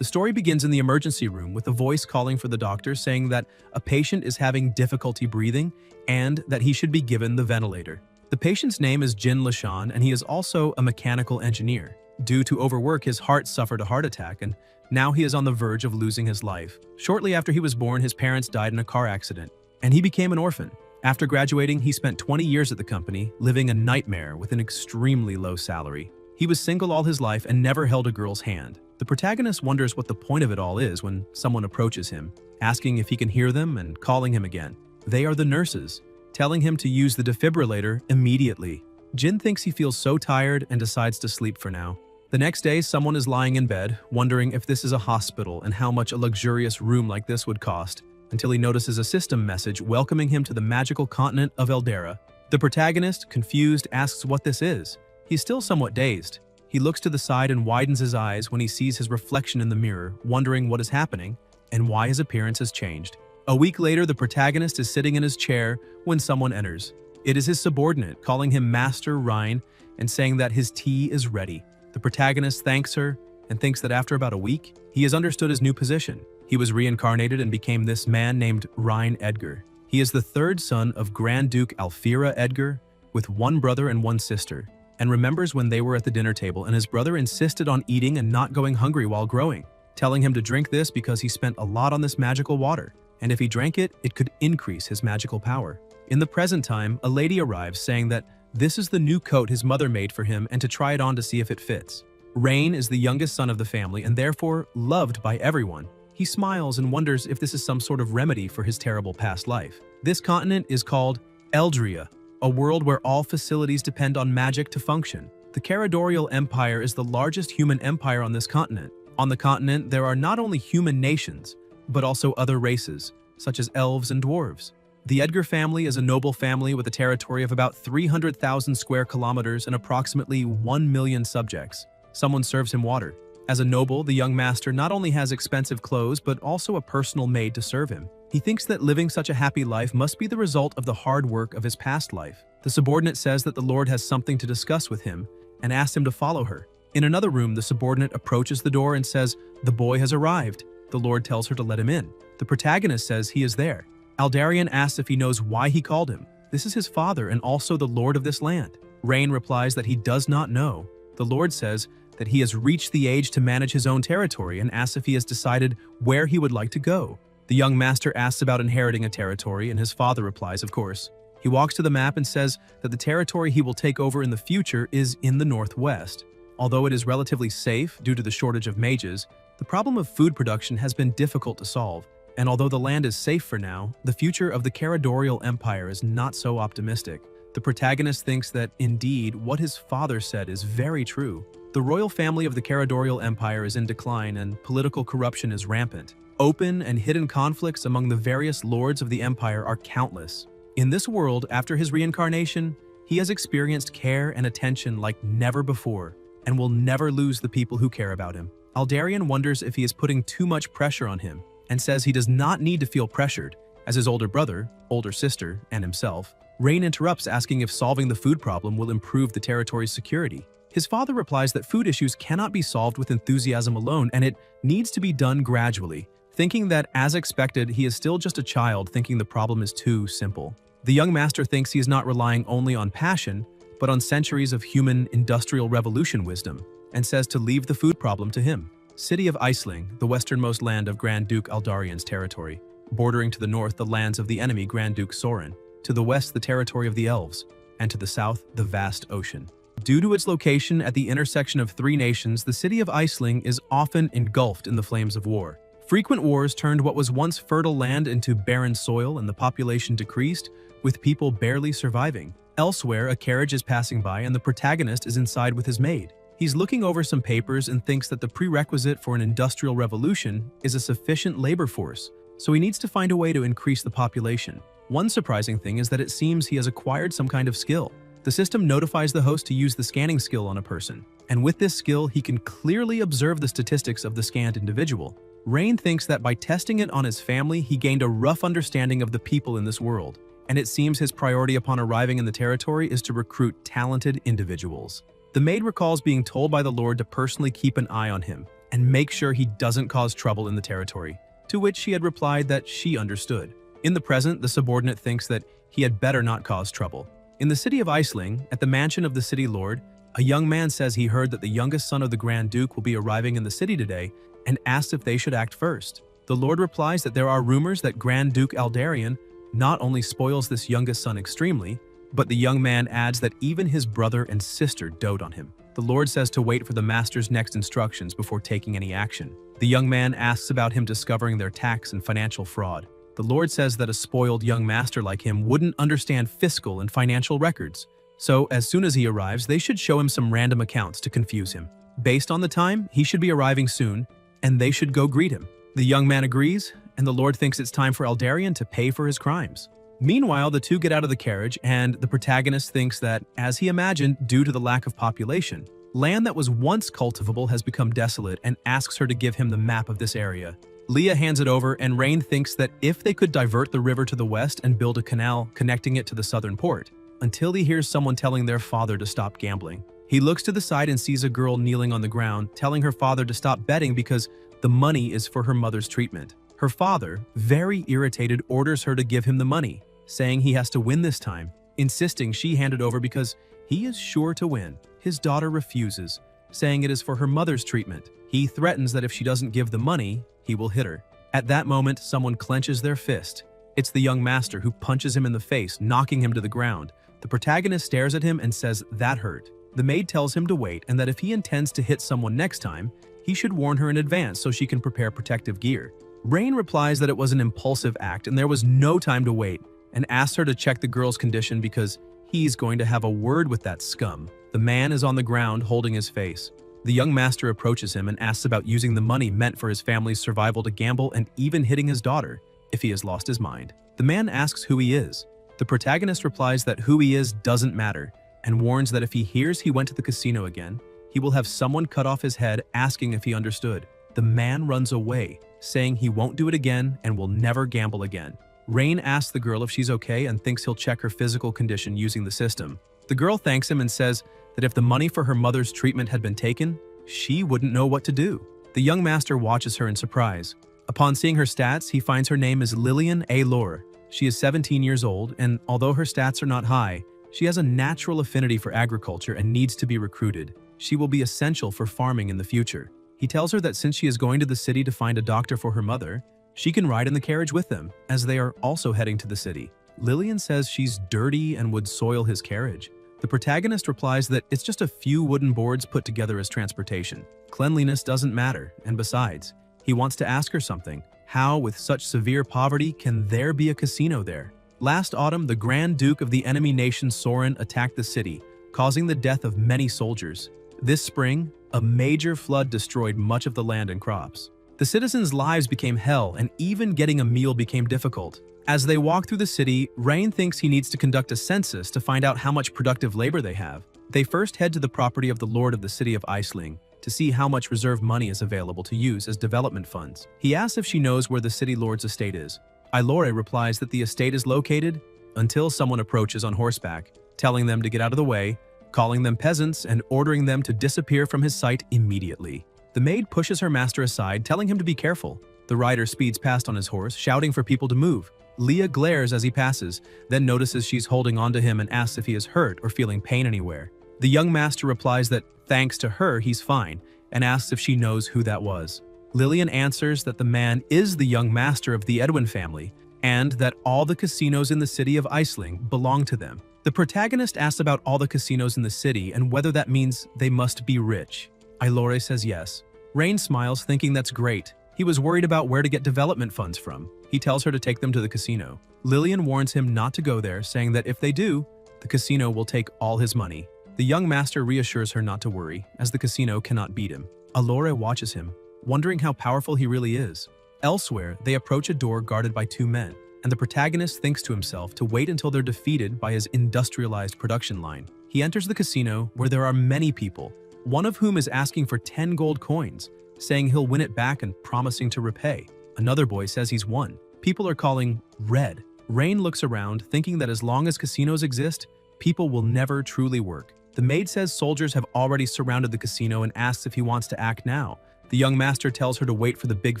The story begins in the emergency room with a voice calling for the doctor saying that a patient is having difficulty breathing and that he should be given the ventilator. The patient's name is Jin Lashan, and he is also a mechanical engineer. Due to overwork, his heart suffered a heart attack, and now he is on the verge of losing his life. Shortly after he was born, his parents died in a car accident, and he became an orphan. After graduating, he spent 20 years at the company, living a nightmare with an extremely low salary. He was single all his life and never held a girl's hand. The protagonist wonders what the point of it all is when someone approaches him, asking if he can hear them and calling him again. They are the nurses, telling him to use the defibrillator immediately. Jin thinks he feels so tired and decides to sleep for now. The next day, someone is lying in bed, wondering if this is a hospital and how much a luxurious room like this would cost, until he notices a system message welcoming him to the magical continent of Eldera. The protagonist, confused, asks what this is. He's still somewhat dazed. He looks to the side and widens his eyes when he sees his reflection in the mirror, wondering what is happening and why his appearance has changed. A week later, the protagonist is sitting in his chair when someone enters. It is his subordinate, calling him Master Rhine and saying that his tea is ready. The protagonist thanks her and thinks that after about a week, he has understood his new position. He was reincarnated and became this man named Rhine Edgar. He is the third son of Grand Duke Alfira Edgar, with one brother and one sister, and remembers when they were at the dinner table and his brother insisted on eating and not going hungry while growing, telling him to drink this because he spent a lot on this magical water, and if he drank it, it could increase his magical power. In the present time, a lady arrives saying that this is the new coat his mother made for him and to try it on to see if it fits. Rain is the youngest son of the family and therefore loved by everyone. He smiles and wonders if this is some sort of remedy for his terrible past life. This continent is called Eldria, a world where all facilities depend on magic to function. The Caradorial Empire is the largest human empire on this continent. On the continent, there are not only human nations, but also other races, such as elves and dwarves. The Edgar family is a noble family with a territory of about 300,000 square kilometers and approximately 1 million subjects. Someone serves him water. As a noble, the young master not only has expensive clothes, but also a personal maid to serve him. He thinks that living such a happy life must be the result of the hard work of his past life. The subordinate says that the Lord has something to discuss with him and asks him to follow her. In another room, the subordinate approaches the door and says, "The boy has arrived." The Lord tells her to let him in. The protagonist says he is there. Aldarian asks if he knows why he called him. This is his father and also the Lord of this land. Rain replies that he does not know. The Lord says that he has reached the age to manage his own territory and asks if he has decided where he would like to go. The young master asks about inheriting a territory and his father replies, of course. He walks to the map and says that the territory he will take over in the future is in the northwest. Although it is relatively safe due to the shortage of mages, the problem of food production has been difficult to solve. And although the land is safe for now, the future of the Caradorial Empire is not so optimistic. The protagonist thinks that, indeed, what his father said is very true. The royal family of the Caradorial Empire is in decline and political corruption is rampant. Open and hidden conflicts among the various lords of the empire are countless. In this world, after his reincarnation, he has experienced care and attention like never before, and will never lose the people who care about him. Aldarian wonders if he is putting too much pressure on him, and says he does not need to feel pressured, as his older brother, older sister, and himself. Rain interrupts, asking if solving the food problem will improve the territory's security. His father replies that food issues cannot be solved with enthusiasm alone, and it needs to be done gradually, thinking that, as expected, he is still just a child thinking the problem is too simple. The young master thinks he is not relying only on passion, but on centuries of human industrial revolution wisdom, and says to leave the food problem to him. City of Iceling, the westernmost land of Grand Duke Aldarian's territory, bordering to the north the lands of the enemy Grand Duke Sorin, to the west the territory of the elves, and to the south the vast ocean. Due to its location at the intersection of three nations, the city of Iceling is often engulfed in the flames of war. Frequent wars turned what was once fertile land into barren soil and the population decreased, with people barely surviving. Elsewhere, a carriage is passing by and the protagonist is inside with his maid. He's looking over some papers and thinks that the prerequisite for an industrial revolution is a sufficient labor force, so he needs to find a way to increase the population. One surprising thing is that it seems he has acquired some kind of skill. The system notifies the host to use the scanning skill on a person, and with this skill, he can clearly observe the statistics of the scanned individual. Rain thinks that by testing it on his family, he gained a rough understanding of the people in this world, and it seems his priority upon arriving in the territory is to recruit talented individuals. The maid recalls being told by the Lord to personally keep an eye on him, and make sure he doesn't cause trouble in the territory, to which she had replied that she understood. In the present, the subordinate thinks that he had better not cause trouble. In the city of Iceling, at the mansion of the city lord, a young man says he heard that the youngest son of the Grand Duke will be arriving in the city today and asks if they should act first. The lord replies that there are rumors that Grand Duke Aldarion not only spoils this youngest son extremely, but the young man adds that even his brother and sister dote on him. The lord says to wait for the master's next instructions before taking any action. The young man asks about him discovering their tax and financial fraud. The lord says that a spoiled young master like him wouldn't understand fiscal and financial records. So as soon as he arrives, they should show him some random accounts to confuse him. Based on the time, he should be arriving soon, and they should go greet him. The young man agrees, and the lord thinks it's time for Aldarion to pay for his crimes. Meanwhile, the two get out of the carriage, and the protagonist thinks that, as he imagined, due to the lack of population, land that was once cultivable has become desolate and asks her to give him the map of this area. Leah hands it over, and Rain thinks that if they could divert the river to the west and build a canal connecting it to the southern port, until he hears someone telling their father to stop gambling. He looks to the side and sees a girl kneeling on the ground, telling her father to stop betting because the money is for her mother's treatment. Her father, very irritated, orders her to give him the money, saying he has to win this time, insisting she hand it over because he is sure to win. His daughter refuses, saying it is for her mother's treatment. He threatens that if she doesn't give the money, he will hit her. At that moment, someone clenches their fist. It's the young master who punches him in the face, knocking him to the ground. The protagonist stares at him and says that hurt. The maid tells him to wait and that if he intends to hit someone next time, he should warn her in advance so she can prepare protective gear. Rain replies that it was an impulsive act and there was no time to wait, and asks her to check the girl's condition because he's going to have a word with that scum. The man is on the ground holding his face. The young master approaches him and asks about using the money meant for his family's survival to gamble and even hitting his daughter if he has lost his mind. The man asks who he is. The protagonist replies that who he is doesn't matter and warns that if he hears he went to the casino again, he will have someone cut off his head asking if he understood. The man runs away, saying he won't do it again and will never gamble again. Rain asks the girl if she's okay and thinks he'll check her physical condition using the system. The girl thanks him and says that if the money for her mother's treatment had been taken, she wouldn't know what to do. The young master watches her in surprise. Upon seeing her stats, he finds her name is Lillian A. Lore. She is 17 years old, and although her stats are not high, she has a natural affinity for agriculture and needs to be recruited. She will be essential for farming in the future. He tells her that since she is going to the city to find a doctor for her mother, she can ride in the carriage with them, as they are also heading to the city. Lillian says she's dirty and would soil his carriage. The protagonist replies that it's just a few wooden boards put together as transportation. Cleanliness doesn't matter, and besides, he wants to ask her something. How, with such severe poverty, can there be a casino there? Last autumn, the Grand Duke of the enemy nation Soren attacked the city, causing the death of many soldiers. This spring, a major flood destroyed much of the land and crops. The citizens' lives became hell, and even getting a meal became difficult. As they walk through the city, Rain thinks he needs to conduct a census to find out how much productive labor they have. They first head to the property of the lord of the city of Iceling to see how much reserve money is available to use as development funds. He asks if she knows where the city lord's estate is. Ilore replies that the estate is located until someone approaches on horseback, telling them to get out of the way, calling them peasants, and ordering them to disappear from his sight immediately. The maid pushes her master aside, telling him to be careful. The rider speeds past on his horse, shouting for people to move. Leah glares as he passes, then notices she's holding onto him and asks if he is hurt or feeling pain anywhere. The young master replies that, thanks to her, he's fine, and asks if she knows who that was. Lillian answers that the man is the young master of the Edwin family, and that all the casinos in the city of Iceling belong to them. The protagonist asks about all the casinos in the city and whether that means they must be rich. Ilore says yes. Rain smiles, thinking that's great. He was worried about where to get development funds from. He tells her to take them to the casino. Lillian warns him not to go there, saying that if they do, the casino will take all his money. The young master reassures her not to worry, as the casino cannot beat him. Ilore watches him, wondering how powerful he really is. Elsewhere, they approach a door guarded by two men, and the protagonist thinks to himself to wait until they're defeated by his industrialized production line. He enters the casino, where there are many people, one of whom is asking for 10 gold coins, saying he'll win it back and promising to repay. Another boy says he's won. People are calling red. Rain looks around, thinking that as long as casinos exist, people will never truly work. The maid says soldiers have already surrounded the casino and asks if he wants to act now, The young master tells her to wait for the big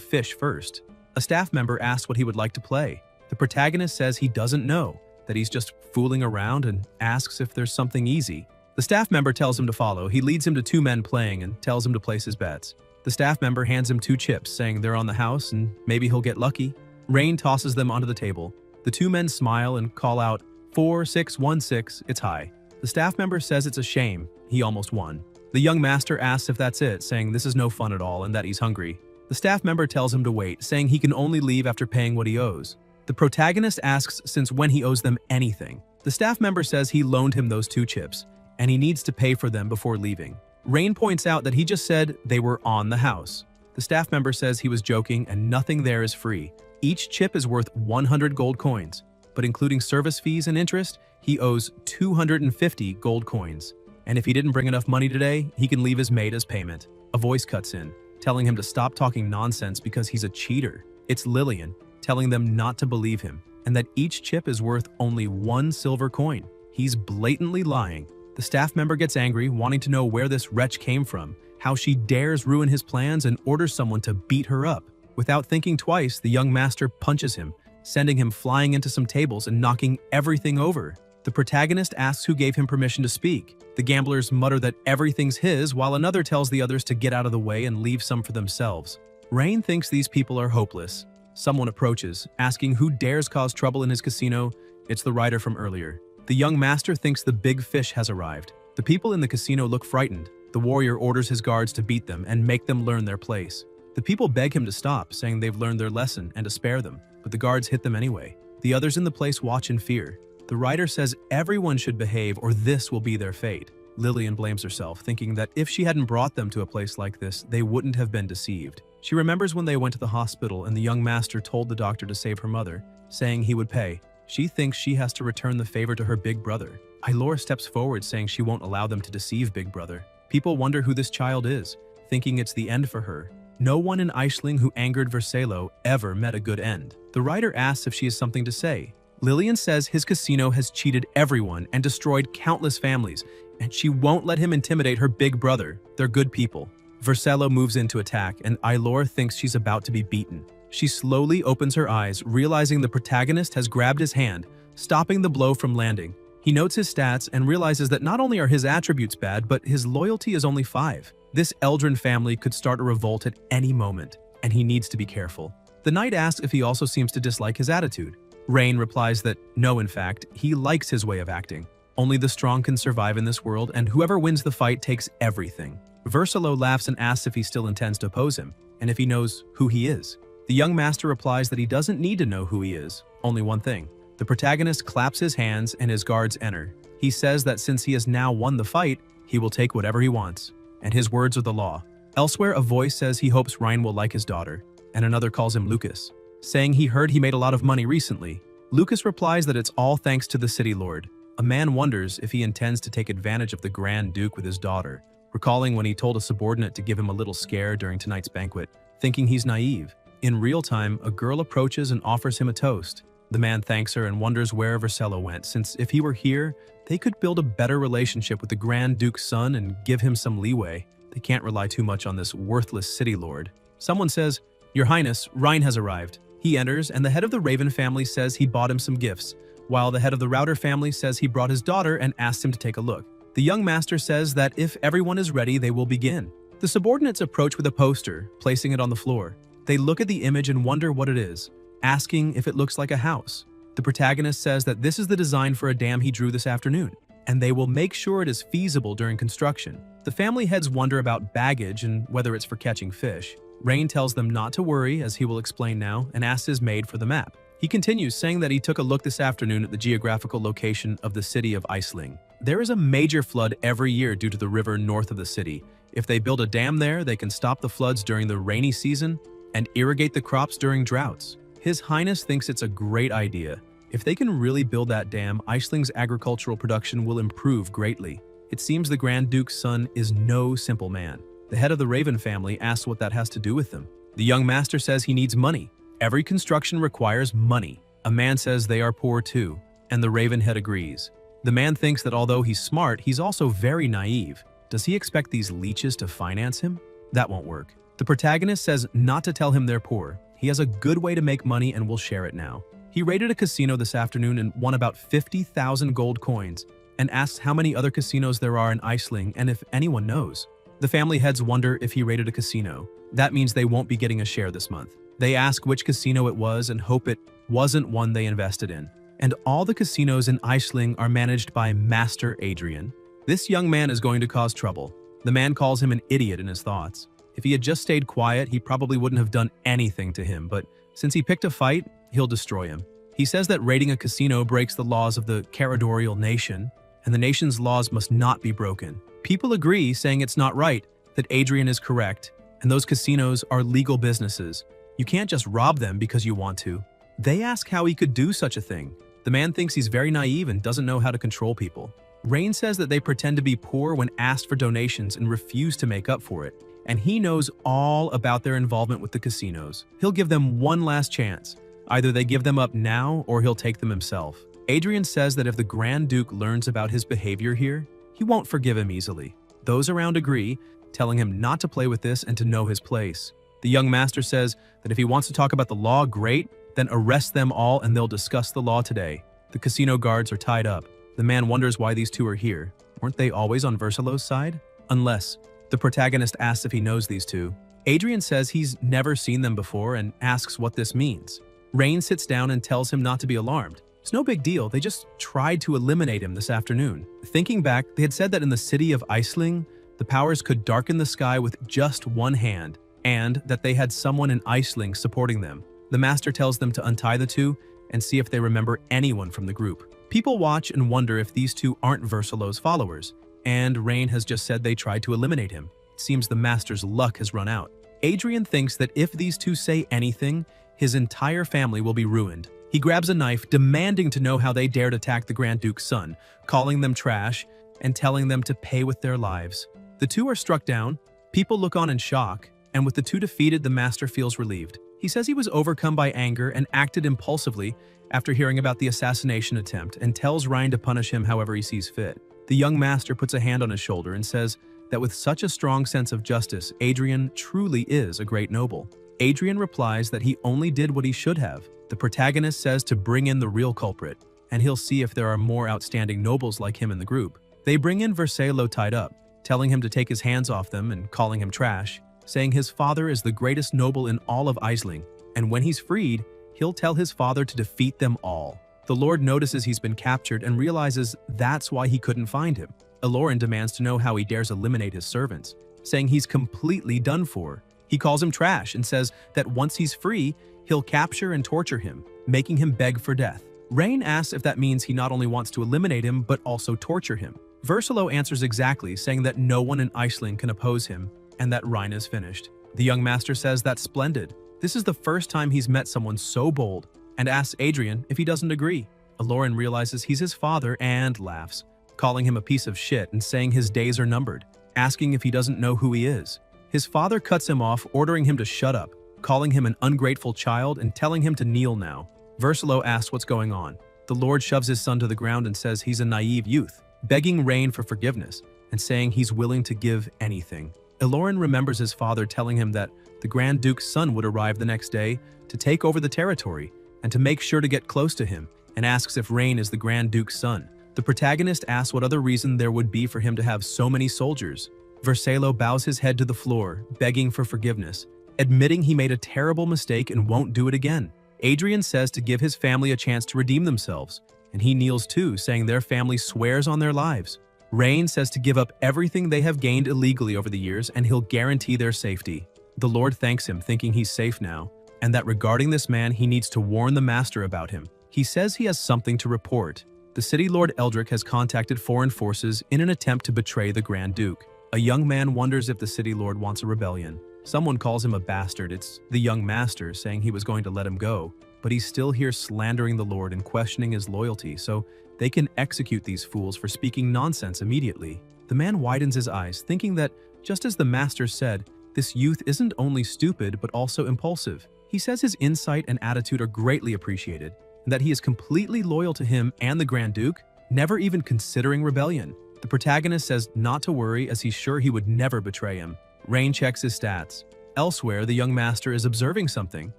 fish first. A staff member asks what he would like to play. The protagonist says he doesn't know, that he's just fooling around, and asks if there's something easy. The staff member tells him to follow. He leads him to two men playing and tells him to place his bets. The staff member hands him two chips, saying they're on the house and maybe he'll get lucky. Rain tosses them onto the table. The two men smile and call out, 4, 6, 1, 6, it's high. The staff member says it's a shame, he almost won. The young master asks if that's it, saying this is no fun at all and that he's hungry. The staff member tells him to wait, saying he can only leave after paying what he owes. The protagonist asks since when he owes them anything. The staff member says he loaned him those two chips, and he needs to pay for them before leaving. Rain points out that he just said they were on the house. The staff member says he was joking and nothing there is free. Each chip is worth 100 gold coins, but including service fees and interest, he owes 250 gold coins. And if he didn't bring enough money today, he can leave his maid as payment. A voice cuts in, telling him to stop talking nonsense because he's a cheater. It's Lillian, telling them not to believe him, and that each chip is worth only 1 silver coin. He's blatantly lying. The staff member gets angry, wanting to know where this wretch came from, how she dares ruin his plans, and orders someone to beat her up. Without thinking twice, the young master punches him, sending him flying into some tables and knocking everything over. The protagonist asks who gave him permission to speak. The gamblers mutter that everything's his, while another tells the others to get out of the way and leave some for themselves. Rain thinks these people are hopeless. Someone approaches, asking who dares cause trouble in his casino. It's the writer from earlier. The young master thinks the big fish has arrived. The people in the casino look frightened. The warrior orders his guards to beat them and make them learn their place. The people beg him to stop, saying they've learned their lesson and to spare them, but the guards hit them anyway. The others in the place watch in fear. The writer says everyone should behave or this will be their fate. Lillian blames herself, thinking that if she hadn't brought them to a place like this, they wouldn't have been deceived. She remembers when they went to the hospital and the young master told the doctor to save her mother, saying he would pay. She thinks she has to return the favor to her big brother. Ailor steps forward, saying she won't allow them to deceive big brother. People wonder who this child is, thinking it's the end for her. No one in Aisling who angered Vercelo ever met a good end. The writer asks if she has something to say. Lillian says his casino has cheated everyone and destroyed countless families, and she won't let him intimidate her big brother. They're good people. Vercelo moves in to attack, and Ailor thinks she's about to be beaten. She slowly opens her eyes, realizing the protagonist has grabbed his hand, stopping the blow from landing. He notes his stats and realizes that not only are his attributes bad, but his loyalty is only 5. This Eldrin family could start a revolt at any moment, and he needs to be careful. The knight asks if he also seems to dislike his attitude. Rain replies that no, in fact, he likes his way of acting. Only the strong can survive in this world, and whoever wins the fight takes everything. Vercelo laughs and asks if he still intends to oppose him, and if he knows who he is. The young master replies that he doesn't need to know who he is, only one thing. The protagonist claps his hands and his guards enter. He says that since he has now won the fight, he will take whatever he wants, and his words are the law. Elsewhere, a voice says he hopes Ryan will like his daughter, and another calls him Lucas, saying he heard he made a lot of money recently. Lucas replies that it's all thanks to the city lord. A man wonders if he intends to take advantage of the Grand Duke with his daughter, recalling when he told a subordinate to give him a little scare during tonight's banquet, thinking he's naive. In real time, a girl approaches and offers him a toast. The man thanks her and wonders where Vercelo went, since if he were here, they could build a better relationship with the Grand Duke's son and give him some leeway. They can't rely too much on this worthless city lord. Someone says, "Your Highness, Ryan has arrived." He enters, and the head of the Raven family says he bought him some gifts, while the head of the Router family says he brought his daughter and asked him to take a look. The young master says that if everyone is ready, they will begin. The subordinates approach with a poster, placing it on the floor. They look at the image and wonder what it is, asking if it looks like a house. The protagonist says that this is the design for a dam he drew this afternoon, and they will make sure it is feasible during construction. The family heads wonder about baggage and whether it's for catching fish. Rain tells them not to worry, as he will explain now, and asks his maid for the map. He continues, saying that he took a look this afternoon at the geographical location of the city of Aisling. There is a major flood every year due to the river north of the city. If they build a dam there, they can stop the floods during the rainy season and irrigate the crops during droughts. His Highness thinks it's a great idea. If they can really build that dam, Aisling's agricultural production will improve greatly. It seems the Grand Duke's son is no simple man. The head of the Raven family asks what that has to do with them. The young master says he needs money. Every construction requires money. A man says they are poor too, and the Raven head agrees. The man thinks that although he's smart, he's also very naive. Does he expect these leeches to finance him? That won't work. The protagonist says not to tell him they're poor. He has a good way to make money and will share it now. He raided a casino this afternoon and won about 50,000 gold coins, and asks how many other casinos there are in Iceland and if anyone knows. The family heads wonder if he raided a casino. That means they won't be getting a share this month. They ask which casino it was and hope it wasn't one they invested in. And all the casinos in Iceland are managed by Master Adrian. This young man is going to cause trouble. The man calls him an idiot in his thoughts. If he had just stayed quiet, he probably wouldn't have done anything to him, but since he picked a fight, he'll destroy him. He says that raiding a casino breaks the laws of the Caradorial nation, and the nation's laws must not be broken. People agree, saying it's not right, that Adrian is correct, and those casinos are legal businesses. You can't just rob them because you want to. They ask how he could do such a thing. The man thinks he's very naive and doesn't know how to control people. Rain says that they pretend to be poor when asked for donations and refuse to make up for it, and he knows all about their involvement with the casinos. He'll give them one last chance. Either they give them up now or he'll take them himself. Adrian says that if the Grand Duke learns about his behavior here, he won't forgive him easily. Those around agree, telling him not to play with this and to know his place. The young master says that if he wants to talk about the law, great, then arrest them all and they'll discuss the law today. The casino guards are tied up. The man wonders why these two are here. Weren't they always on Versilo's side? Unless. The protagonist asks if he knows these two. Adrian says he's never seen them before and asks what this means. Rain sits down and tells him not to be alarmed. It's no big deal, they just tried to eliminate him this afternoon. Thinking back, they had said that in the city of Iceland, the powers could darken the sky with just one hand, and that they had someone in Iceland supporting them. The master tells them to untie the two and see if they remember anyone from the group. People watch and wonder if these two aren't Versilo's followers, and Rain has just said they tried to eliminate him. It seems the master's luck has run out. Adrian thinks that if these two say anything, his entire family will be ruined. He grabs a knife, demanding to know how they dared attack the Grand Duke's son, calling them trash and telling them to pay with their lives. The two are struck down, people look on in shock, and with the two defeated, the master feels relieved. He says he was overcome by anger and acted impulsively after hearing about the assassination attempt and tells Ryan to punish him however he sees fit. The young master puts a hand on his shoulder and says that with such a strong sense of justice, Adrian truly is a great noble. Adrian replies that he only did what he should have. The protagonist says to bring in the real culprit, and he'll see if there are more outstanding nobles like him in the group. They bring in Versilo tied up, telling him to take his hands off them and calling him trash, saying his father is the greatest noble in all of Iceland, and when he's freed, he'll tell his father to defeat them all. The Lord notices he's been captured and realizes that's why he couldn't find him. Aloran demands to know how he dares eliminate his servants, saying he's completely done for. He calls him trash and says that once he's free, he'll capture and torture him, making him beg for death. Rain asks if that means he not only wants to eliminate him, but also torture him. Versilo answers exactly, saying that no one in Iceland can oppose him, and that Rhine is finished. The young master says that's splendid. This is the first time he's met someone so bold, and asks Adrian if he doesn't agree. Aloran realizes he's his father and laughs, calling him a piece of shit and saying his days are numbered, asking if he doesn't know who he is. His father cuts him off, ordering him to shut up, calling him an ungrateful child and telling him to kneel now. Versilo asks what's going on. The Lord shoves his son to the ground and says he's a naive youth, begging Rain for forgiveness and saying he's willing to give anything. Aloran remembers his father telling him that the Grand Duke's son would arrive the next day to take over the territory and to make sure to get close to him, and asks if Rain is the Grand Duke's son. The protagonist asks what other reason there would be for him to have so many soldiers. Versilo bows his head to the floor, begging for forgiveness, admitting he made a terrible mistake and won't do it again. Adrian says to give his family a chance to redeem themselves, and he kneels too, saying their family swears on their lives. Rain says to give up everything they have gained illegally over the years and he'll guarantee their safety. The Lord thanks him, thinking he's safe now, and that regarding this man he needs to warn the master about him. He says he has something to report. The city Lord Eldrick has contacted foreign forces in an attempt to betray the Grand Duke. A young man wonders if the city lord wants a rebellion. Someone calls him a bastard. It's the young master, saying he was going to let him go, but he's still here slandering the Lord and questioning his loyalty, so they can execute these fools for speaking nonsense immediately. The man widens his eyes, thinking that, just as the master said, this youth isn't only stupid but also impulsive. He says his insight and attitude are greatly appreciated, and that he is completely loyal to him and the Grand Duke, never even considering rebellion. The protagonist says not to worry, as he's sure he would never betray him. Rain checks his stats. Elsewhere, the young master is observing something,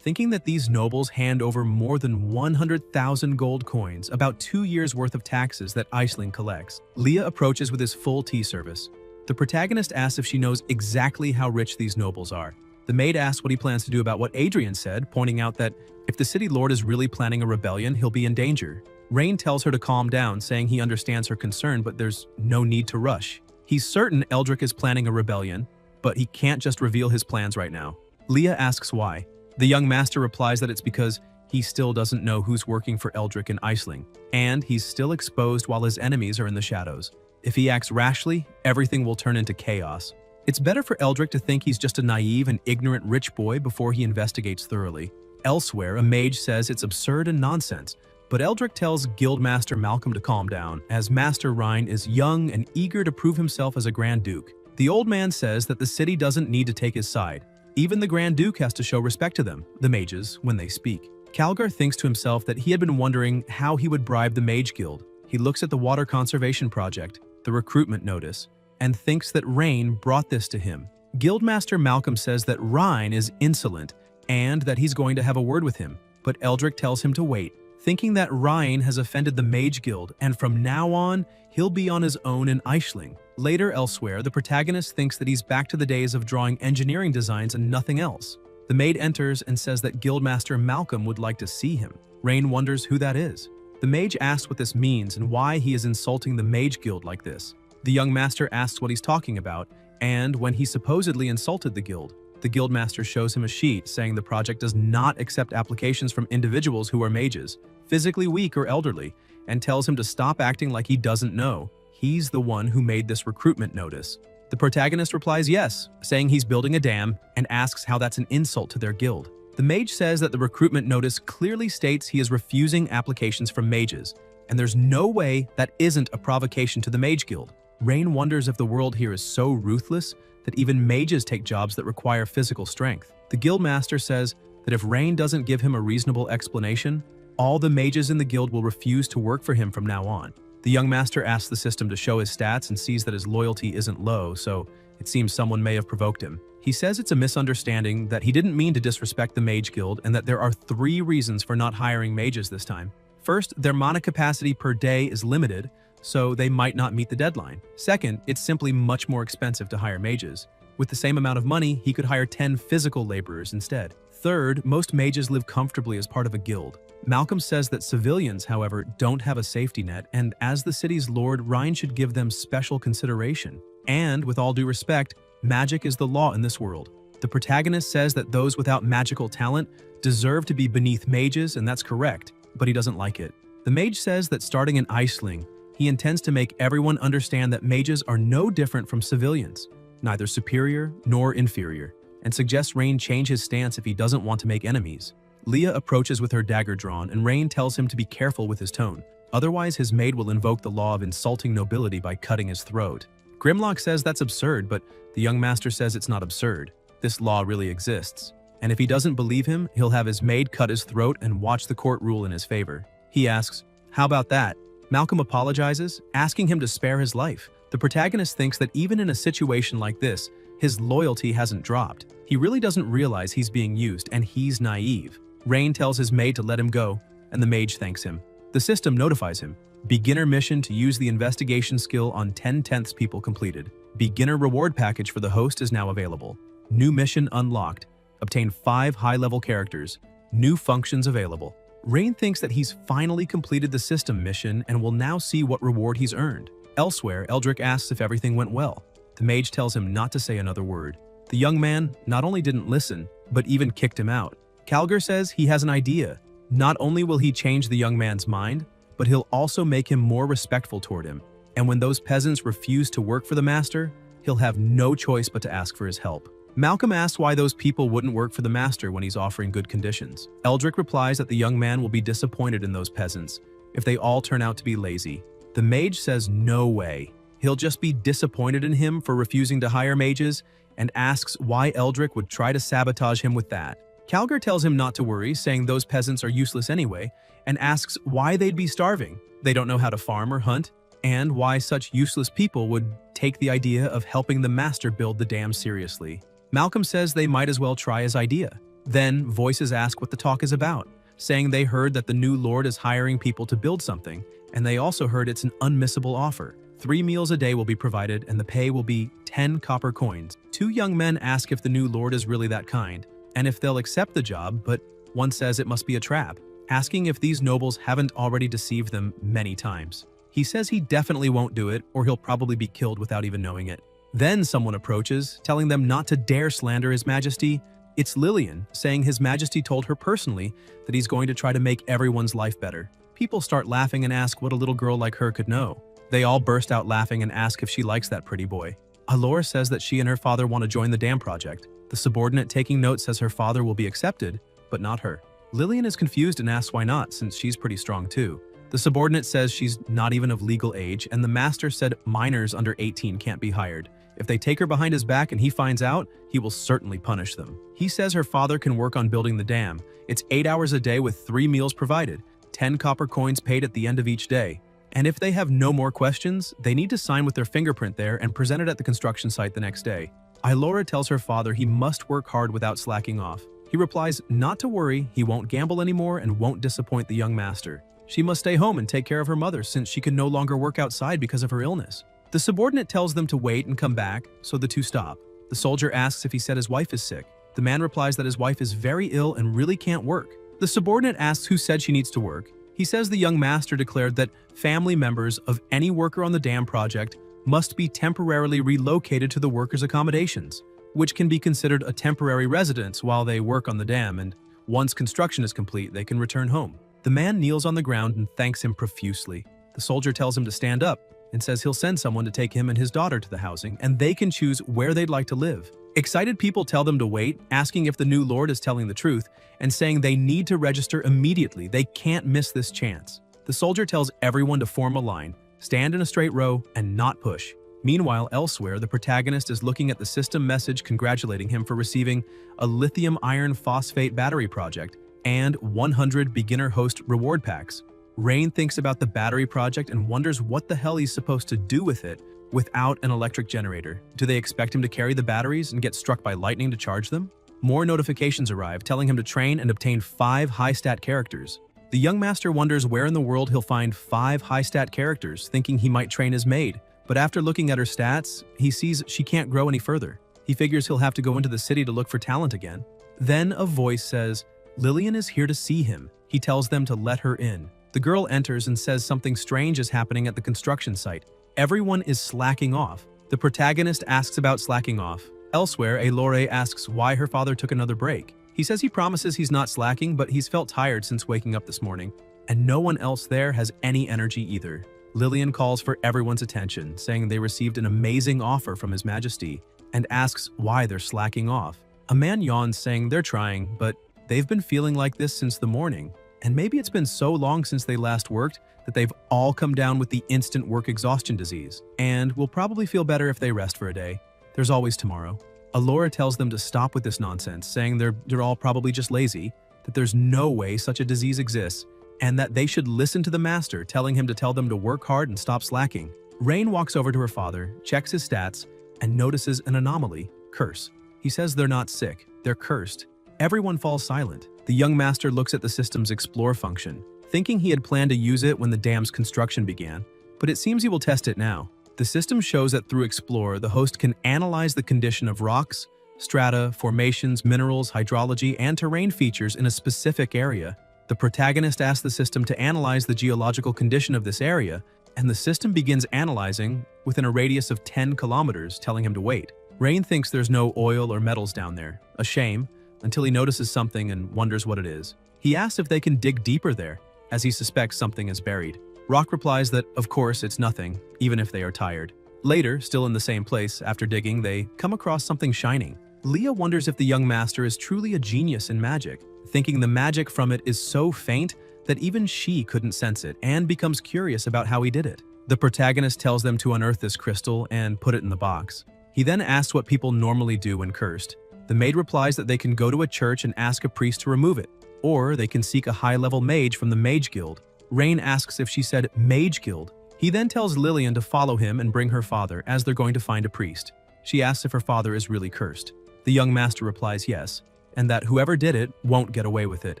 thinking that these nobles hand over more than 100,000 gold coins, about 2 years' worth of taxes that Aisling collects. Leah approaches with his full tea service. The protagonist asks if she knows exactly how rich these nobles are. The maid asks what he plans to do about what Adrian said, pointing out that if the city lord is really planning a rebellion, he'll be in danger. Rain tells her to calm down, saying he understands her concern, but there's no need to rush. He's certain Eldrick is planning a rebellion, but he can't just reveal his plans right now. Leah asks why. The young master replies that it's because he still doesn't know who's working for Eldrick and Aisling, and he's still exposed while his enemies are in the shadows. If he acts rashly, everything will turn into chaos. It's better for Eldrick to think he's just a naive and ignorant rich boy before he investigates thoroughly. Elsewhere, a mage says it's absurd and nonsense, but Eldrick tells Guildmaster Malcolm to calm down, as Master Rhine is young and eager to prove himself as a Grand Duke. The old man says that the city doesn't need to take his side. Even the Grand Duke has to show respect to them, the mages, when they speak. Calgar thinks to himself that he had been wondering how he would bribe the Mage Guild. He looks at the Water Conservation Project, the recruitment notice, and thinks that Rain brought this to him. Guildmaster Malcolm says that Rhine is insolent and that he's going to have a word with him, but Eldrick tells him to wait, thinking that Rhine has offended the Mage Guild and from now on, he'll be on his own in Aisling. Later elsewhere, the protagonist thinks that he's back to the days of drawing engineering designs and nothing else. The maid enters and says that Guildmaster Malcolm would like to see him. Rain wonders who that is. The mage asks what this means and why he is insulting the Mage Guild like this. The young master asks what he's talking about, and when he supposedly insulted the guildmaster shows him a sheet saying the project does not accept applications from individuals who are mages, physically weak or elderly, and tells him to stop acting like he doesn't know. He's the one who made this recruitment notice. The protagonist replies yes, saying he's building a dam, and asks how that's an insult to their guild. The mage says that the recruitment notice clearly states he is refusing applications from mages, and there's no way that isn't a provocation to the Mage Guild. Rain wonders if the world here is so ruthless that even mages take jobs that require physical strength. The guildmaster says that if Rain doesn't give him a reasonable explanation, all the mages in the guild will refuse to work for him from now on. The young master asks the system to show his stats and sees that his loyalty isn't low, so it seems someone may have provoked him. He says it's a misunderstanding, that he didn't mean to disrespect the Mage Guild, and that there are 3 reasons for not hiring mages this time. First, their mana capacity per day is limited, so they might not meet the deadline. Second, it's simply much more expensive to hire mages. With the same amount of money, he could hire 10 physical laborers instead. Third, most mages live comfortably as part of a guild. Malcolm says that civilians, however, don't have a safety net, and as the city's lord, Rhine should give them special consideration. And, with all due respect, magic is the law in this world. The protagonist says that those without magical talent deserve to be beneath mages, and that's correct, but he doesn't like it. The mage says that starting in Aisling, he intends to make everyone understand that mages are no different from civilians, neither superior nor inferior, and suggests Rain change his stance if he doesn't want to make enemies. Leah approaches with her dagger drawn, and Rain tells him to be careful with his tone. Otherwise, his maid will invoke the law of insulting nobility by cutting his throat. Grimlock says that's absurd, but the young master says it's not absurd. This law really exists. And if he doesn't believe him, he'll have his maid cut his throat and watch the court rule in his favor. He asks, "How about that?" Malcolm apologizes, asking him to spare his life. The protagonist thinks that even in a situation like this, his loyalty hasn't dropped. He really doesn't realize he's being used, and he's naive. Rain tells his maid to let him go, and the mage thanks him. The system notifies him. Beginner mission to use the investigation skill on 10/10 people completed. Beginner reward package for the host is now available. New mission unlocked. Obtain 5 high-level characters. New functions available. Rain thinks that he's finally completed the system mission and will now see what reward he's earned. Elsewhere, Eldrick asks if everything went well. The mage tells him not to say another word. The young man not only didn't listen, but even kicked him out. Calgar says he has an idea. Not only will he change the young man's mind, but he'll also make him more respectful toward him. And when those peasants refuse to work for the master, he'll have no choice but to ask for his help. Malcolm asks why those people wouldn't work for the master when he's offering good conditions. Eldrick replies that the young man will be disappointed in those peasants if they all turn out to be lazy. The mage says no way. He'll just be disappointed in him for refusing to hire mages and asks why Eldrick would try to sabotage him with that. Calgar tells him not to worry, saying those peasants are useless anyway, and asks why they'd be starving. They don't know how to farm or hunt, and why such useless people would take the idea of helping the master build the dam seriously. Malcolm says they might as well try his idea. Then, voices ask what the talk is about, saying they heard that the new lord is hiring people to build something, and they also heard it's an unmissable offer. 3 meals a day will be provided, and the pay will be 10 copper coins. 2 young men ask if the new lord is really that kind, and if they'll accept the job, but one says it must be a trap, asking if these nobles haven't already deceived them many times. He says he definitely won't do it, or he'll probably be killed without even knowing it. Then someone approaches, telling them not to dare slander His Majesty. It's Lillian, saying His Majesty told her personally that he's going to try to make everyone's life better. People start laughing and ask what a little girl like her could know. They all burst out laughing and ask if she likes that pretty boy. Alora says that she and her father want to join the dam project. The subordinate taking notes says her father will be accepted, but not her. Lillian is confused and asks why not, since she's pretty strong too. The subordinate says she's not even of legal age, and the master said minors under 18 can't be hired. If they take her behind his back and he finds out, he will certainly punish them. He says her father can work on building the dam. It's 8 hours a day with 3 meals provided, 10 copper coins paid at the end of each day. And if they have no more questions, they need to sign with their fingerprint there and present it at the construction site the next day. Ilora tells her father he must work hard without slacking off. He replies not to worry, he won't gamble anymore and won't disappoint the young master. She must stay home and take care of her mother since she can no longer work outside because of her illness. The subordinate tells them to wait and come back, so the two stop. The soldier asks if he said his wife is sick. The man replies that his wife is very ill and really can't work. The subordinate asks who said she needs to work. He says the young master declared that family members of any worker on the dam project must be temporarily relocated to the workers' accommodations, which can be considered a temporary residence while they work on the dam, and once construction is complete, they can return home. The man kneels on the ground and thanks him profusely. The soldier tells him to stand up and says he'll send someone to take him and his daughter to the housing, and they can choose where they'd like to live. Excited people tell them to wait, asking if the new lord is telling the truth, and saying they need to register immediately. They can't miss this chance. The soldier tells everyone to form a line, stand in a straight row, and not push. Meanwhile, elsewhere, the protagonist is looking at the system message congratulating him for receiving a lithium iron phosphate battery project and 100 beginner host reward packs. Rain thinks about the battery project and wonders what the hell he's supposed to do with it without an electric generator. Do they expect him to carry the batteries and get struck by lightning to charge them? More notifications arrive telling him to train and obtain 5 high-stat characters. The young master wonders where in the world he'll find 5 high-stat characters, thinking he might train his maid. But after looking at her stats, he sees she can't grow any further. He figures he'll have to go into the city to look for talent again. Then a voice says, Lillian is here to see him. He tells them to let her in. The girl enters and says something strange is happening at the construction site. Everyone is slacking off. The protagonist asks about slacking off. Elsewhere, Alore asks why her father took another break. He says he promises he's not slacking, but he's felt tired since waking up this morning, and no one else there has any energy either. Lillian calls for everyone's attention, saying they received an amazing offer from His Majesty, and asks why they're slacking off. A man yawns, saying they're trying, but they've been feeling like this since the morning, and maybe it's been so long since they last worked that they've all come down with the instant work exhaustion disease, and will probably feel better if they rest for a day. There's always tomorrow. Alora tells them to stop with this nonsense, saying they're all probably just lazy, that there's no way such a disease exists, and that they should listen to the master, telling him to tell them to work hard and stop slacking. Rain walks over to her father, checks his stats, and notices an anomaly, curse. He says they're not sick, they're cursed. Everyone falls silent. The young master looks at the system's explore function, thinking he had planned to use it when the dam's construction began, but it seems he will test it now. The system shows that through Explore, the host can analyze the condition of rocks, strata, formations, minerals, hydrology, and terrain features in a specific area. The protagonist asks the system to analyze the geological condition of this area, and the system begins analyzing within a radius of 10 kilometers, telling him to wait. Rain thinks there's no oil or metals down there, a shame, until he notices something and wonders what it is. He asks if they can dig deeper there, as he suspects something is buried. Rock replies that, of course, it's nothing, even if they are tired. Later, still in the same place, after digging, they come across something shining. Leah wonders if the young master is truly a genius in magic, thinking the magic from it is so faint that even she couldn't sense it, and becomes curious about how he did it. The protagonist tells them to unearth this crystal and put it in the box. He then asks what people normally do when cursed. The maid replies that they can go to a church and ask a priest to remove it, or they can seek a high-level mage from the Mage Guild. Rain asks if she said Mage Guild. He then tells Lillian to follow him and bring her father, as they're going to find a priest. She asks if her father is really cursed. The young master replies yes, and that whoever did it won't get away with it.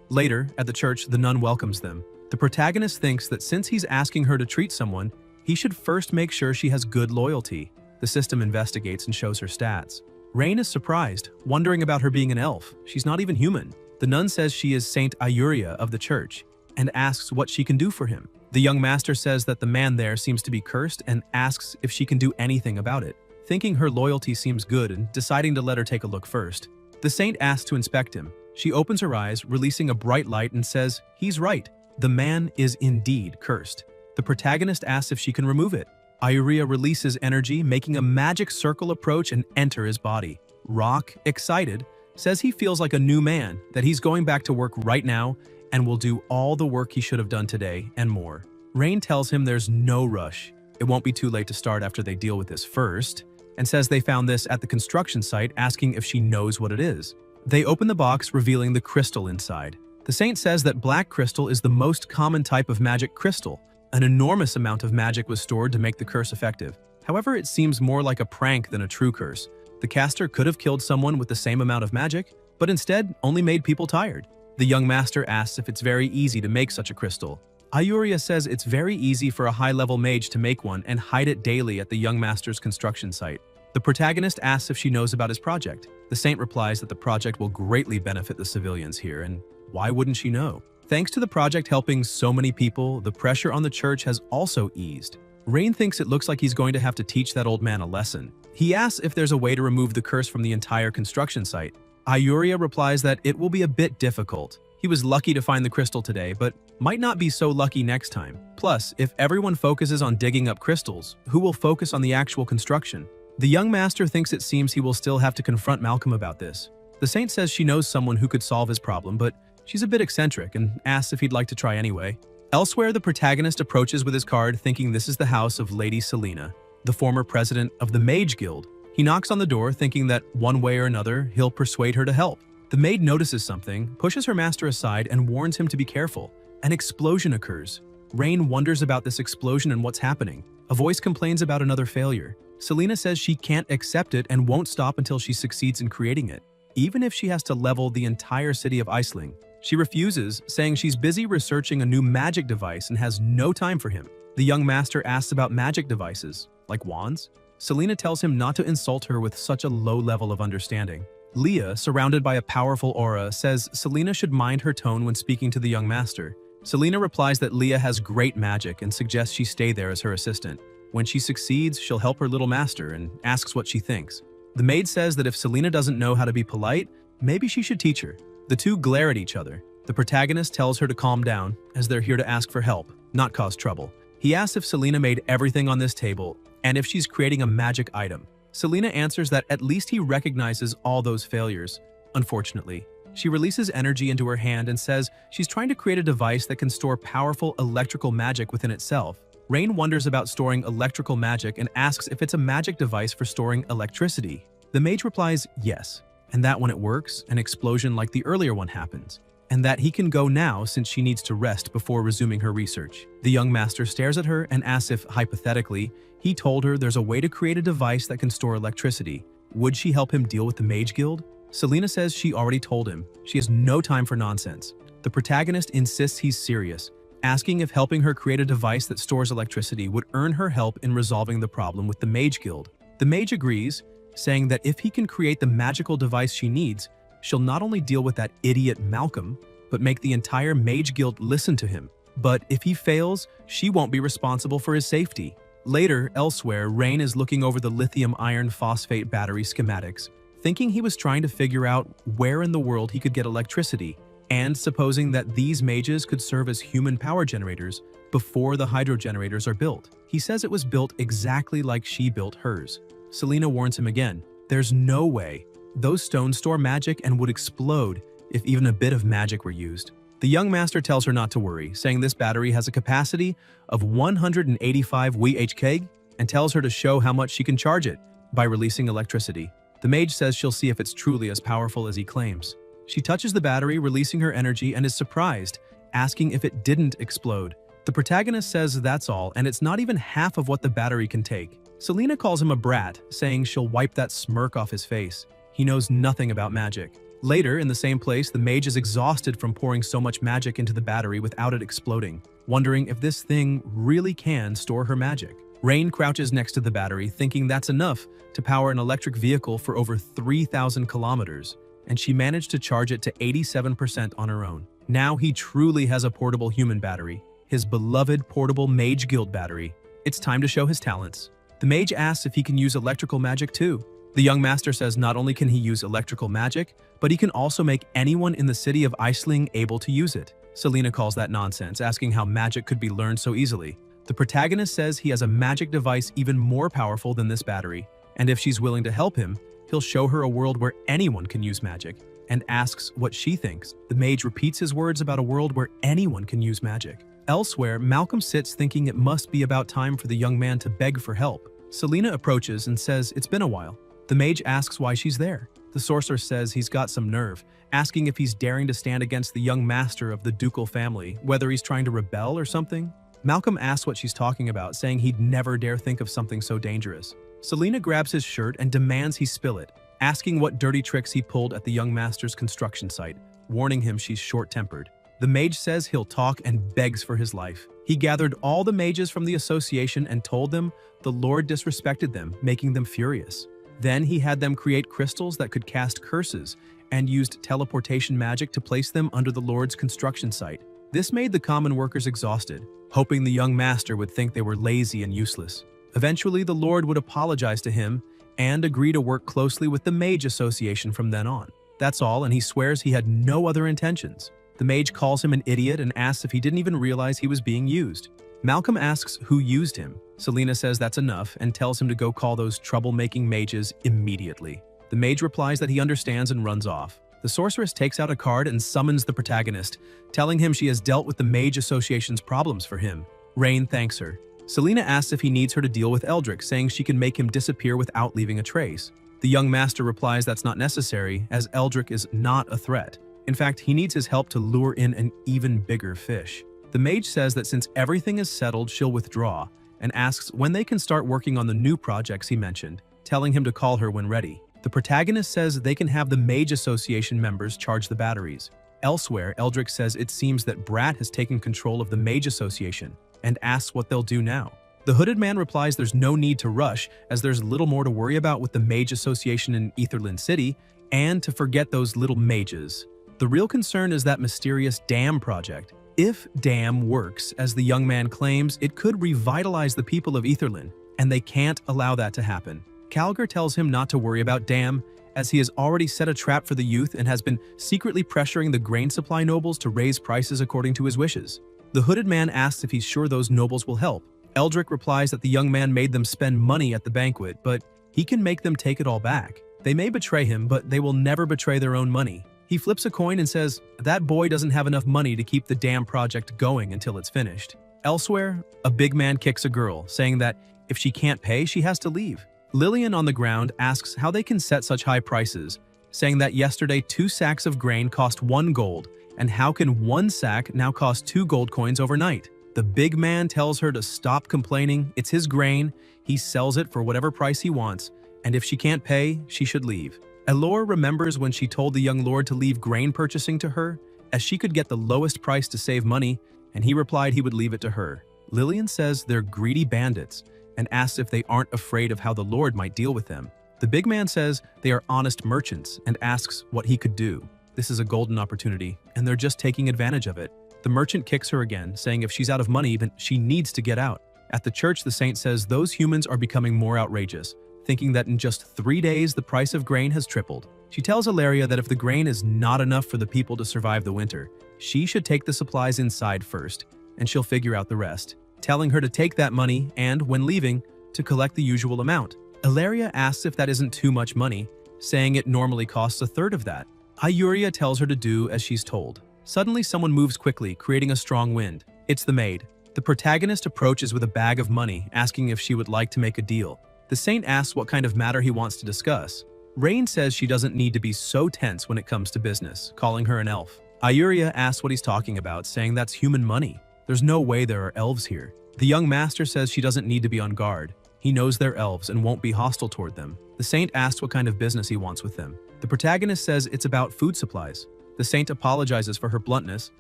Later, at the church, the nun welcomes them. The protagonist thinks that since he's asking her to treat someone, he should first make sure she has good loyalty. The system investigates and shows her stats. Rain is surprised, wondering about her being an elf. She's not even human. The nun says she is Saint Ayuria of the church and asks what she can do for him. The young master says that the man there seems to be cursed and asks if she can do anything about it. Thinking her loyalty seems good and deciding to let her take a look first, the saint asks to inspect him. She opens her eyes, releasing a bright light, and says, "He's right. The man is indeed cursed." The protagonist asks if she can remove it. Ayuria releases energy, making a magic circle approach and enter his body. Rock, excited, says he feels like a new man, that he's going back to work right now and will do all the work he should have done today and more. Rain tells him there's no rush. It won't be too late to start after they deal with this first, and says they found this at the construction site, asking if she knows what it is. They open the box, revealing the crystal inside. The saint says that black crystal is the most common type of magic crystal. An enormous amount of magic was stored to make the curse effective. However, it seems more like a prank than a true curse. The caster could have killed someone with the same amount of magic, but instead only made people tired. The young master asks if it's very easy to make such a crystal. Ayuria says it's very easy for a high-level mage to make one and hide it daily at the young master's construction site. The protagonist asks if she knows about his project. The saint replies that the project will greatly benefit the civilians here, and why wouldn't she know? Thanks to the project helping so many people, the pressure on the church has also eased. Rain thinks it looks like he's going to have to teach that old man a lesson. He asks if there's a way to remove the curse from the entire construction site. Ayuria replies that it will be a bit difficult. He was lucky to find the crystal today, but might not be so lucky next time. Plus, if everyone focuses on digging up crystals, who will focus on the actual construction? The young master thinks it seems he will still have to confront Malcolm about this. The saint says she knows someone who could solve his problem, but she's a bit eccentric and asks if he'd like to try anyway. Elsewhere, the protagonist approaches with his card, thinking this is the house of Lady Selena, the former president of the Mage Guild. He knocks on the door, thinking that one way or another, he'll persuade her to help. The maid notices something, pushes her master aside, and warns him to be careful. An explosion occurs. Rain wonders about this explosion and what's happening. A voice complains about another failure. Selena says she can't accept it and won't stop until she succeeds in creating it, even if she has to level the entire city of Iceling. She refuses, saying she's busy researching a new magic device and has no time for him. The young master asks about magic devices, like wands. Selena tells him not to insult her with such a low level of understanding. Leah, surrounded by a powerful aura, says Selena should mind her tone when speaking to the young master. Selena replies that Leah has great magic and suggests she stay there as her assistant. When she succeeds, she'll help her little master and asks what she thinks. The maid says that if Selena doesn't know how to be polite, maybe she should teach her. The two glare at each other. The protagonist tells her to calm down, as they're here to ask for help, not cause trouble. He asks if Selena made everything on this table and if she's creating a magic item. Selena answers that at least he recognizes all those failures. Unfortunately, she releases energy into her hand and says she's trying to create a device that can store powerful electrical magic within itself. Rain wonders about storing electrical magic and asks if it's a magic device for storing electricity. The mage replies yes, and that when it works, an explosion like the earlier one happens, and that he can go now since she needs to rest before resuming her research. The young master stares at her and asks if, hypothetically, he told her there's a way to create a device that can store electricity. Would she help him deal with the Mage Guild? Selena says she already told him. She has no time for nonsense. The protagonist insists he's serious, asking if helping her create a device that stores electricity would earn her help in resolving the problem with the Mage Guild. The mage agrees, saying that if he can create the magical device she needs, she'll not only deal with that idiot Malcolm, but make the entire Mage Guild listen to him. But if he fails, she won't be responsible for his safety. Later, elsewhere, Rain is looking over the lithium iron phosphate battery schematics, thinking he was trying to figure out where in the world he could get electricity, and supposing that these mages could serve as human power generators before the hydro generators are built. He says it was built exactly like she built hers. Selena warns him again. There's no way. Those stones store magic and would explode if even a bit of magic were used. The young master tells her not to worry, saying this battery has a capacity of 185 Wh and tells her to show how much she can charge it by releasing electricity. The mage says she'll see if it's truly as powerful as he claims. She touches the battery, releasing her energy, and is surprised, asking if it didn't explode. The protagonist says that's all, and it's not even half of what the battery can take. Selena calls him a brat, saying she'll wipe that smirk off his face. He knows nothing about magic. Later, in the same place, the mage is exhausted from pouring so much magic into the battery without it exploding, wondering if this thing really can store her magic. Rain crouches next to the battery, thinking that's enough to power an electric vehicle for over 3,000 kilometers, and she managed to charge it to 87% on her own. Now he truly has a portable human battery, his beloved portable Mage Guild battery. It's time to show his talents. The mage asks if he can use electrical magic too. The young master says not only can he use electrical magic, but he can also make anyone in the city of Iceling able to use it. Selena calls that nonsense, asking how magic could be learned so easily. The protagonist says he has a magic device even more powerful than this battery, and if she's willing to help him, he'll show her a world where anyone can use magic, and asks what she thinks. The mage repeats his words about a world where anyone can use magic. Elsewhere, Malcolm sits thinking it must be about time for the young man to beg for help. Selena approaches and says it's been a while. The mage asks why she's there. The sorcerer says he's got some nerve, asking if he's daring to stand against the young master of the ducal family, whether he's trying to rebel or something. Malcolm asks what she's talking about, saying he'd never dare think of something so dangerous. Selena grabs his shirt and demands he spill it, asking what dirty tricks he pulled at the young master's construction site, warning him she's short-tempered. The mage says he'll talk and begs for his life. He gathered all the mages from the association and told them the Lord disrespected them, making them furious. Then he had them create crystals that could cast curses and used teleportation magic to place them under the Lord's construction site. This made the common workers exhausted, hoping the young master would think they were lazy and useless. Eventually, the Lord would apologize to him and agree to work closely with the Mage Association from then on. That's all, and he swears he had no other intentions. The mage calls him an idiot and asks if he didn't even realize he was being used. Malcolm asks who used him. Selena says that's enough and tells him to go call those troublemaking mages immediately. The mage replies that he understands and runs off. The sorceress takes out a card and summons the protagonist, telling him she has dealt with the Mage Association's problems for him. Rain thanks her. Selena asks if he needs her to deal with Eldrick, saying she can make him disappear without leaving a trace. The young master replies that's not necessary, as Eldrick is not a threat. In fact, he needs his help to lure in an even bigger fish. The mage says that since everything is settled, she'll withdraw, and asks when they can start working on the new projects he mentioned, telling him to call her when ready. The protagonist says they can have the Mage Association members charge the batteries. Elsewhere, Eldrick says it seems that Brat has taken control of the Mage Association, and asks what they'll do now. The hooded man replies there's no need to rush, as there's little more to worry about with the Mage Association in Aetherland City, and to forget those little mages. The real concern is that mysterious dam project. If dam works, as the young man claims, it could revitalize the people of Aetherland, and they can't allow that to happen. Calgar tells him not to worry about dam, as he has already set a trap for the youth and has been secretly pressuring the grain supply nobles to raise prices according to his wishes. The hooded man asks if he's sure those nobles will help. Eldrick replies that the young man made them spend money at the banquet, but he can make them take it all back. They may betray him, but they will never betray their own money. He flips a coin and says that boy doesn't have enough money to keep the dam project going until it's finished. Elsewhere, a big man kicks a girl, saying that if she can't pay, she has to leave. Lillian on the ground asks how they can set such high prices, saying that yesterday 2 sacks of grain cost 1 gold, and how can 1 sack now cost 2 gold coins overnight? The big man tells her to stop complaining, it's his grain, he sells it for whatever price he wants, and if she can't pay, she should leave. Elor remembers when she told the young lord to leave grain purchasing to her, as she could get the lowest price to save money, and he replied he would leave it to her. Lillian says they're greedy bandits, and asks if they aren't afraid of how the Lord might deal with them. The big man says they are honest merchants and asks what he could do. This is a golden opportunity, and they're just taking advantage of it. The merchant kicks her again, saying if she's out of money, then she needs to get out. At the church, the saint says those humans are becoming more outrageous, thinking that in just 3 days, the price of grain has tripled. She tells Ilaria that if the grain is not enough for the people to survive the winter, she should take the supplies inside first, and she'll figure out the rest, telling her to take that money and, when leaving, to collect the usual amount. Ilaria asks if that isn't too much money, saying it normally costs a third of that. Ayuria tells her to do as she's told. Suddenly, someone moves quickly, creating a strong wind. It's the maid. The protagonist approaches with a bag of money, asking if she would like to make a deal. The saint asks what kind of matter he wants to discuss. Rain says she doesn't need to be so tense when it comes to business, calling her an elf. Ayuria asks what he's talking about, saying that's human money. There's no way there are elves here. The young master says she doesn't need to be on guard. He knows they're elves and won't be hostile toward them. The saint asks what kind of business he wants with them. The protagonist says it's about food supplies. The saint apologizes for her bluntness,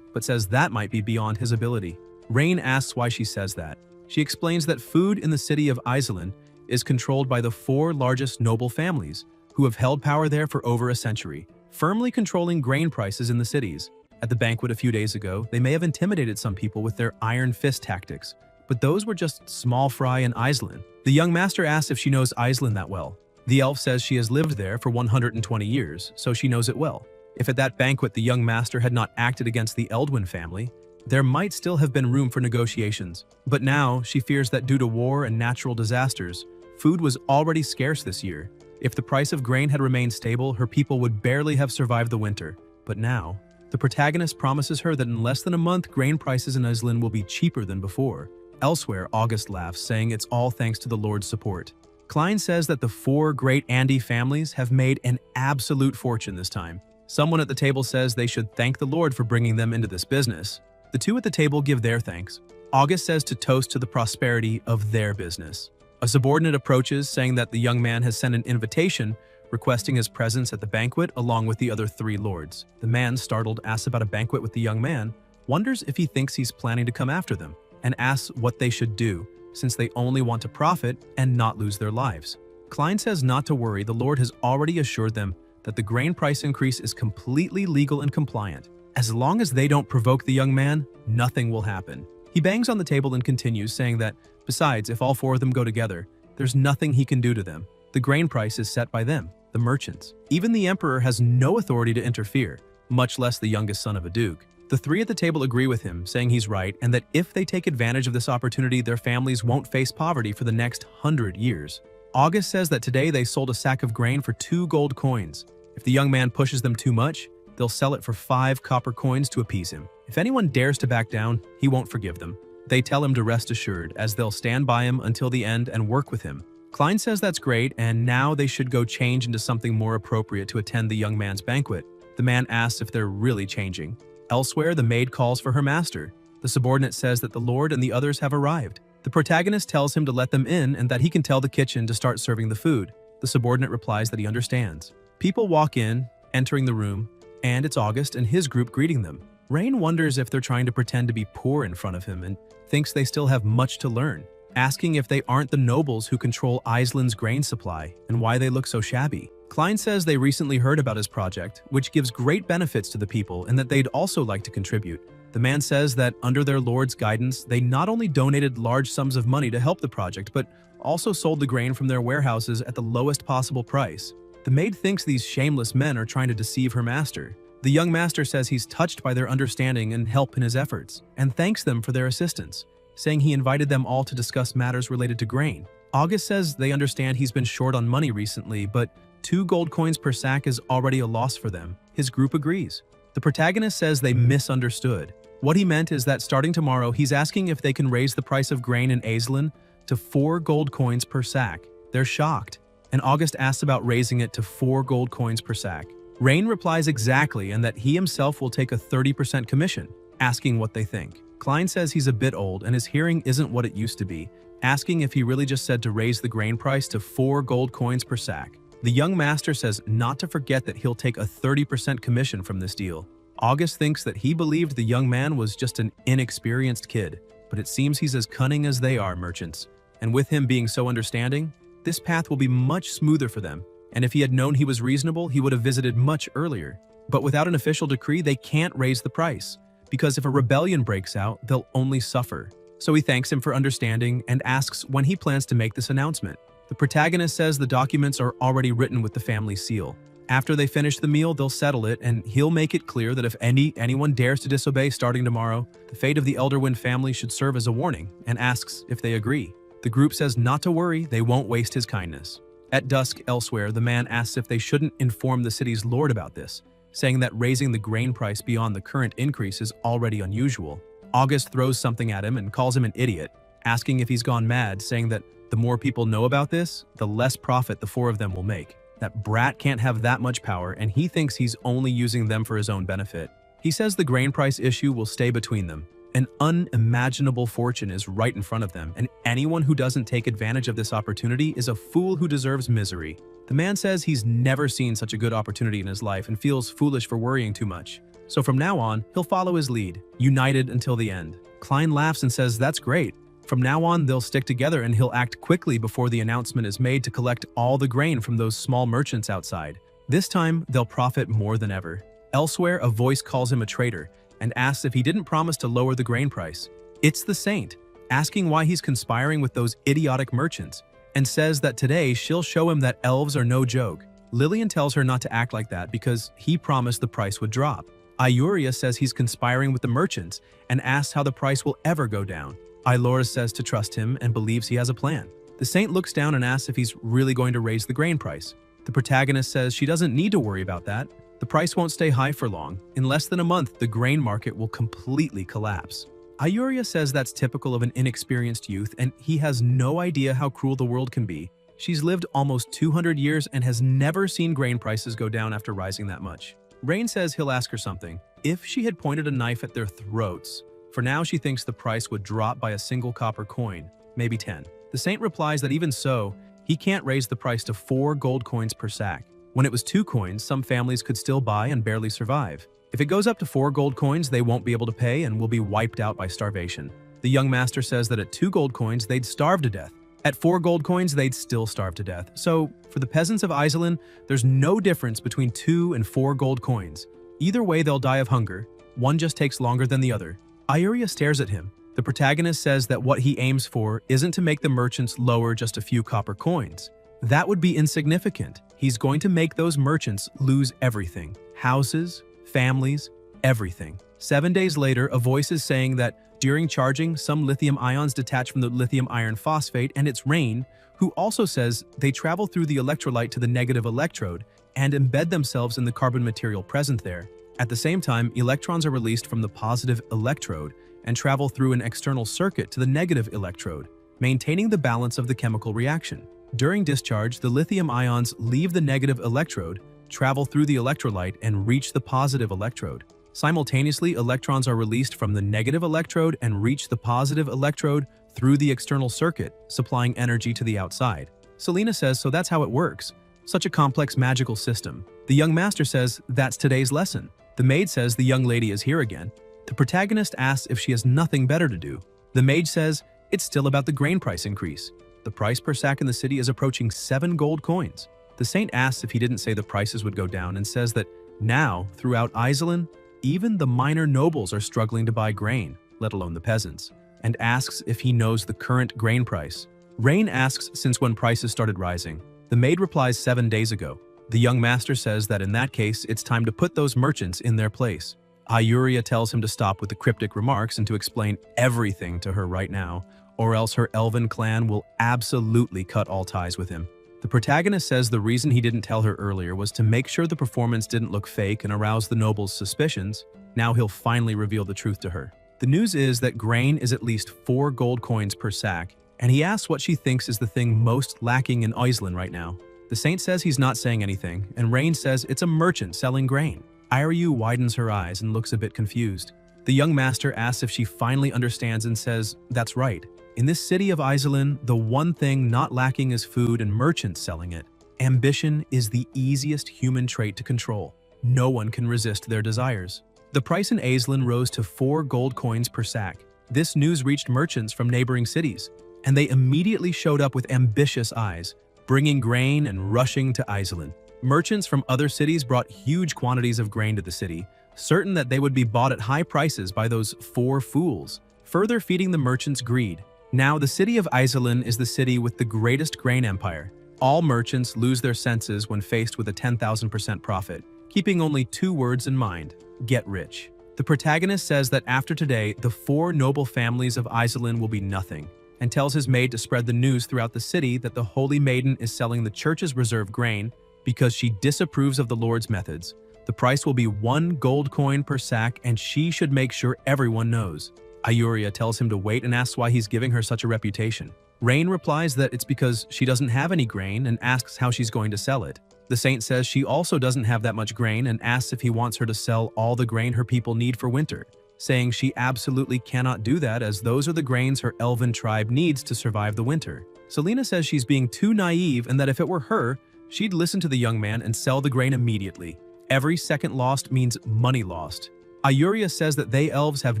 but says that might be beyond his ability. Rain asks why she says that. She explains that food in the city of Iselin is controlled by the 4 largest noble families, who have held power there for over a century, firmly controlling grain prices in the cities. At the banquet a few days ago, they may have intimidated some people with their iron fist tactics, but those were just small fry in Iselin. The young master asks if she knows Iselin that well. The elf says she has lived there for 120 years, so she knows it well. If at that banquet the young master had not acted against the Eldwin family, there might still have been room for negotiations. But now, she fears that due to war and natural disasters, food was already scarce this year. If the price of grain had remained stable, her people would barely have survived the winter. But now, the protagonist promises her that in less than a month, grain prices in Iselin will be cheaper than before. Elsewhere, August laughs, saying it's all thanks to the Lord's support. Klein says that the 4 great Andy families have made an absolute fortune this time. Someone at the table says they should thank the Lord for bringing them into this business. The 2 at the table give their thanks. August says to toast to the prosperity of their business. A subordinate approaches, saying that the young man has sent an invitation requesting his presence at the banquet along with the other 3 lords. The man, startled, asks about a banquet with the young man, wonders if he thinks he's planning to come after them, and asks what they should do, since they only want to profit and not lose their lives. Klein says not to worry, the Lord has already assured them that the grain price increase is completely legal and compliant. As long as they don't provoke the young man, nothing will happen. He bangs on the table and continues, saying that, besides, if all 4 of them go together, there's nothing he can do to them. The grain price is set by them, the merchants. Even the emperor has no authority to interfere, much less the youngest son of a duke. The 3 at the table agree with him, saying he's right, and that if they take advantage of this opportunity, their families won't face poverty for the next 100 years. August says that today they sold a sack of grain for 2 gold coins. If the young man pushes them too much, they'll sell it for 5 copper coins to appease him. If anyone dares to back down, he won't forgive them. They tell him to rest assured, as they'll stand by him until the end and work with him. Klein says that's great, and now they should go change into something more appropriate to attend the young man's banquet. The man asks if they're really changing. Elsewhere, the maid calls for her master. The subordinate says that the lord and the others have arrived. The protagonist tells him to let them in and that he can tell the kitchen to start serving the food. The subordinate replies that he understands. People walk in, entering the room, and it's August and his group greeting them. Rain wonders if they're trying to pretend to be poor in front of him and thinks they still have much to learn, asking if they aren't the nobles who control Iselin's grain supply and why they look so shabby. Klein says they recently heard about his project, which gives great benefits to the people and that they'd also like to contribute. The man says that under their lord's guidance, they not only donated large sums of money to help the project, but also sold the grain from their warehouses at the lowest possible price. The maid thinks these shameless men are trying to deceive her master. The young master says he's touched by their understanding and help in his efforts, and thanks them for their assistance, saying he invited them all to discuss matters related to grain. August says they understand he's been short on money recently, but 2 gold coins per sack is already a loss for them. His group agrees. The protagonist says they misunderstood. What he meant is that starting tomorrow, he's asking if they can raise the price of grain in Iselin to 4 gold coins per sack. They're shocked, and August asks about raising it to 4 gold coins per sack. Rain replies exactly, and that he himself will take a 30% commission, asking what they think. Klein says he's a bit old and his hearing isn't what it used to be, asking if he really just said to raise the grain price to 4 gold coins per sack. The young master says not to forget that he'll take a 30% commission from this deal. August thinks that he believed the young man was just an inexperienced kid, but it seems he's as cunning as they are merchants. And with him being so understanding, this path will be much smoother for them. And if he had known he was reasonable, he would have visited much earlier. But without an official decree, they can't raise the price, because if a rebellion breaks out, they'll only suffer. So he thanks him for understanding and asks when he plans to make this announcement. The protagonist says the documents are already written with the family seal. After they finish the meal, they'll settle it, and he'll make it clear that if anyone dares to disobey starting tomorrow, the fate of the Elderwind family should serve as a warning, and asks if they agree. The group says not to worry, they won't waste his kindness. At dusk, elsewhere, the man asks if they shouldn't inform the city's lord about this, saying that raising the grain price beyond the current increase is already unusual. August throws something at him and calls him an idiot, asking if he's gone mad, saying that the more people know about this, the less profit the 4 of them will make. That brat can't have that much power, and he thinks he's only using them for his own benefit. He says the grain price issue will stay between them, An unimaginable fortune is right in front of them, and anyone who doesn't take advantage of this opportunity is a fool who deserves misery. The man says he's never seen such a good opportunity in his life and feels foolish for worrying too much. So from now on, he'll follow his lead, united until the end. Klein laughs and says that's great. From now on, they'll stick together and he'll act quickly before the announcement is made to collect all the grain from those small merchants outside. This time, they'll profit more than ever. Elsewhere, a voice calls him a traitor and asks if he didn't promise to lower the grain price. It's the saint, asking why he's conspiring with those idiotic merchants, and says that today she'll show him that elves are no joke. Lillian tells her not to act like that because he promised the price would drop. Ayuria says he's conspiring with the merchants and asks how the price will ever go down. Ilora says to trust him and believes he has a plan. The saint looks down and asks if he's really going to raise the grain price. The protagonist says she doesn't need to worry about that. The price won't stay high for long. In less than a month, the grain market will completely collapse. Ayuria says that's typical of an inexperienced youth and he has no idea how cruel the world can be. She's lived almost 200 years and has never seen grain prices go down after rising that much. Rain says he'll ask her something. If she had pointed a knife at their throats. For now, she thinks the price would drop by a single copper coin, maybe 10. The saint replies that even so, he can't raise the price to 4 gold coins per sack. When it was 2 coins, some families could still buy and barely survive. If it goes up to 4 gold coins, they won't be able to pay and will be wiped out by starvation. The young master says that at 2 gold coins, they'd starve to death. At 4 gold coins, they'd still starve to death. So, for the peasants of Iselin, there's no difference between 2 and 4 gold coins. Either way, they'll die of hunger. One just takes longer than the other. Ayuria stares at him. The protagonist says that what he aims for isn't to make the merchants lower just a few copper coins. That would be insignificant. He's going to make those merchants lose everything. Houses, families, everything. 7 days later, a voice is saying that during charging, some lithium ions detach from the lithium iron phosphate, and it's Rain, who also says they travel through the electrolyte to the negative electrode and embed themselves in the carbon material present there. At the same time, electrons are released from the positive electrode and travel through an external circuit to the negative electrode, maintaining the balance of the chemical reaction. During discharge, the lithium ions leave the negative electrode, travel through the electrolyte, and reach the positive electrode. Simultaneously, electrons are released from the negative electrode and reach the positive electrode through the external circuit, supplying energy to the outside. Selena says, so that's how it works. Such a complex magical system. The young master says, that's today's lesson. The maid says the young lady is here again. The protagonist asks if she has nothing better to do. The maid says, it's still about the grain price increase. The price per sack in the city is approaching 7 gold coins. The saint asks if he didn't say the prices would go down and says that now, throughout Iselin, even the minor nobles are struggling to buy grain, let alone the peasants, and asks if he knows the current grain price. Rain asks since when prices started rising. The maid replies 7 days ago. The young master says that in that case, it's time to put those merchants in their place. Ayuria tells him to stop with the cryptic remarks and to explain everything to her right now, or else her elven clan will absolutely cut all ties with him. The protagonist says the reason he didn't tell her earlier was to make sure the performance didn't look fake and arouse the noble's suspicions. Now he'll finally reveal the truth to her. The news is that grain is at least 4 gold coins per sack, and he asks what she thinks is the thing most lacking in Iselin right now. The saint says he's not saying anything, and Rain says it's a merchant selling grain. Iryu widens her eyes and looks a bit confused. The young master asks if she finally understands and says, that's right. In this city of Iselin, the one thing not lacking is food and merchants selling it. Ambition is the easiest human trait to control. No one can resist their desires. The price in Iselin rose to 4 gold coins per sack. This news reached merchants from neighboring cities, and they immediately showed up with ambitious eyes, bringing grain and rushing to Iselin. Merchants from other cities brought huge quantities of grain to the city, certain that they would be bought at high prices by those 4 fools, further feeding the merchants' greed. Now, the city of Iselin is the city with the greatest grain empire. All merchants lose their senses when faced with a 10,000% profit, keeping only 2 words in mind: get rich. The protagonist says that after today, the 4 noble families of Iselin will be nothing, and tells his maid to spread the news throughout the city that the Holy Maiden is selling the church's reserve grain because she disapproves of the Lord's methods. The price will be 1 gold coin per sack, and she should make sure everyone knows. Ayuria tells him to wait and asks why he's giving her such a reputation. Rain replies that it's because she doesn't have any grain and asks how she's going to sell it. The saint says she also doesn't have that much grain and asks if he wants her to sell all the grain her people need for winter. saying she absolutely cannot do that as those are the grains her elven tribe needs to survive the winter. Selena says she's being too naive and that if it were her, she'd listen to the young man and sell the grain immediately. Every second lost means money lost. Ayuria says that they elves have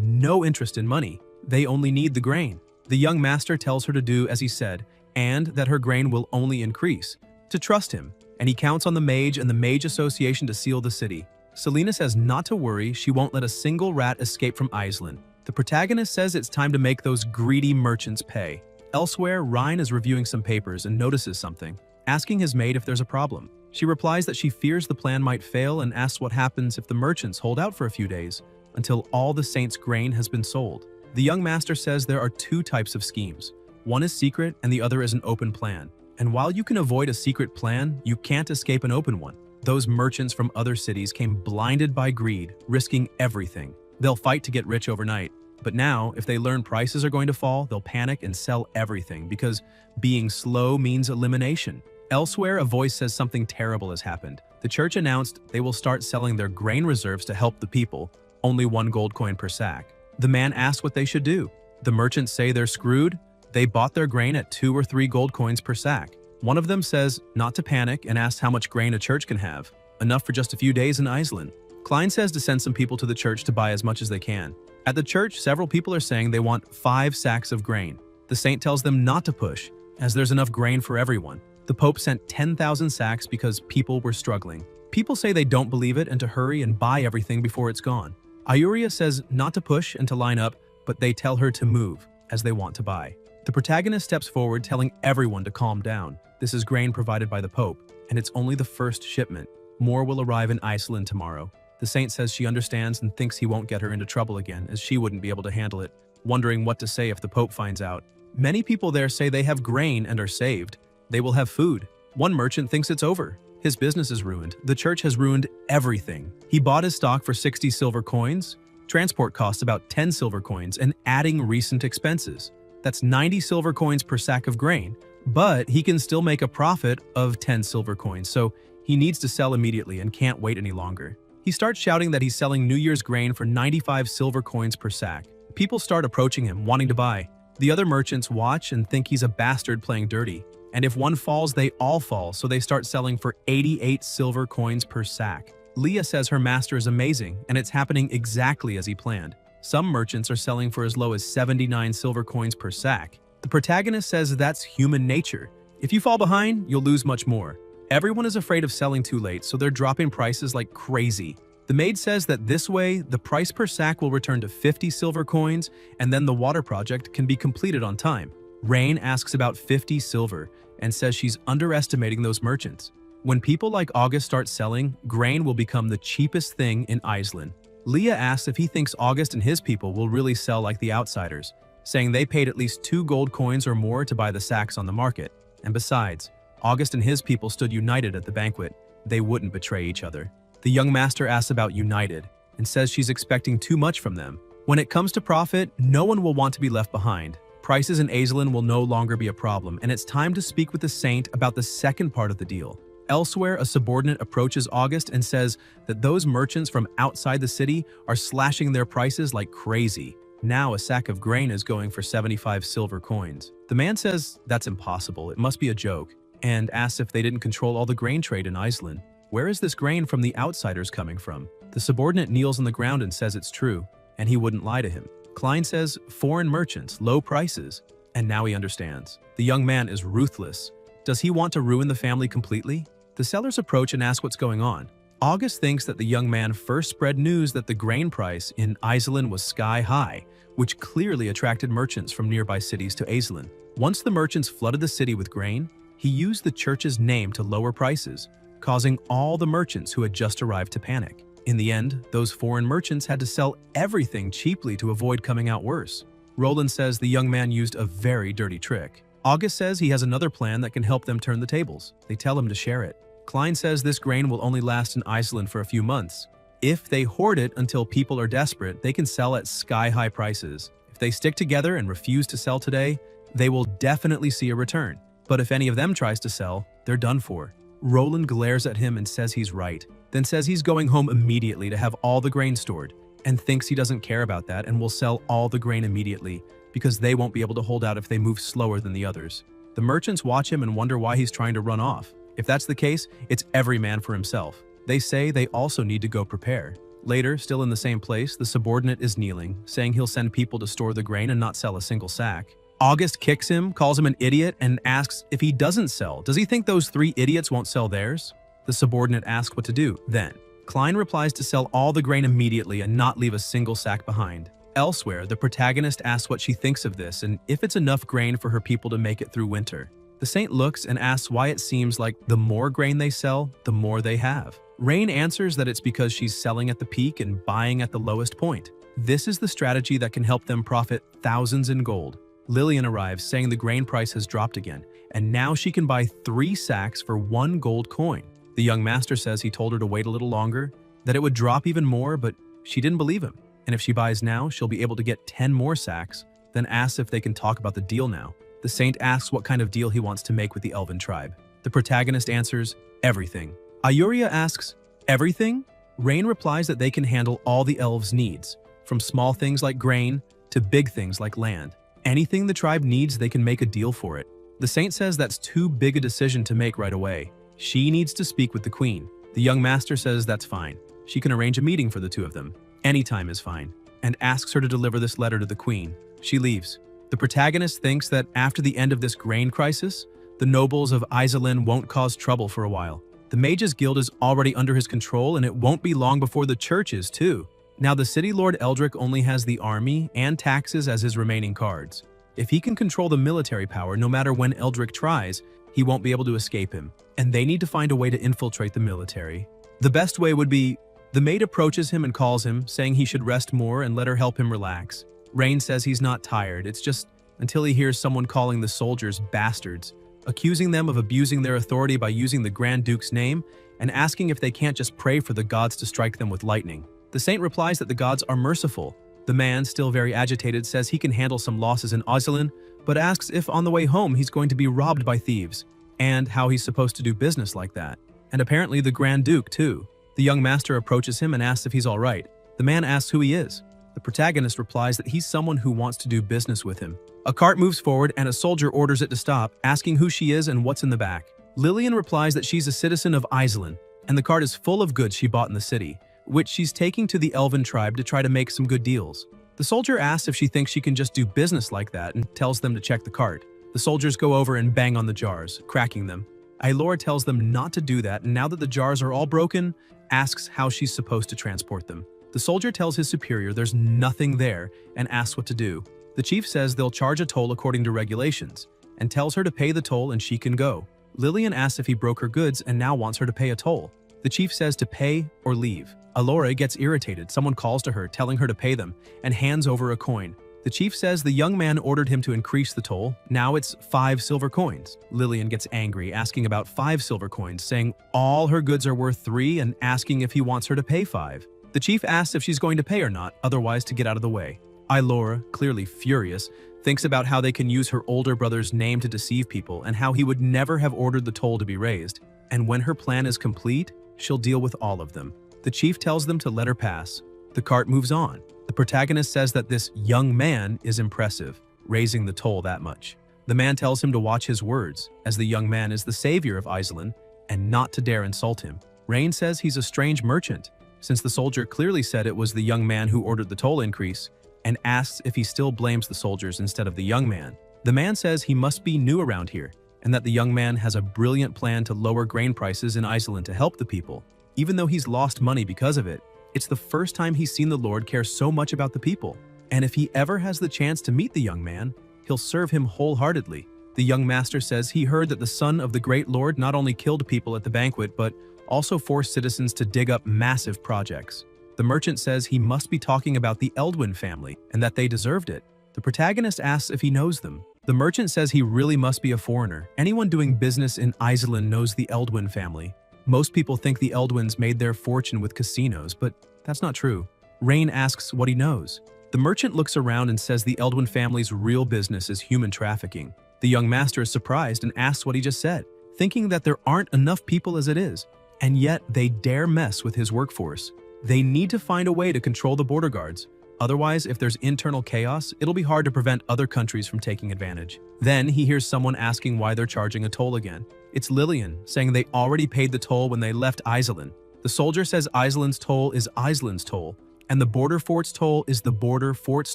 no interest in money. They only need the grain. The young master tells her to do as he said, and that her grain will only increase. To trust him, and he counts on the mage and the mage association to seal the city. Selena says not to worry, she won't let a single rat escape from Iceland. The protagonist says it's time to make those greedy merchants pay. Elsewhere, Ryan is reviewing some papers and notices something, asking his maid if there's a problem. She replies that she fears the plan might fail and asks what happens if the merchants hold out for a few days, until all the saints' grain has been sold. The young master says there are two types of schemes. One is secret and the other is an open plan. And while you can avoid a secret plan, you can't escape an open one. Those merchants from other cities came blinded by greed, risking everything. They'll fight to get rich overnight. But now, if they learn prices are going to fall, they'll panic and sell everything because being slow means elimination. Elsewhere, a voice says something terrible has happened. The church announced they will start selling their grain reserves to help the people, only 1 gold coin per sack. The man asks what they should do. The merchants say they're screwed. They bought their grain at 2 or 3 gold coins per sack. One of them says not to panic and asks how much grain a church can have. Enough for just a few days in Iceland. Klein says to send some people to the church to buy as much as they can. At the church, several people are saying they want 5 sacks of grain. The saint tells them not to push, as there's enough grain for everyone. The Pope sent 10,000 sacks because people were struggling. People say they don't believe it and to hurry and buy everything before it's gone. Ayuria says not to push and to line up, but they tell her to move, as they want to buy. The protagonist steps forward telling everyone to calm down. This is grain provided by the Pope, and it's only the first shipment. More will arrive in Iceland tomorrow. The saint says she understands and thinks he won't get her into trouble again, as she wouldn't be able to handle it, wondering what to say if the Pope finds out. Many people there say they have grain and are saved. They will have food. One merchant thinks it's over. His business is ruined. The church has ruined everything. He bought his stock for 60 silver coins. Transport costs about 10 silver coins and adding recent expenses. That's 90 silver coins per sack of grain, but he can still make a profit of 10 silver coins, so he needs to sell immediately and can't wait any longer. He starts shouting that he's selling New Year's grain for 95 silver coins per sack. People start approaching him, wanting to buy. The other merchants watch and think he's a bastard playing dirty. And if one falls, they all fall, so they start selling for 88 silver coins per sack. Leah says her master is amazing, and it's happening exactly as he planned. Some merchants are selling for as low as 79 silver coins per sack. The protagonist says that's human nature. If you fall behind, you'll lose much more. Everyone is afraid of selling too late, so they're dropping prices like crazy. The maid says that this way, the price per sack will return to 50 silver coins, and then the water project can be completed on time. Rain asks about 50 silver and says she's underestimating those merchants. When people like August start selling, grain will become the cheapest thing in Iceland. Leah asks if he thinks August and his people will really sell like the outsiders, saying they paid at least 2 gold coins or more to buy the sacks on the market. And besides, August and his people stood united at the banquet. They wouldn't betray each other. The young master asks about united and says she's expecting too much from them. When it comes to profit, no one will want to be left behind. Prices in Iceland will no longer be a problem, and it's time to speak with the saint about the second part of the deal. Elsewhere, a subordinate approaches August and says that those merchants from outside the city are slashing their prices like crazy. Now a sack of grain is going for 75 silver coins. The man says that's impossible, it must be a joke, and asks if they didn't control all the grain trade in Iceland. Where is this grain from the outsiders coming from? The subordinate kneels on the ground and says it's true, and he wouldn't lie to him. Klein says foreign merchants, low prices, and now he understands. The young man is ruthless. Does he want to ruin the family completely? The sellers approach and ask what's going on. August thinks that the young man first spread news that the grain price in Iceland was sky high, which clearly attracted merchants from nearby cities to Iceland. Once the merchants flooded the city with grain, he used the church's name to lower prices, causing all the merchants who had just arrived to panic. In the end, those foreign merchants had to sell everything cheaply to avoid coming out worse. Roland says the young man used a very dirty trick. August says he has another plan that can help them turn the tables. They tell him to share it. Klein says this grain will only last in Iceland for a few months. If they hoard it until people are desperate, they can sell at sky-high prices. If they stick together and refuse to sell today, they will definitely see a return. But if any of them tries to sell, they're done for. Roland glares at him and says he's right, then says he's going home immediately to have all the grain stored. and thinks he doesn't care about that and will sell all the grain immediately because they won't be able to hold out if they move slower than the others. The merchants watch him and wonder why he's trying to run off. If that's the case, it's every man for himself. They say they also need to go prepare. Later, still in the same place, the subordinate is kneeling, saying he'll send people to store the grain and not sell a single sack. August kicks him, calls him an idiot, and asks if he doesn't sell, does he think those 3 idiots won't sell theirs? The subordinate asks what to do then. Klein replies to sell all the grain immediately and not leave a single sack behind. Elsewhere, the protagonist asks what she thinks of this and if it's enough grain for her people to make it through winter. The saint looks and asks why it seems like the more grain they sell, the more they have. Rain answers that it's because she's selling at the peak and buying at the lowest point. This is the strategy that can help them profit thousands in gold. Lillian arrives saying the grain price has dropped again, and now she can buy 3 sacks for 1 gold coin. The young master says he told her to wait a little longer, that it would drop even more, but she didn't believe him. And if she buys now, she'll be able to get 10 more sacks, then asks if they can talk about the deal now. The saint asks what kind of deal he wants to make with the elven tribe. The protagonist answers, everything. Ayuria asks, everything? Rain replies that they can handle all the elves' needs, from small things like grain to big things like land. Anything the tribe needs, they can make a deal for it. The saint says that's too big a decision to make right away. She needs to speak with the queen. The young master says that's fine. She can arrange a meeting for the 2 of them. Any time is fine, and asks her to deliver this letter to the queen. She leaves. The protagonist thinks that after the end of this grain crisis, the nobles of Iselin won't cause trouble for a while. The Mages Guild is already under his control, and it won't be long before the church is too. Now the city lord Eldrick only has the army and taxes as his remaining cards. If he can control the military power, no matter when Eldrick tries, he won't be able to escape him, and they need to find a way to infiltrate the military. The best way would be, the maid approaches him and calls him, saying he should rest more and let her help him relax. Rain says he's not tired, it's just until he hears someone calling the soldiers bastards, accusing them of abusing their authority by using the Grand Duke's name, and asking if they can't just pray for the gods to strike them with lightning. The saint replies that the gods are merciful. The man, still very agitated, says he can handle some losses in Iselin, but asks if on the way home he's going to be robbed by thieves, and how he's supposed to do business like that. And apparently the Grand Duke, too. The young master approaches him and asks if he's all right. The man asks who he is. The protagonist replies that he's someone who wants to do business with him. A cart moves forward and a soldier orders it to stop, asking who she is and what's in the back. Lillian replies that she's a citizen of Iselin, and the cart is full of goods she bought in the city, which she's taking to the elven tribe to try to make some good deals. The soldier asks if she thinks she can just do business like that and tells them to check the cart. The soldiers go over and bang on the jars, cracking them. Ailora tells them not to do that, and now that the jars are all broken, asks how she's supposed to transport them. The soldier tells his superior there's nothing there and asks what to do. The chief says they'll charge a toll according to regulations, and tells her to pay the toll and she can go. Lillian asks if he broke her goods and now wants her to pay a toll. The chief says to pay or leave. Ailora gets irritated. Someone calls to her, telling her to pay them, and hands over a coin. The chief says the young man ordered him to increase the toll. Now it's 5 silver coins. Lillian gets angry, asking about 5 silver coins, saying all her goods are worth 3 and asking if he wants her to pay 5. The chief asks if she's going to pay or not, otherwise to get out of the way. Ailora, clearly furious, thinks about how they can use her older brother's name to deceive people and how he would never have ordered the toll to be raised. And when her plan is complete, she'll deal with all of them. The chief tells them to let her pass. The cart moves on. The protagonist says that this young man is impressive, raising the toll that much. The man tells him to watch his words, as the young man is the savior of Iselin, and not to dare insult him. Rain says he's a strange merchant, since the soldier clearly said it was the young man who ordered the toll increase, and asks if he still blames the soldiers instead of the young man. The man says he must be new around here, and that the young man has a brilliant plan to lower grain prices in Iselin to help the people. Even though he's lost money because of it, it's the first time he's seen the Lord care so much about the people. And if he ever has the chance to meet the young man, he'll serve him wholeheartedly. The young master says he heard that the son of the great Lord not only killed people at the banquet, but also forced citizens to dig up massive projects. The merchant says he must be talking about the Eldwin family and that they deserved it. The protagonist asks if he knows them. The merchant says he really must be a foreigner. Anyone doing business in Iselin knows the Eldwin family. Most people think the Eldwins made their fortune with casinos, but that's not true. Rain asks what he knows. The merchant looks around and says the Eldwin family's real business is human trafficking. The young master is surprised and asks what he just said, thinking that there aren't enough people as it is, and yet they dare mess with his workforce. They need to find a way to control the border guards. Otherwise, if there's internal chaos, it'll be hard to prevent other countries from taking advantage. Then he hears someone asking why they're charging a toll again. It's Lillian, saying they already paid the toll when they left Iselin. The soldier says Iselin's toll is Iselin's toll, and the border fort's toll is the border fort's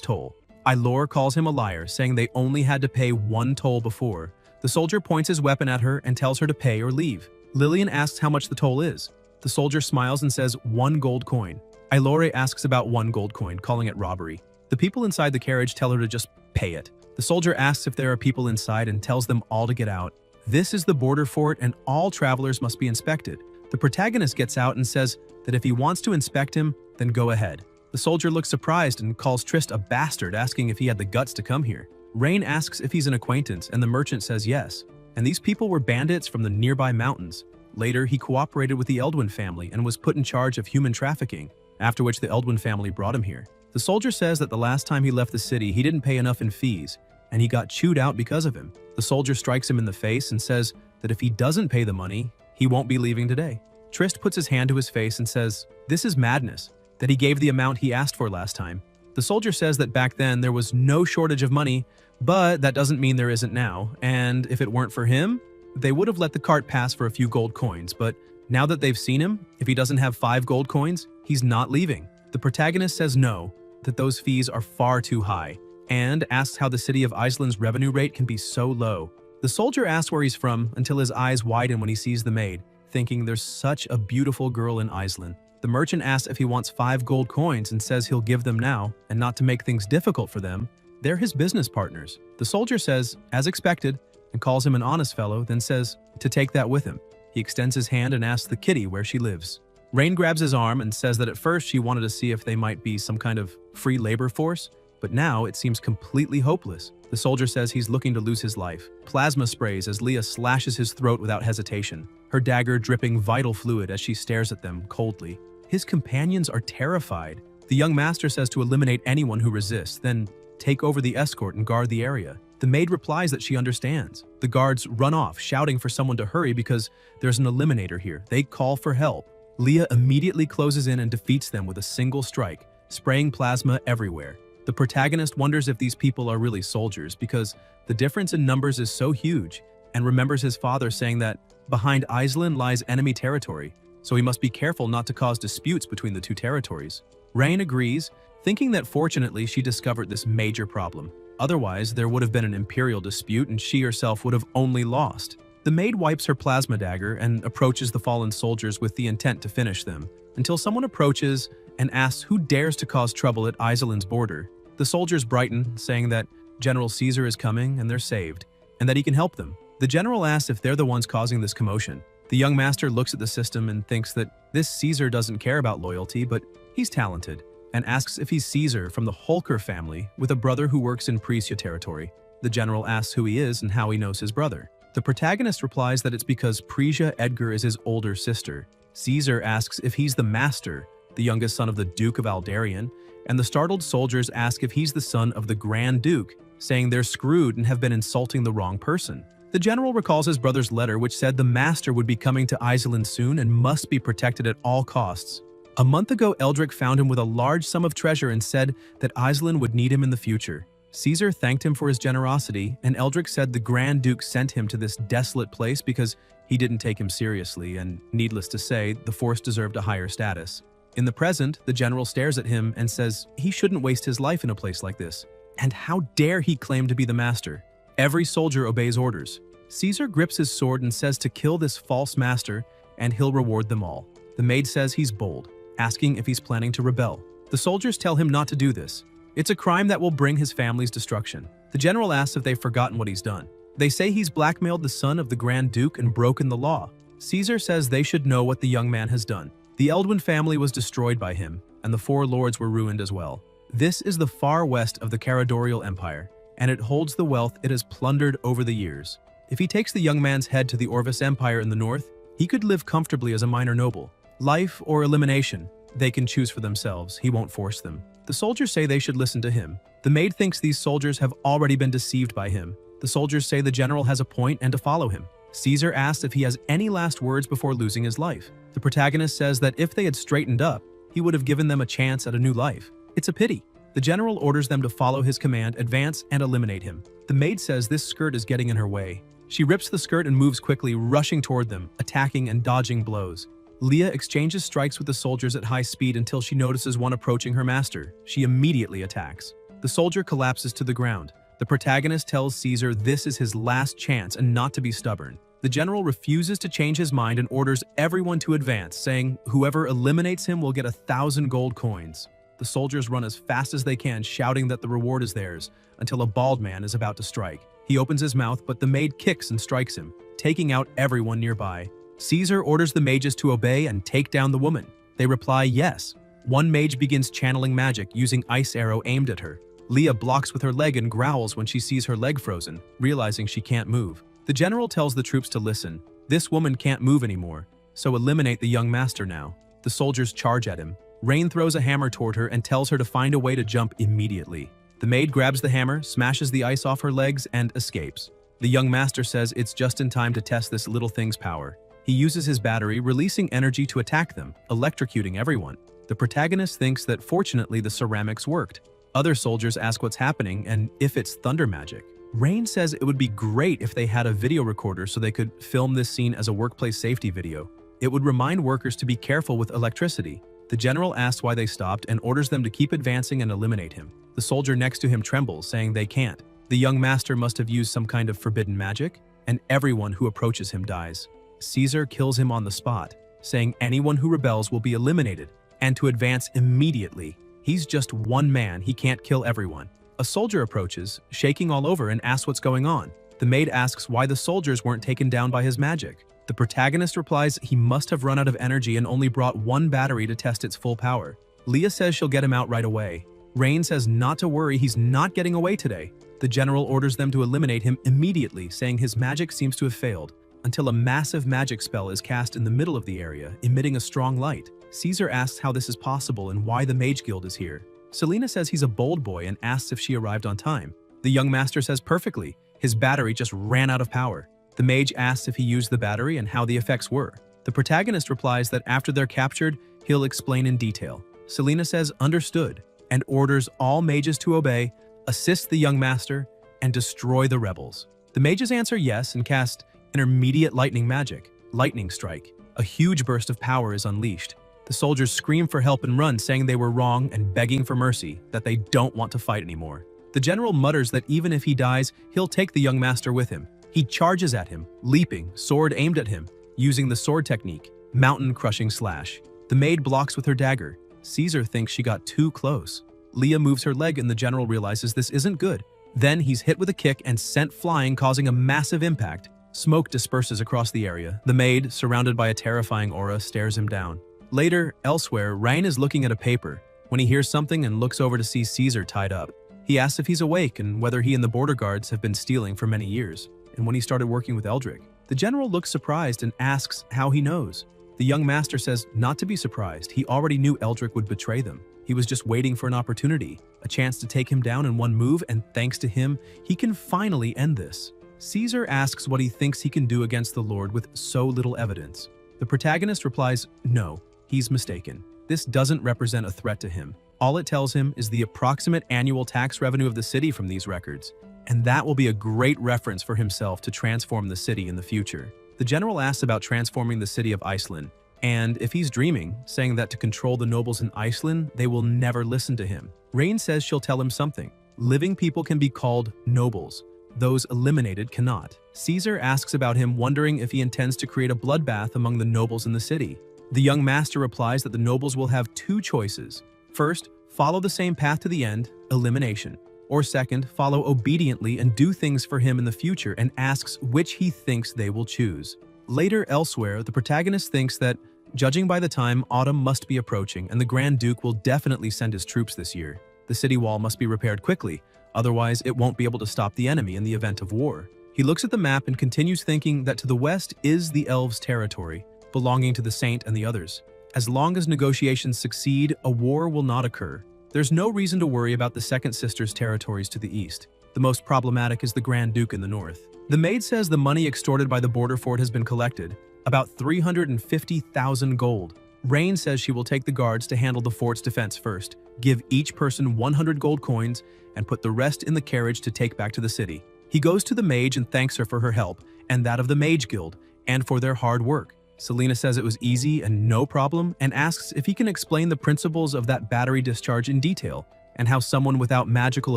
toll. Ilor calls him a liar, saying they only had to pay one toll before. The soldier points his weapon at her and tells her to pay or leave. Lillian asks how much the toll is. The soldier smiles and says 1 gold coin. Ilore asks about 1 gold coin, calling it robbery. The people inside the carriage tell her to just pay it. The soldier asks if there are people inside and tells them all to get out. This is the border fort and all travelers must be inspected. The protagonist gets out and says that if he wants to inspect him, then go ahead. The soldier looks surprised and calls Trist a bastard, asking if he had the guts to come here. Rain asks if he's an acquaintance, and the merchant says yes. And these people were bandits from the nearby mountains. Later, he cooperated with the Eldwin family and was put in charge of human trafficking, after which the Eldwin family brought him here. The soldier says that the last time he left the city, he didn't pay enough in fees, and he got chewed out because of him. The soldier strikes him in the face and says that if he doesn't pay the money, he won't be leaving today. Trist puts his hand to his face and says, "This is madness," that he gave the amount he asked for last time. The soldier says that back then there was no shortage of money, but that doesn't mean there isn't now, and if it weren't for him, they would have let the cart pass for a few gold coins, but now that they've seen him, if he doesn't have 5 gold coins, he's not leaving. The protagonist says no, that those fees are far too high, and asks how the city of Iceland's revenue rate can be so low. The soldier asks where he's from until his eyes widen when he sees the maid, thinking there's such a beautiful girl in Iceland. The merchant asks if he wants 5 gold coins and says he'll give them now, and not to make things difficult for them. They're his business partners. The soldier says, as expected, and calls him an honest fellow, then says to take that with him. He extends his hand and asks the kitty where she lives. Rain grabs his arm and says that at first she wanted to see if they might be some kind of free labor force, but now it seems completely hopeless. The soldier says he's looking to lose his life. Plasma sprays as Leah slashes his throat without hesitation, her dagger dripping vital fluid as she stares at them coldly. His companions are terrified. The young master says to eliminate anyone who resists, then take over the escort and guard the area. The maid replies that she understands. The guards run off, shouting for someone to hurry because there's an eliminator here. They call for help. Leah immediately closes in and defeats them with a single strike, spraying plasma everywhere. The protagonist wonders if these people are really soldiers because the difference in numbers is so huge, and remembers his father saying that behind Iceland lies enemy territory, so he must be careful not to cause disputes between the two territories. Rain agrees, thinking that fortunately she discovered this major problem. Otherwise, there would have been an imperial dispute and she herself would have only lost. The maid wipes her plasma dagger and approaches the fallen soldiers with the intent to finish them, until someone approaches and asks who dares to cause trouble at Iselin's border. The soldiers brighten, saying that General Caesar is coming and they're saved, and that he can help them. The general asks if they're the ones causing this commotion. The young master looks at the system and thinks that this Caesar doesn't care about loyalty, but he's talented, and asks if he's Caesar from the Holker family with a brother who works in Prussia territory. The general asks who he is and how he knows his brother. The protagonist replies that it's because Prussia Edgar is his older sister. Caesar asks if he's the master, the youngest son of the Duke of Aldarian, and the startled soldiers ask if he's the son of the Grand Duke, saying they're screwed and have been insulting the wrong person. The general recalls his brother's letter which said the master would be coming to Iceland soon and must be protected at all costs. A month ago, Eldrick found him with a large sum of treasure and said that Iceland would need him in the future. Caesar thanked him for his generosity, and Eldrick said the Grand Duke sent him to this desolate place because he didn't take him seriously, and needless to say, the force deserved a higher status. In the present, the general stares at him and says he shouldn't waste his life in a place like this. And how dare he claim to be the master? Every soldier obeys orders. Caesar grips his sword and says to kill this false master, and he'll reward them all. The maid says he's bold, asking if he's planning to rebel. The soldiers tell him not to do this. It's a crime that will bring his family's destruction. The general asks if they've forgotten what he's done. They say he's blackmailed the son of the Grand Duke and broken the law. Caesar says they should know what the young man has done. The Eldwin family was destroyed by him, and the 4 lords were ruined as well. This is the far west of the Caradorial Empire, and it holds the wealth it has plundered over the years. If he takes the young man's head to the Orvis Empire in the north, he could live comfortably as a minor noble. Life or elimination, they can choose for themselves. He won't force them. The soldiers say they should listen to him. The maid thinks these soldiers have already been deceived by him. The soldiers say the general has a point and to follow him. Caesar asks if he has any last words before losing his life. The protagonist says that if they had straightened up, He would have given them a chance at a new life. It's a pity. The general orders them to follow his command, advance, and eliminate him. The maid says this skirt is getting in her way. She rips the skirt and moves quickly, rushing toward them, attacking and dodging blows. Leah exchanges strikes with the soldiers at high speed until she notices one approaching her master. She immediately attacks. The soldier collapses to the ground. The protagonist tells Caesar this is his last chance and not to be stubborn. The general refuses to change his mind and orders everyone to advance, saying whoever eliminates him will get 1,000 gold coins. The soldiers run as fast as they can, shouting that the reward is theirs, until a bald man is about to strike. He opens his mouth, but the maid kicks and strikes him, taking out everyone nearby. Caesar orders the mages to obey and take down the woman. They reply yes. One mage begins channeling magic, using ice arrow aimed at her. Leah blocks with her leg and growls when she sees her leg frozen, realizing she can't move. The general tells the troops to listen. This woman can't move anymore, so eliminate the young master now. The soldiers charge at him. Rain throws a hammer toward her and tells her to find a way to jump immediately. The maid grabs the hammer, smashes the ice off her legs, and escapes. The young master says it's just in time to test this little thing's power. He uses his battery, releasing energy to attack them, electrocuting everyone. The protagonist thinks that fortunately the ceramics worked. Other soldiers ask what's happening and if it's thunder magic. Rain says it would be great if they had a video recorder so they could film this scene as a workplace safety video. It would remind workers to be careful with electricity. The general asks why they stopped and orders them to keep advancing and eliminate him. The soldier next to him trembles, saying they can't. The young master must have used some kind of forbidden magic, and everyone who approaches him dies. Caesar kills him on the spot, saying anyone who rebels will be eliminated, and to advance immediately. He's just one man, he can't kill everyone. A soldier approaches, shaking all over, and asks what's going on. The maid asks why the soldiers weren't taken down by his magic. The protagonist replies he must have run out of energy and only brought one battery to test its full power. Leah says she'll get him out right away. Rain says not to worry, he's not getting away today. The general orders them to eliminate him immediately, saying his magic seems to have failed, until a massive magic spell is cast in the middle of the area, emitting a strong light. Caesar asks how this is possible and why the Mage Guild is here. Selena says he's a bold boy and asks if she arrived on time. The young master says perfectly. His battery just ran out of power. The mage asks if he used the battery and how the effects were. The protagonist replies that after they're captured, he'll explain in detail. Selena says understood and orders all mages to obey, assist the young master, and destroy the rebels. The mages answer yes and cast intermediate lightning magic, lightning strike. A huge burst of power is unleashed. The soldiers scream for help and run, saying they were wrong and begging for mercy, that they don't want to fight anymore. The general mutters that even if he dies, he'll take the young master with him. He charges at him, leaping, sword aimed at him, using the sword technique, mountain crushing slash. The maid blocks with her dagger. Caesar thinks she got too close. Leah moves her leg and the general realizes this isn't good. Then he's hit with a kick and sent flying, causing a massive impact. Smoke disperses across the area. The maid, surrounded by a terrifying aura, stares him down. Later, elsewhere, Rain is looking at a paper when he hears something and looks over to see Caesar tied up. He asks if he's awake and whether he and the border guards have been stealing for many years, and when he started working with Eldrick. The general looks surprised and asks how he knows. The young master says not to be surprised. He already knew Eldrick would betray them. He was just waiting for an opportunity, a chance to take him down in one move, and thanks to him, he can finally end this. Caesar asks what he thinks he can do against the Lord with so little evidence. The protagonist replies, no, he's mistaken. This doesn't represent a threat to him. All it tells him is the approximate annual tax revenue of the city from these records, and that will be a great reference for himself to transform the city in the future. The general asks about transforming the city of Iceland, and if he's dreaming, saying that to control the nobles in Iceland, they will never listen to him. Rain says she'll tell him something. Living people can be called nobles. Those eliminated cannot. Caesar asks about him, wondering if he intends to create a bloodbath among the nobles in the city. The young master replies that the nobles will have two choices. First, follow the same path to the end, elimination. Or second, follow obediently and do things for him in the future, and asks which he thinks they will choose. Later, elsewhere, the protagonist thinks that, judging by the time, autumn must be approaching and the Grand Duke will definitely send his troops this year. The city wall must be repaired quickly, otherwise it won't be able to stop the enemy in the event of war. He looks at the map and continues thinking that to the west is the elves' territory, belonging to the Saint and the others. As long as negotiations succeed, a war will not occur. There's no reason to worry about the Second Sister's territories to the east. The most problematic is the Grand Duke in the north. The maid says the money extorted by the border fort has been collected, about 350,000 gold. Rain says she will take the guards to handle the fort's defense first, give each person 100 gold coins, and put the rest in the carriage to take back to the city. He goes to the mage and thanks her for her help, and that of the Mage Guild, and for their hard work. Selena says it was easy and no problem, and asks if he can explain the principles of that battery discharge in detail, and how someone without magical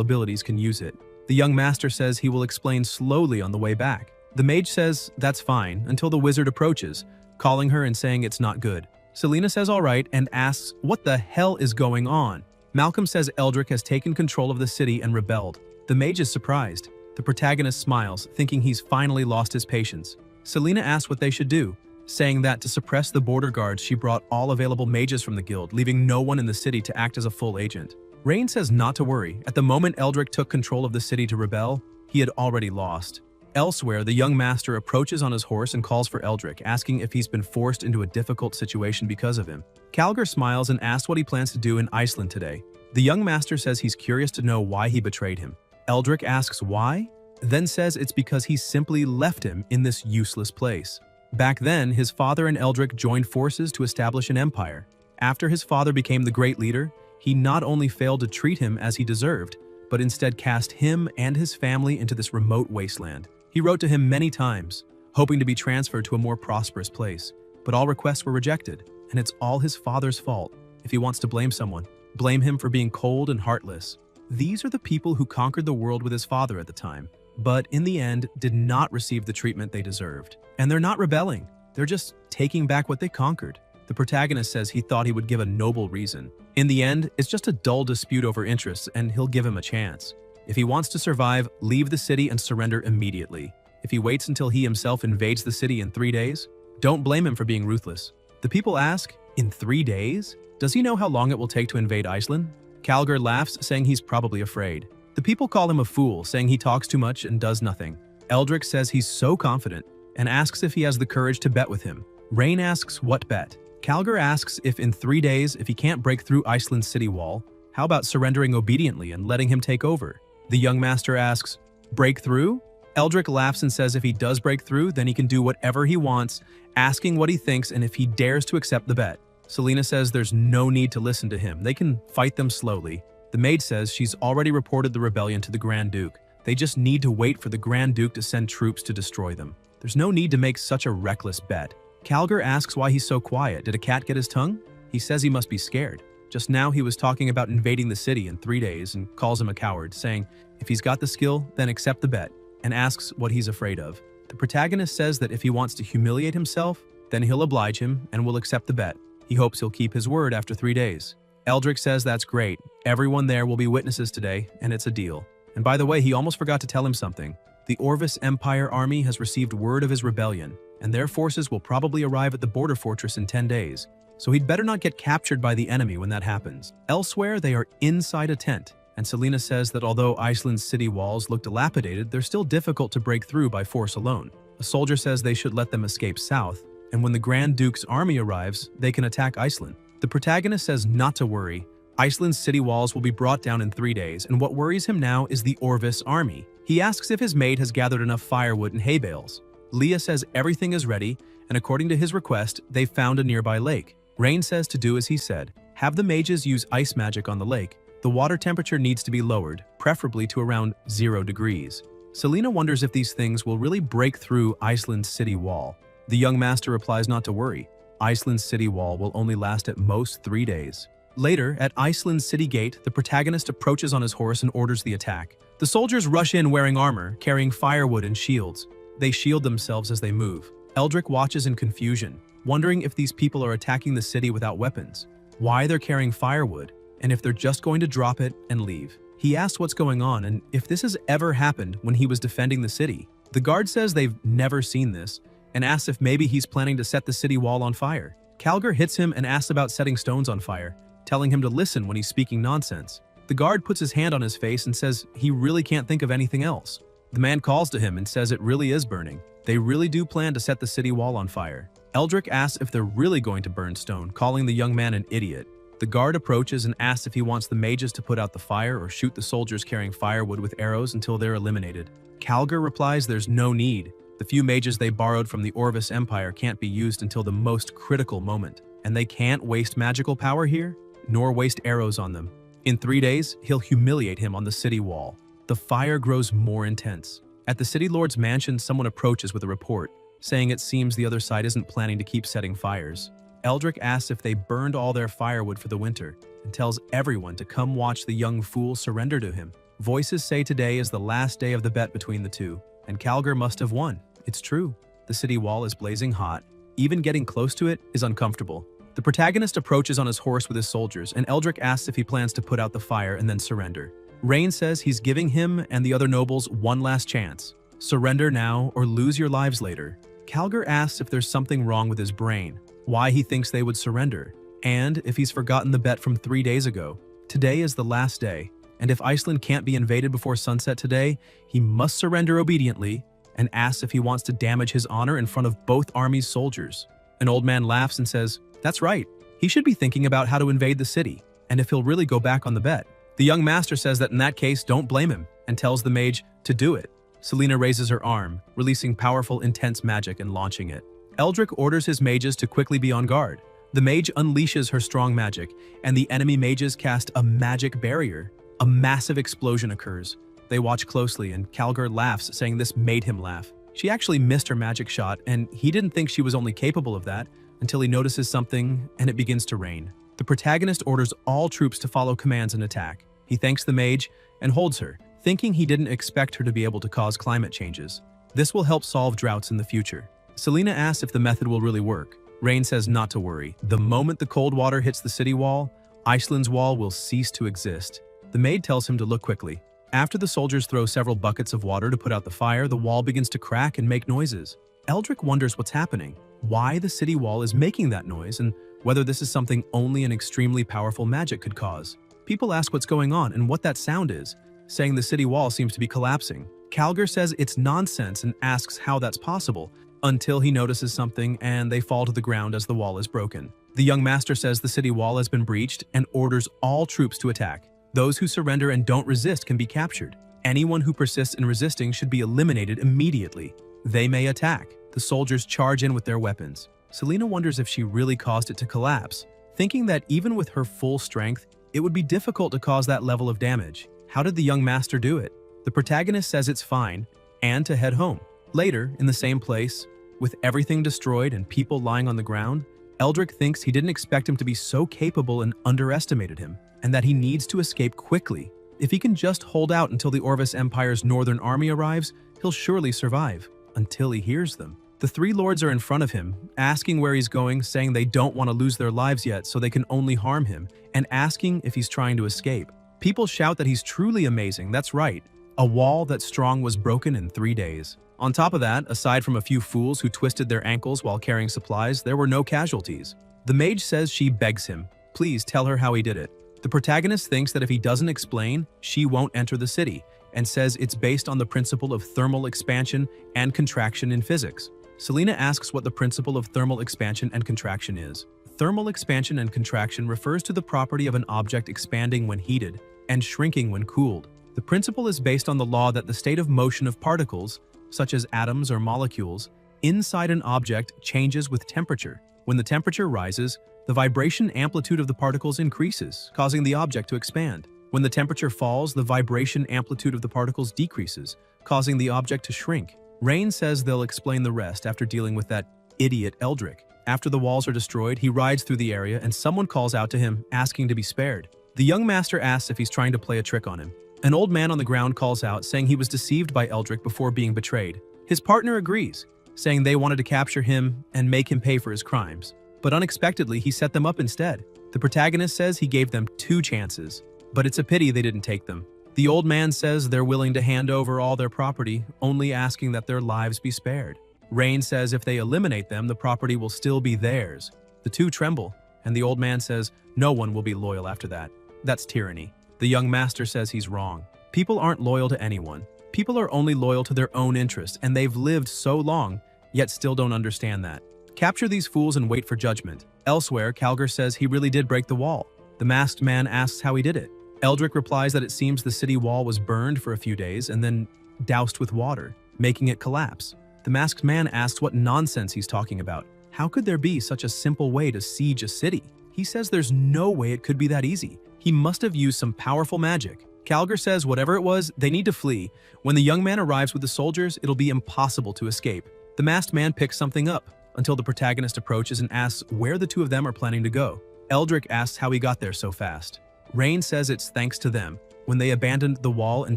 abilities can use it. The young master says he will explain slowly on the way back. The mage says that's fine until the wizard approaches, calling her and saying it's not good. Selena says all right and asks what the hell is going on. Malcolm says Eldrick has taken control of the city and rebelled. The mage is surprised. The protagonist smiles, thinking he's finally lost his patience. Selena asks what they should do, saying that to suppress the border guards she brought all available mages from the guild, leaving no one in the city to act as a full agent. Rain says not to worry. At the moment Eldrick took control of the city to rebel, he had already lost. Elsewhere, the young master approaches on his horse and calls for Eldrick, asking if he's been forced into a difficult situation because of him. Calgar smiles and asks what he plans to do in Iceland today. The young master says he's curious to know why he betrayed him. Eldrick asks why, then says it's because he simply left him in this useless place. Back then, his father and Eldrick joined forces to establish an empire. After his father became the great leader, he not only failed to treat him as he deserved, but instead cast him and his family into this remote wasteland. He wrote to him many times, hoping to be transferred to a more prosperous place, but all requests were rejected, and it's all his father's fault. If he wants to blame someone, blame him for being cold and heartless. These are the people who conquered the world with his father at the time, but in the end did not receive the treatment they deserved. And they're not rebelling, they're just taking back what they conquered. The protagonist says he thought he would give a noble reason. In the end, it's just a dull dispute over interests, and he'll give him a chance. If he wants to survive, leave the city and surrender immediately. If he waits until he himself invades the city in 3 days, don't blame him for being ruthless. The people ask, in 3 days? Does he know how long it will take to invade Iceland? Calgar laughs, saying he's probably afraid. The people call him a fool, saying he talks too much and does nothing. Eldrick says he's so confident, and asks if he has the courage to bet with him. Rain asks what bet. Calgar asks if in 3 days, if he can't break through Iceland's city wall, how about surrendering obediently and letting him take over? The young master asks, break through? Eldrick laughs and says if he does break through, then he can do whatever he wants, asking what he thinks and if he dares to accept the bet. Selena says there's no need to listen to him. They can fight them slowly. The maid says she's already reported the rebellion to the Grand Duke. They just need to wait for the Grand Duke to send troops to destroy them. There's no need to make such a reckless bet. Calgar asks why he's so quiet. Did a cat get his tongue? He says he must be scared. Just now he was talking about invading the city in 3 days and calls him a coward, saying if he's got the skill, then accept the bet, and asks what he's afraid of. The protagonist says that if he wants to humiliate himself, then he'll oblige him and will accept the bet. He hopes he'll keep his word after 3 days. Eldrick says that's great. Everyone there will be witnesses today, and it's a deal. And by the way, he almost forgot to tell him something. The Orvis Empire army has received word of his rebellion, and their forces will probably arrive at the border fortress in 10 days. So he'd better not get captured by the enemy when that happens. Elsewhere, they are inside a tent, and Selena says that although Iceland's city walls look dilapidated, they're still difficult to break through by force alone. A soldier says they should let them escape south, and when the Grand Duke's army arrives, they can attack Iceland. The protagonist says not to worry. Iceland's city walls will be brought down in 3 days, and what worries him now is the Orvis army. He asks if his maid has gathered enough firewood and hay bales. Leah says everything is ready, and according to his request, they've found a nearby lake. Rain says to do as he said. Have the mages use ice magic on the lake. The water temperature needs to be lowered, preferably to around 0 degrees. Selena wonders if these things will really break through Iceland's city wall. The young master replies not to worry. Iceland's city wall will only last at most 3 days. Later, at Iceland's city gate, the protagonist approaches on his horse and orders the attack. The soldiers rush in wearing armor, carrying firewood and shields. They shield themselves as they move. Eldrick watches in confusion, wondering if these people are attacking the city without weapons, why they're carrying firewood, and if they're just going to drop it and leave. He asks what's going on and if this has ever happened when he was defending the city. The guard says they've never seen this and asks if maybe he's planning to set the city wall on fire. Calgar hits him and asks about setting stones on fire, telling him to listen when he's speaking nonsense. The guard puts his hand on his face and says he really can't think of anything else. The man calls to him and says it really is burning. They really do plan to set the city wall on fire. Eldrick asks if they're really going to burn stone, calling the young man an idiot. The guard approaches and asks if he wants the mages to put out the fire or shoot the soldiers carrying firewood with arrows until they're eliminated. Calgar replies there's no need. The few mages they borrowed from the Orvis Empire can't be used until the most critical moment. and they can't waste magical power here, nor waste arrows on them. In 3 days, he'll humiliate him on the city wall. The fire grows more intense. At the city lord's mansion, someone approaches with a report, saying it seems the other side isn't planning to keep setting fires. Eldrick asks if they burned all their firewood for the winter, and tells everyone to come watch the young fool surrender to him. Voices say today is the last day of the bet between the two, and Calgar must have won. It's true. The city wall is blazing hot. Even getting close to it is uncomfortable. The protagonist approaches on his horse with his soldiers, and Eldrick asks if he plans to put out the fire and then surrender. Rain says he's giving him and the other nobles one last chance. Surrender now or lose your lives later. Calgar asks if there's something wrong with his brain, why he thinks they would surrender, and if he's forgotten the bet from 3 days ago. Today is the last day, and if Iceland can't be invaded before sunset today, he must surrender obediently, and asks if he wants to damage his honor in front of both armies' soldiers. An old man laughs and says, "That's right. He should be thinking about how to invade the city, and if he'll really go back on the bet." The young master says that in that case, don't blame him, and tells the mage to do it. Selena raises her arm, releasing powerful, intense magic and launching it. Eldrick orders his mages to quickly be on guard. The mage unleashes her strong magic, and the enemy mages cast a magic barrier. A massive explosion occurs. They watch closely, and Calgar laughs, saying this made him laugh. She actually missed her magic shot, and he didn't think she was only capable of that until he notices something, and it begins to rain. The protagonist orders all troops to follow commands and attack. He thanks the mage and holds her, thinking he didn't expect her to be able to cause climate changes. This will help solve droughts in the future. Selena asks if the method will really work. Rain says not to worry. The moment the cold water hits the city wall, Iceland's wall will cease to exist. The maid tells him to look quickly. After the soldiers throw several buckets of water to put out the fire, the wall begins to crack and make noises. Eldrick wonders what's happening, why the city wall is making that noise, and whether this is something only an extremely powerful magic could cause. People ask what's going on and what that sound is, saying the city wall seems to be collapsing. Calgar says it's nonsense and asks how that's possible, until he notices something and they fall to the ground as the wall is broken. The young master says the city wall has been breached and orders all troops to attack. Those who surrender and don't resist can be captured. Anyone who persists in resisting should be eliminated immediately. They may attack. The soldiers charge in with their weapons. Selena wonders if she really caused it to collapse, thinking that even with her full strength, it would be difficult to cause that level of damage. How did the young master do it? The protagonist says it's fine, and to head home. Later, in the same place, with everything destroyed and people lying on the ground, Eldrick thinks he didn't expect him to be so capable and underestimated him, and that he needs to escape quickly. If he can just hold out until the Orvis Empire's northern army arrives, he'll surely survive, until he hears them. The three lords are in front of him, asking where he's going, saying they don't want to lose their lives yet so they can only harm him, and asking if he's trying to escape. People shout that he's truly amazing, that's right. A wall that strong was broken in 3 days. On top of that, aside from a few fools who twisted their ankles while carrying supplies, there were no casualties. The mage says she begs him, please tell her how he did it. The protagonist thinks that if he doesn't explain, she won't enter the city, and says it's based on the principle of thermal expansion and contraction in physics. Selena asks what the principle of thermal expansion and contraction is. Thermal expansion and contraction refers to the property of an object expanding when heated and shrinking when cooled. The principle is based on the law that the state of motion of particles, such as atoms or molecules, inside an object changes with temperature. When the temperature rises, the vibration amplitude of the particles increases, causing the object to expand. When the temperature falls, the vibration amplitude of the particles decreases, causing the object to shrink. Rain says they'll explain the rest after dealing with that idiot Eldrick. After the walls are destroyed, he rides through the area and someone calls out to him, asking to be spared. The young master asks if he's trying to play a trick on him. An old man on the ground calls out, saying he was deceived by Eldrick before being betrayed. His partner agrees, saying they wanted to capture him and make him pay for his crimes. But unexpectedly, he set them up instead. The protagonist says he gave them 2 chances, but it's a pity they didn't take them. The old man says they're willing to hand over all their property, only asking that their lives be spared. Rain says if they eliminate them, the property will still be theirs. The two tremble, and the old man says no one will be loyal after that. That's tyranny. The young master says he's wrong. People aren't loyal to anyone. People are only loyal to their own interests, and they've lived so long, yet still don't understand that. Capture these fools and wait for judgment. Elsewhere, Calgar says he really did break the wall. The masked man asks how he did it. Eldrick replies that it seems the city wall was burned for a few days and then doused with water, making it collapse. The masked man asks what nonsense he's talking about. How could there be such a simple way to siege a city? He says there's no way it could be that easy. He must have used some powerful magic. Calgar says whatever it was, they need to flee. When the young man arrives with the soldiers, it'll be impossible to escape. The masked man picks something up until the protagonist approaches and asks where the two of them are planning to go. Eldrick asks how he got there so fast. Rain says it's thanks to them. When they abandoned the wall and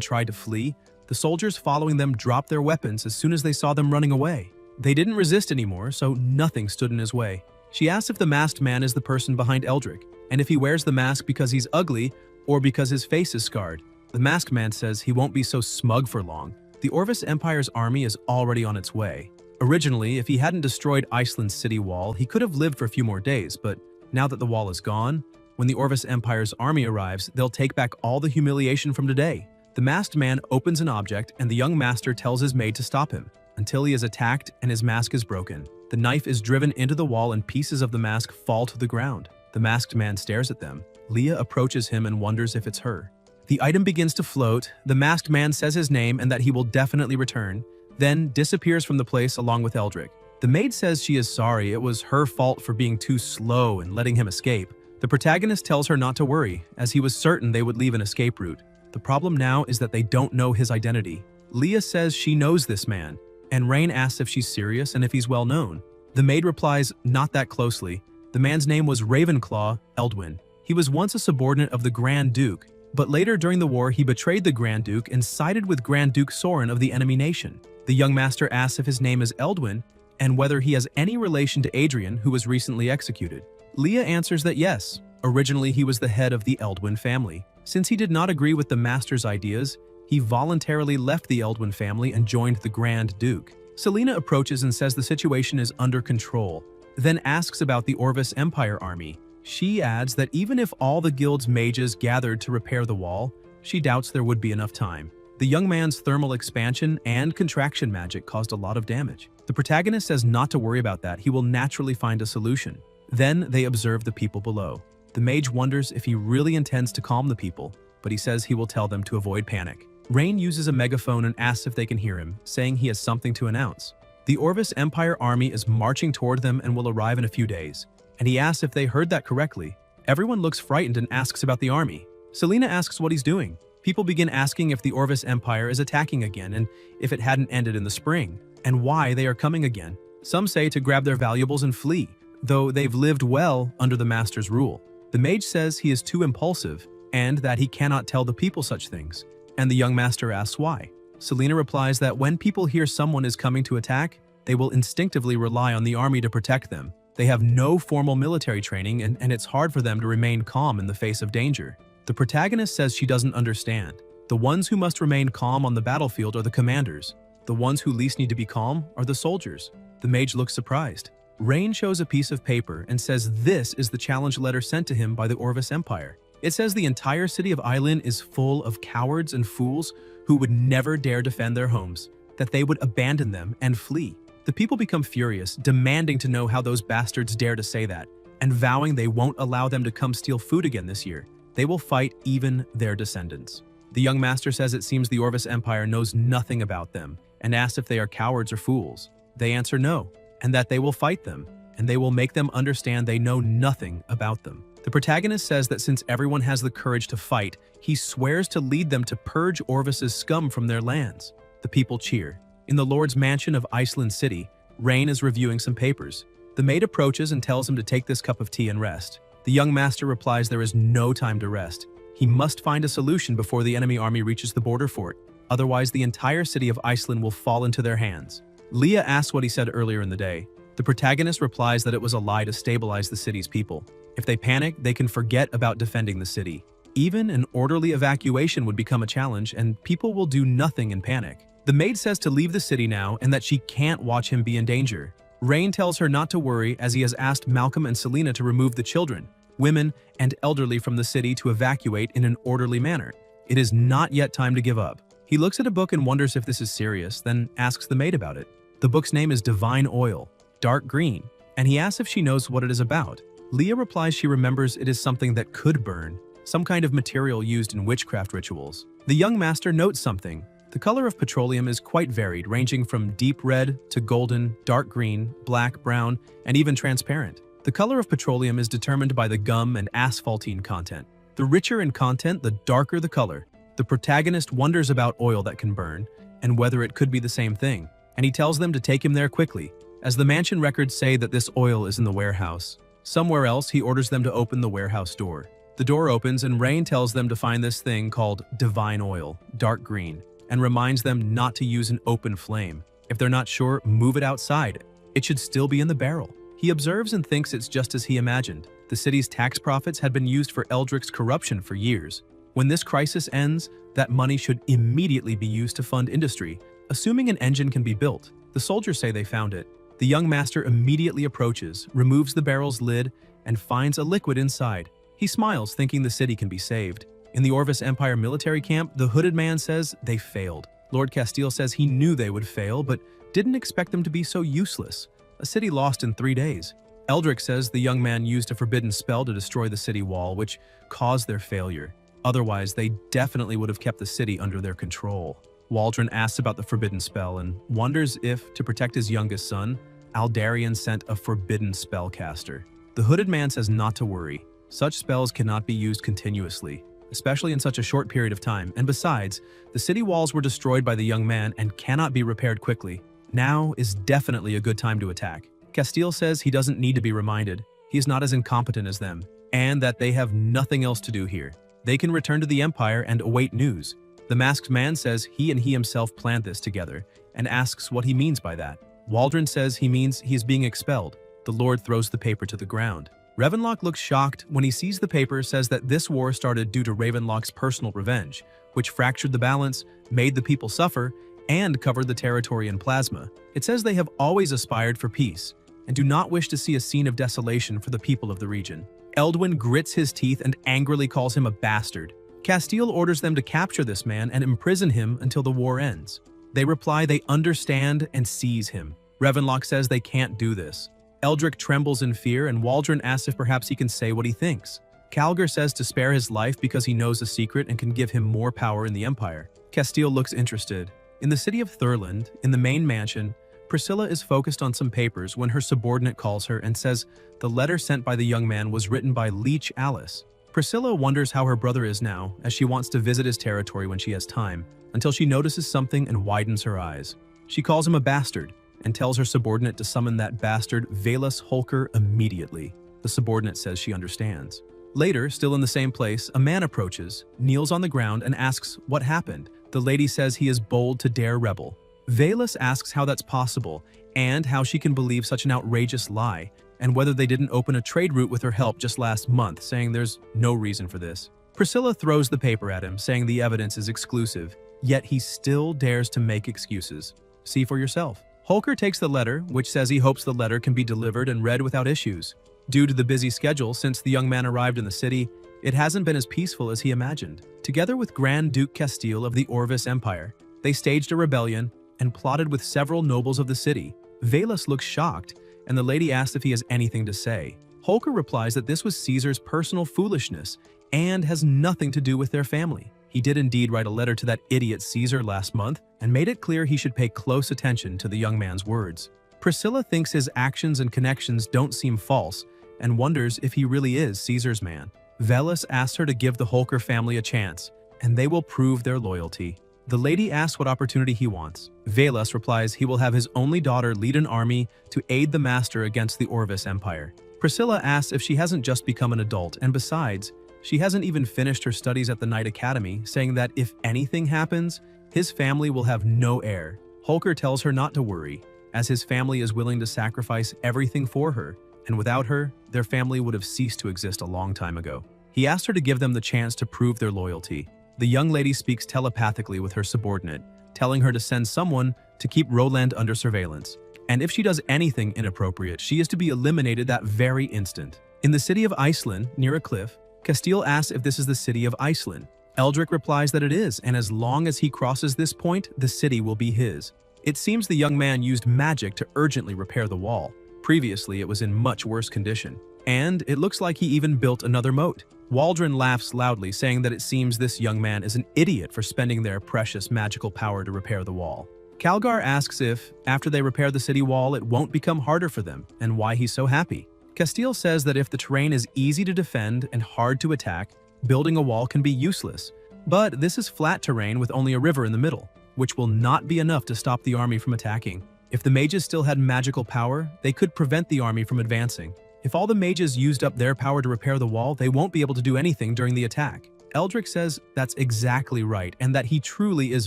tried to flee, the soldiers following them dropped their weapons as soon as they saw them running away. They didn't resist anymore, so nothing stood in his way. She asks if the masked man is the person behind Eldrick, and if he wears the mask because he's ugly or because his face is scarred. The masked man says he won't be so smug for long. The Orvis Empire's army is already on its way. Originally, if he hadn't destroyed Iceland's city wall, he could have lived for a few more days, but now that the wall is gone, when the Orvis Empire's army arrives, they'll take back all the humiliation from today. The masked man opens an object and the young master tells his maid to stop him, until he is attacked and his mask is broken. The knife is driven into the wall and pieces of the mask fall to the ground. The masked man stares at them. Leah approaches him and wonders if it's her. The item begins to float. The masked man says his name and that he will definitely return, then disappears from the place along with Eldrick. The maid says she is sorry, it was her fault for being too slow and letting him escape. The protagonist tells her not to worry, as he was certain they would leave an escape route. The problem now is that they don't know his identity. Leah says she knows this man, and Rain asks if she's serious and if he's well known. The maid replies, not that closely. The man's name was Ravenclaw Eldwin. He was once a subordinate of the Grand Duke, but later during the war he betrayed the Grand Duke and sided with Grand Duke Soren of the enemy nation. The young master asks if his name is Eldwin and whether he has any relation to Adrian, who was recently executed. Leah answers that yes, originally he was the head of the Eldwin family. Since he did not agree with the master's ideas, he voluntarily left the Eldwin family and joined the Grand Duke. Selena approaches and says the situation is under control, then asks about the Orvis Empire army. She adds that even if all the guild's mages gathered to repair the wall, she doubts there would be enough time. The young man's thermal expansion and contraction magic caused a lot of damage. The protagonist says not to worry about that, he will naturally find a solution. Then they observe the people below. The mage wonders if he really intends to calm the people, but he says he will tell them to avoid panic. Rain uses a megaphone and asks if they can hear him, saying he has something to announce. The Orvis Empire army is marching toward them and will arrive in a few days, and he asks if they heard that correctly. Everyone looks frightened and asks about the army. Selena asks what he's doing. People begin asking if the Orvis Empire is attacking again and if it hadn't ended in the spring, and why they are coming again. Some say to grab their valuables and flee, though they've lived well under the master's rule. The mage says he is too impulsive and that he cannot tell the people such things, and the young master asks why. Selena replies that when people hear someone is coming to attack, they will instinctively rely on the army to protect them. They have no formal military training and it's hard for them to remain calm in the face of danger. The protagonist says she doesn't understand. The ones who must remain calm on the battlefield are the commanders. The ones who least need to be calm are the soldiers. The mage looks surprised. Rain shows a piece of paper and says this is the challenge letter sent to him by the Orvis Empire. It says the entire city of Eislinn is full of cowards and fools who would never dare defend their homes, that they would abandon them and flee. The people become furious, demanding to know how those bastards dare to say that, and vowing they won't allow them to come steal food again this year. They will fight even their descendants. The young master says it seems the Orvis Empire knows nothing about them and asks if they are cowards or fools. They answer no, and that they will fight them, and they will make them understand they know nothing about them. The protagonist says that since everyone has the courage to fight, he swears to lead them to purge Orvis's scum from their lands. The people cheer. In the Lord's mansion of Iceland City, Rain is reviewing some papers. The maid approaches and tells him to take this cup of tea and rest. The young master replies there is no time to rest. He must find a solution before the enemy army reaches the border fort. Otherwise, the entire city of Iceland will fall into their hands. Leah asks what he said earlier in the day. The protagonist replies that it was a lie to stabilize the city's people. If they panic, they can forget about defending the city. Even an orderly evacuation would become a challenge, and people will do nothing in panic. The maid says to leave the city now and that she can't watch him be in danger. Rain tells her not to worry as he has asked Malcolm and Selena to remove the children, women, and elderly from the city to evacuate in an orderly manner. It is not yet time to give up. He looks at a book and wonders if this is serious, then asks the maid about it. The book's name is Divine Oil, dark green, and he asks if she knows what it is about. Leah replies she remembers it is something that could burn, some kind of material used in witchcraft rituals. The young master notes something. The color of petroleum is quite varied, ranging from deep red to golden, dark green, black, brown, and even transparent. The color of petroleum is determined by the gum and asphaltene content. The richer in content, the darker the color. The protagonist wonders about oil that can burn, and whether it could be the same thing, and he tells them to take him there quickly, as the mansion records say that this oil is in the warehouse. Somewhere else, he orders them to open the warehouse door. The door opens and Rain tells them to find this thing called divine oil, dark green, and reminds them not to use an open flame. If they're not sure, move it outside. It should still be in the barrel. He observes and thinks it's just as he imagined. The city's tax profits had been used for Eldrick's corruption for years. When this crisis ends, that money should immediately be used to fund industry, assuming an engine can be built. The soldiers say they found it. The young master immediately approaches, removes the barrel's lid, and finds a liquid inside. He smiles, thinking the city can be saved. In the Orvis Empire military camp, the hooded man says they failed. Lord Castile says he knew they would fail, but didn't expect them to be so useless. A city lost in 3 days. Eldrick says the young man used a forbidden spell to destroy the city wall, which caused their failure. Otherwise, they definitely would have kept the city under their control. Waldron asks about the forbidden spell and wonders if, to protect his youngest son, Aldarion sent a forbidden spellcaster. The hooded man says not to worry. Such spells cannot be used continuously, especially in such a short period of time, and besides, the city walls were destroyed by the young man and cannot be repaired quickly. Now is definitely a good time to attack. Castile says he doesn't need to be reminded. He is not as incompetent as them, and that they have nothing else to do here. They can return to the Empire and await news. The masked man says he himself planned this together, and asks what he means by that. Waldron says he means he is being expelled. The Lord throws the paper to the ground. Ravenlock looks shocked when he sees the paper, says that this war started due to Ravenlock's personal revenge, which fractured the balance, made the people suffer, and covered the territory in plasma. It says they have always aspired for peace, and do not wish to see a scene of desolation for the people of the region. Eldwin grits his teeth and angrily calls him a bastard. Castile orders them to capture this man and imprison him until the war ends. They reply they understand and seize him. Ravenlock says they can't do this. Eldrick trembles in fear, and Waldron asks if perhaps he can say what he thinks. Calgar says to spare his life because he knows a secret and can give him more power in the Empire. Castile looks interested. In the city of Thurland, in the main mansion, Priscilla is focused on some papers when her subordinate calls her and says the letter sent by the young man was written by Leech Alice. Priscilla wonders how her brother is now, as she wants to visit his territory when she has time, until she notices something and widens her eyes. She calls him a bastard, and tells her subordinate to summon that bastard Valus Holker immediately. The subordinate says she understands. Later, still in the same place, a man approaches, kneels on the ground, and asks what happened. The lady says he is bold to dare rebel. Valus asks how that's possible, and how she can believe such an outrageous lie, and whether they didn't open a trade route with her help just last month, saying there's no reason for this. Priscilla throws the paper at him, saying the evidence is exclusive, yet he still dares to make excuses. See for yourself. Holker takes the letter, which says he hopes the letter can be delivered and read without issues. Due to the busy schedule since the young man arrived in the city, it hasn't been as peaceful as he imagined. Together with Grand Duke Castile of the Orvis Empire, they staged a rebellion and plotted with several nobles of the city. Valus looks shocked, and the lady asks if he has anything to say. Holker replies that this was Caesar's personal foolishness and has nothing to do with their family. He did indeed write a letter to that idiot Caesar last month and made it clear he should pay close attention to the young man's words. Priscilla thinks his actions and connections don't seem false and wonders if he really is Caesar's man. Velas asks her to give the Holker family a chance, and they will prove their loyalty. The lady asks what opportunity he wants. Velas replies he will have his only daughter lead an army to aid the master against the Orvis Empire. Priscilla asks if she hasn't just become an adult, and besides, she hasn't even finished her studies at the Knight Academy, saying that if anything happens, his family will have no heir. Holker tells her not to worry, as his family is willing to sacrifice everything for her, and without her, their family would have ceased to exist a long time ago. He asked her to give them the chance to prove their loyalty. The young lady speaks telepathically with her subordinate, telling her to send someone to keep Roland under surveillance, and if she does anything inappropriate, she is to be eliminated that very instant. In the city of Iceland, near a cliff, Castile asks if this is the city of Iceland. Eldrick replies that it is, and as long as he crosses this point, the city will be his. It seems the young man used magic to urgently repair the wall. Previously, it was in much worse condition, and it looks like he even built another moat. Waldron laughs loudly, saying that it seems this young man is an idiot for spending their precious magical power to repair the wall. Calgar asks if, after they repair the city wall, it won't become harder for them, and why he's so happy. Castile says that if the terrain is easy to defend and hard to attack, building a wall can be useless. But this is flat terrain with only a river in the middle, which will not be enough to stop the army from attacking. If the mages still had magical power, they could prevent the army from advancing. If all the mages used up their power to repair the wall, they won't be able to do anything during the attack. Eldrick says that's exactly right, and that he truly is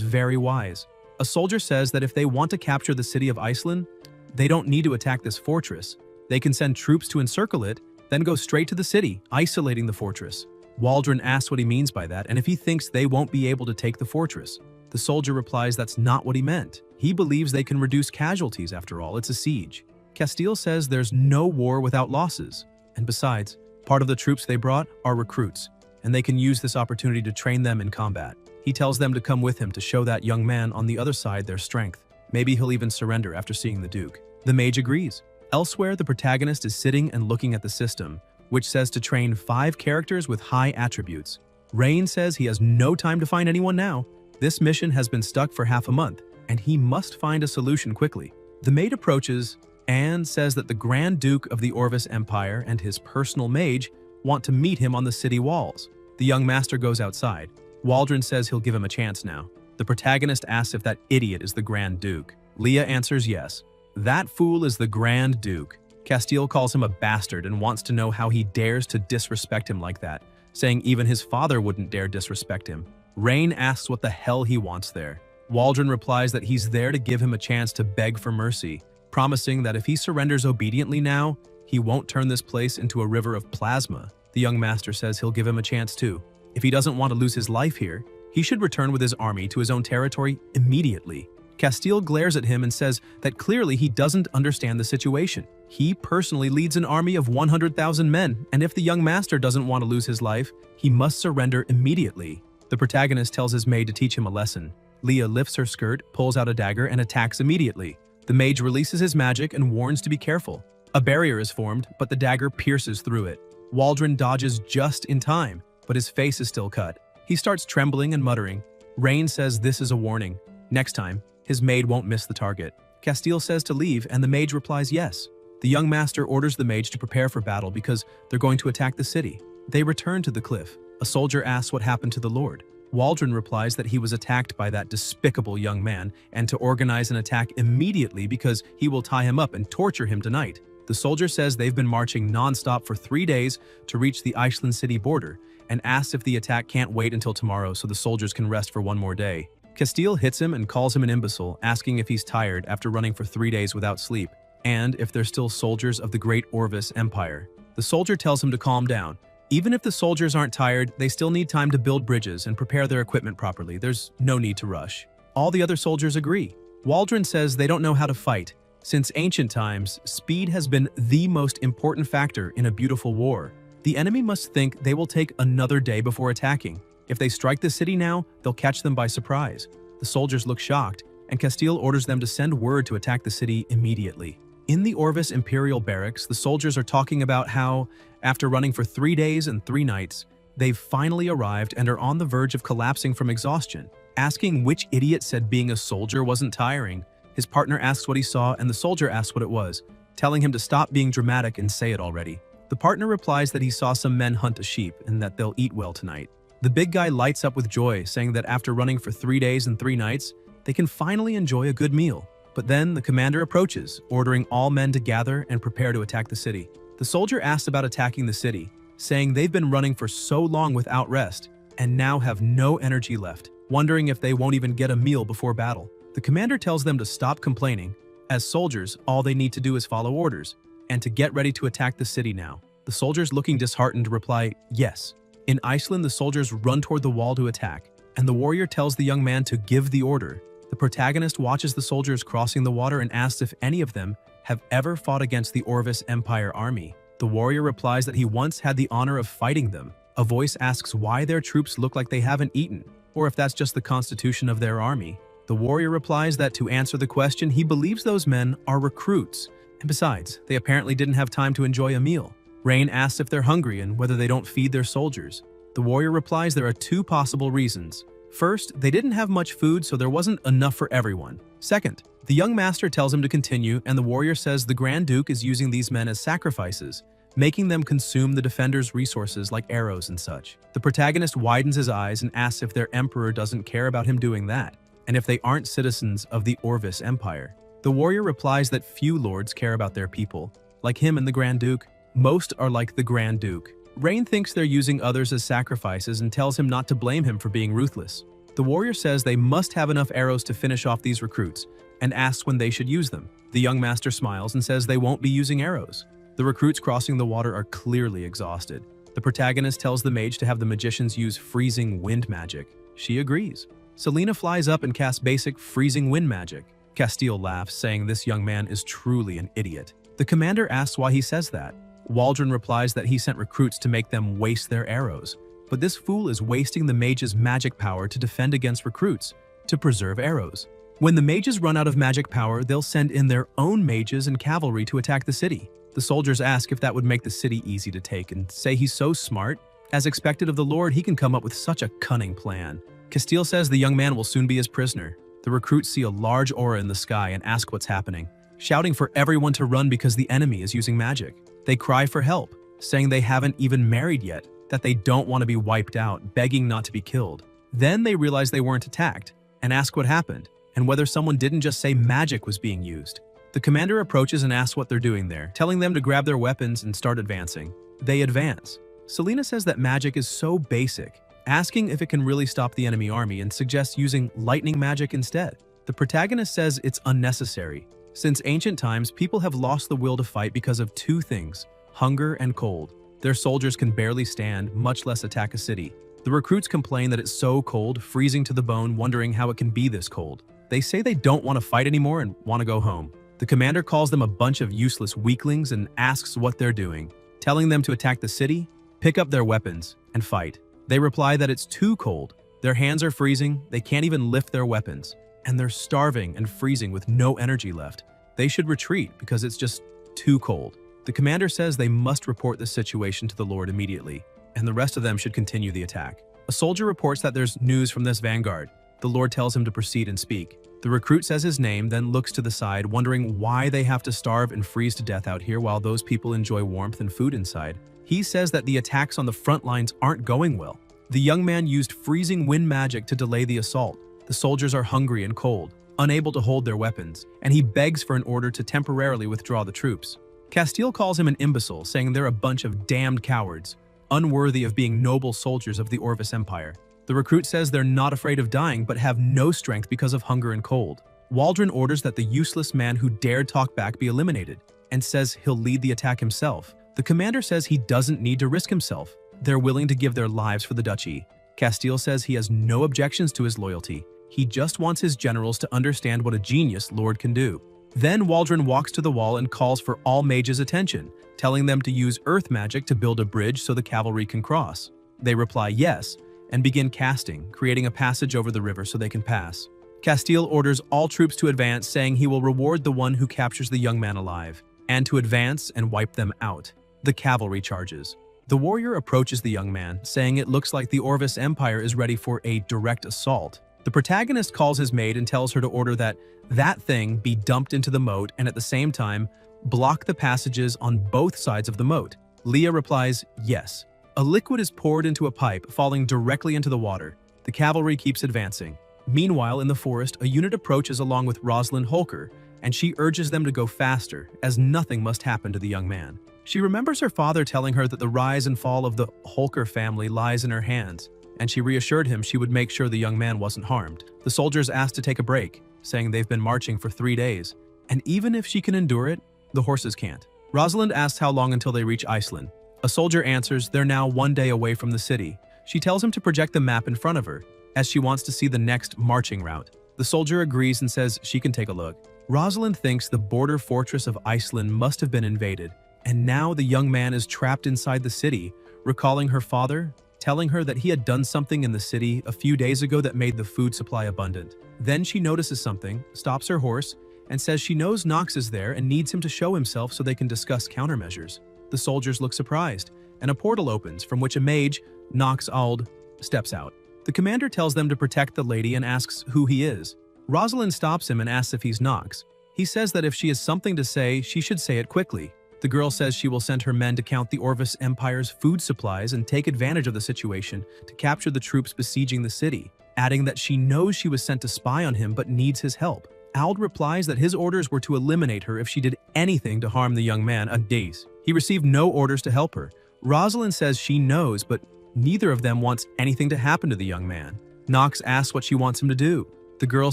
very wise. A soldier says that if they want to capture the city of Iceland, they don't need to attack this fortress. They can send troops to encircle it, then go straight to the city, isolating the fortress. Waldron asks what he means by that, and if he thinks they won't be able to take the fortress. The soldier replies that's not what he meant. He believes they can reduce casualties after all, it's a siege. Castile says there's no war without losses. And besides, part of the troops they brought are recruits, and they can use this opportunity to train them in combat. He tells them to come with him to show that young man on the other side their strength. Maybe he'll even surrender after seeing the Duke. The mage agrees. Elsewhere, the protagonist is sitting and looking at the system, which says to train 5 characters with high attributes. Rain says he has no time to find anyone now. This mission has been stuck for half a month, and he must find a solution quickly. The maid approaches and says that the Grand Duke of the Orvis Empire and his personal mage want to meet him on the city walls. The young master goes outside. Waldron says he'll give him a chance now. The protagonist asks if that idiot is the Grand Duke. Leah answers yes. That fool is the Grand Duke. Castile calls him a bastard and wants to know how he dares to disrespect him like that, saying even his father wouldn't dare disrespect him. Rain asks what the hell he wants there. Waldron replies that he's there to give him a chance to beg for mercy, promising that if he surrenders obediently now, he won't turn this place into a river of plasma. The young master says he'll give him a chance too. If he doesn't want to lose his life here, he should return with his army to his own territory immediately. Castile glares at him and says that clearly he doesn't understand the situation. He personally leads an army of 100,000 men, and if the young master doesn't want to lose his life, he must surrender immediately. The protagonist tells his maid to teach him a lesson. Leah lifts her skirt, pulls out a dagger, and attacks immediately. The mage releases his magic and warns to be careful. A barrier is formed, but the dagger pierces through it. Waldron dodges just in time, but his face is still cut. He starts trembling and muttering. Rain says this is a warning. Next time, his maid won't miss the target. Castile says to leave, and the mage replies yes. The young master orders the mage to prepare for battle because they're going to attack the city. They return to the cliff. A soldier asks what happened to the Lord. Waldron replies that he was attacked by that despicable young man and to organize an attack immediately because he will tie him up and torture him tonight. The soldier says they've been marching non-stop for 3 days to reach the Iceland city border and asks if the attack can't wait until tomorrow so the soldiers can rest for 1 more day. Castile hits him and calls him an imbecile, asking if he's tired after running for 3 days without sleep, and if they're still soldiers of the great Orvis Empire. The soldier tells him to calm down. Even if the soldiers aren't tired, they still need time to build bridges and prepare their equipment properly. There's no need to rush. All the other soldiers agree. Waldron says they don't know how to fight. Since ancient times, speed has been the most important factor in a beautiful war. The enemy must think they will take another day before attacking. If they strike the city now, they'll catch them by surprise. The soldiers look shocked, and Castile orders them to send word to attack the city immediately. In the Orvis Imperial Barracks, the soldiers are talking about how, after running for 3 days and 3 nights, they've finally arrived and are on the verge of collapsing from exhaustion. Asking which idiot said being a soldier wasn't tiring, his partner asks what he saw and the soldier asks what it was, telling him to stop being dramatic and say it already. The partner replies that he saw some men hunt a sheep and that they'll eat well tonight. The big guy lights up with joy, saying that after running for 3 days and 3 nights, they can finally enjoy a good meal. But then the commander approaches, ordering all men to gather and prepare to attack the city. The soldier asks about attacking the city, saying they've been running for so long without rest and now have no energy left, wondering if they won't even get a meal before battle. The commander tells them to stop complaining. As soldiers, all they need to do is follow orders and to get ready to attack the city now. The soldiers, looking disheartened, reply, yes. In Iceland, the soldiers run toward the wall to attack, and the warrior tells the young man to give the order. The protagonist watches the soldiers crossing the water and asks if any of them have ever fought against the Orvis Empire army. The warrior replies that he once had the honor of fighting them. A voice asks why their troops look like they haven't eaten, or if that's just the constitution of their army. The warrior replies that to answer the question, he believes those men are recruits, and besides, they apparently didn't have time to enjoy a meal. Rain asks if they're hungry and whether they don't feed their soldiers. The warrior replies there are two possible reasons. First, they didn't have much food, so there wasn't enough for everyone. Second, the young master tells him to continue, and the warrior says the Grand Duke is using these men as sacrifices, making them consume the defenders' resources like arrows and such. The protagonist widens his eyes and asks if their emperor doesn't care about him doing that, and if they aren't citizens of the Orvis Empire. The warrior replies that few lords care about their people. Like him and the Grand Duke, most are like the Grand Duke. Rain thinks they're using others as sacrifices and tells him not to blame him for being ruthless. The warrior says they must have enough arrows to finish off these recruits and asks when they should use them. The young master smiles and says they won't be using arrows. The recruits crossing the water are clearly exhausted. The protagonist tells the mage to have the magicians use freezing wind magic. She agrees. Selena flies up and casts basic freezing wind magic. Castile laughs, saying this young man is truly an idiot. The commander asks why he says that. Waldron replies that he sent recruits to make them waste their arrows. But this fool is wasting the mage's magic power to defend against recruits, to preserve arrows. When the mages run out of magic power, they'll send in their own mages and cavalry to attack the city. The soldiers ask if that would make the city easy to take and say he's so smart. As expected of the Lord, he can come up with such a cunning plan. Castile says the young man will soon be his prisoner. The recruits see a large aura in the sky and ask what's happening, shouting for everyone to run because the enemy is using magic. They cry for help, saying they haven't even married yet, that they don't want to be wiped out, begging not to be killed. Then they realize they weren't attacked and ask what happened and whether someone didn't just say magic was being used. The commander approaches and asks what they're doing there, telling them to grab their weapons and start advancing. They advance. Selena says that magic is so basic, asking if it can really stop the enemy army and suggests using lightning magic instead. The protagonist says it's unnecessary. Since ancient times, people have lost the will to fight because of two things: hunger and cold. Their soldiers can barely stand, much less attack a city. The recruits complain that it's so cold, freezing to the bone, wondering how it can be this cold. They say they don't want to fight anymore and want to go home. The commander calls them a bunch of useless weaklings and asks what they're doing, telling them to attack the city, pick up their weapons, and fight. They reply that it's too cold. Their hands are freezing, they can't even lift their weapons, and they're starving and freezing with no energy left. They should retreat because it's just too cold. The commander says they must report the situation to the Lord immediately, and the rest of them should continue the attack. A soldier reports that there's news from this vanguard. The Lord tells him to proceed and speak. The recruit says his name, then looks to the side, wondering why they have to starve and freeze to death out here while those people enjoy warmth and food inside. He says that the attacks on the front lines aren't going well. The young man used freezing wind magic to delay the assault. The soldiers are hungry and cold, unable to hold their weapons, and he begs for an order to temporarily withdraw the troops. Castile calls him an imbecile, saying they're a bunch of damned cowards, unworthy of being noble soldiers of the Orvis Empire. The recruit says they're not afraid of dying but have no strength because of hunger and cold. Waldron orders that the useless man who dared talk back be eliminated, and says he'll lead the attack himself. The commander says he doesn't need to risk himself. They're willing to give their lives for the duchy. Castile says he has no objections to his loyalty. He just wants his generals to understand what a genius Lord can do. Then Waldron walks to the wall and calls for all mages' attention, telling them to use earth magic to build a bridge so the cavalry can cross. They reply yes, and begin casting, creating a passage over the river so they can pass. Castile orders all troops to advance, saying he will reward the one who captures the young man alive, and to advance and wipe them out. The cavalry charges. The warrior approaches the young man, saying it looks like the Orvis Empire is ready for a direct assault. The protagonist calls his maid and tells her to order that thing be dumped into the moat and at the same time block the passages on both sides of the moat. Leah replies, yes. A liquid is poured into a pipe, falling directly into the water. The cavalry keeps advancing. Meanwhile, in the forest, a unit approaches along with Rosalind Holker, and she urges them to go faster, as nothing must happen to the young man. She remembers her father telling her that the rise and fall of the Holker family lies in her hands, and she reassured him she would make sure the young man wasn't harmed. The soldiers ask to take a break, saying they've been marching for 3 days, and even if she can endure it, the horses can't. Rosalind asks how long until they reach Iceland. A soldier answers they're now 1 day away from the city. She tells him to project the map in front of her, as she wants to see the next marching route. The soldier agrees and says she can take a look. Rosalind thinks the border fortress of Iceland must have been invaded, and now the young man is trapped inside the city, recalling her father, telling her that he had done something in the city a few days ago that made the food supply abundant. Then she notices something, stops her horse, and says she knows Knox is there and needs him to show himself so they can discuss countermeasures. The soldiers look surprised, and a portal opens from which a mage, Nox Ald, steps out. The commander tells them to protect the lady and asks who he is. Rosalind stops him and asks if he's Nox. He says that if she has something to say, she should say it quickly. The girl says she will send her men to count the Orvis Empire's food supplies and take advantage of the situation to capture the troops besieging the city, adding that she knows she was sent to spy on him but needs his help. Ald replies that his orders were to eliminate her if she did anything to harm the young man, Ades. He received no orders to help her. Rosalind says she knows, but neither of them wants anything to happen to the young man. Nox asks what she wants him to do. The girl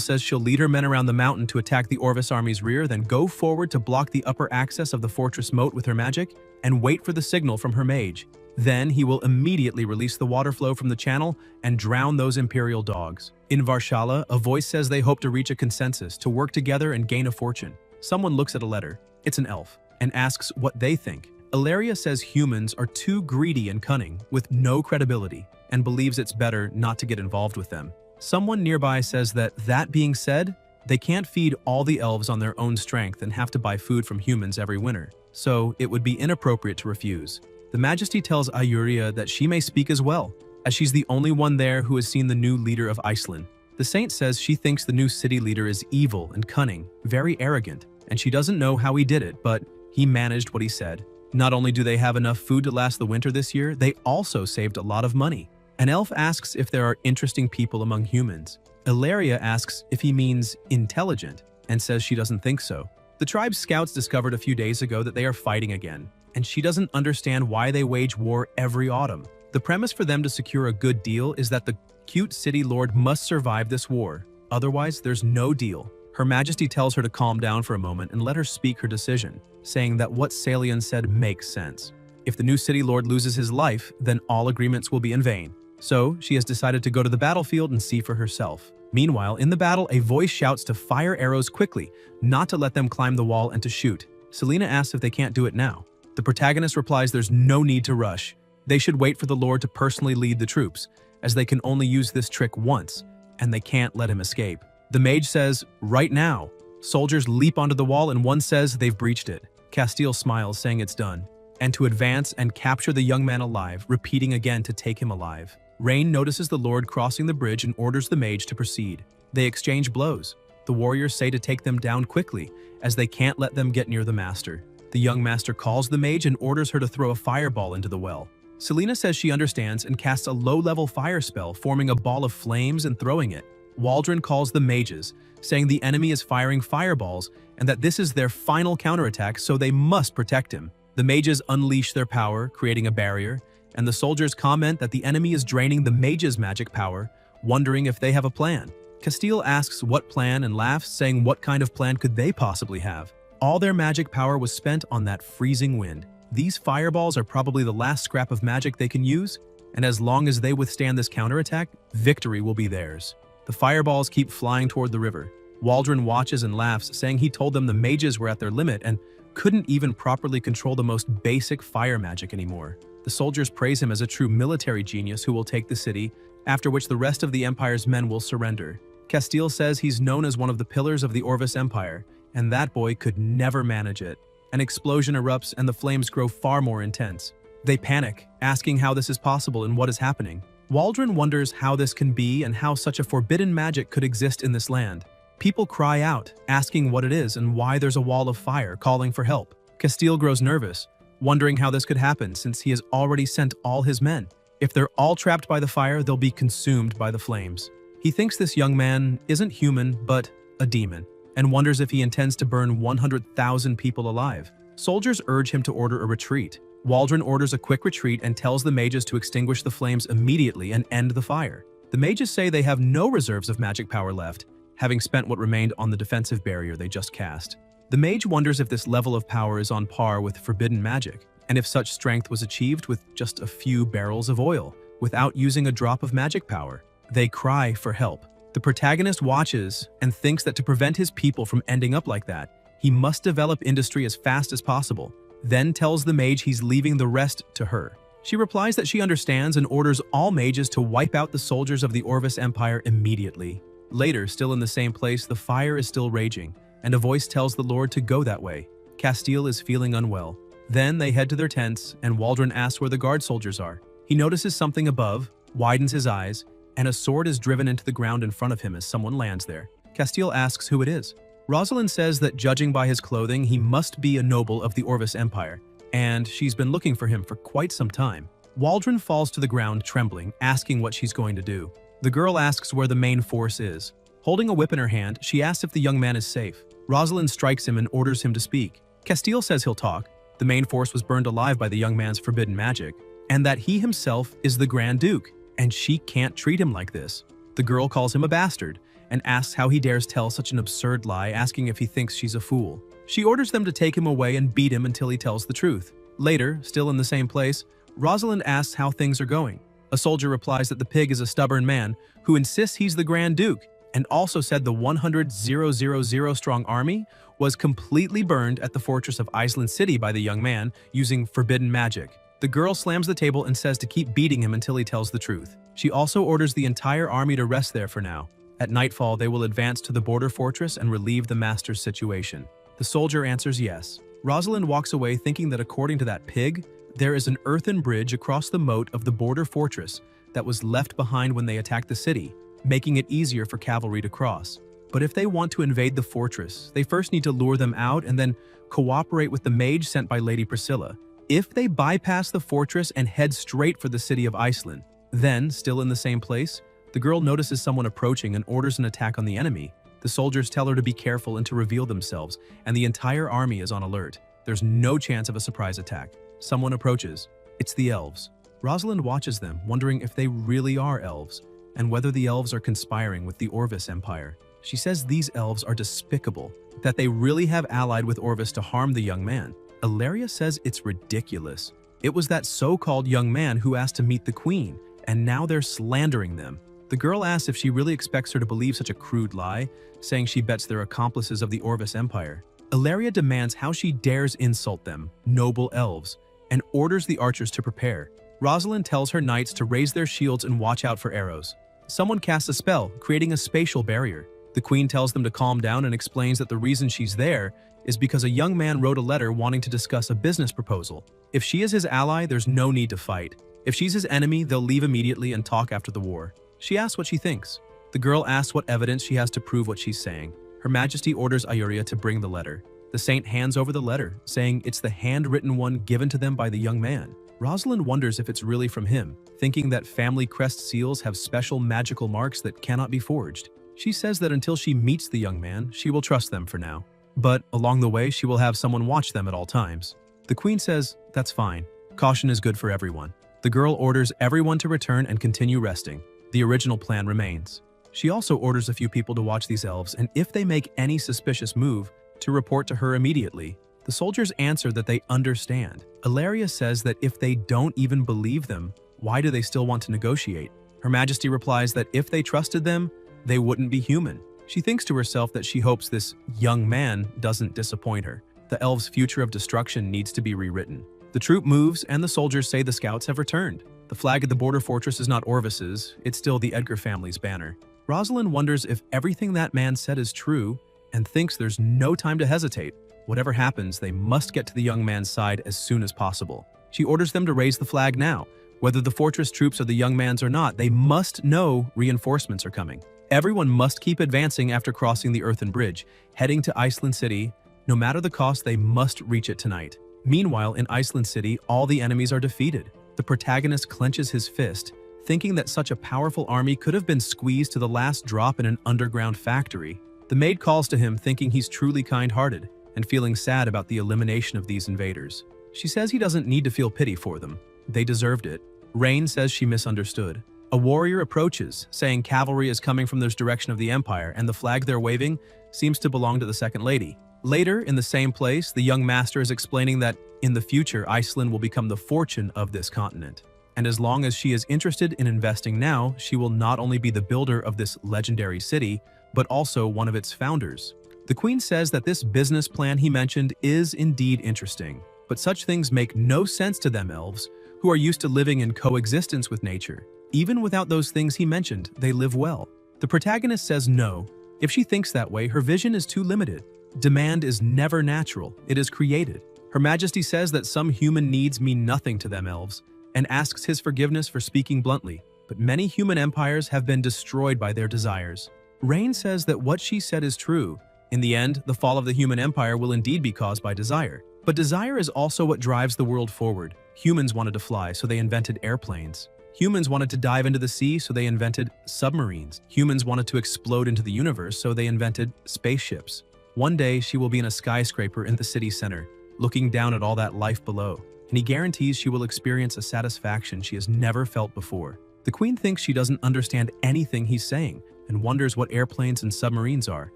says she'll lead her men around the mountain to attack the Orvis army's rear, then go forward to block the upper access of the fortress moat with her magic, and wait for the signal from her mage. Then he will immediately release the water flow from the channel and drown those Imperial dogs. In Varshala, a voice says they hope to reach a consensus, to work together and gain a fortune. Someone looks at a letter, it's an elf, and asks what they think. Ilaria says humans are too greedy and cunning, with no credibility, and believes it's better not to get involved with them. Someone nearby says that being said, they can't feed all the elves on their own strength and have to buy food from humans every winter, so it would be inappropriate to refuse. The Majesty tells Ayuria that she may speak as well, as she's the only one there who has seen the new leader of Iceland. The Saint says she thinks the new city leader is evil and cunning, very arrogant, and she doesn't know how he did it, but he managed what he said. Not only do they have enough food to last the winter this year, they also saved a lot of money. An elf asks if there are interesting people among humans. Ilaria asks if he means intelligent, and says she doesn't think so. The tribe's scouts discovered a few days ago that they are fighting again, and she doesn't understand why they wage war every autumn. The premise for them to secure a good deal is that the cute city lord must survive this war, otherwise there's no deal. Her Majesty tells her to calm down for a moment and let her speak her decision, saying that what Salian said makes sense. If the new city lord loses his life, then all agreements will be in vain. So, she has decided to go to the battlefield and see for herself. Meanwhile, in the battle, a voice shouts to fire arrows quickly, not to let them climb the wall and to shoot. Selena asks if they can't do it now. The protagonist replies there's no need to rush. They should wait for the Lord to personally lead the troops, as they can only use this trick once, and they can't let him escape. The mage says, right now. Soldiers leap onto the wall and one says they've breached it. Castile smiles, saying it's done, and to advance and capture the young man alive, repeating again to take him alive. Rain notices the Lord crossing the bridge and orders the mage to proceed. They exchange blows. The warriors say to take them down quickly, as they can't let them get near the master. The young master calls the mage and orders her to throw a fireball into the well. Selena says she understands and casts a low-level fire spell, forming a ball of flames and throwing it. Waldron calls the mages, saying the enemy is firing fireballs and that this is their final counterattack, so they must protect him. The mages unleash their power, creating a barrier, and the soldiers comment that the enemy is draining the mages' magic power, wondering if they have a plan. Castile asks what plan and laughs, saying what kind of plan could they possibly have? All their magic power was spent on that freezing wind. These fireballs are probably the last scrap of magic they can use, and as long as they withstand this counterattack, victory will be theirs. The fireballs keep flying toward the river. Waldron watches and laughs, saying he told them the mages were at their limit and couldn't even properly control the most basic fire magic anymore. The soldiers praise him as a true military genius who will take the city, after which the rest of the Empire's men will surrender. Castile says he's known as one of the pillars of the Orvis Empire, and that boy could never manage it. An explosion erupts and the flames grow far more intense. They panic, asking how this is possible and what is happening. Waldron wonders how this can be and how such a forbidden magic could exist in this land. People cry out, asking what it is and why there's a wall of fire, calling for help. Castile grows nervous, wondering how this could happen since he has already sent all his men. If they're all trapped by the fire, they'll be consumed by the flames. He thinks this young man isn't human, but a demon, and wonders if he intends to burn 100,000 people alive. Soldiers urge him to order a retreat. Waldron orders a quick retreat and tells the mages to extinguish the flames immediately and end the fire. The mages say they have no reserves of magic power left, having spent what remained on the defensive barrier they just cast. The mage wonders if this level of power is on par with forbidden magic, and if such strength was achieved with just a few barrels of oil, without using a drop of magic power. They cry for help. The protagonist watches and thinks that to prevent his people from ending up like that, he must develop industry as fast as possible, then tells the mage he's leaving the rest to her. She replies that she understands and orders all mages to wipe out the soldiers of the Orvis Empire immediately. Later, still in the same place, the fire is still raging, and a voice tells the Lord to go that way. Castile is feeling unwell. Then they head to their tents, and Waldron asks where the guard soldiers are. He notices something above, widens his eyes, and a sword is driven into the ground in front of him as someone lands there. Castile asks who it is. Rosalind says that judging by his clothing, he must be a noble of the Orvis Empire, and she's been looking for him for quite some time. Waldron falls to the ground trembling, asking what she's going to do. The girl asks where the main force is. Holding a whip in her hand, she asks if the young man is safe. Rosalind strikes him and orders him to speak. Castile says he'll talk. The main force was burned alive by the young man's forbidden magic, and that he himself is the Grand Duke, and she can't treat him like this. The girl calls him a bastard and asks how he dares tell such an absurd lie, asking if he thinks she's a fool. She orders them to take him away and beat him until he tells the truth. Later, still in the same place, Rosalind asks how things are going. A soldier replies that the pig is a stubborn man who insists he's the Grand Duke, and also said the 100,000 strong army was completely burned at the fortress of Iceland City by the young man using forbidden magic. The girl slams the table and says to keep beating him until he tells the truth. She also orders the entire army to rest there for now. At nightfall, they will advance to the border fortress and relieve the master's situation. The soldier answers yes. Rosalind walks away thinking that according to that pig, there is an earthen bridge across the moat of the border fortress that was left behind when they attacked the city, making it easier for cavalry to cross. But if they want to invade the fortress, they first need to lure them out and then cooperate with the mage sent by Lady Priscilla. If they bypass the fortress and head straight for the city of Iceland, then, still in the same place, the girl notices someone approaching and orders an attack on the enemy. The soldiers tell her to be careful and to reveal themselves, and the entire army is on alert. There's no chance of a surprise attack. Someone approaches. It's the elves. Rosalind watches them, wondering if they really are elves, and whether the elves are conspiring with the Orvis Empire. She says these elves are despicable, that they really have allied with Orvis to harm the young man. Ilaria says it's ridiculous. It was that so-called young man who asked to meet the queen, and now they're slandering them. The girl asks if she really expects her to believe such a crude lie, saying she bets they're accomplices of the Orvis Empire. Ilaria demands how she dares insult them, noble elves, and orders the archers to prepare. Rosalind tells her knights to raise their shields and watch out for arrows. Someone casts a spell, creating a spatial barrier. The queen tells them to calm down and explains that the reason she's there is because a young man wrote a letter wanting to discuss a business proposal. If she is his ally, there's no need to fight. If she's his enemy, they'll leave immediately and talk after the war. She asks what she thinks. The girl asks what evidence she has to prove what she's saying. Her Majesty orders Ayuria to bring the letter. The saint hands over the letter, saying it's the handwritten one given to them by the young man. Rosalind wonders if it's really from him, thinking that family crest seals have special magical marks that cannot be forged. She says that until she meets the young man, she will trust them for now. But along the way, she will have someone watch them at all times. The queen says, that's fine. Caution is good for everyone. The girl orders everyone to return and continue resting. The original plan remains. She also orders a few people to watch these elves, and if they make any suspicious move, to report to her immediately. The soldiers answer that they understand. Ilaria says that if they don't even believe them, why do they still want to negotiate? Her Majesty replies that if they trusted them, they wouldn't be human. She thinks to herself that she hopes this young man doesn't disappoint her. The elves' future of destruction needs to be rewritten. The troop moves, and the soldiers say the scouts have returned. The flag at the border fortress is not Orvis's, it's still the Edgar family's banner. Rosalind wonders if everything that man said is true, and thinks there's no time to hesitate. Whatever happens, they must get to the young man's side as soon as possible. She orders them to raise the flag now. Whether the fortress troops are the young man's or not, they must know reinforcements are coming. Everyone must keep advancing after crossing the earthen bridge, heading to Iceland City. No matter the cost, they must reach it tonight. Meanwhile, in Iceland City, all the enemies are defeated. The protagonist clenches his fist, thinking that such a powerful army could have been squeezed to the last drop in an underground factory. The maid calls to him, thinking he's truly kind-hearted, and feeling sad about the elimination of these invaders. She says he doesn't need to feel pity for them. They deserved it. Rain says she misunderstood. A warrior approaches, saying cavalry is coming from this direction of the Empire, and the flag they're waving seems to belong to the Second Lady. Later, in the same place, the young master is explaining that in the future, Iceland will become the fortune of this continent. And as long as she is interested in investing now, she will not only be the builder of this legendary city, but also one of its founders. The queen says that this business plan he mentioned is indeed interesting, but such things make no sense to them elves, who are used to living in coexistence with nature. Even without those things he mentioned, they live well. The protagonist says no. If she thinks that way, her vision is too limited. Demand is never natural, it is created. Her Majesty says that some human needs mean nothing to them elves, and asks his forgiveness for speaking bluntly, but many human empires have been destroyed by their desires. Rain says that what she said is true. In the end, the fall of the human empire will indeed be caused by desire. But desire is also what drives the world forward. Humans wanted to fly, so they invented airplanes. Humans wanted to dive into the sea, so they invented submarines. Humans wanted to explode into the universe, so they invented spaceships. One day, she will be in a skyscraper in the city center, looking down at all that life below, and he guarantees she will experience a satisfaction she has never felt before. The queen thinks she doesn't understand anything he's saying, and wonders what airplanes and submarines are.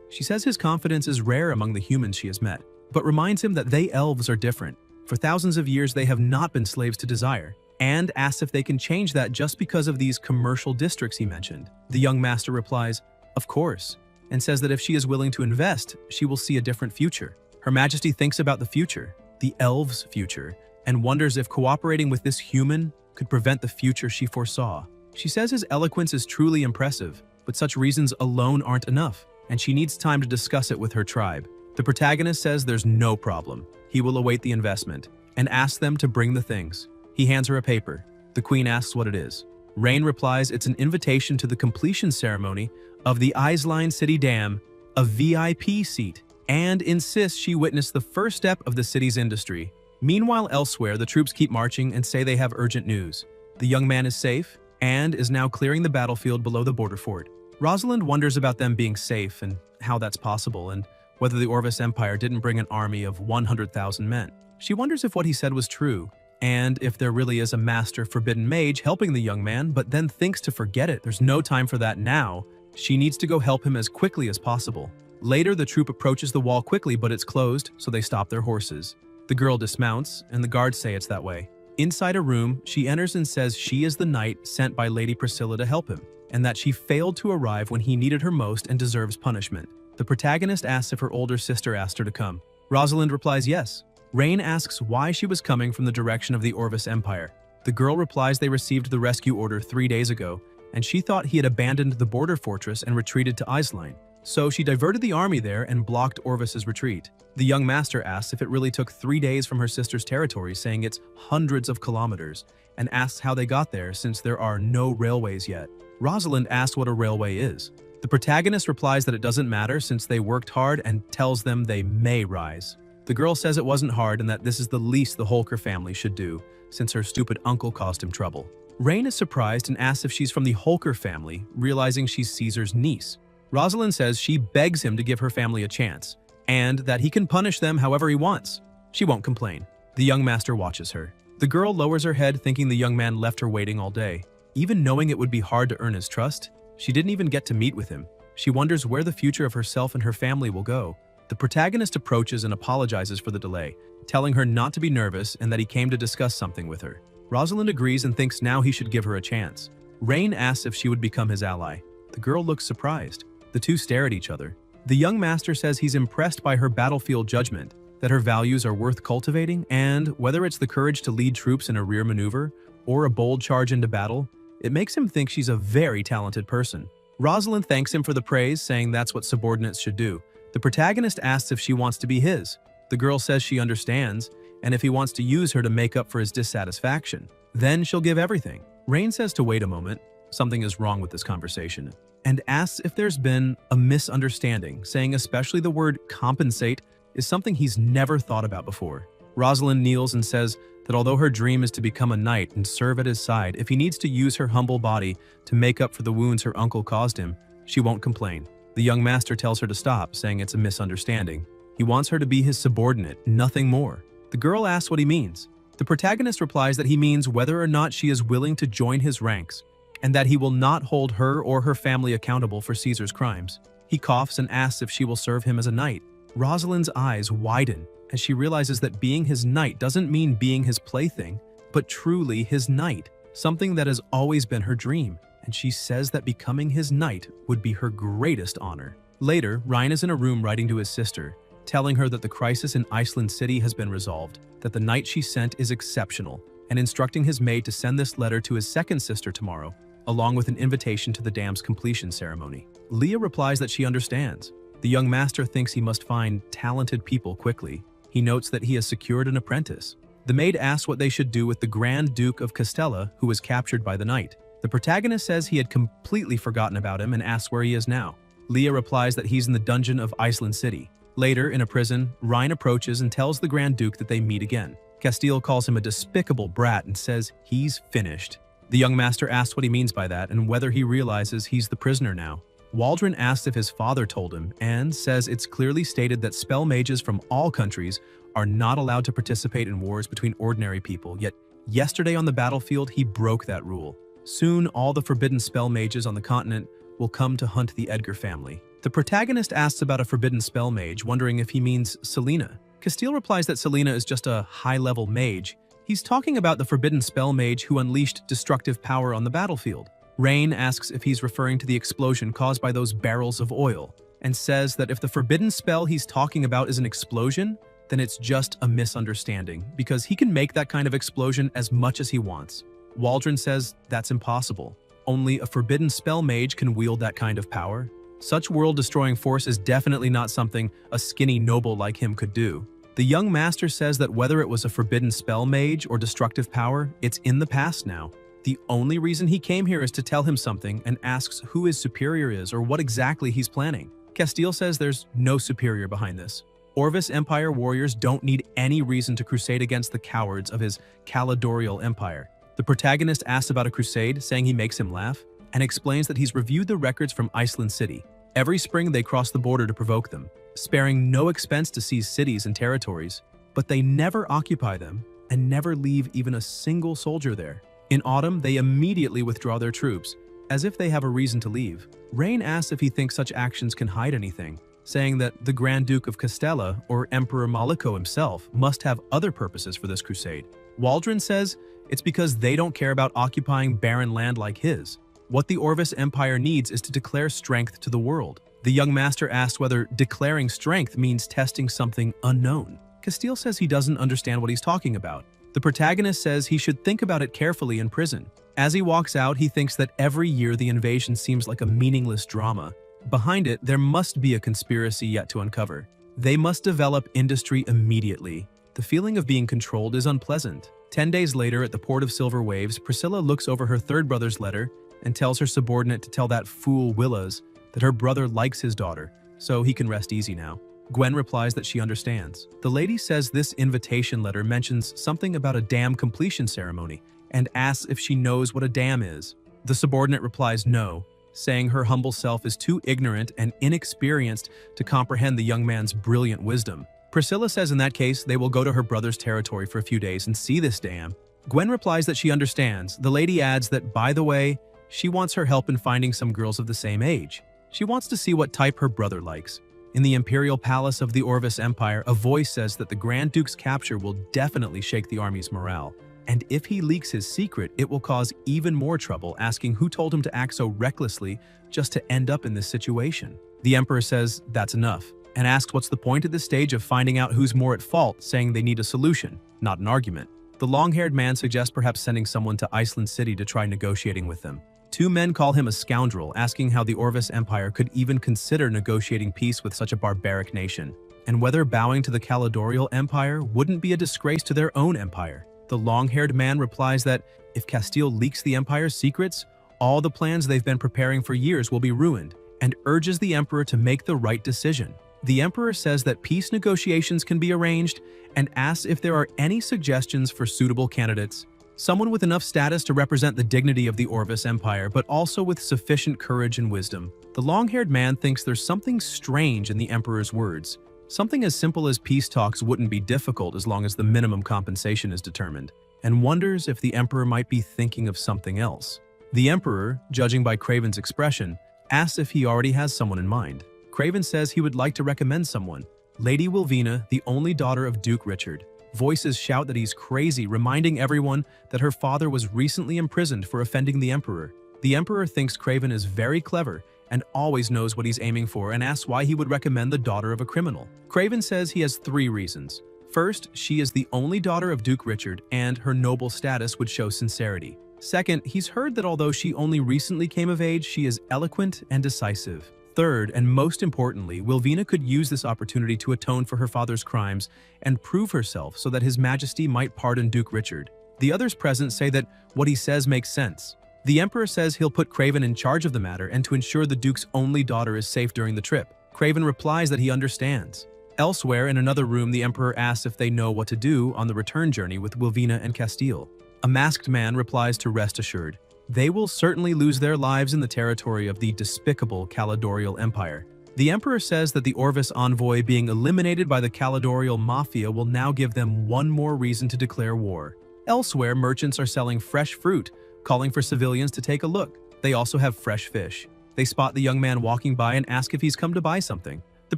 She says his confidence is rare among the humans she has met, but reminds him that they elves are different. For thousands of years, they have not been slaves to desire, and asks if they can change that just because of these commercial districts he mentioned. The young master replies, "Of course," and says that if she is willing to invest, she will see a different future. Her Majesty thinks about the future, the elves' future, and wonders if cooperating with this human could prevent the future she foresaw. She says his eloquence is truly impressive, but such reasons alone aren't enough, and she needs time to discuss it with her tribe. The protagonist says there's no problem. He will await the investment, and asks them to bring the things. He hands her a paper. The queen asks what it is. Rain replies it's an invitation to the completion ceremony of the Isline City Dam, a VIP seat, and insists she witness the first step of the city's industry. Meanwhile, elsewhere, the troops keep marching and say they have urgent news. The young man is safe and is now clearing the battlefield below the border fort. Rosalind wonders about them being safe and how that's possible, and whether the Orvis Empire didn't bring an army of 100,000 men. She wonders if what he said was true, and if there really is a master forbidden mage helping the young man, but then thinks to forget it. There's no time for that now. She needs to go help him as quickly as possible. Later, the troop approaches the wall quickly, but it's closed, so they stop their horses. The girl dismounts, and the guards say it's that way. Inside a room, she enters and says she is the knight sent by Lady Priscilla to help him, and that she failed to arrive when he needed her most and deserves punishment. The protagonist asks if her older sister asked her to come. Rosalind replies yes. Rain asks why she was coming from the direction of the Orvis Empire. The girl replies they received the rescue order 3 days ago, and she thought he had abandoned the border fortress and retreated to Isline. So she diverted the army there and blocked Orvis's retreat. The young master asks if it really took 3 days from her sister's territory, saying it's hundreds of kilometers, and asks how they got there since there are no railways yet. Rosalind asks what a railway is. The protagonist replies that it doesn't matter since they worked hard and tells them they may rise. The girl says it wasn't hard and that this is the least the Holker family should do, since her stupid uncle caused him trouble. Rain is surprised and asks if she's from the Holker family, realizing she's Caesar's niece. Rosalind says she begs him to give her family a chance, and that he can punish them however he wants. She won't complain. The young master watches her. The girl lowers her head, thinking the young man left her waiting all day. Even knowing it would be hard to earn his trust, she didn't even get to meet with him. She wonders where the future of herself and her family will go. The protagonist approaches and apologizes for the delay, telling her not to be nervous and that he came to discuss something with her. Rosalind agrees and thinks now he should give her a chance. Rain asks if she would become his ally. The girl looks surprised. The two stare at each other. The young master says he's impressed by her battlefield judgment, that her values are worth cultivating, and whether it's the courage to lead troops in a rear maneuver or a bold charge into battle, it makes him think she's a very talented person. Rosalind thanks him for the praise, saying that's what subordinates should do. The protagonist asks if she wants to be his. The girl says she understands, and if he wants to use her to make up for his dissatisfaction, then she'll give everything. Rain says to wait a moment, something is wrong with this conversation, and asks if there's been a misunderstanding, saying especially the word compensate is something he's never thought about before. Rosalind kneels and says that although her dream is to become a knight and serve at his side, if he needs to use her humble body to make up for the wounds her uncle caused him, she won't complain. The young master tells her to stop, saying it's a misunderstanding. He wants her to be his subordinate, nothing more. The girl asks what he means. The protagonist replies that he means whether or not she is willing to join his ranks, and that he will not hold her or her family accountable for Caesar's crimes. He coughs and asks if she will serve him as a knight. Rosalind's eyes widen as she realizes that being his knight doesn't mean being his plaything, but truly his knight, something that has always been her dream, and she says that becoming his knight would be her greatest honor. Later, Ryan is in a room writing to his sister, telling her that the crisis in Iceland City has been resolved, that the knight she sent is exceptional, and instructing his maid to send this letter to his second sister tomorrow, along with an invitation to the dam's completion ceremony. Leah replies that she understands. The young master thinks he must find talented people quickly. He notes that he has secured an apprentice. The maid asks what they should do with the Grand Duke of Castella, who was captured by the knight. The protagonist says he had completely forgotten about him and asks where he is now. Leah replies that he's in the dungeon of Iceland City. Later, in a prison, Rhine approaches and tells the Grand Duke that they meet again. Castile calls him a despicable brat and says he's finished. The young master asks what he means by that and whether he realizes he's the prisoner now. Waldron asks if his father told him and says it's clearly stated that spell mages from all countries are not allowed to participate in wars between ordinary people, yet yesterday on the battlefield he broke that rule. Soon all the forbidden spell mages on the continent will come to hunt the Edgar family. The protagonist asks about a forbidden spell mage, wondering if he means Selena. Castile replies that Selena is just a high-level mage. He's talking about the forbidden spell mage who unleashed destructive power on the battlefield. Rain asks if he's referring to the explosion caused by those barrels of oil, and says that if the forbidden spell he's talking about is an explosion, then it's just a misunderstanding, because he can make that kind of explosion as much as he wants. Waldron says that's impossible. Only a forbidden spell mage can wield that kind of power. Such world-destroying force is definitely not something a skinny noble like him could do. The young master says that whether it was a forbidden spell mage or destructive power, it's in the past now. The only reason he came here is to tell him something and asks who his superior is or what exactly he's planning. Castile says there's no superior behind this. Orvis Empire warriors don't need any reason to crusade against the cowards of his Caledorial Empire. The protagonist asks about a crusade, saying he makes him laugh, and explains that he's reviewed the records from Iceland City. Every spring they cross the border to provoke them, sparing no expense to seize cities and territories, but they never occupy them and never leave even a single soldier there. In autumn, they immediately withdraw their troops, as if they have a reason to leave. Rain asks if he thinks such actions can hide anything, saying that the Grand Duke of Castella, or Emperor Maliko himself, must have other purposes for this crusade. Waldron says it's because they don't care about occupying barren land like his. What the Orvis Empire needs is to declare strength to the world. The young master asks whether declaring strength means testing something unknown. Castile says he doesn't understand what he's talking about. The protagonist says he should think about it carefully in prison. As he walks out, he thinks that every year the invasion seems like a meaningless drama. Behind it, there must be a conspiracy yet to uncover. They must develop industry immediately. The feeling of being controlled is unpleasant. 10 days later, at the port of Silver Waves, Priscilla looks over her third brother's letter and tells her subordinate to tell that fool Willas that her brother likes his daughter, so he can rest easy now. Gwen replies that she understands. The lady says this invitation letter mentions something about a dam completion ceremony and asks if she knows what a dam is. The subordinate replies no, saying her humble self is too ignorant and inexperienced to comprehend the young man's brilliant wisdom. Priscilla says in that case they will go to her brother's territory for a few days and see this dam. Gwen replies that she understands. The lady adds that, by the way, she wants her help in finding some girls of the same age. She wants to see what type her brother likes. In the imperial palace of the Orvis Empire, a voice says that the Grand Duke's capture will definitely shake the army's morale. And if he leaks his secret, it will cause even more trouble, asking who told him to act so recklessly just to end up in this situation. The emperor says that's enough, and asks what's the point at this stage of finding out who's more at fault, saying they need a solution, not an argument. The long-haired man suggests perhaps sending someone to Iceland City to try negotiating with them. Two men call him a scoundrel, asking how the Orvis Empire could even consider negotiating peace with such a barbaric nation, and whether bowing to the Caledorial Empire wouldn't be a disgrace to their own empire. The long-haired man replies that if Castile leaks the empire's secrets, all the plans they've been preparing for years will be ruined, and urges the emperor to make the right decision. The emperor says that peace negotiations can be arranged and asks if there are any suggestions for suitable candidates. Someone with enough status to represent the dignity of the Orvis Empire, but also with sufficient courage and wisdom. The long-haired man thinks there's something strange in the emperor's words. Something as simple as peace talks wouldn't be difficult as long as the minimum compensation is determined, and wonders if the emperor might be thinking of something else. The emperor, judging by Craven's expression, asks if he already has someone in mind. Craven says he would like to recommend someone, Lady Wilvina, the only daughter of Duke Richard. Voices shout that he's crazy, reminding everyone that her father was recently imprisoned for offending the emperor. The emperor thinks Craven is very clever and always knows what he's aiming for, and asks why he would recommend the daughter of a criminal. Craven says he has 3 reasons. First, she is the only daughter of Duke Richard, and her noble status would show sincerity. Second, he's heard that although she only recently came of age, she is eloquent and decisive. Third, and most importantly, Wilvina could use this opportunity to atone for her father's crimes and prove herself so that His Majesty might pardon Duke Richard. The others present say that what he says makes sense. The Emperor says he'll put Craven in charge of the matter and to ensure the Duke's only daughter is safe during the trip. Craven replies that he understands. Elsewhere, in another room, the Emperor asks if they know what to do on the return journey with Wilvina and Castile. A masked man replies to rest assured. They will certainly lose their lives in the territory of the despicable Caledorial Empire. The Emperor says that the Orvis envoy being eliminated by the Caledorial Mafia will now give them one more reason to declare war. Elsewhere, merchants are selling fresh fruit, calling for civilians to take a look. They also have fresh fish. They spot the young man walking by and ask if he's come to buy something. The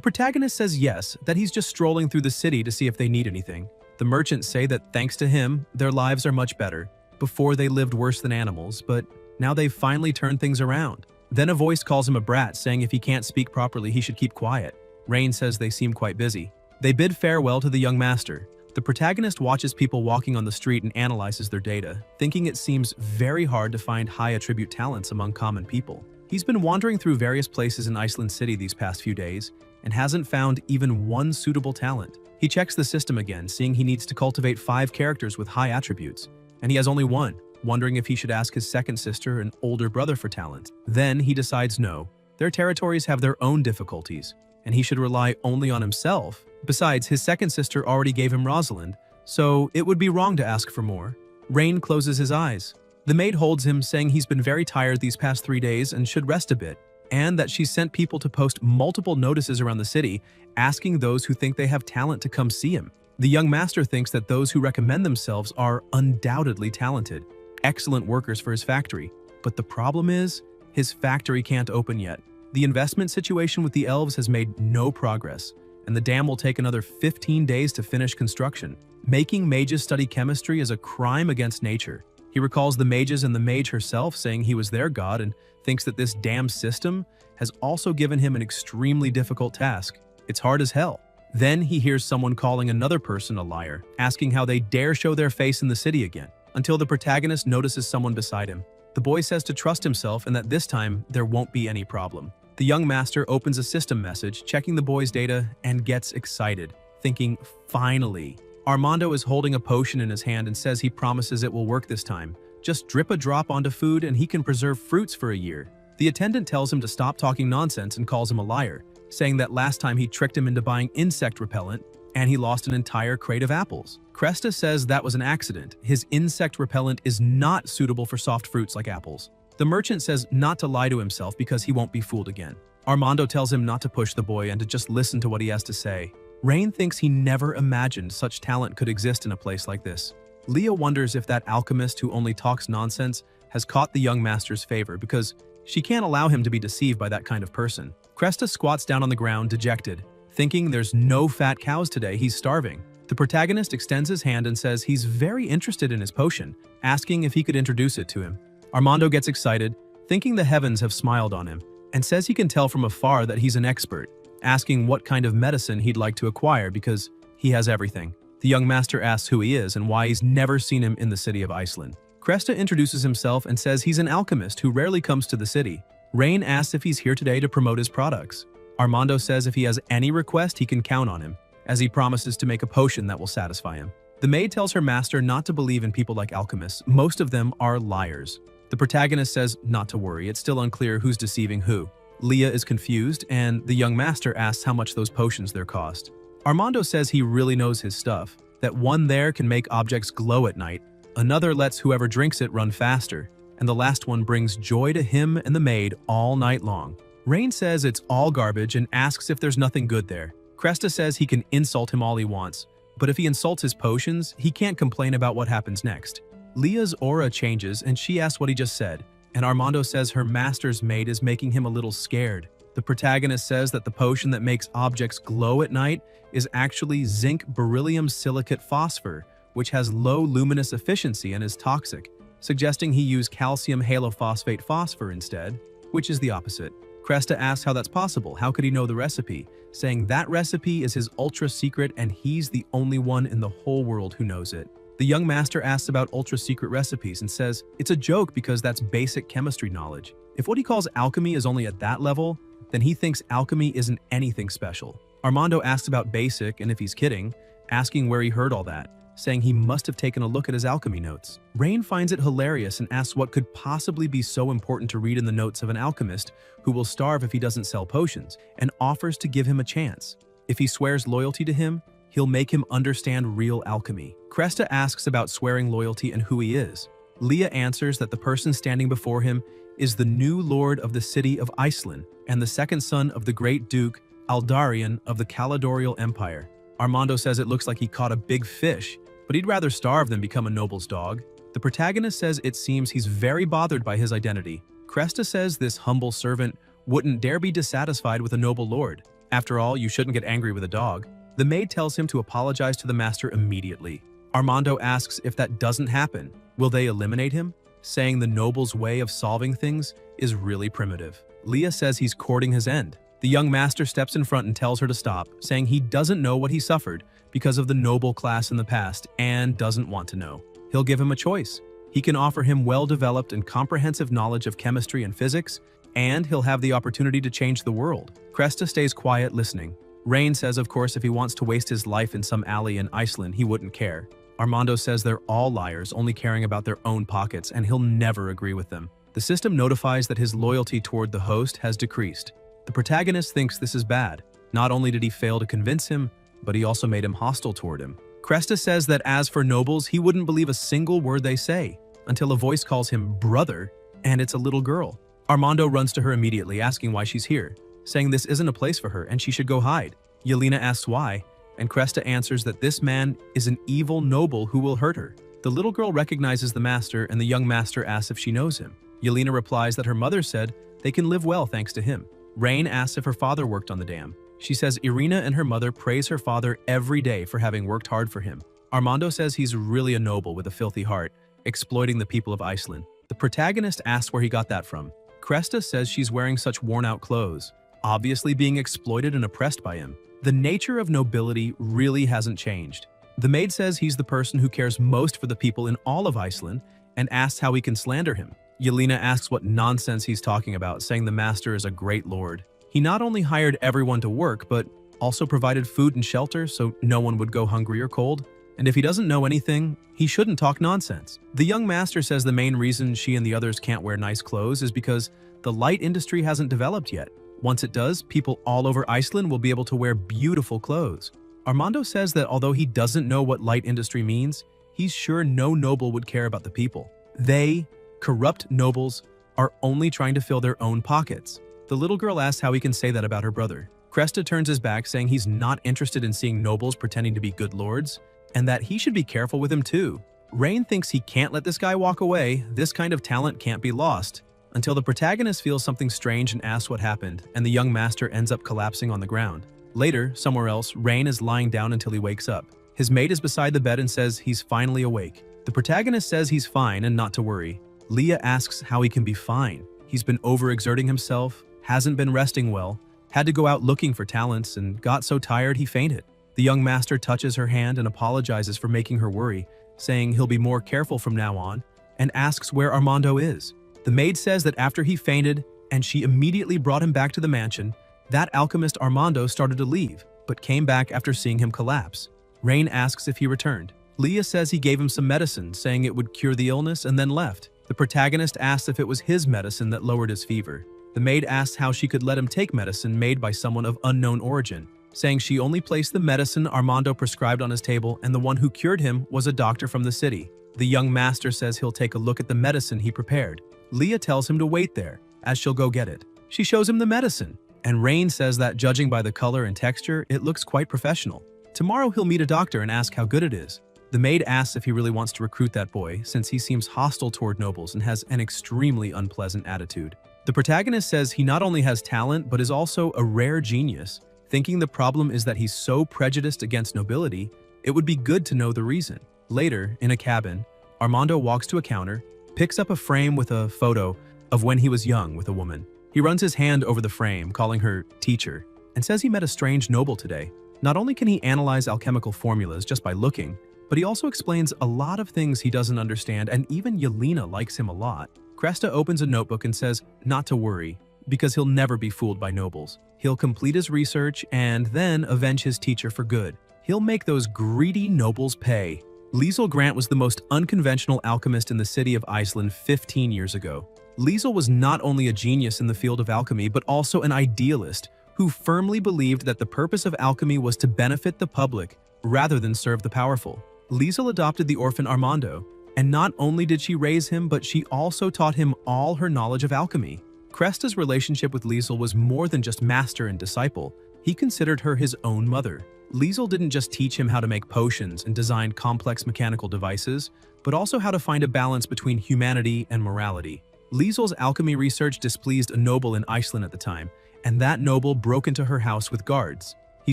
protagonist says yes, that he's just strolling through the city to see if they need anything. The merchants say that thanks to him, their lives are much better. Before they lived worse than animals, but now they've finally turned things around. Then a voice calls him a brat, saying if he can't speak properly, he should keep quiet. Rain says they seem quite busy. They bid farewell to the young master. The protagonist watches people walking on the street and analyzes their data, thinking it seems very hard to find high attribute talents among common people. He's been wandering through various places in Iceland City these past few days and hasn't found even one suitable talent. He checks the system again, seeing he needs to cultivate 5 characters with high attributes, and he has only 1, wondering if he should ask his second sister and older brother for talent. Then he decides no, their territories have their own difficulties, and he should rely only on himself. Besides, his second sister already gave him Rosalind, so it would be wrong to ask for more. Rain closes his eyes. The maid holds him, saying he's been very tired these past 3 days and should rest a bit, and that she's sent people to post multiple notices around the city, asking those who think they have talent to come see him. The young master thinks that those who recommend themselves are undoubtedly talented, excellent workers for his factory. But the problem is, his factory can't open yet. The investment situation with the elves has made no progress, and the dam will take another 15 days to finish construction. Making mages study chemistry is a crime against nature. He recalls the mages and the mage herself saying he was their god and thinks that this dam system has also given him an extremely difficult task. It's hard as hell. Then he hears someone calling another person a liar, asking how they dare show their face in the city again, until the protagonist notices someone beside him. The boy says to trust himself and that this time there won't be any problem. The young master opens a system message, checking the boy's data, and gets excited, thinking, finally. Armando is holding a potion in his hand and says he promises it will work this time. Just drip a drop onto food and he can preserve fruits for a year. The attendant tells him to stop talking nonsense and calls him a liar, saying that last time he tricked him into buying insect repellent and he lost an entire crate of apples. Cresta says that was an accident. His insect repellent is not suitable for soft fruits like apples. The merchant says not to lie to himself because he won't be fooled again. Armando tells him not to push the boy and to just listen to what he has to say. Rain thinks he never imagined such talent could exist in a place like this. Leah wonders if that alchemist who only talks nonsense has caught the young master's favor because she can't allow him to be deceived by that kind of person. Cresta squats down on the ground, dejected, thinking there's no fat cows today, he's starving. The protagonist extends his hand and says he's very interested in his potion, asking if he could introduce it to him. Armando gets excited, thinking the heavens have smiled on him, and says he can tell from afar that he's an expert, asking what kind of medicine he'd like to acquire because he has everything. The young master asks who he is and why he's never seen him in the city of Iceland. Cresta introduces himself and says he's an alchemist who rarely comes to the city. Rain asks if he's here today to promote his products. Armando says if he has any request, he can count on him, as he promises to make a potion that will satisfy him. The maid tells her master not to believe in people like alchemists. Most of them are liars. The protagonist says not to worry, it's still unclear who's deceiving who. Leah is confused, and the young master asks how much those potions there cost. Armando says he really knows his stuff, that one there can make objects glow at night, another lets whoever drinks it run faster, and the last one brings joy to him and the maid all night long. Rain says it's all garbage and asks if there's nothing good there. Cresta says he can insult him all he wants, but if he insults his potions, he can't complain about what happens next. Leah's aura changes and she asks what he just said, and Armando says her master's maid is making him a little scared. The protagonist says that the potion that makes objects glow at night is actually zinc beryllium silicate phosphor, which has low luminous efficiency and is toxic, suggesting he use calcium halophosphate phosphor instead, which is the opposite. Cresta asks how that's possible, how could he know the recipe, saying that recipe is his ultra secret and he's the only one in the whole world who knows it. The young master asks about ultra secret recipes and says it's a joke because that's basic chemistry knowledge. If what he calls alchemy is only at that level, then he thinks alchemy isn't anything special. Armando asks about basic and if he's kidding, asking where he heard all that, saying he must have taken a look at his alchemy notes. Rain finds it hilarious and asks what could possibly be so important to read in the notes of an alchemist who will starve if he doesn't sell potions, and offers to give him a chance. If he swears loyalty to him, he'll make him understand real alchemy. Cresta asks about swearing loyalty and who he is. Leah answers that the person standing before him is the new lord of the city of Iceland and the second son of the great Duke Aldarion of the Caledonial Empire. Armando says it looks like he caught a big fish, but he'd rather starve than become a noble's dog. The protagonist says it seems he's very bothered by his identity. Cresta says this humble servant wouldn't dare be dissatisfied with a noble lord. After all, you shouldn't get angry with a dog. The maid tells him to apologize to the master immediately. Armando asks if that doesn't happen, will they eliminate him? Saying the noble's way of solving things is really primitive. Leah says he's courting his end. The young master steps in front and tells her to stop, saying he doesn't know what he suffered because of the noble class in the past and doesn't want to know. He'll give him a choice. He can offer him well-developed and comprehensive knowledge of chemistry and physics, and he'll have the opportunity to change the world. Cresta stays quiet, listening. Rain says, of course, if he wants to waste his life in some alley in Iceland, he wouldn't care. Armando says they're all liars, only caring about their own pockets, and he'll never agree with them. The system notifies that his loyalty toward the host has decreased. The protagonist thinks this is bad. Not only did he fail to convince him, but he also made him hostile toward him. Cresta says that as for nobles, he wouldn't believe a single word they say, until a voice calls him brother, and it's a little girl. Armando runs to her immediately, asking why she's here, saying this isn't a place for her and she should go hide. Yelena asks why, and Cresta answers that this man is an evil noble who will hurt her. The little girl recognizes the master, and the young master asks if she knows him. Yelena replies that her mother said they can live well thanks to him. Rain asks if her father worked on the dam. She says Irina and her mother praise her father every day for having worked hard for him. Armando says he's really a noble with a filthy heart, exploiting the people of Iceland. The protagonist asks where he got that from. Cresta says she's wearing such worn-out clothes, obviously being exploited and oppressed by him. The nature of nobility really hasn't changed. The maid says he's the person who cares most for the people in all of Iceland and asks how he can slander him. Yelena asks what nonsense he's talking about, saying the master is a great lord. He not only hired everyone to work, but also provided food and shelter so no one would go hungry or cold. And if he doesn't know anything, he shouldn't talk nonsense. The young master says the main reason she and the others can't wear nice clothes is because the light industry hasn't developed yet. Once it does, people all over Iceland will be able to wear beautiful clothes. Armando says that although he doesn't know what light industry means, he's sure no noble would care about the people. They, corrupt nobles, are only trying to fill their own pockets. The little girl asks how he can say that about her brother. Cresta turns his back, saying he's not interested in seeing nobles pretending to be good lords, and that he should be careful with him too. Rain thinks he can't let this guy walk away. This kind of talent can't be lost. Until the protagonist feels something strange and asks what happened, and the young master ends up collapsing on the ground. Later, somewhere else, Rain is lying down until he wakes up. His mate is beside the bed and says he's finally awake. The protagonist says he's fine and not to worry. Leah asks how he can be fine. He's been overexerting himself, hasn't been resting well, had to go out looking for talents, and got so tired he fainted. The young master touches her hand and apologizes for making her worry, saying he'll be more careful from now on, and asks where Armando is. The maid says that after he fainted and she immediately brought him back to the mansion, that alchemist Armando started to leave, but came back after seeing him collapse. Rain asks if he returned. Leah says he gave him some medicine, saying it would cure the illness, and then left. The protagonist asks if it was his medicine that lowered his fever. The maid asks how she could let him take medicine made by someone of unknown origin, saying she only placed the medicine Armando prescribed on his table, and the one who cured him was a doctor from the city. The young master says he'll take a look at the medicine he prepared. Leah tells him to wait there, as she'll go get it. She shows him the medicine, and Rain says that judging by the color and texture, it looks quite professional. Tomorrow he'll meet a doctor and ask how good it is. The maid asks if he really wants to recruit that boy, since he seems hostile toward nobles and has an extremely unpleasant attitude. The protagonist says he not only has talent, but is also a rare genius. Thinking the problem is that he's so prejudiced against nobility, it would be good to know the reason. Later, in a cabin, Armando walks to a counter, picks up a frame with a photo of when he was young with a woman. He runs his hand over the frame, calling her teacher, and says he met a strange noble today. Not only can he analyze alchemical formulas just by looking, but he also explains a lot of things he doesn't understand, and even Yelena likes him a lot. Cresta opens a notebook and says not to worry, because he'll never be fooled by nobles. He'll complete his research and then avenge his teacher for good. He'll make those greedy nobles pay. Liesel Grant was the most unconventional alchemist in the city of Iceland 15 years ago. Liesel was not only a genius in the field of alchemy, but also an idealist who firmly believed that the purpose of alchemy was to benefit the public rather than serve the powerful. Liesel adopted the orphan Armando, and not only did she raise him, but she also taught him all her knowledge of alchemy. Cresta's relationship with Liesel was more than just master and disciple. He considered her his own mother. Liesel didn't just teach him how to make potions and design complex mechanical devices, but also how to find a balance between humanity and morality. Liesel's alchemy research displeased a noble in Iceland at the time, and that noble broke into her house with guards. He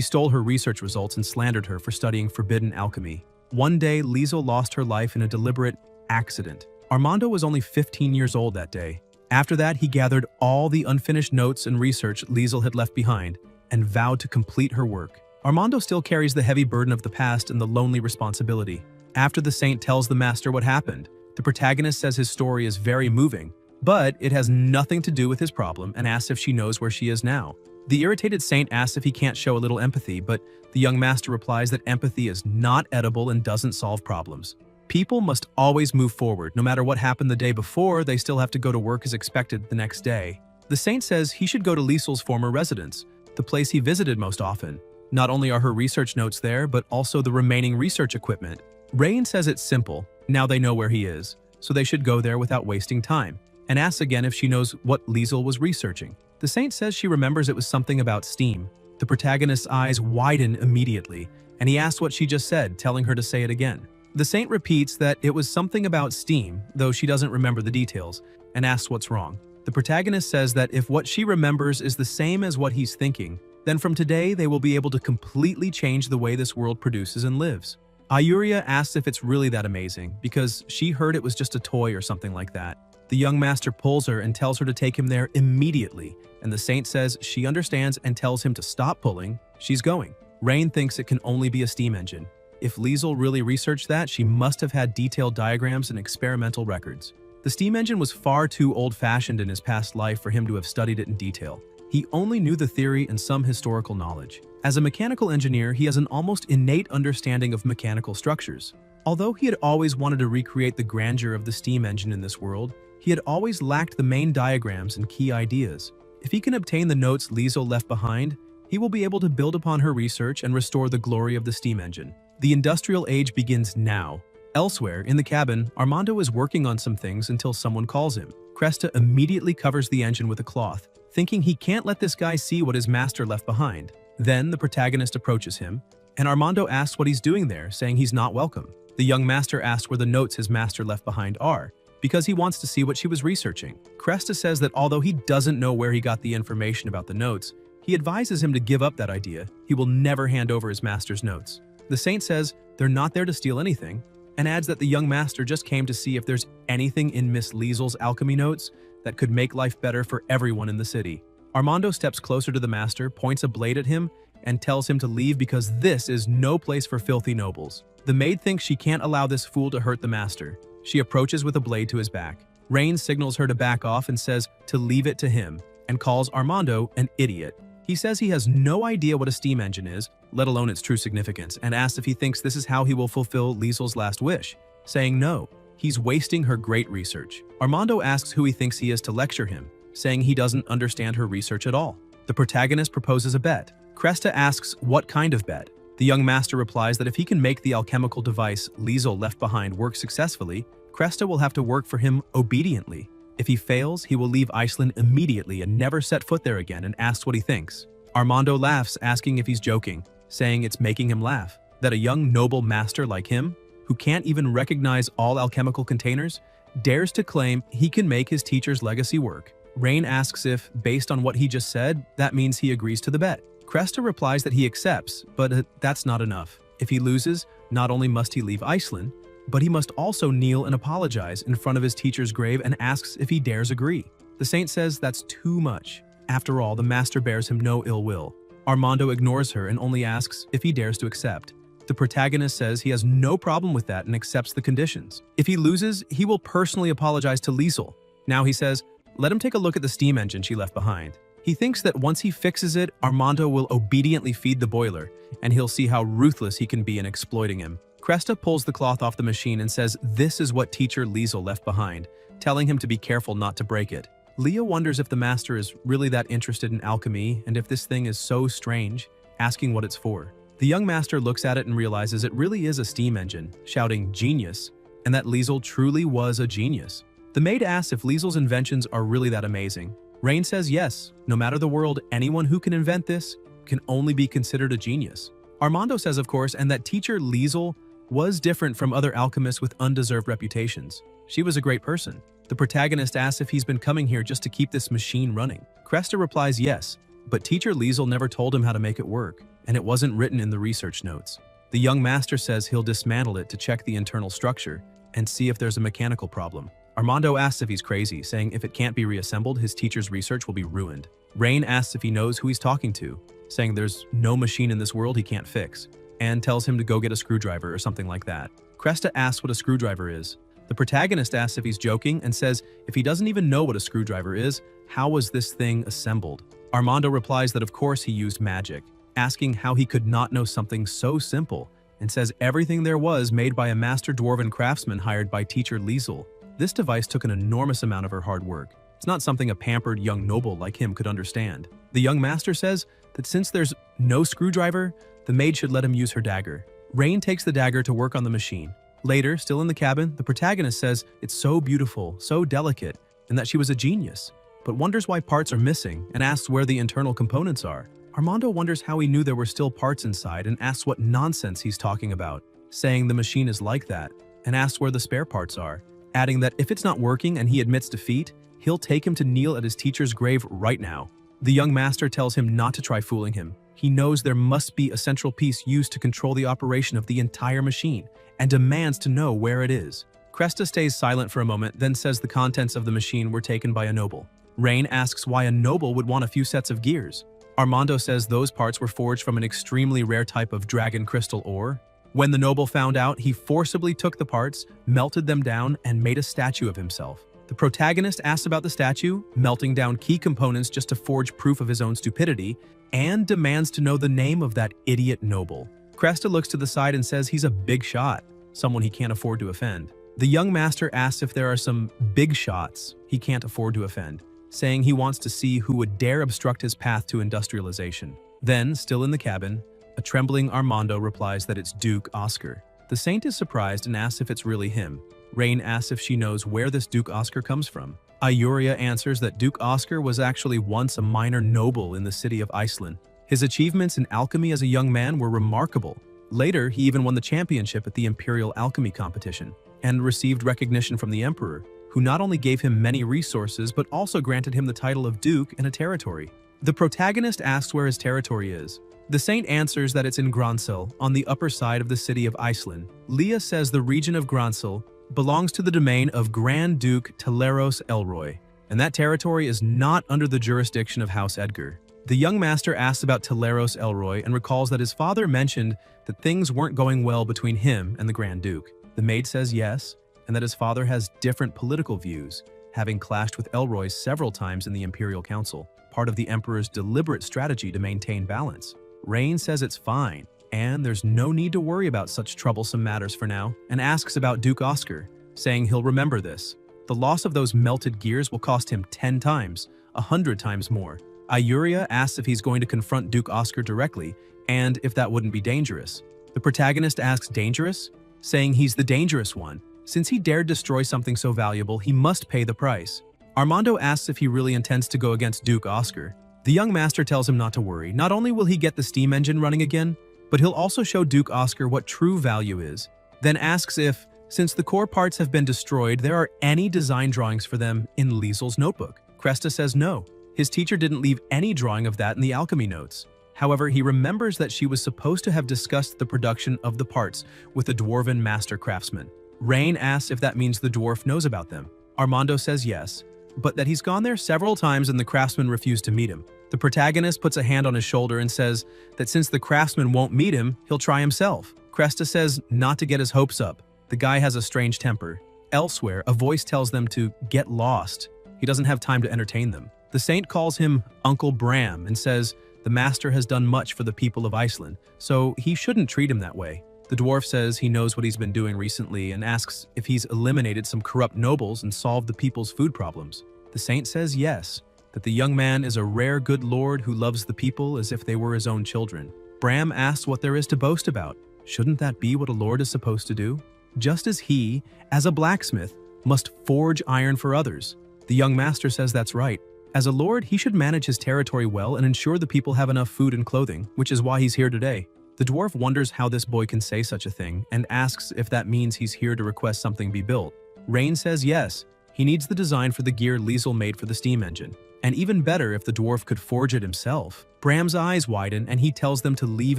stole her research results and slandered her for studying forbidden alchemy. One day, Liesel lost her life in a deliberate accident. Armando was only 15 years old that day. After that, he gathered all the unfinished notes and research Liesel had left behind and vowed to complete her work. Armando still carries the heavy burden of the past and the lonely responsibility. After the saint tells the master what happened, the protagonist says his story is very moving, but it has nothing to do with his problem and asks if she knows where she is now. The irritated saint asks if he can't show a little empathy, but the young master replies that empathy is not edible and doesn't solve problems. People must always move forward. No matter what happened the day before, they still have to go to work as expected the next day. The saint says he should go to Liesel's former residence, the place he visited most often. Not only are her research notes there, but also the remaining research equipment. Rain says it's simple, now they know where he is, so they should go there without wasting time, and asks again if she knows what Liesel was researching. The saint says she remembers it was something about steam. The protagonist's eyes widen immediately, and he asks what she just said, telling her to say it again. The saint repeats that it was something about steam, though she doesn't remember the details, and asks what's wrong. The protagonist says that if what she remembers is the same as what he's thinking, then from today they will be able to completely change the way this world produces and lives. Ayuria asks if it's really that amazing, because she heard it was just a toy or something like that. The young master pulls her and tells her to take him there immediately, and the saint says she understands and tells him to stop pulling. She's going. Rain thinks it can only be a steam engine. If Liesel really researched that, she must have had detailed diagrams and experimental records. The steam engine was far too old-fashioned in his past life for him to have studied it in detail. He only knew the theory and some historical knowledge. As a mechanical engineer, he has an almost innate understanding of mechanical structures. Although he had always wanted to recreate the grandeur of the steam engine in this world, he had always lacked the main diagrams and key ideas. If he can obtain the notes Liesel left behind, he will be able to build upon her research and restore the glory of the steam engine. The industrial age begins now. Elsewhere, in the cabin, Armando is working on some things until someone calls him. Cresta immediately covers the engine with a cloth, thinking he can't let this guy see what his master left behind. Then the protagonist approaches him, and Armando asks what he's doing there, saying he's not welcome. The young master asks where the notes his master left behind are, because he wants to see what she was researching. Cresta says that although he doesn't know where he got the information about the notes, he advises him to give up that idea. He will never hand over his master's notes. The saint says they're not there to steal anything, and adds that the young master just came to see if there's anything in Miss Liesel's alchemy notes that could make life better for everyone in the city. Armando steps closer to the master, points a blade at him, and tells him to leave because this is no place for filthy nobles. The maid thinks she can't allow this fool to hurt the master. She approaches with a blade to his back. Rain signals her to back off and says to leave it to him, and calls Armando an idiot. He says he has no idea what a steam engine is, let alone its true significance, and asks if he thinks this is how he will fulfill Liesel's last wish, saying no. He's wasting her great research. Armando asks who he thinks he is to lecture him, saying he doesn't understand her research at all. The protagonist proposes a bet. Cresta asks what kind of bet. The young master replies that if he can make the alchemical device Liesel left behind work successfully, Cresta will have to work for him obediently. If he fails, he will leave Iceland immediately and never set foot there again, and asks what he thinks. Armando laughs, asking if he's joking, saying it's making him laugh, that a young noble master like him, who can't even recognize all alchemical containers, dares to claim he can make his teacher's legacy work. Rain asks if, based on what he just said, that means he agrees to the bet. Cresta replies that he accepts, but that's not enough. If he loses, not only must he leave Iceland, but he must also kneel and apologize in front of his teacher's grave, and asks if he dares agree. The saint says that's too much. After all, the master bears him no ill will. Armando ignores her and only asks if he dares to accept. The protagonist says he has no problem with that and accepts the conditions. If he loses, he will personally apologize to Liesel. Now he says, let him take a look at the steam engine she left behind. He thinks that once he fixes it, Armando will obediently feed the boiler, and he'll see how ruthless he can be in exploiting him. Cresta pulls the cloth off the machine and says this is what teacher Liesel left behind, telling him to be careful not to break it. Leah wonders if the master is really that interested in alchemy and if this thing is so strange, asking what it's for. The young master looks at it and realizes it really is a steam engine, shouting genius, and that Liesel truly was a genius. The maid asks if Liesel's inventions are really that amazing. Rain says yes, no matter the world, anyone who can invent this can only be considered a genius. Armando says of course, and that teacher Liesel was different from other alchemists with undeserved reputations. She was a great person. The protagonist asks if he's been coming here just to keep this machine running. Cresta replies yes, but teacher Liesel never told him how to make it work, and it wasn't written in the research notes. The young master says he'll dismantle it to check the internal structure and see if there's a mechanical problem. Armando asks if he's crazy, saying if it can't be reassembled, his teacher's research will be ruined. Rain asks if he knows who he's talking to, saying there's no machine in this world he can't fix, and tells him to go get a screwdriver or something like that. Cresta asks what a screwdriver is. The protagonist asks if he's joking and says if he doesn't even know what a screwdriver is, how was this thing assembled? Armando replies that of course he used magic, asking how he could not know something so simple, and says everything there was made by a master dwarven craftsman hired by teacher Liesel. This device took an enormous amount of her hard work. It's not something a pampered young noble like him could understand. The young master says that since there's no screwdriver, the maid should let him use her dagger. Rain takes the dagger to work on the machine. Later, still in the cabin, the protagonist says it's so beautiful, so delicate, and that she was a genius, but wonders why parts are missing and asks where the internal components are. Armando wonders how he knew there were still parts inside and asks what nonsense he's talking about, saying the machine is like that, and asks where the spare parts are, adding that if it's not working and he admits defeat, he'll take him to kneel at his teacher's grave right now. The young master tells him not to try fooling him. He knows there must be a central piece used to control the operation of the entire machine, and demands to know where it is. Cresta stays silent for a moment, then says the contents of the machine were taken by a noble. Rain asks why a noble would want a few sets of gears. Armando says those parts were forged from an extremely rare type of dragon crystal ore. When the noble found out, he forcibly took the parts, melted them down, and made a statue of himself. The protagonist asks about the statue, melting down key components just to forge proof of his own stupidity, and demands to know the name of that idiot noble. Cresta looks to the side and says he's a big shot, someone he can't afford to offend. The young master asks if there are some big shots he can't afford to offend, saying he wants to see who would dare obstruct his path to industrialization. Then, still in the cabin, a trembling Armando replies that it's Duke Oscar. The saint is surprised and asks if it's really him. Rain asks if she knows where this Duke Oscar comes from. Ayuria answers that Duke Oscar was actually once a minor noble in the city of Iceland. His achievements in alchemy as a young man were remarkable. Later, he even won the championship at the Imperial Alchemy competition and received recognition from the Emperor, who not only gave him many resources but also granted him the title of Duke and a territory. The protagonist asks where his territory is. The saint answers that it's in Gransel, on the upper side of the city of Iceland. Leah says the region of Gransel belongs to the domain of Grand Duke Teleros Elroy, and that territory is not under the jurisdiction of House Edgar. The young master asks about Teleros Elroy and recalls that his father mentioned that things weren't going well between him and the Grand Duke. The maid says yes, and that his father has different political views, having clashed with Elroy several times in the Imperial Council, part of the Emperor's deliberate strategy to maintain balance. Rain says it's fine, and there's no need to worry about such troublesome matters for now, and asks about Duke Oscar, saying he'll remember this. The loss of those melted gears will cost him 10 times, 100 times more. Ayuria asks if he's going to confront Duke Oscar directly, and if that wouldn't be dangerous. The protagonist asks dangerous, saying he's the dangerous one. Since he dared destroy something so valuable, he must pay the price. Armando asks if he really intends to go against Duke Oscar. The young master tells him not to worry. Not only will he get the steam engine running again, but he'll also show Duke Oscar what true value is. Then asks if, since the core parts have been destroyed, there are any design drawings for them in Liesel's notebook. Cresta says no. His teacher didn't leave any drawing of that in the alchemy notes. However, he remembers that she was supposed to have discussed the production of the parts with the dwarven master craftsman. Rain asks if that means the dwarf knows about them. Armando says yes, but that he's gone there several times and the craftsman refused to meet him. The protagonist puts a hand on his shoulder and says that since the craftsman won't meet him, he'll try himself. Cresta says not to get his hopes up. The guy has a strange temper. Elsewhere, a voice tells them to get lost He doesn't have time to entertain them. The saint calls him Uncle Bram and says the master has done much for the people of Iceland, so he shouldn't treat him that way. The dwarf says he knows what he's been doing recently and asks if he's eliminated some corrupt nobles and solved the people's food problems. The saint says yes, that the young man is a rare good lord who loves the people as if they were his own children. Bram asks what there is to boast about. Shouldn't that be what a lord is supposed to do? Just as he, as a blacksmith, must forge iron for others. The young master says that's right. As a lord, he should manage his territory well and ensure the people have enough food and clothing, which is why he's here today. The dwarf wonders how this boy can say such a thing and asks if that means he's here to request something be built. Rain says yes, he needs the design for the gear Liesel made for the steam engine. And even better if the dwarf could forge it himself. Bram's eyes widen and he tells them to leave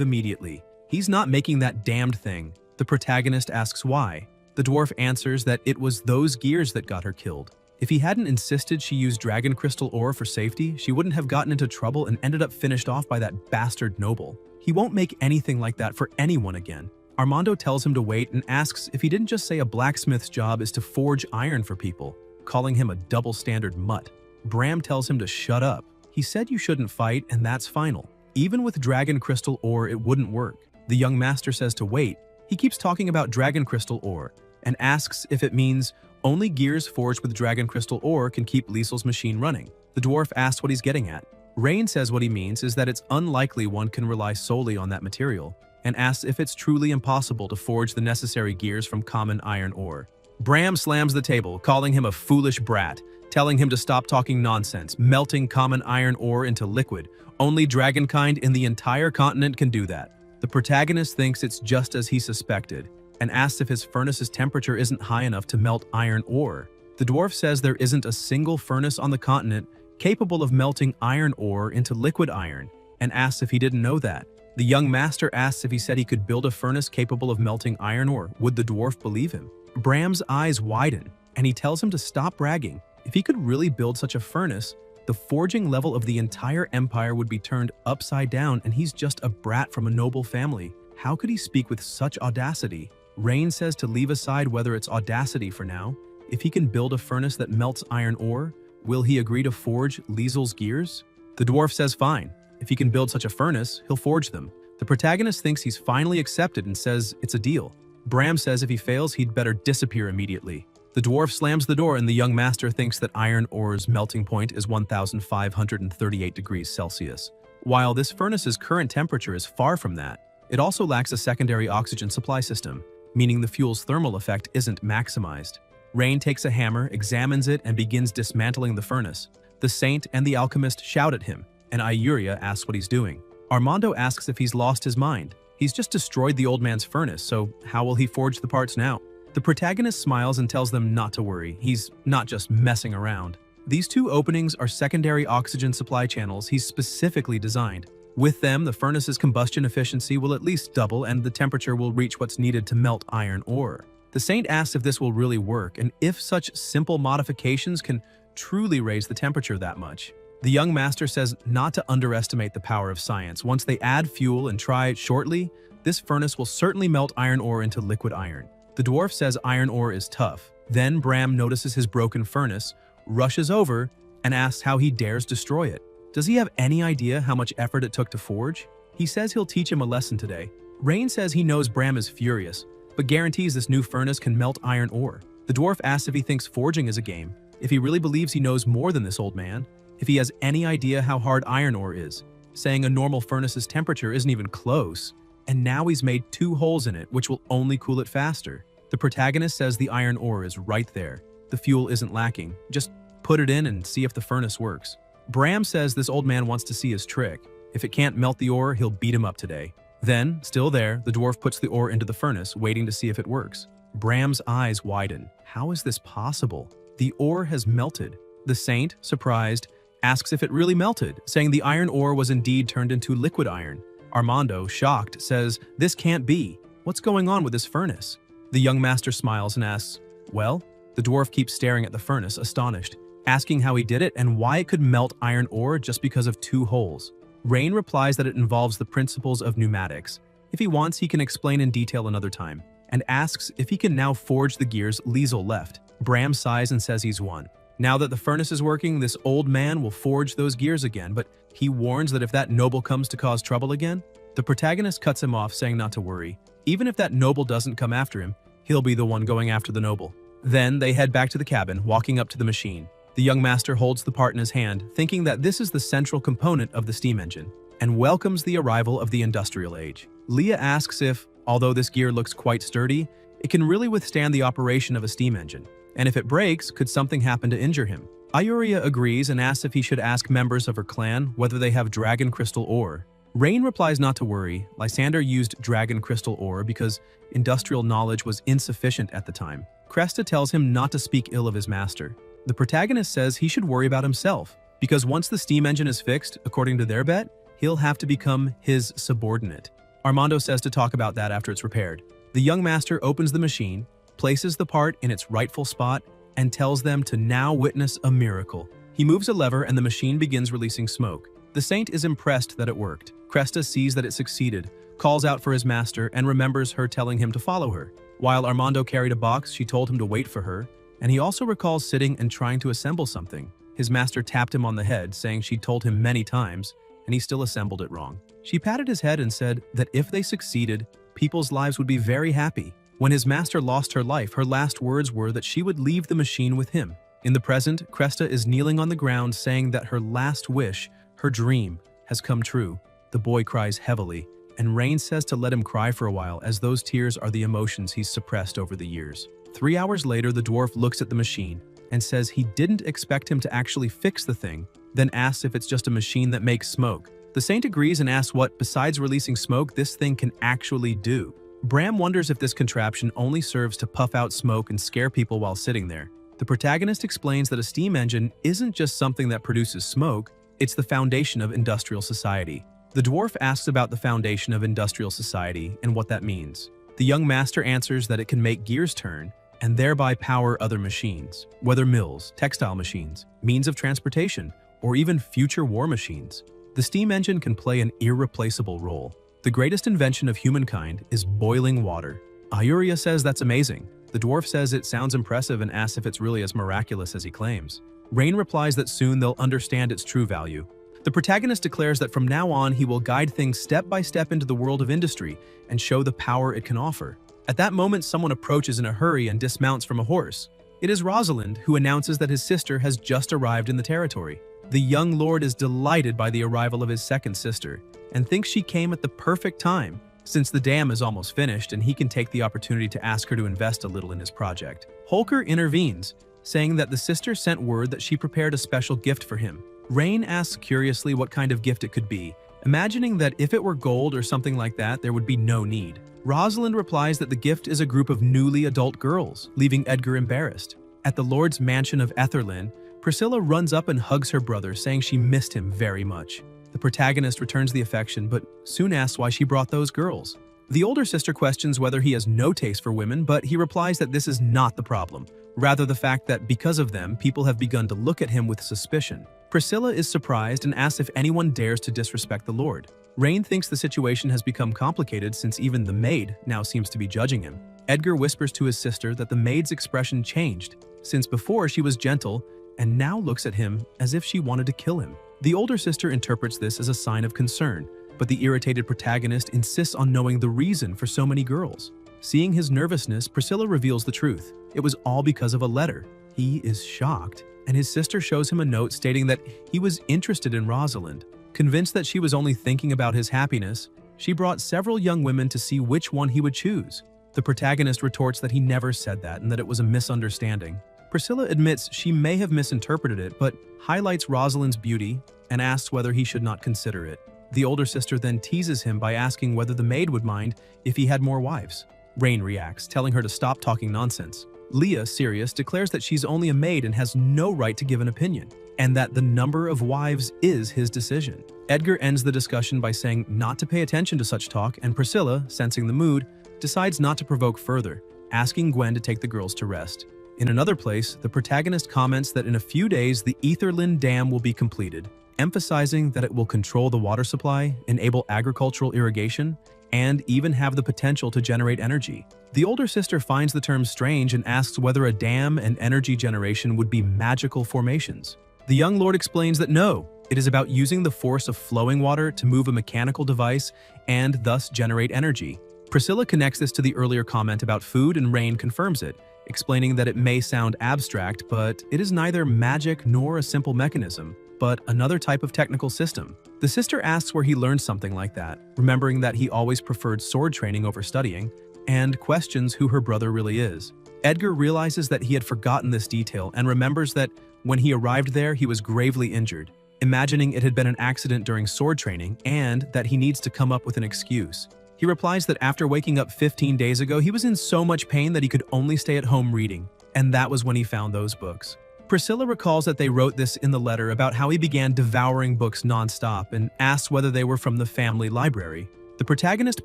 immediately. He's not making that damned thing. The protagonist asks why. The dwarf answers that it was those gears that got her killed. If he hadn't insisted she use dragon crystal ore for safety, she wouldn't have gotten into trouble and ended up finished off by that bastard noble. He won't make anything like that for anyone again. Armando tells him to wait and asks if he didn't just say a blacksmith's job is to forge iron for people, calling him a double-standard mutt. Bram tells him to shut up. He said you shouldn't fight, and that's final. Even with dragon crystal ore, it wouldn't work. The young master says to wait. He keeps talking about dragon crystal ore and asks if it means only gears forged with dragon crystal ore can keep Liesel's machine running. The dwarf asks what he's getting at. Rain says what he means is that it's unlikely one can rely solely on that material, and asks if it's truly impossible to forge the necessary gears from common iron ore. Bram slams the table, calling him a foolish brat, telling him to stop talking nonsense, melting common iron ore into liquid. Only dragonkind in the entire continent can do that. The protagonist thinks it's just as he suspected, and asks if his furnace's temperature isn't high enough to melt iron ore. The dwarf says there isn't a single furnace on the continent capable of melting iron ore into liquid iron, and asks if he didn't know that. The young master asks if he said he could build a furnace capable of melting iron ore. Would the dwarf believe him? Bram's eyes widen, and he tells him to stop bragging. If he could really build such a furnace, the forging level of the entire empire would be turned upside down, and he's just a brat from a noble family. How could he speak with such audacity? Rain says to leave aside whether it's audacity for now. If he can build a furnace that melts iron ore, will he agree to forge Liesel's gears? The dwarf says fine. If he can build such a furnace, he'll forge them. The protagonist thinks he's finally accepted and says it's a deal. Bram says if he fails, he'd better disappear immediately. The dwarf slams the door and the young master thinks that iron ore's melting point is 1,538 degrees Celsius. While this furnace's current temperature is far from that, it also lacks a secondary oxygen supply system, meaning the fuel's thermal effect isn't maximized. Rain takes a hammer, examines it, and begins dismantling the furnace. The saint and the alchemist shout at him, and Iuria asks what he's doing. Armando asks if he's lost his mind. He's just destroyed the old man's furnace, so how will he forge the parts now? The protagonist smiles and tells them not to worry. He's not just messing around. These two openings are secondary oxygen supply channels he's specifically designed. With them, the furnace's combustion efficiency will at least double and the temperature will reach what's needed to melt iron ore. The saint asks if this will really work and if such simple modifications can truly raise the temperature that much. The young master says not to underestimate the power of science. Once they add fuel and try it shortly, this furnace will certainly melt iron ore into liquid iron. The dwarf says iron ore is tough. Then Bram notices his broken furnace, rushes over, and asks how he dares destroy it. Does he have any idea how much effort it took to forge? He says he'll teach him a lesson today. Rain says he knows Bram is furious, but guarantees this new furnace can melt iron ore. The dwarf asks if he thinks forging is a game, if he really believes he knows more than this old man, if he has any idea how hard iron ore is, saying a normal furnace's temperature isn't even close, and now he's made 2 holes in it, which will only cool it faster. The protagonist says the iron ore is right there. The fuel isn't lacking. Just put it in and see if the furnace works. Bram says this old man wants to see his trick. If it can't melt the ore, he'll beat him up today. Then, still there, the dwarf puts the ore into the furnace, waiting to see if it works. Bram's eyes widen. How is this possible? The ore has melted. The saint, surprised, asks if it really melted, saying the iron ore was indeed turned into liquid iron. Armando, shocked, says, "This can't be. What's going on with this furnace?" The young master smiles and asks, "Well?" The dwarf keeps staring at the furnace, astonished, asking how he did it and why it could melt iron ore just because of 2 holes. Rain replies that it involves the principles of pneumatics. If he wants, he can explain in detail another time, and asks if he can now forge the gears Liesel left. Bram sighs and says he's won. Now that the furnace is working, this old man will forge those gears again, but he warns that if that noble comes to cause trouble again, the protagonist cuts him off, saying not to worry. Even if that noble doesn't come after him, he'll be the one going after the noble. Then they head back to the cabin, walking up to the machine. The young master holds the part in his hand, thinking that this is the central component of the steam engine, and welcomes the arrival of the industrial age. Leah asks if, although this gear looks quite sturdy, it can really withstand the operation of a steam engine, and if it breaks, could something happen to injure him? Ayuria agrees and asks if he should ask members of her clan whether they have dragon crystal ore. Rain replies not to worry. Lysander used dragon crystal ore because industrial knowledge was insufficient at the time. Cresta tells him not to speak ill of his master. The protagonist says he should worry about himself, because once the steam engine is fixed, according to their bet, he'll have to become his subordinate. Armando says to talk about that after it's repaired. The young master opens the machine, places the part in its rightful spot, and tells them to now witness a miracle. He moves a lever and the machine begins releasing smoke. The saint is impressed that it worked. Cresta sees that it succeeded, calls out for his master, and remembers her telling him to follow her. While Armando carried a box, she told him to wait for her, and he also recalls sitting and trying to assemble something. His master tapped him on the head, saying she'd told him many times, and he still assembled it wrong. She patted his head and said that if they succeeded, people's lives would be very happy. When his master lost her life, her last words were that she would leave the machine with him. In the present, Cresta is kneeling on the ground, saying that her last wish, her dream, has come true. The boy cries heavily, and Rain says to let him cry for a while, as those tears are the emotions he's suppressed over the years. 3 hours later, the dwarf looks at the machine and says he didn't expect him to actually fix the thing, then asks if it's just a machine that makes smoke. The saint agrees and asks what, besides releasing smoke, this thing can actually do. Bram wonders if this contraption only serves to puff out smoke and scare people while sitting there. The protagonist explains that a steam engine isn't just something that produces smoke, it's the foundation of industrial society. The dwarf asks about the foundation of industrial society and what that means. The young master answers that it can make gears turn and thereby power other machines, whether mills, textile machines, means of transportation, or even future war machines. The steam engine can play an irreplaceable role. The greatest invention of humankind is boiling water. Ayuria says that's amazing. The dwarf says it sounds impressive and asks if it's really as miraculous as he claims. Rain replies that soon they'll understand its true value. The protagonist declares that from now on he will guide things step by step into the world of industry and show the power it can offer. At that moment, someone approaches in a hurry and dismounts from a horse. It is Rosalind, who announces that his sister has just arrived in the territory. The young lord is delighted by the arrival of his second sister and thinks she came at the perfect time, since the dam is almost finished and he can take the opportunity to ask her to invest a little in his project. Holker intervenes, saying that the sister sent word that she prepared a special gift for him. Rain asks curiously what kind of gift it could be, imagining that if it were gold or something like that, there would be no need. Rosalind replies that the gift is a group of newly adult girls, leaving Edgar embarrassed. At the Lord's mansion of Etherlyn, Priscilla runs up and hugs her brother, saying she missed him very much. The protagonist returns the affection, but soon asks why she brought those girls. The older sister questions whether he has no taste for women, but he replies that this is not the problem, rather the fact that because of them, people have begun to look at him with suspicion. Priscilla is surprised and asks if anyone dares to disrespect the Lord. Rain thinks the situation has become complicated since even the maid now seems to be judging him. Edgar whispers to his sister that the maid's expression changed, since before she was gentle and now looks at him as if she wanted to kill him. The older sister interprets this as a sign of concern, but the irritated protagonist insists on knowing the reason for so many girls. Seeing his nervousness, Priscilla reveals the truth. It was all because of a letter. He is shocked, and his sister shows him a note stating that he was interested in Rosalind. Convinced that she was only thinking about his happiness, she brought several young women to see which one he would choose. The protagonist retorts that he never said that and that it was a misunderstanding. Priscilla admits she may have misinterpreted it, but highlights Rosalind's beauty and asks whether he should not consider it. The older sister then teases him by asking whether the maid would mind if he had more wives. Rain reacts, telling her to stop talking nonsense. Leah, serious, declares that she's only a maid and has no right to give an opinion, and that the number of wives is his decision. Edgar ends the discussion by saying not to pay attention to such talk, and Priscilla, sensing the mood, decides not to provoke further, asking Gwen to take the girls to rest. In another place, the protagonist comments that in a few days the Etherlyn Dam will be completed, emphasizing that it will control the water supply, enable agricultural irrigation, and even have the potential to generate energy. The older sister finds the term strange and asks whether a dam and energy generation would be magical formations. The young lord explains that no, it is about using the force of flowing water to move a mechanical device and thus generate energy. Priscilla connects this to the earlier comment about food, and Rain confirms it, explaining that it may sound abstract, but it is neither magic nor a simple mechanism, but another type of technical system. The sister asks where he learned something like that, remembering that he always preferred sword training over studying, and questions who her brother really is. Edgar realizes that he had forgotten this detail and remembers that when he arrived there, he was gravely injured, imagining it had been an accident during sword training and that he needs to come up with an excuse. He replies that after waking up 15 days ago, he was in so much pain that he could only stay at home reading, and that was when he found those books. Priscilla recalls that they wrote this in the letter about how he began devouring books non-stop and asks whether they were from the family library. The protagonist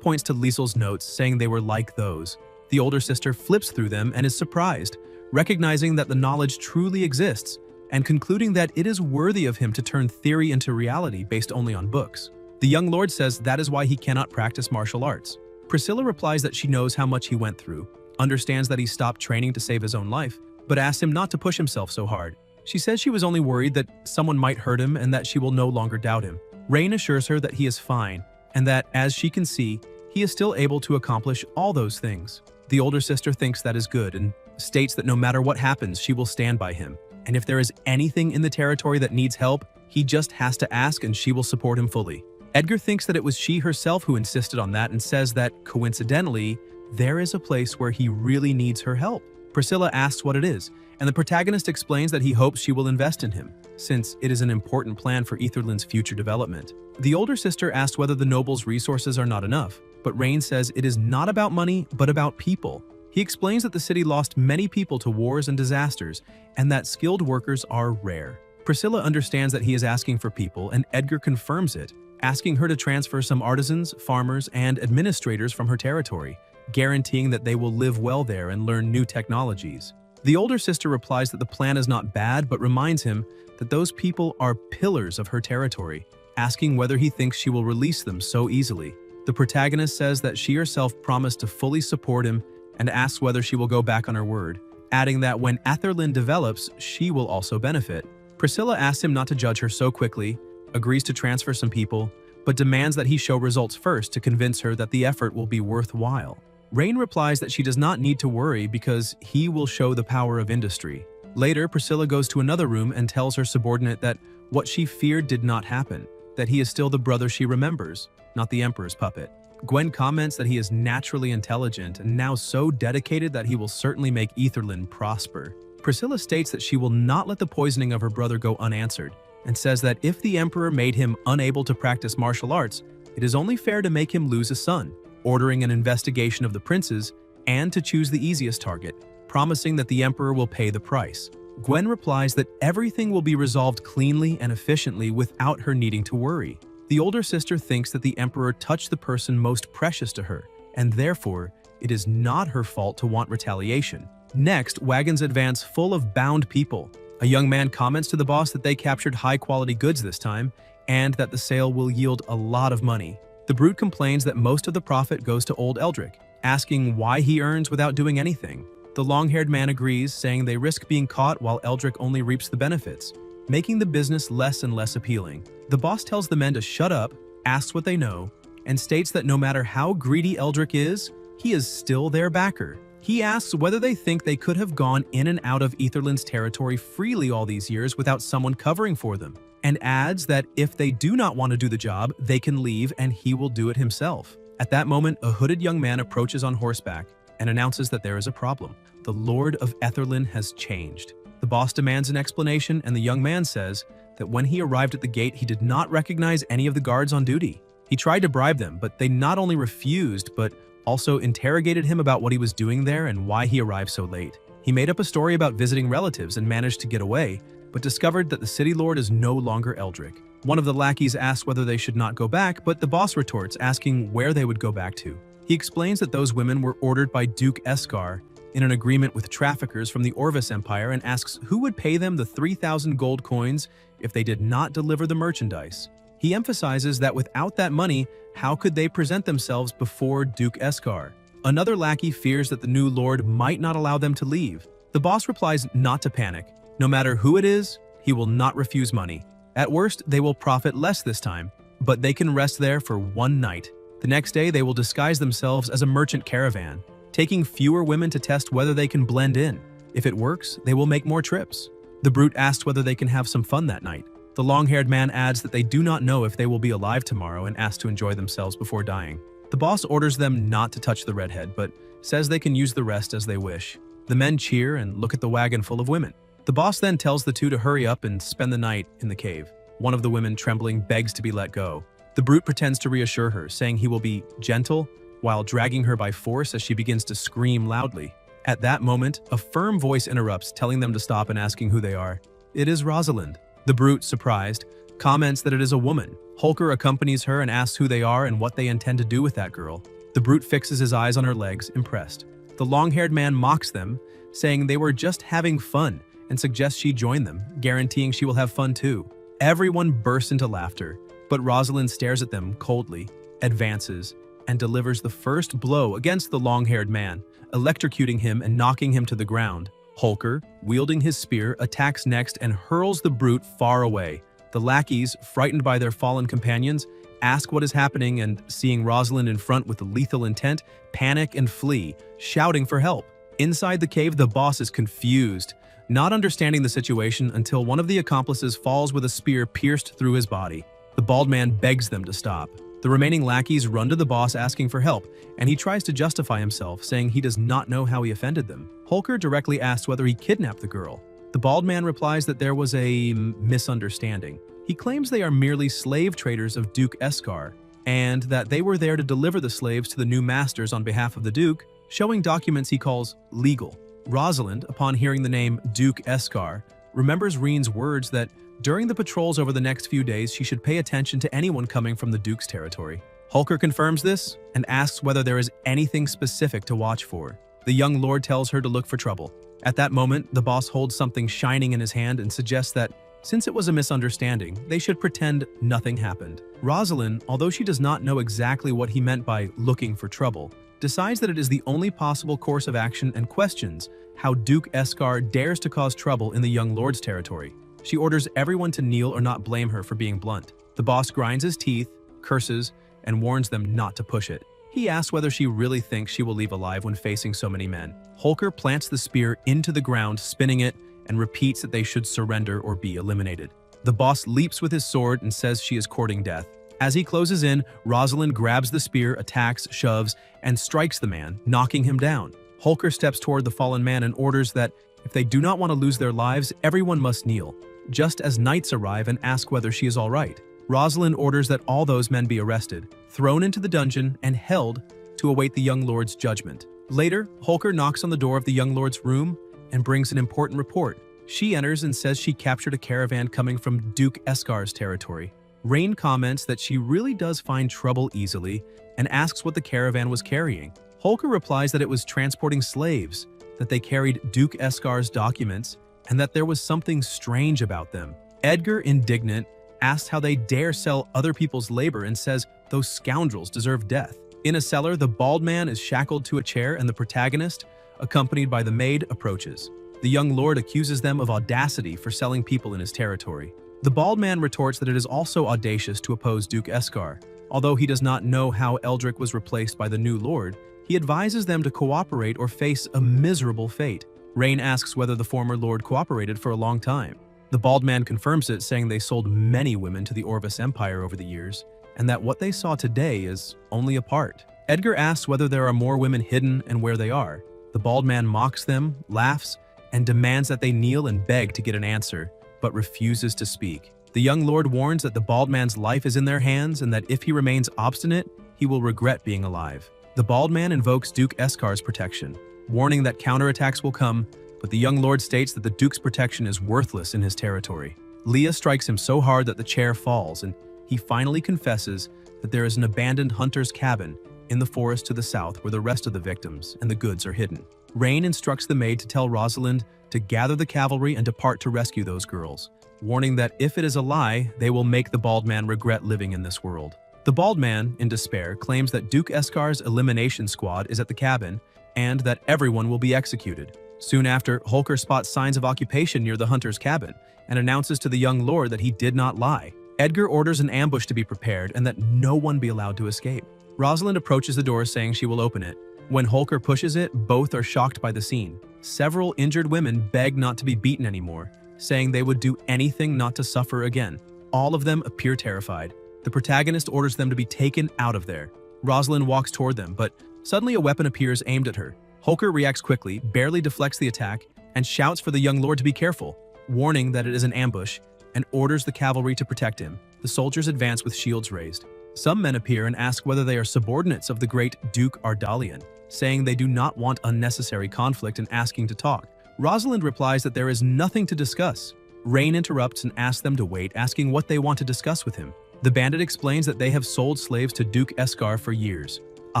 points to Liesel's notes, saying they were like those. The older sister flips through them and is surprised, recognizing that the knowledge truly exists, and concluding that it is worthy of him to turn theory into reality based only on books. The young lord says that is why he cannot practice martial arts. Priscilla replies that she knows how much he went through, understands that he stopped training to save his own life, but asks him not to push himself so hard. She says she was only worried that someone might hurt him and that she will no longer doubt him. Rain assures her that he is fine, and that, as she can see, he is still able to accomplish all those things. The older sister thinks that is good and states that no matter what happens, she will stand by him. And if there is anything in the territory that needs help, he just has to ask and she will support him fully. Edgar thinks that it was she herself who insisted on that and says that, coincidentally, there is a place where he really needs her help. Priscilla asks what it is, and the protagonist explains that he hopes she will invest in him, since it is an important plan for Etherland's future development. The older sister asks whether the noble's resources are not enough, but Rain says it is not about money, but about people. He explains that the city lost many people to wars and disasters, and that skilled workers are rare. Priscilla understands that he is asking for people, and Edgar confirms it, asking her to transfer some artisans, farmers, and administrators from her territory, guaranteeing that they will live well there and learn new technologies. The older sister replies that the plan is not bad, but reminds him that those people are pillars of her territory, asking whether he thinks she will release them so easily. The protagonist says that she herself promised to fully support him and asks whether she will go back on her word, adding that when Etherland develops, she will also benefit. Priscilla asks him not to judge her so quickly, agrees to transfer some people, but demands that he show results first to convince her that the effort will be worthwhile. Rain replies that she does not need to worry because he will show the power of industry. Later, Priscilla goes to another room and tells her subordinate that what she feared did not happen, that he is still the brother she remembers, not the Emperor's puppet. Gwen comments that he is naturally intelligent and now so dedicated that he will certainly make Etherland prosper. Priscilla states that she will not let the poisoning of her brother go unanswered, and says that if the Emperor made him unable to practice martial arts, it is only fair to make him lose a son, ordering an investigation of the princes and to choose the easiest target, promising that the Emperor will pay the price. Gwen replies that everything will be resolved cleanly and efficiently without her needing to worry. The older sister thinks that the Emperor touched the person most precious to her, and therefore, it is not her fault to want retaliation. Next, wagons advance full of bound people. A young man comments to the boss that they captured high-quality goods this time, and that the sale will yield a lot of money. The brute complains that most of the profit goes to old Eldrick, asking why he earns without doing anything. The long-haired man agrees, saying they risk being caught while Eldrick only reaps the benefits, making the business less and less appealing. The boss tells the men to shut up, asks what they know, and states that no matter how greedy Eldrick is, he is still their backer. He asks whether they think they could have gone in and out of Etherland's territory freely all these years without someone covering for them, and adds that if they do not want to do the job, they can leave and he will do it himself. At that moment, a hooded young man approaches on horseback and announces that there is a problem. The Lord of Etherland has changed. The boss demands an explanation, and the young man says that when he arrived at the gate, he did not recognize any of the guards on duty. He tried to bribe them, but they not only refused, but also interrogated him about what he was doing there and why he arrived so late. He made up a story about visiting relatives and managed to get away, but discovered that the city lord is no longer Eldrick. One of the lackeys asks whether they should not go back, but the boss retorts, asking where they would go back to. He explains that those women were ordered by Duke Eskar in an agreement with traffickers from the Orvis Empire, and asks who would pay them the 3,000 gold coins if they did not deliver the merchandise. He emphasizes that without that money, how could they present themselves before Duke Eskar? Another lackey fears that the new lord might not allow them to leave. The boss replies not to panic. No matter who it is, he will not refuse money. At worst, they will profit less this time, but they can rest there for one night. The next day, they will disguise themselves as a merchant caravan, taking fewer women to test whether they can blend in. If it works, they will make more trips. The brute asks whether they can have some fun that night. The long-haired man adds that they do not know if they will be alive tomorrow and asks to enjoy themselves before dying. The boss orders them not to touch the redhead, but says they can use the rest as they wish. The men cheer and look at the wagon full of women. The boss then tells the two to hurry up and spend the night in the cave. One of the women, trembling, begs to be let go. The brute pretends to reassure her, saying he will be gentle, while dragging her by force as she begins to scream loudly. At that moment, a firm voice interrupts, telling them to stop and asking who they are. It is Rosalind. The brute, surprised, comments that it is a woman. Holker accompanies her and asks who they are and what they intend to do with that girl. The brute fixes his eyes on her legs, impressed. The long-haired man mocks them, saying they were just having fun, and suggests she join them, guaranteeing she will have fun too. Everyone bursts into laughter, but Rosalind stares at them coldly, advances, and delivers the first blow against the long-haired man, electrocuting him and knocking him to the ground. Holker, wielding his spear, attacks next and hurls the brute far away. The lackeys, frightened by their fallen companions, ask what is happening and, seeing Rosalind in front with lethal intent, panic and flee, shouting for help. Inside the cave, the boss is confused, not understanding the situation until one of the accomplices falls with a spear pierced through his body. The bald man begs them to stop. The remaining lackeys run to the boss asking for help, and he tries to justify himself, saying he does not know how he offended them. Holker directly asks whether he kidnapped the girl. The bald man replies that there was a misunderstanding. He claims they are merely slave traders of Duke Eskar, and that they were there to deliver the slaves to the new masters on behalf of the Duke, showing documents he calls legal. Rosalind, upon hearing the name Duke Eskar, remembers Reen's words that during the patrols over the next few days she should pay attention to anyone coming from the Duke's territory. Holker confirms this and asks whether there is anything specific to watch for. The young lord tells her to look for trouble. At that moment, the boss holds something shining in his hand and suggests that, since it was a misunderstanding, they should pretend nothing happened. Rosalind, although she does not know exactly what he meant by looking for trouble, decides that it is the only possible course of action and questions how Duke Eskar dares to cause trouble in the young lord's territory. She orders everyone to kneel or not blame her for being blunt. The boss grinds his teeth, curses, and warns them not to push it. He asks whether she really thinks she will leave alive when facing so many men. Holker plants the spear into the ground, spinning it, and repeats that they should surrender or be eliminated. The boss leaps with his sword and says she is courting death. As he closes in, Rosalind grabs the spear, attacks, shoves, and strikes the man, knocking him down. Holker steps toward the fallen man and orders that if they do not want to lose their lives, everyone must kneel, just as knights arrive and ask whether she is all right. Rosalind orders that all those men be arrested, thrown into the dungeon, and held to await the young lord's judgment. Later, Holker knocks on the door of the young lord's room and brings an important report. She enters and says she captured a caravan coming from Duke Eskar's territory. Reen comments that she really does find trouble easily and asks what the caravan was carrying. Holker replies that it was transporting slaves, that they carried Duke Eskar's documents, and that there was something strange about them. Edgar, indignant, asks how they dare sell other people's labor and says those scoundrels deserve death. In a cellar, the bald man is shackled to a chair and the protagonist, accompanied by the maid, approaches. The young lord accuses them of audacity for selling people in his territory. The bald man retorts that it is also audacious to oppose Duke Eskar. Although he does not know how Eldrick was replaced by the new lord, he advises them to cooperate or face a miserable fate. Reen asks whether the former lord cooperated for a long time. The bald man confirms it, saying they sold many women to the Orvis Empire over the years, and that what they saw today is only a part. Edgar asks whether there are more women hidden and where they are. The bald man mocks them, laughs, and demands that they kneel and beg to get an answer, but refuses to speak. The young lord warns that the bald man's life is in their hands and that if he remains obstinate, he will regret being alive. The bald man invokes Duke Eskar's protection, warning that counterattacks will come, but the young lord states that the Duke's protection is worthless in his territory. Leah strikes him so hard that the chair falls, and he finally confesses that there is an abandoned hunter's cabin in the forest to the south where the rest of the victims and the goods are hidden. Reen instructs the maid to tell Rosalind to gather the cavalry and depart to rescue those girls, warning that if it is a lie, they will make the bald man regret living in this world. The bald man, in despair, claims that Duke Escar's elimination squad is at the cabin and that everyone will be executed. Soon after, Holker spots signs of occupation near the hunter's cabin and announces to the young lord that he did not lie. Edgar orders an ambush to be prepared and that no one be allowed to escape. Rosalind approaches the door saying she will open it. When Holker pushes it, both are shocked by the scene. Several injured women beg not to be beaten anymore, saying they would do anything not to suffer again. All of them appear terrified. The protagonist orders them to be taken out of there. Rosalind walks toward them, but suddenly a weapon appears aimed at her. Holker reacts quickly, barely deflects the attack, and shouts for the young lord to be careful, warning that it is an ambush, and orders the cavalry to protect him. The soldiers advance with shields raised. Some men appear and ask whether they are subordinates of the great Duke Ardalian, saying they do not want unnecessary conflict and asking to talk. Rosalind replies that there is nothing to discuss. Rain interrupts and asks them to wait, asking what they want to discuss with him. The bandit explains that they have sold slaves to Duke Escar for years. A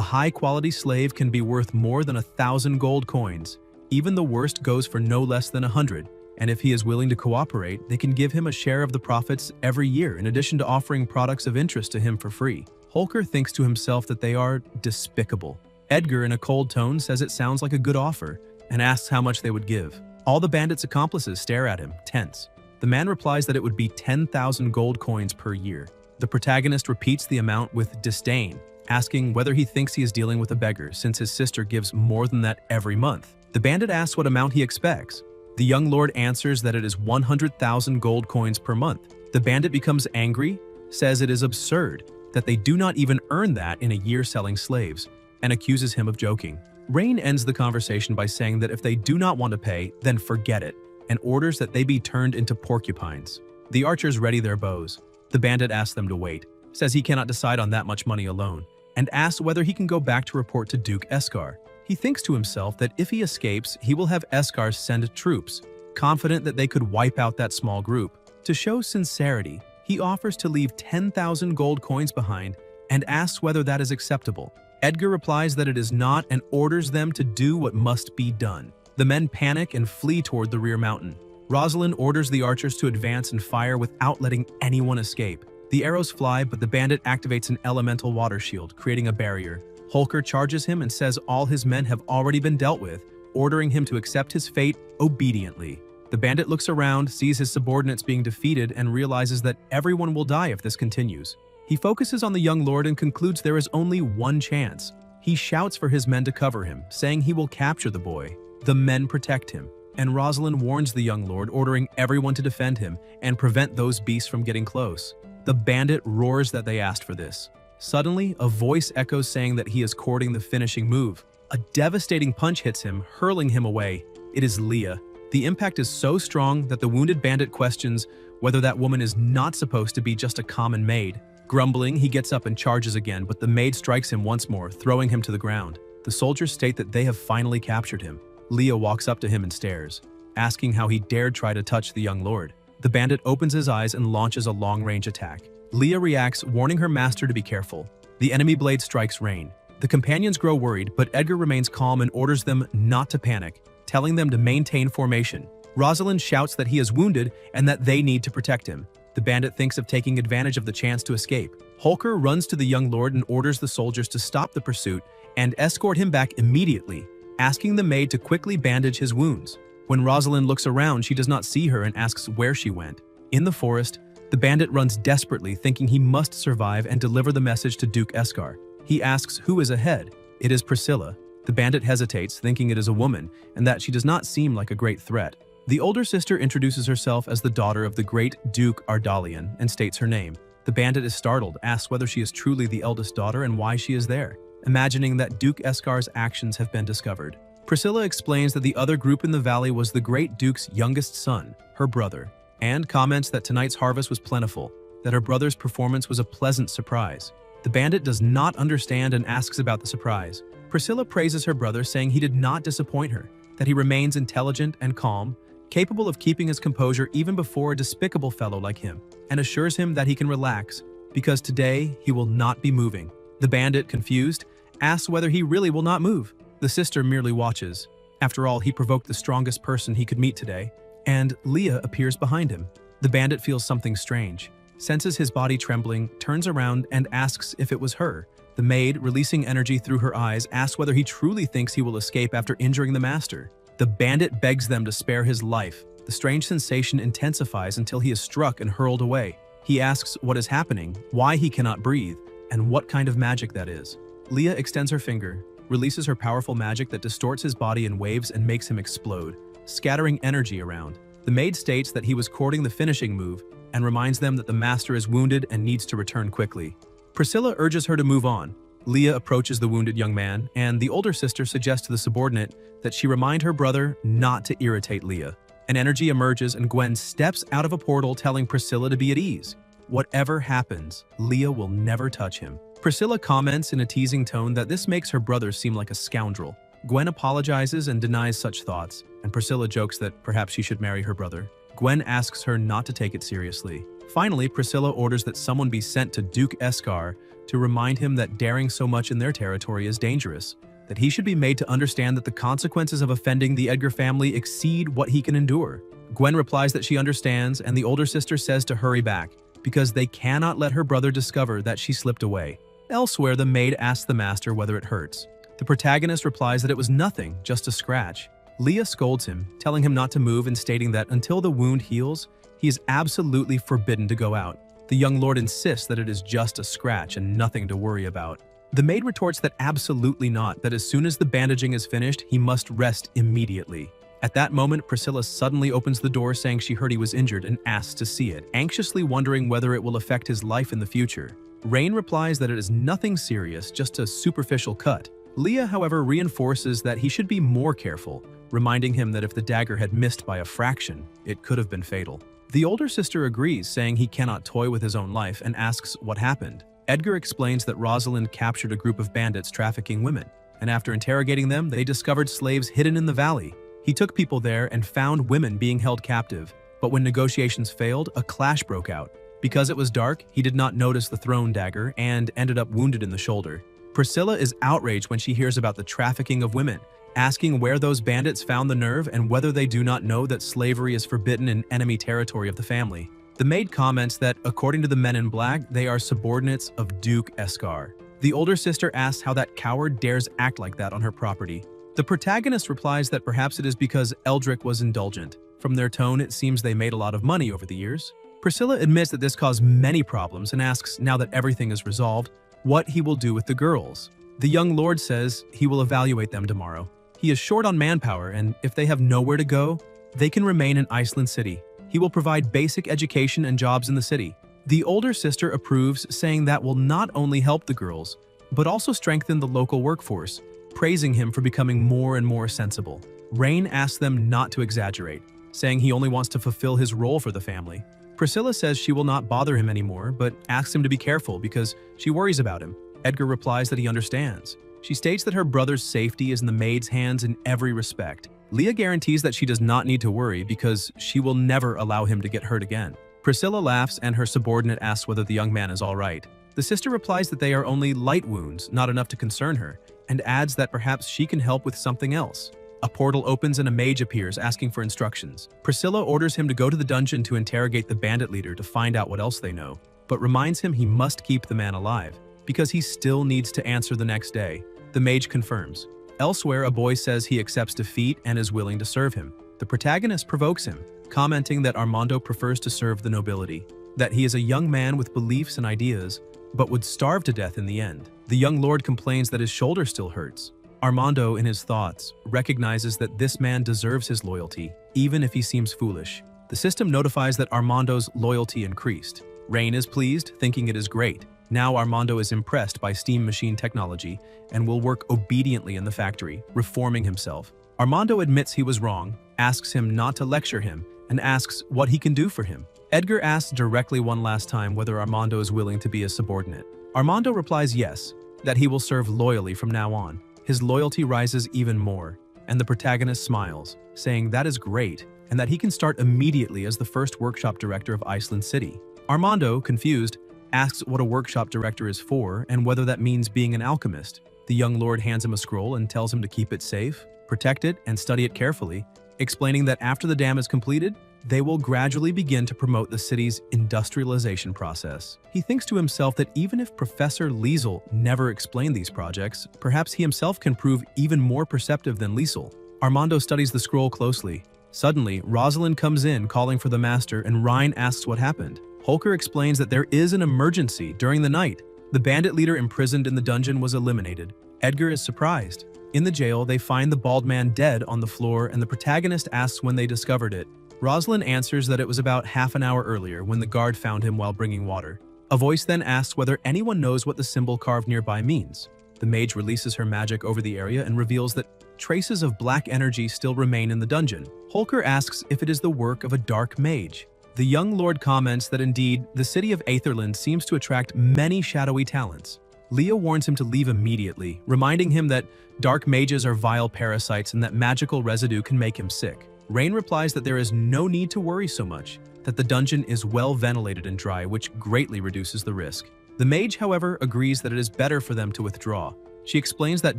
high-quality slave can be worth more than 1,000 gold coins. Even the worst goes for no less than 100, and if he is willing to cooperate, they can give him a share of the profits every year in addition to offering products of interest to him for free. Holker thinks to himself that they are despicable. Edgar, in a cold tone, says it sounds like a good offer and asks how much they would give. All the bandits' accomplices stare at him, tense. The man replies that it would be 10,000 gold coins per year. The protagonist repeats the amount with disdain, asking whether he thinks he is dealing with a beggar since his sister gives more than that every month. The bandit asks what amount he expects. The young lord answers that it is 100,000 gold coins per month. The bandit becomes angry, says it is absurd, that they do not even earn that in a year selling slaves, and accuses him of joking. Rain ends the conversation by saying that if they do not want to pay, then forget it, and orders that they be turned into porcupines. The archers ready their bows. The bandit asks them to wait, says he cannot decide on that much money alone, and asks whether he can go back to report to Duke Escar. He thinks to himself that if he escapes, he will have Escar send troops, confident that they could wipe out that small group. To show sincerity, he offers to leave 10,000 gold coins behind and asks whether that is acceptable. Edgar replies that it is not and orders them to do what must be done. The men panic and flee toward the rear mountain. Rosalind orders the archers to advance and fire without letting anyone escape. The arrows fly, but the bandit activates an elemental water shield, creating a barrier. Holker charges him and says all his men have already been dealt with, ordering him to accept his fate obediently. The bandit looks around, sees his subordinates being defeated, and realizes that everyone will die if this continues. He focuses on the young lord and concludes there is only one chance. He shouts for his men to cover him, saying he will capture the boy. The men protect him, and Rosalind warns the young lord, ordering everyone to defend him and prevent those beasts from getting close. The bandit roars that they asked for this. Suddenly, a voice echoes saying that he is courting the finishing move. A devastating punch hits him, hurling him away. It is Leah. The impact is so strong that the wounded bandit questions whether that woman is not supposed to be just a common maid. Grumbling, he gets up and charges again, but the maid strikes him once more, throwing him to the ground. The soldiers state that they have finally captured him. Leah walks up to him and stares, asking how he dared try to touch the young lord. The bandit opens his eyes and launches a long-range attack. Leah reacts, warning her master to be careful. The enemy blade strikes Rain. The companions grow worried, but Edgar remains calm and orders them not to panic, telling them to maintain formation. Rosalind shouts that he is wounded and that they need to protect him. The bandit thinks of taking advantage of the chance to escape. Holker runs to the young lord and orders the soldiers to stop the pursuit and escort him back immediately, asking the maid to quickly bandage his wounds. When Rosalind looks around, she does not see her and asks where she went. In the forest, the bandit runs desperately, thinking he must survive and deliver the message to Duke Escar. He asks who is ahead. It is Priscilla. The bandit hesitates, thinking it is a woman, and that she does not seem like a great threat. The older sister introduces herself as the daughter of the great Duke Ardalian and states her name. The bandit is startled, asks whether she is truly the eldest daughter and why she is there, imagining that Duke Escar's actions have been discovered. Priscilla explains that the other group in the valley was the great Duke's youngest son, her brother, and comments that tonight's harvest was plentiful, that her brother's performance was a pleasant surprise. The bandit does not understand and asks about the surprise. Priscilla praises her brother, saying he did not disappoint her, that he remains intelligent and calm, capable of keeping his composure even before a despicable fellow like him, and assures him that he can relax, because today he will not be moving. The bandit, confused, asks whether he really will not move. The sister merely watches. After all, he provoked the strongest person he could meet today, and Leah appears behind him. The bandit feels something strange, senses his body trembling, turns around and asks if it was her. The maid, releasing energy through her eyes, asks whether he truly thinks he will escape after injuring the master. The bandit begs them to spare his life. The strange sensation intensifies until he is struck and hurled away. He asks what is happening, why he cannot breathe, and what kind of magic that is. Leah extends her finger, releases her powerful magic that distorts his body in waves and makes him explode, scattering energy around. The maid states that he was courting the finishing move and reminds them that the master is wounded and needs to return quickly. Priscilla urges her to move on. Leah approaches the wounded young man, and the older sister suggests to the subordinate that she remind her brother not to irritate Leah. An energy emerges and Gwen steps out of a portal telling Priscilla to be at ease. Whatever happens, Leah will never touch him. Priscilla comments in a teasing tone that this makes her brother seem like a scoundrel. Gwen apologizes and denies such thoughts, and Priscilla jokes that perhaps she should marry her brother. Gwen asks her not to take it seriously. Finally, Priscilla orders that someone be sent to Duke Eskar to remind him that daring so much in their territory is dangerous, that he should be made to understand that the consequences of offending the Edgar family exceed what he can endure. Gwen replies that she understands, and the older sister says to hurry back, because they cannot let her brother discover that she slipped away. Elsewhere, the maid asks the master whether it hurts. The protagonist replies that it was nothing, just a scratch. Leah scolds him, telling him not to move and stating that until the wound heals, he is absolutely forbidden to go out. The young lord insists that it is just a scratch and nothing to worry about. The maid retorts that absolutely not, that as soon as the bandaging is finished, he must rest immediately. At that moment, Priscilla suddenly opens the door saying she heard he was injured and asks to see it, anxiously wondering whether it will affect his life in the future. Rain replies that it is nothing serious, just a superficial cut. Leah, however, reinforces that he should be more careful, reminding him that if the dagger had missed by a fraction, it could have been fatal. The older sister agrees, saying he cannot toy with his own life, and asks what happened. Edgar explains that Rosalind captured a group of bandits trafficking women, and after interrogating them, they discovered slaves hidden in the valley. He took people there and found women being held captive, but when negotiations failed, a clash broke out. Because it was dark, he did not notice the thrown dagger and ended up wounded in the shoulder. Priscilla is outraged when she hears about the trafficking of women, asking where those bandits found the nerve and whether they do not know that slavery is forbidden in enemy territory of the family. The maid comments that, according to the men in black, they are subordinates of Duke Eskar. The older sister asks how that coward dares act like that on her property. The protagonist replies that perhaps it is because Eldrick was indulgent. From their tone, it seems they made a lot of money over the years. Priscilla admits that this caused many problems and asks, now that everything is resolved, what he will do with the girls. The young lord says he will evaluate them tomorrow. He is short on manpower, and if they have nowhere to go, they can remain in Iceland City. He will provide basic education and jobs in the city. The older sister approves, saying that will not only help the girls, but also strengthen the local workforce, praising him for becoming more and more sensible. Rain asks them not to exaggerate, saying he only wants to fulfill his role for the family. Priscilla says she will not bother him anymore, but asks him to be careful because she worries about him. Edgar replies that he understands. She states that her brother's safety is in the maid's hands in every respect. Leah guarantees that she does not need to worry because she will never allow him to get hurt again. Priscilla laughs and her subordinate asks whether the young man is all right. The sister replies that they are only light wounds, not enough to concern her, and adds that perhaps she can help with something else. A portal opens and a mage appears asking for instructions. Priscilla orders him to go to the dungeon to interrogate the bandit leader to find out what else they know, but reminds him he must keep the man alive, because he still needs to answer the next day. The mage confirms. Elsewhere, a boy says he accepts defeat and is willing to serve him. The protagonist provokes him, commenting that Armando prefers to serve the nobility, that he is a young man with beliefs and ideas, but would starve to death in the end. The young lord complains that his shoulder still hurts. Armando, in his thoughts, recognizes that this man deserves his loyalty, even if he seems foolish. The system notifies that Armando's loyalty increased. Rain is pleased, thinking it is great. Now Armando is impressed by steam machine technology and will work obediently in the factory, reforming himself. Armando admits he was wrong, asks him not to lecture him, and asks what he can do for him. Edgar asks directly one last time whether Armando is willing to be a subordinate. Armando replies yes, that he will serve loyally from now on. His loyalty rises even more, and the protagonist smiles, saying that is great, and that he can start immediately as the first workshop director of Iceland City. Armando, confused, asks what a workshop director is for and whether that means being an alchemist. The young lord hands him a scroll and tells him to keep it safe, protect it, and study it carefully, explaining that after the dam is completed, they will gradually begin to promote the city's industrialization process. He thinks to himself that even if Professor Liesel never explained these projects, perhaps he himself can prove even more perceptive than Liesel. Armando studies the scroll closely. Suddenly, Rosalind comes in calling for the master and Ryan asks what happened. Holker explains that there is an emergency during the night. The bandit leader imprisoned in the dungeon was eliminated. Edgar is surprised. In the jail, they find the bald man dead on the floor and the protagonist asks when they discovered it. Rosalind answers that it was about half an hour earlier when the guard found him while bringing water. A voice then asks whether anyone knows what the symbol carved nearby means. The mage releases her magic over the area and reveals that traces of black energy still remain in the dungeon. Holker asks if it is the work of a dark mage. The young lord comments that indeed, the city of Aetherland seems to attract many shadowy talents. Leah warns him to leave immediately, reminding him that dark mages are vile parasites and that magical residue can make him sick. Rain replies that there is no need to worry so much, that the dungeon is well ventilated and dry, which greatly reduces the risk. The mage, however, agrees that it is better for them to withdraw. She explains that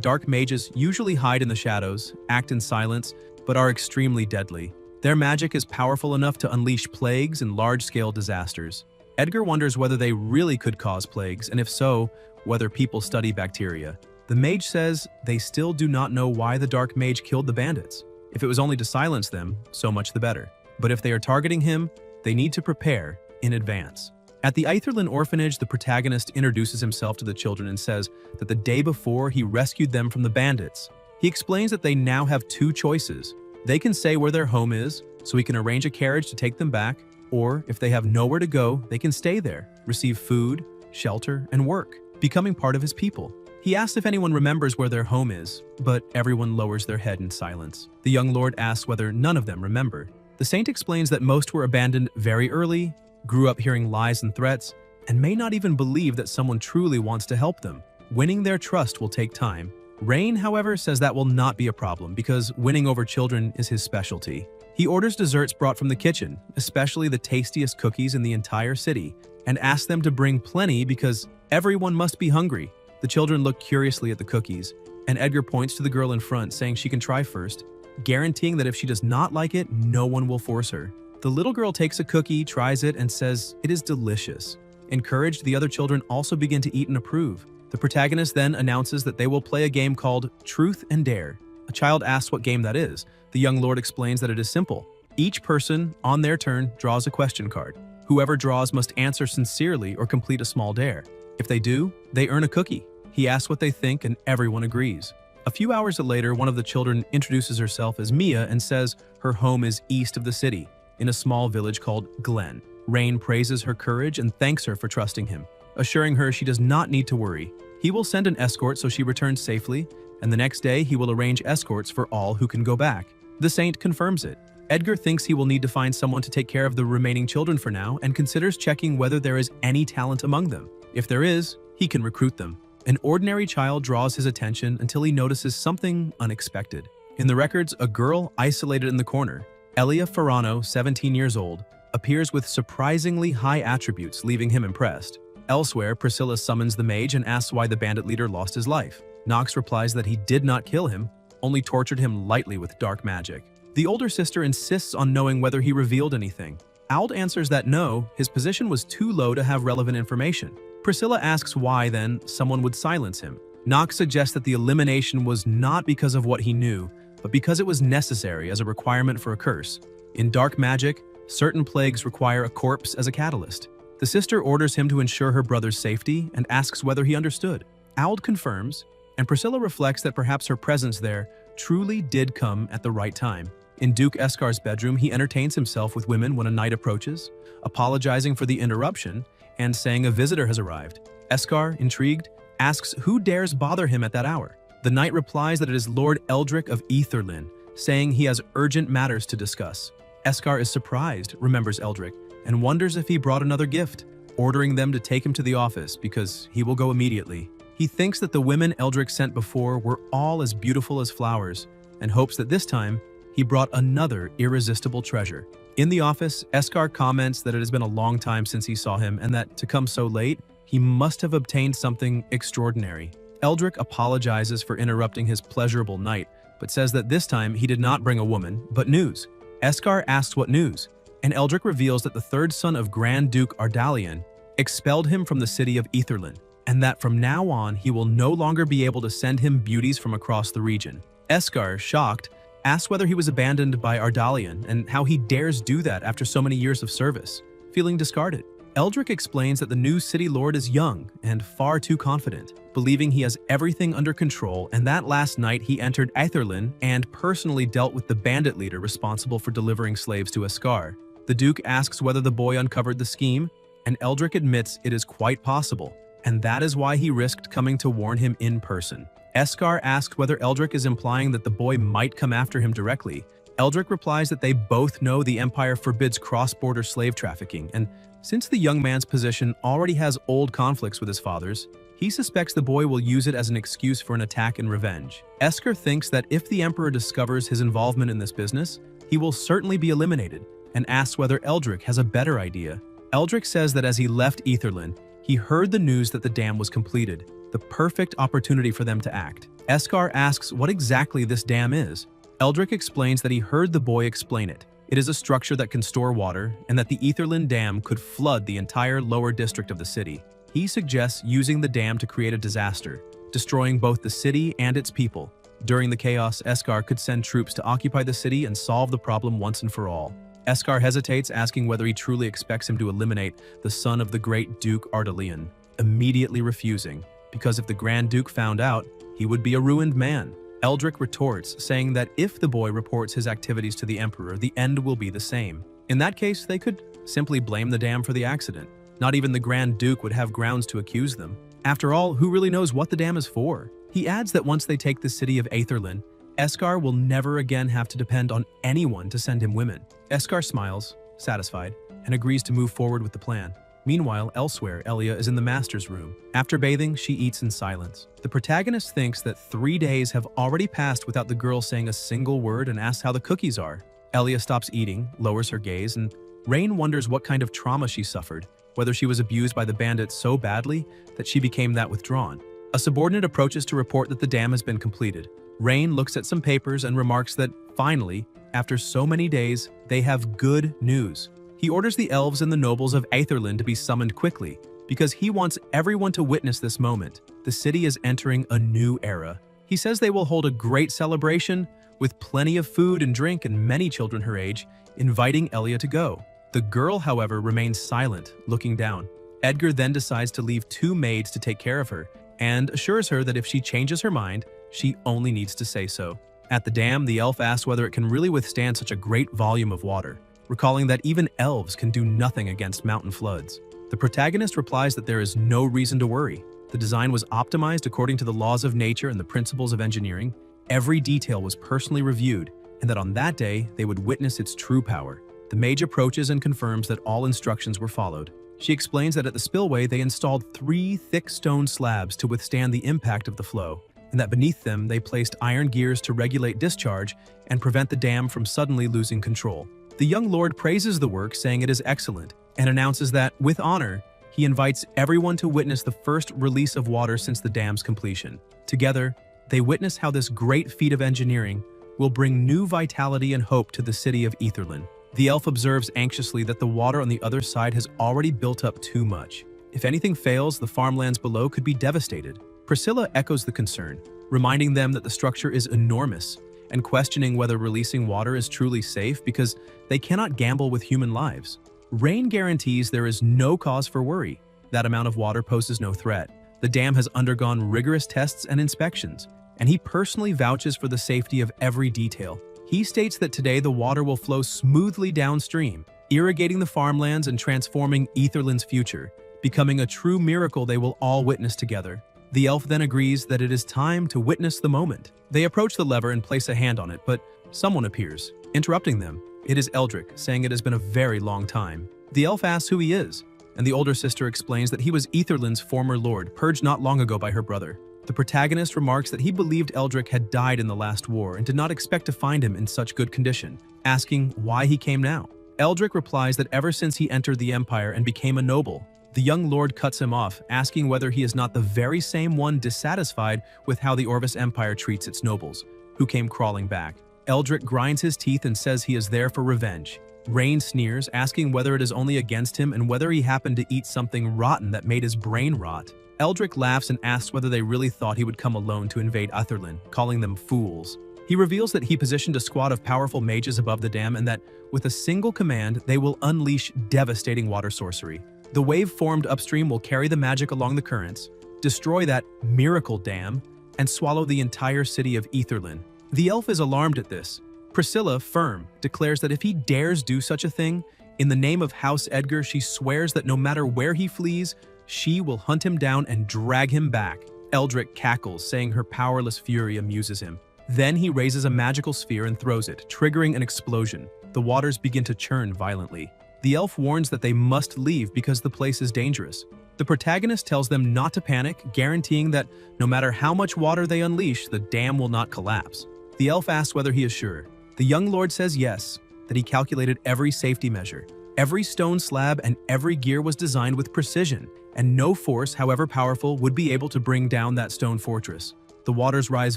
dark mages usually hide in the shadows, act in silence, but are extremely deadly. Their magic is powerful enough to unleash plagues and large-scale disasters. Edgar wonders whether they really could cause plagues, and if so, whether people study bacteria. The mage says they still do not know why the dark mage killed the bandits. If it was only to silence them, so much the better. But if they are targeting him, they need to prepare in advance. At the Aetherland orphanage, the protagonist introduces himself to the children and says that the day before he rescued them from the bandits. He explains that they now have two choices. They can say where their home is, so he can arrange a carriage to take them back, or if they have nowhere to go, they can stay there, receive food, shelter, and work, becoming part of his people. He asks if anyone remembers where their home is, but everyone lowers their head in silence. The young lord asks whether none of them remember. The saint explains that most were abandoned very early, grew up hearing lies and threats, and may not even believe that someone truly wants to help them. Winning their trust will take time. Rain, however, says that will not be a problem because winning over children is his specialty. He orders desserts brought from the kitchen, especially the tastiest cookies in the entire city, and asks them to bring plenty because everyone must be hungry. The children look curiously at the cookies, and Edgar points to the girl in front, saying she can try first, guaranteeing that if she does not like it, no one will force her. The little girl takes a cookie, tries it, and says it is delicious. Encouraged, the other children also begin to eat and approve. The protagonist then announces that they will play a game called Truth and Dare. A child asks what game that is. The young lord explains that it is simple. Each person, on their turn, draws a question card. Whoever draws must answer sincerely or complete a small dare. If they do, they earn a cookie. He asks what they think and everyone agrees. A few hours later, one of the children introduces herself as Mia and says her home is east of the city, in a small village called Glen. Rain praises her courage and thanks her for trusting him, assuring her she does not need to worry. He will send an escort so she returns safely, and the next day he will arrange escorts for all who can go back. The saint confirms it. Edgar thinks he will need to find someone to take care of the remaining children for now and considers checking whether there is any talent among them. If there is, he can recruit them. An ordinary child draws his attention until he notices something unexpected. In the records, a girl isolated in the corner, Elia Ferrano, 17 years old, appears with surprisingly high attributes, leaving him impressed. Elsewhere, Priscilla summons the mage and asks why the bandit leader lost his life. Knox replies that he did not kill him, only tortured him lightly with dark magic. The older sister insists on knowing whether he revealed anything. Ald answers that no, his position was too low to have relevant information. Priscilla asks why, then, someone would silence him. Knox suggests that the elimination was not because of what he knew, but because it was necessary as a requirement for a curse. In dark magic, certain plagues require a corpse as a catalyst. The sister orders him to ensure her brother's safety and asks whether he understood. Ald confirms, and Priscilla reflects that perhaps her presence there truly did come at the right time. In Duke Escar's bedroom, he entertains himself with women when a night approaches, apologizing for the interruption and saying a visitor has arrived. Escar, intrigued, asks who dares bother him at that hour. The knight replies that it is Lord Eldrick of Aetherland, saying he has urgent matters to discuss. Escar is surprised, remembers Eldrick, and wonders if he brought another gift, ordering them to take him to the office because he will go immediately. He thinks that the women Eldrick sent before were all as beautiful as flowers, and hopes that this time he brought another irresistible treasure. In the office, Escar comments that it has been a long time since he saw him and that to come so late, he must have obtained something extraordinary. Eldrick apologizes for interrupting his pleasurable night, but says that this time he did not bring a woman, but news. Eskar asks what news, and Eldrick reveals that the third son of Grand Duke Ardalian expelled him from the city of Aetherland, and that from now on he will no longer be able to send him beauties from across the region. Eskar, shocked, asks whether he was abandoned by Ardalian and how he dares do that after so many years of service, feeling discarded. Eldrick explains that the new city lord is young and far too confident, believing he has everything under control, and that last night he entered Aetherland and personally dealt with the bandit leader responsible for delivering slaves to Eskar. The Duke asks whether the boy uncovered the scheme, and Eldrick admits it is quite possible, and that is why he risked coming to warn him in person. Eskar asks whether Eldrick is implying that the boy might come after him directly. Eldrick replies that they both know the Empire forbids cross-border slave trafficking, and since the young man's position already has old conflicts with his father's, he suspects the boy will use it as an excuse for an attack and revenge. Eskar thinks that if the Emperor discovers his involvement in this business, he will certainly be eliminated, and asks whether Eldrick has a better idea. Eldrick says that as he left Aetherland, he heard the news that the dam was completed, the perfect opportunity for them to act. Eskar asks what exactly this dam is. Eldrick explains that he heard the boy explain it. It is a structure that can store water, and that the Aetherland Dam could flood the entire lower district of the city. He suggests using the dam to create a disaster, destroying both the city and its people. During the chaos, Eskar could send troops to occupy the city and solve the problem once and for all. Eskar hesitates, asking whether he truly expects him to eliminate the son of the great Duke Ardalian, immediately refusing, because if the Grand Duke found out, he would be a ruined man. Eldrick retorts, saying that if the boy reports his activities to the Emperor, the end will be the same. In that case, they could simply blame the dam for the accident. Not even the Grand Duke would have grounds to accuse them. After all, who really knows what the dam is for? He adds that once they take the city of Aetherland, Eskar will never again have to depend on anyone to send him women. Eskar smiles, satisfied, and agrees to move forward with the plan. Meanwhile, elsewhere, Elia is in the master's room. After bathing, she eats in silence. The protagonist thinks that 3 days have already passed without the girl saying a single word and asks how the cookies are. Elia stops eating, lowers her gaze, and Rain wonders what kind of trauma she suffered, whether she was abused by the bandits so badly that she became that withdrawn. A subordinate approaches to report that the dam has been completed. Rain looks at some papers and remarks that, finally, after so many days, they have good news. He orders the elves and the nobles of Aetherland to be summoned quickly, because he wants everyone to witness this moment. The city is entering a new era. He says they will hold a great celebration, with plenty of food and drink and many children her age, inviting Elia to go. The girl, however, remains silent, looking down. Edgar then decides to leave 2 maids to take care of her, and assures her that if she changes her mind, she only needs to say so. At the dam, the elf asks whether it can really withstand such a great volume of water, recalling that even elves can do nothing against mountain floods. The protagonist replies that there is no reason to worry. The design was optimized according to the laws of nature and the principles of engineering. Every detail was personally reviewed, and that on that day, they would witness its true power. The mage approaches and confirms that all instructions were followed. She explains that at the spillway, they installed 3 thick stone slabs to withstand the impact of the flow, and that beneath them, they placed iron gears to regulate discharge and prevent the dam from suddenly losing control. The young lord praises the work, saying it is excellent, and announces that, with honor, he invites everyone to witness the first release of water since the dam's completion. Together, they witness how this great feat of engineering will bring new vitality and hope to the city of Aetherland. The elf observes anxiously that the water on the other side has already built up too much. If anything fails, the farmlands below could be devastated. Priscilla echoes the concern, reminding them that the structure is enormous, and questioning whether releasing water is truly safe because they cannot gamble with human lives. Rain guarantees there is no cause for worry. That amount of water poses no threat. The dam has undergone rigorous tests and inspections, and he personally vouches for the safety of every detail. He states that today the water will flow smoothly downstream, irrigating the farmlands and transforming Aetherland's future, becoming a true miracle they will all witness together. The elf then agrees that it is time to witness the moment. They approach the lever and place a hand on it, but someone appears, interrupting them. It is Eldrick, saying it has been a very long time. The elf asks who he is, and the older sister explains that he was Aetherland's former lord, purged not long ago by her brother. The protagonist remarks that he believed Eldrick had died in the last war and did not expect to find him in such good condition, asking why he came now. Eldrick replies that ever since he entered the Empire and became a noble, the young lord cuts him off, asking whether he is not the very same one dissatisfied with how the Orvis Empire treats its nobles. who came crawling back. Eldrick grinds his teeth and says he is there for revenge. Rain sneers, asking whether it is only against him and whether he happened to eat something rotten that made his brain rot. Eldrick laughs and asks whether they really thought he would come alone to invade Utherland, calling them fools. He reveals that he positioned a squad of powerful mages above the dam and that, with a single command, they will unleash devastating water sorcery. The wave formed upstream will carry the magic along the currents, destroy that miracle dam, and swallow the entire city of Etherland. The elf is alarmed at this. Priscilla, firm, declares that if he dares do such a thing, in the name of House Edgar, she swears that no matter where he flees, she will hunt him down and drag him back. Eldrick cackles, saying her powerless fury amuses him. Then he raises a magical sphere and throws it, triggering an explosion. The waters begin to churn violently. The elf warns that they must leave because the place is dangerous. The protagonist tells them not to panic, guaranteeing that no matter how much water they unleash, the dam will not collapse. The elf asks whether he is sure. The young lord says yes, that he calculated every safety measure. Every stone slab and every gear was designed with precision, and no force, however powerful, would be able to bring down that stone fortress. The waters rise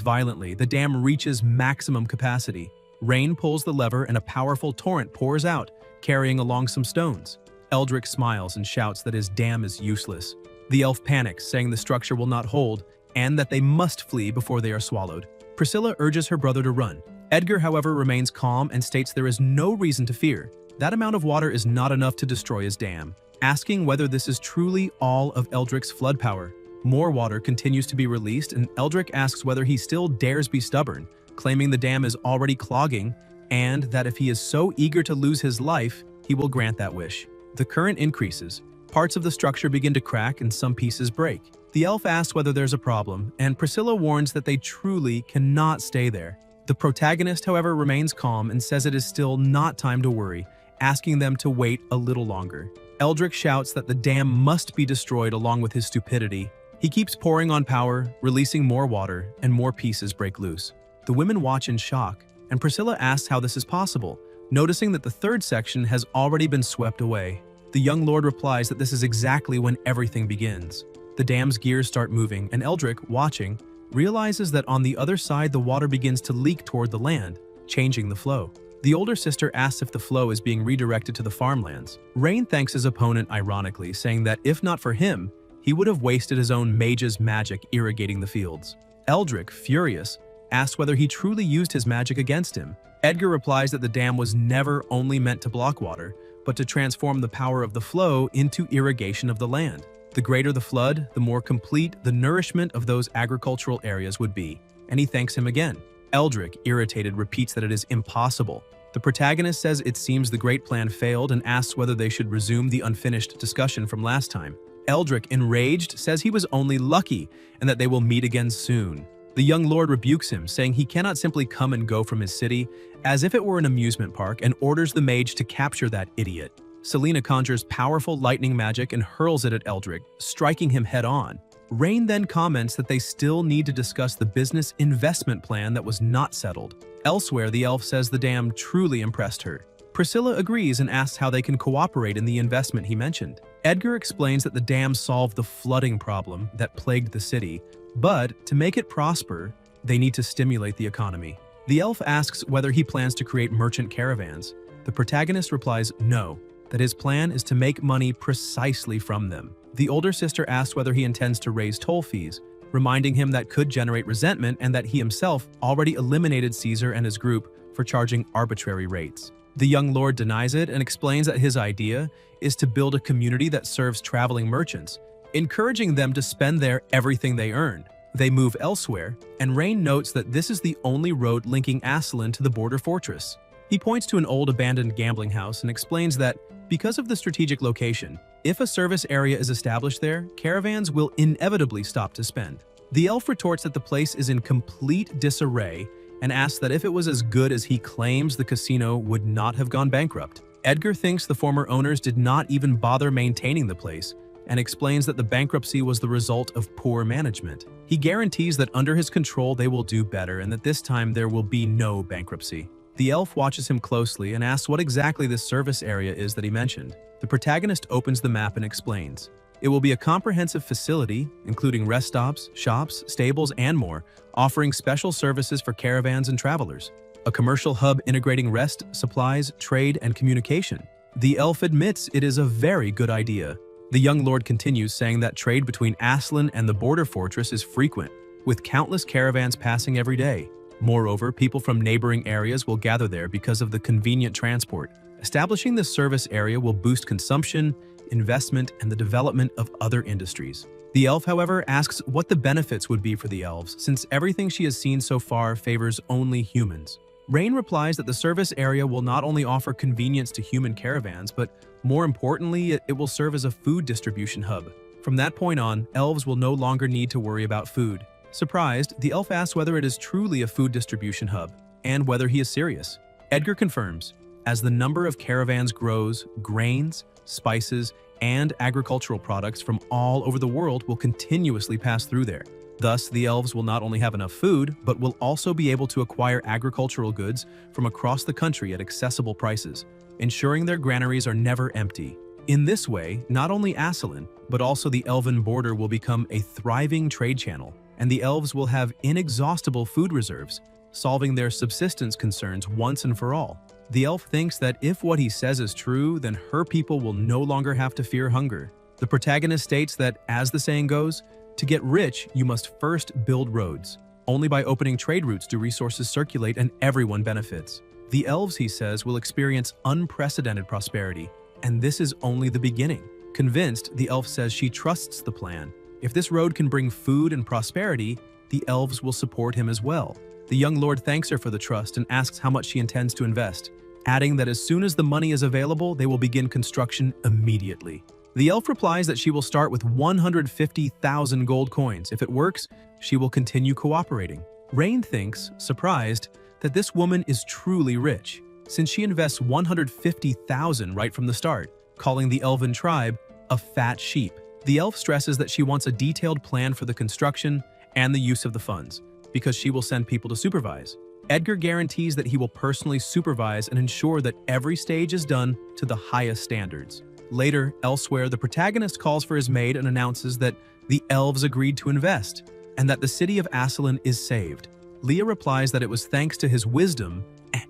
violently, the dam reaches maximum capacity. Rain pulls the lever and a powerful torrent pours out, carrying along some stones. Eldrick smiles and shouts that his dam is useless. The elf panics, saying the structure will not hold, and that they must flee before they are swallowed. Priscilla urges her brother to run. Edgar, however, remains calm and states there is no reason to fear. That amount of water is not enough to destroy his dam, asking whether this is truly all of Eldrick's flood power. More water continues to be released, and Eldrick asks whether he still dares be stubborn, claiming the dam is already clogging, and that if he is so eager to lose his life, he will grant that wish. The current increases. Parts of the structure begin to crack and some pieces break. The elf asks whether there's a problem, and Priscilla warns that they truly cannot stay there. The protagonist, however, remains calm and says it is still not time to worry, asking them to wait a little longer. Eldrick shouts that the dam must be destroyed along with his stupidity. He keeps pouring on power, releasing more water, and more pieces break loose. The women watch in shock, and Priscilla asks how this is possible, noticing that the third section has already been swept away. The young lord replies that this is exactly when everything begins. The dam's gears start moving, and Eldrick, watching, realizes that on the other side the water begins to leak toward the land, changing the flow. The older sister asks if the flow is being redirected to the farmlands. Rain thanks his opponent ironically, saying that if not for him, he would have wasted his own mage's magic irrigating the fields. Eldrick, furious, asks whether he truly used his magic against him. Edgar replies that the dam was never only meant to block water, but to transform the power of the flow into irrigation of the land. The greater the flood, the more complete the nourishment of those agricultural areas would be, and he thanks him again. Eldrick, irritated, repeats that it is impossible. The protagonist says it seems the great plan failed and asks whether they should resume the unfinished discussion from last time. Eldrick, enraged, says he was only lucky and that they will meet again soon. The young lord rebukes him, saying he cannot simply come and go from his city as if it were an amusement park, and orders the mage to capture that idiot. Selena conjures powerful lightning magic and hurls it at Eldrick, striking him head-on. Rain then comments that they still need to discuss the business investment plan that was not settled. Elsewhere, the elf says the dam truly impressed her. Priscilla agrees and asks how they can cooperate in the investment he mentioned. Edgar explains that the dam solved the flooding problem that plagued the city, but to make it prosper, they need to stimulate the economy. The elf asks whether he plans to create merchant caravans. The protagonist replies no, that his plan is to make money precisely from them. The older sister asks whether he intends to raise toll fees, reminding him that could generate resentment and that he himself already eliminated Caesar and his group for charging arbitrary rates. The young lord denies it and explains that his idea is to build a community that serves traveling merchants, encouraging them to spend there everything they earn. They move elsewhere, and Rain notes that this is the only road linking Aslan to the border fortress. He points to an old abandoned gambling house and explains that, because of the strategic location, if a service area is established there, caravans will inevitably stop to spend. The elf retorts that the place is in complete disarray and asks that if it was as good as he claims, the casino would not have gone bankrupt. Edgar thinks the former owners did not even bother maintaining the place and explains that the bankruptcy was the result of poor management. He guarantees that under his control they will do better and that this time there will be no bankruptcy. The elf watches him closely and asks what exactly this service area is that he mentioned. The protagonist opens the map and explains. It will be a comprehensive facility, including rest stops, shops, stables, and more, offering special services for caravans and travelers. A commercial hub integrating rest, supplies, trade, and communication. The elf admits it is a very good idea. The young lord continues, saying that trade between Aslan and the border fortress is frequent, with countless caravans passing every day. Moreover, people from neighboring areas will gather there because of the convenient transport. Establishing this service area will boost consumption, investment, and the development of other industries. The elf, however, asks what the benefits would be for the elves, since everything she has seen so far favors only humans. Rain replies that the service area will not only offer convenience to human caravans, but more importantly, it will serve as a food distribution hub. From that point on, elves will no longer need to worry about food. Surprised, the elf asks whether it is truly a food distribution hub, and whether he is serious. Edgar confirms. As the number of caravans grows, grains, spices, and agricultural products from all over the world will continuously pass through there. Thus, the elves will not only have enough food, but will also be able to acquire agricultural goods from across the country at accessible prices, ensuring their granaries are never empty. In this way, not only Aslan, but also the elven border will become a thriving trade channel, and the elves will have inexhaustible food reserves, solving their subsistence concerns once and for all. The elf thinks that if what he says is true, then her people will no longer have to fear hunger. The protagonist states that, as the saying goes, to get rich, you must first build roads. Only by opening trade routes do resources circulate and everyone benefits. The elves, he says, will experience unprecedented prosperity, and this is only the beginning. Convinced, the elf says she trusts the plan. If this road can bring food and prosperity, the elves will support him as well. The young lord thanks her for the trust and asks how much she intends to invest, adding that as soon as the money is available, they will begin construction immediately. The elf replies that she will start with 150,000 gold coins. If it works, she will continue cooperating. Rain thinks, surprised, that this woman is truly rich, since she invests 150,000 right from the start, calling the elven tribe a fat sheep. The elf stresses that she wants a detailed plan for the construction and the use of the funds, because she will send people to supervise. Edgar guarantees that he will personally supervise and ensure that every stage is done to the highest standards. Later, elsewhere, the protagonist calls for his maid and announces that the elves agreed to invest, and that the city of Aslan is saved. Leah replies that it was thanks to his wisdom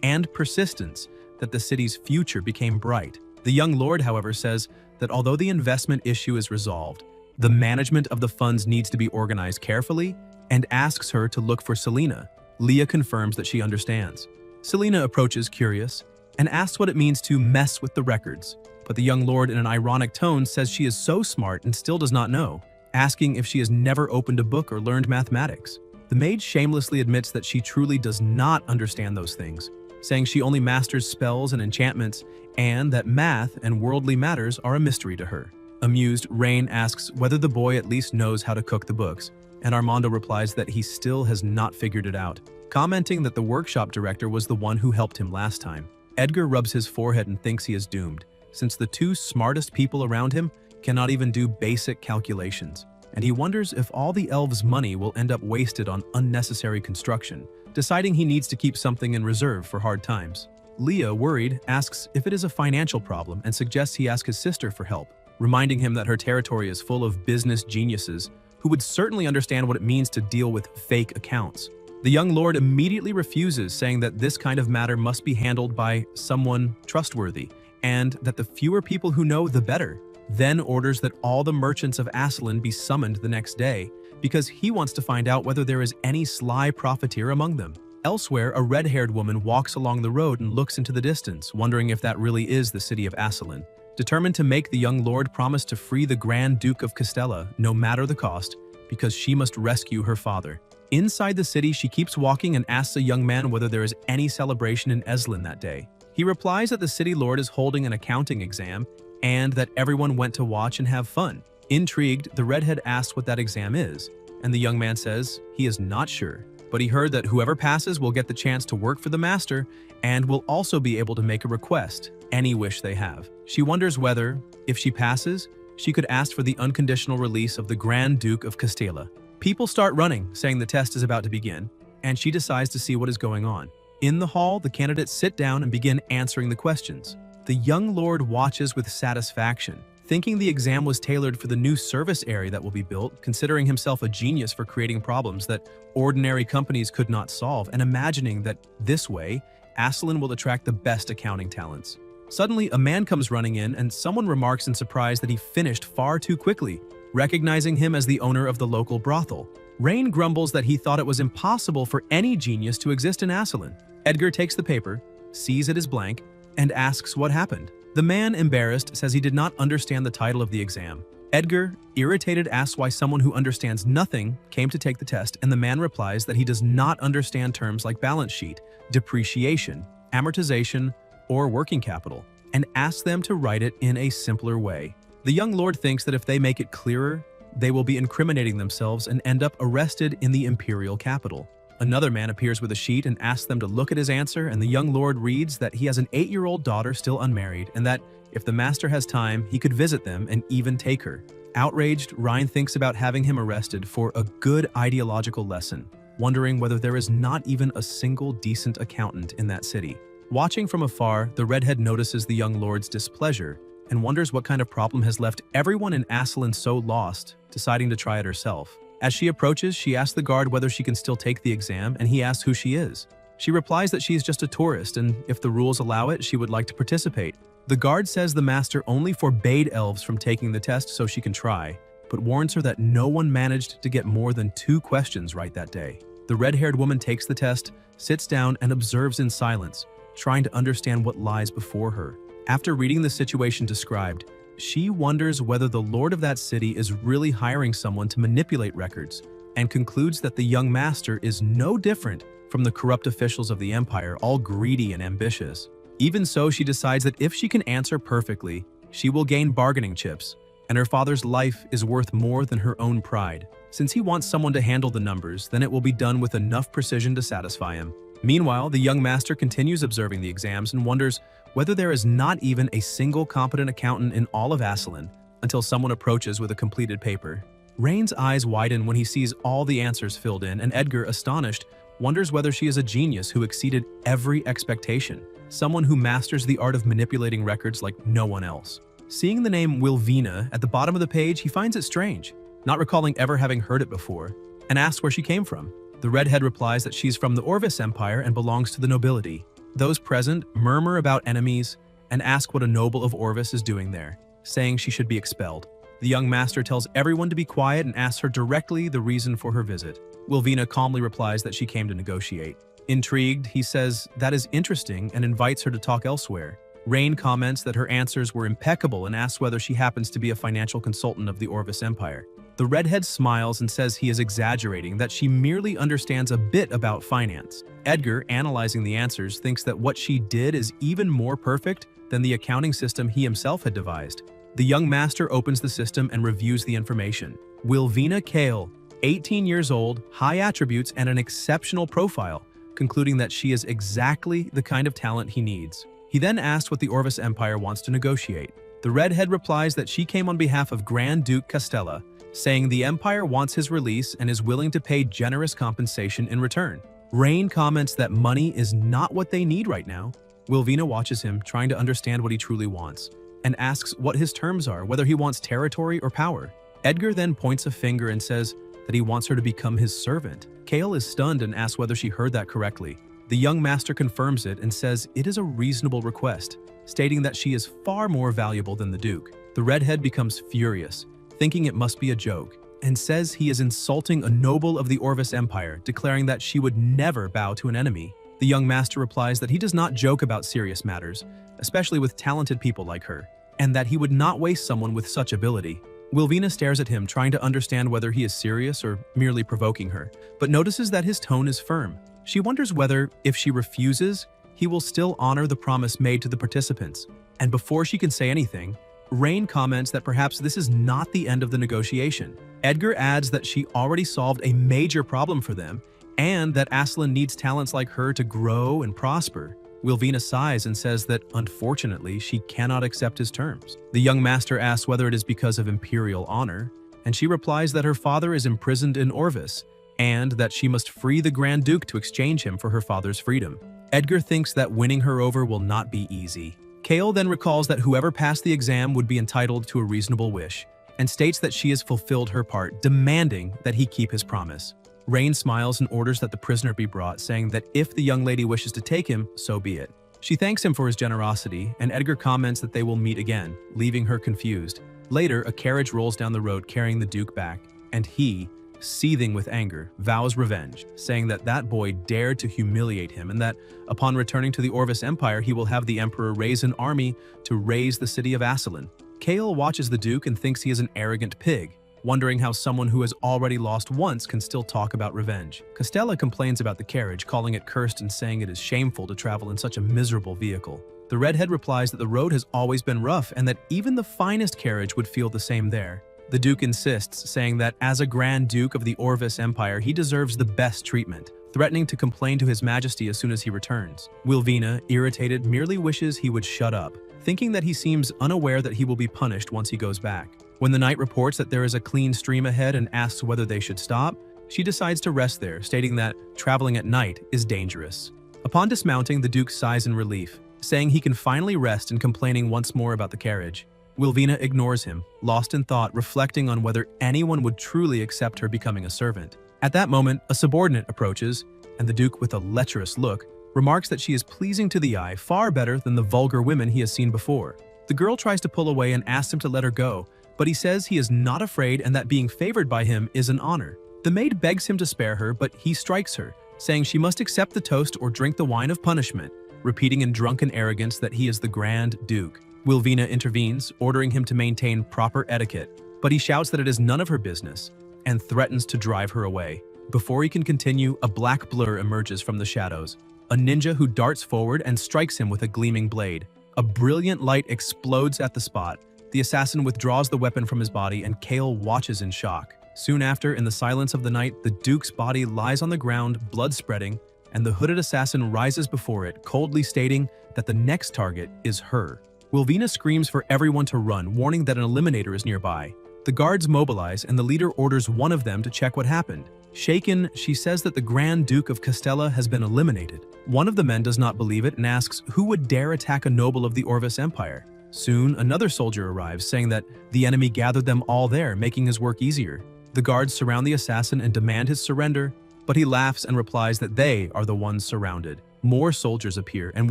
and persistence that the city's future became bright. The young lord, however, says that although the investment issue is resolved, the management of the funds needs to be organized carefully and asks her to look for Selena. Leah confirms that she understands. Selena approaches curious and asks what it means to mess with the records, but the young lord in an ironic tone says she is so smart and still does not know, asking if she has never opened a book or learned mathematics. The maid shamelessly admits that she truly does not understand those things, saying she only masters spells and enchantments, and that math and worldly matters are a mystery to her. Amused, Rain asks whether the boy at least knows how to cook the books, and Armando replies that he still has not figured it out, commenting that the workshop director was the one who helped him last time. Edgar rubs his forehead and thinks he is doomed, since the two smartest people around him cannot even do basic calculations, and he wonders if all the elves' money will end up wasted on unnecessary construction, deciding he needs to keep something in reserve for hard times. Leah, worried, asks if it is a financial problem and suggests he ask his sister for help, reminding him that her territory is full of business geniuses who would certainly understand what it means to deal with fake accounts. The young lord immediately refuses, saying that this kind of matter must be handled by someone trustworthy, and that the fewer people who know, the better. Then orders that all the merchants of Aslan be summoned the next day, because he wants to find out whether there is any sly profiteer among them. Elsewhere, a red-haired woman walks along the road and looks into the distance, wondering if that really is the city of Aslan. Determined to make the young lord promise to free the Grand Duke of Castella, no matter the cost, because she must rescue her father. Inside the city, she keeps walking and asks a young man whether there is any celebration in Eslan that day. He replies that the city lord is holding an accounting exam and that everyone went to watch and have fun. Intrigued, the redhead asks what that exam is, and the young man says he is not sure, but he heard that whoever passes will get the chance to work for the master and will also be able to make a request, any wish they have. She wonders whether, if she passes, she could ask for the unconditional release of the Grand Duke of Castilla. People start running, saying the test is about to begin, and she decides to see what is going on. In the hall, the candidates sit down and begin answering the questions. The young lord watches with satisfaction, thinking the exam was tailored for the new service area that will be built, considering himself a genius for creating problems that ordinary companies could not solve, and imagining that this way, Aslan will attract the best accounting talents. Suddenly, a man comes running in, and someone remarks in surprise that he finished far too quickly, recognizing him as the owner of the local brothel. Rain grumbles that he thought it was impossible for any genius to exist in Aslan. Edgar takes the paper, sees it is blank, and asks what happened. The man, embarrassed, says he did not understand the title of the exam. Edgar, irritated, asks why someone who understands nothing came to take the test, and the man replies that he does not understand terms like balance sheet, depreciation, amortization, or working capital, and asks them to write it in a simpler way. The young lord thinks that if they make it clearer, they will be incriminating themselves and end up arrested in the imperial capital. Another man appears with a sheet and asks them to look at his answer, and the young lord reads that he has an 8-year-old daughter still unmarried, and that if the master has time, he could visit them and even take her. Outraged, Ryan thinks about having him arrested for a good ideological lesson, wondering whether there is not even a single decent accountant in that city. Watching from afar, the redhead notices the young lord's displeasure and wonders what kind of problem has left everyone in Aslan so lost, deciding to try it herself. As she approaches, she asks the guard whether she can still take the exam, and he asks who she is. She replies that she is just a tourist, and if the rules allow it, she would like to participate. The guard says the master only forbade elves from taking the test so she can try, but warns her that no one managed to get more than 2 questions right that day. The red-haired woman takes the test, sits down, and observes in silence, trying to understand what lies before her. After reading the situation described, she wonders whether the lord of that city is really hiring someone to manipulate records, and concludes that the young master is no different from the corrupt officials of the empire, all greedy and ambitious. Even so, she decides that if she can answer perfectly, she will gain bargaining chips, and her father's life is worth more than her own pride. Since he wants someone to handle the numbers, then it will be done with enough precision to satisfy him. Meanwhile, the young master continues observing the exams and wonders whether there is not even a single competent accountant in all of Aslan, until someone approaches with a completed paper. Rain's eyes widen when he sees all the answers filled in, and Edgar, astonished, wonders whether she is a genius who exceeded every expectation, someone who masters the art of manipulating records like no one else. Seeing the name Wilvina at the bottom of the page, he finds it strange, not recalling ever having heard it before, and asks where she came from. The redhead replies that she's from the Orvis Empire and belongs to the nobility. Those present murmur about enemies and ask what a noble of Orvis is doing there, saying she should be expelled. The young master tells everyone to be quiet and asks her directly the reason for her visit. Wilvina calmly replies that she came to negotiate. Intrigued, he says that is interesting and invites her to talk elsewhere. Rain comments that her answers were impeccable and asks whether she happens to be a financial consultant of the Orvis Empire. The redhead smiles and says he is exaggerating, that she merely understands a bit about finance. Edgar, analyzing the answers, thinks that what she did is even more perfect than the accounting system he himself had devised. The young master opens the system and reviews the information. Wilvina Kale, 18 years old, high attributes, and an exceptional profile, concluding that she is exactly the kind of talent he needs. He then asks what the Orvis Empire wants to negotiate. The redhead replies that she came on behalf of Grand Duke Castella, saying the Empire wants his release and is willing to pay generous compensation in return. Rain comments that money is not what they need right now. Wilvina watches him, trying to understand what he truly wants, and asks what his terms are, whether he wants territory or power. Edgar then points a finger and says that he wants her to become his servant. Kale is stunned and asks whether she heard that correctly. The young master confirms it and says it is a reasonable request, stating that she is far more valuable than the Duke. The redhead becomes furious, thinking it must be a joke, and says he is insulting a noble of the Orvis Empire, declaring that she would never bow to an enemy. The young master replies that he does not joke about serious matters, especially with talented people like her, and that he would not waste someone with such ability. Wilvina stares at him, trying to understand whether he is serious or merely provoking her, but notices that his tone is firm. She wonders whether, if she refuses, he will still honor the promise made to the participants. And before she can say anything, Rain comments that perhaps this is not the end of the negotiation. Edgar adds that she already solved a major problem for them, and that Aslan needs talents like her to grow and prosper. Wilvina sighs and says that, unfortunately, she cannot accept his terms. The young master asks whether it is because of imperial honor, and she replies that her father is imprisoned in Orvis, and that she must free the Grand Duke to exchange him for her father's freedom. Edgar thinks that winning her over will not be easy. Kale then recalls that whoever passed the exam would be entitled to a reasonable wish, and states that she has fulfilled her part, demanding that he keep his promise. Rain smiles and orders that the prisoner be brought, saying that if the young lady wishes to take him, so be it. She thanks him for his generosity, and Edgar comments that they will meet again, leaving her confused. Later, a carriage rolls down the road carrying the Duke back, and he, seething with anger, vows revenge, saying that that boy dared to humiliate him and that, upon returning to the Orvis Empire, he will have the Emperor raise an army to raise the city of Asselin. Kale watches the Duke and thinks he is an arrogant pig, wondering how someone who has already lost once can still talk about revenge. Costella complains about the carriage, calling it cursed and saying it is shameful to travel in such a miserable vehicle. The redhead replies that the road has always been rough and that even the finest carriage would feel the same there. The Duke insists, saying that as a Grand Duke of the Orvis Empire, he deserves the best treatment, threatening to complain to His Majesty as soon as he returns. Wilvina, irritated, merely wishes he would shut up, thinking that he seems unaware that he will be punished once he goes back. When the knight reports that there is a clean stream ahead and asks whether they should stop, she decides to rest there, stating that traveling at night is dangerous. Upon dismounting, the Duke sighs in relief, saying he can finally rest and complaining once more about the carriage. Wilvina ignores him, lost in thought, reflecting on whether anyone would truly accept her becoming a servant. At that moment, a subordinate approaches, and the Duke, with a lecherous look, remarks that she is pleasing to the eye far better than the vulgar women he has seen before. The girl tries to pull away and asks him to let her go, but he says he is not afraid and that being favored by him is an honor. The maid begs him to spare her, but he strikes her, saying she must accept the toast or drink the wine of punishment, repeating in drunken arrogance that he is the Grand Duke. Wilvina intervenes, ordering him to maintain proper etiquette, but he shouts that it is none of her business and threatens to drive her away. Before he can continue, a black blur emerges from the shadows, a ninja who darts forward and strikes him with a gleaming blade. A brilliant light explodes at the spot. The assassin withdraws the weapon from his body and Kale watches in shock. Soon after, in the silence of the night, the Duke's body lies on the ground, blood spreading, and the hooded assassin rises before it, coldly stating that the next target is her. Wilvina screams for everyone to run, warning that an eliminator is nearby. The guards mobilize and the leader orders one of them to check what happened. Shaken, she says that the Grand Duke of Castella has been eliminated. One of the men does not believe it and asks who would dare attack a noble of the Orvis Empire. Soon, another soldier arrives, saying that the enemy gathered them all there, making his work easier. The guards surround the assassin and demand his surrender, but he laughs and replies that they are the ones surrounded. More soldiers appear, and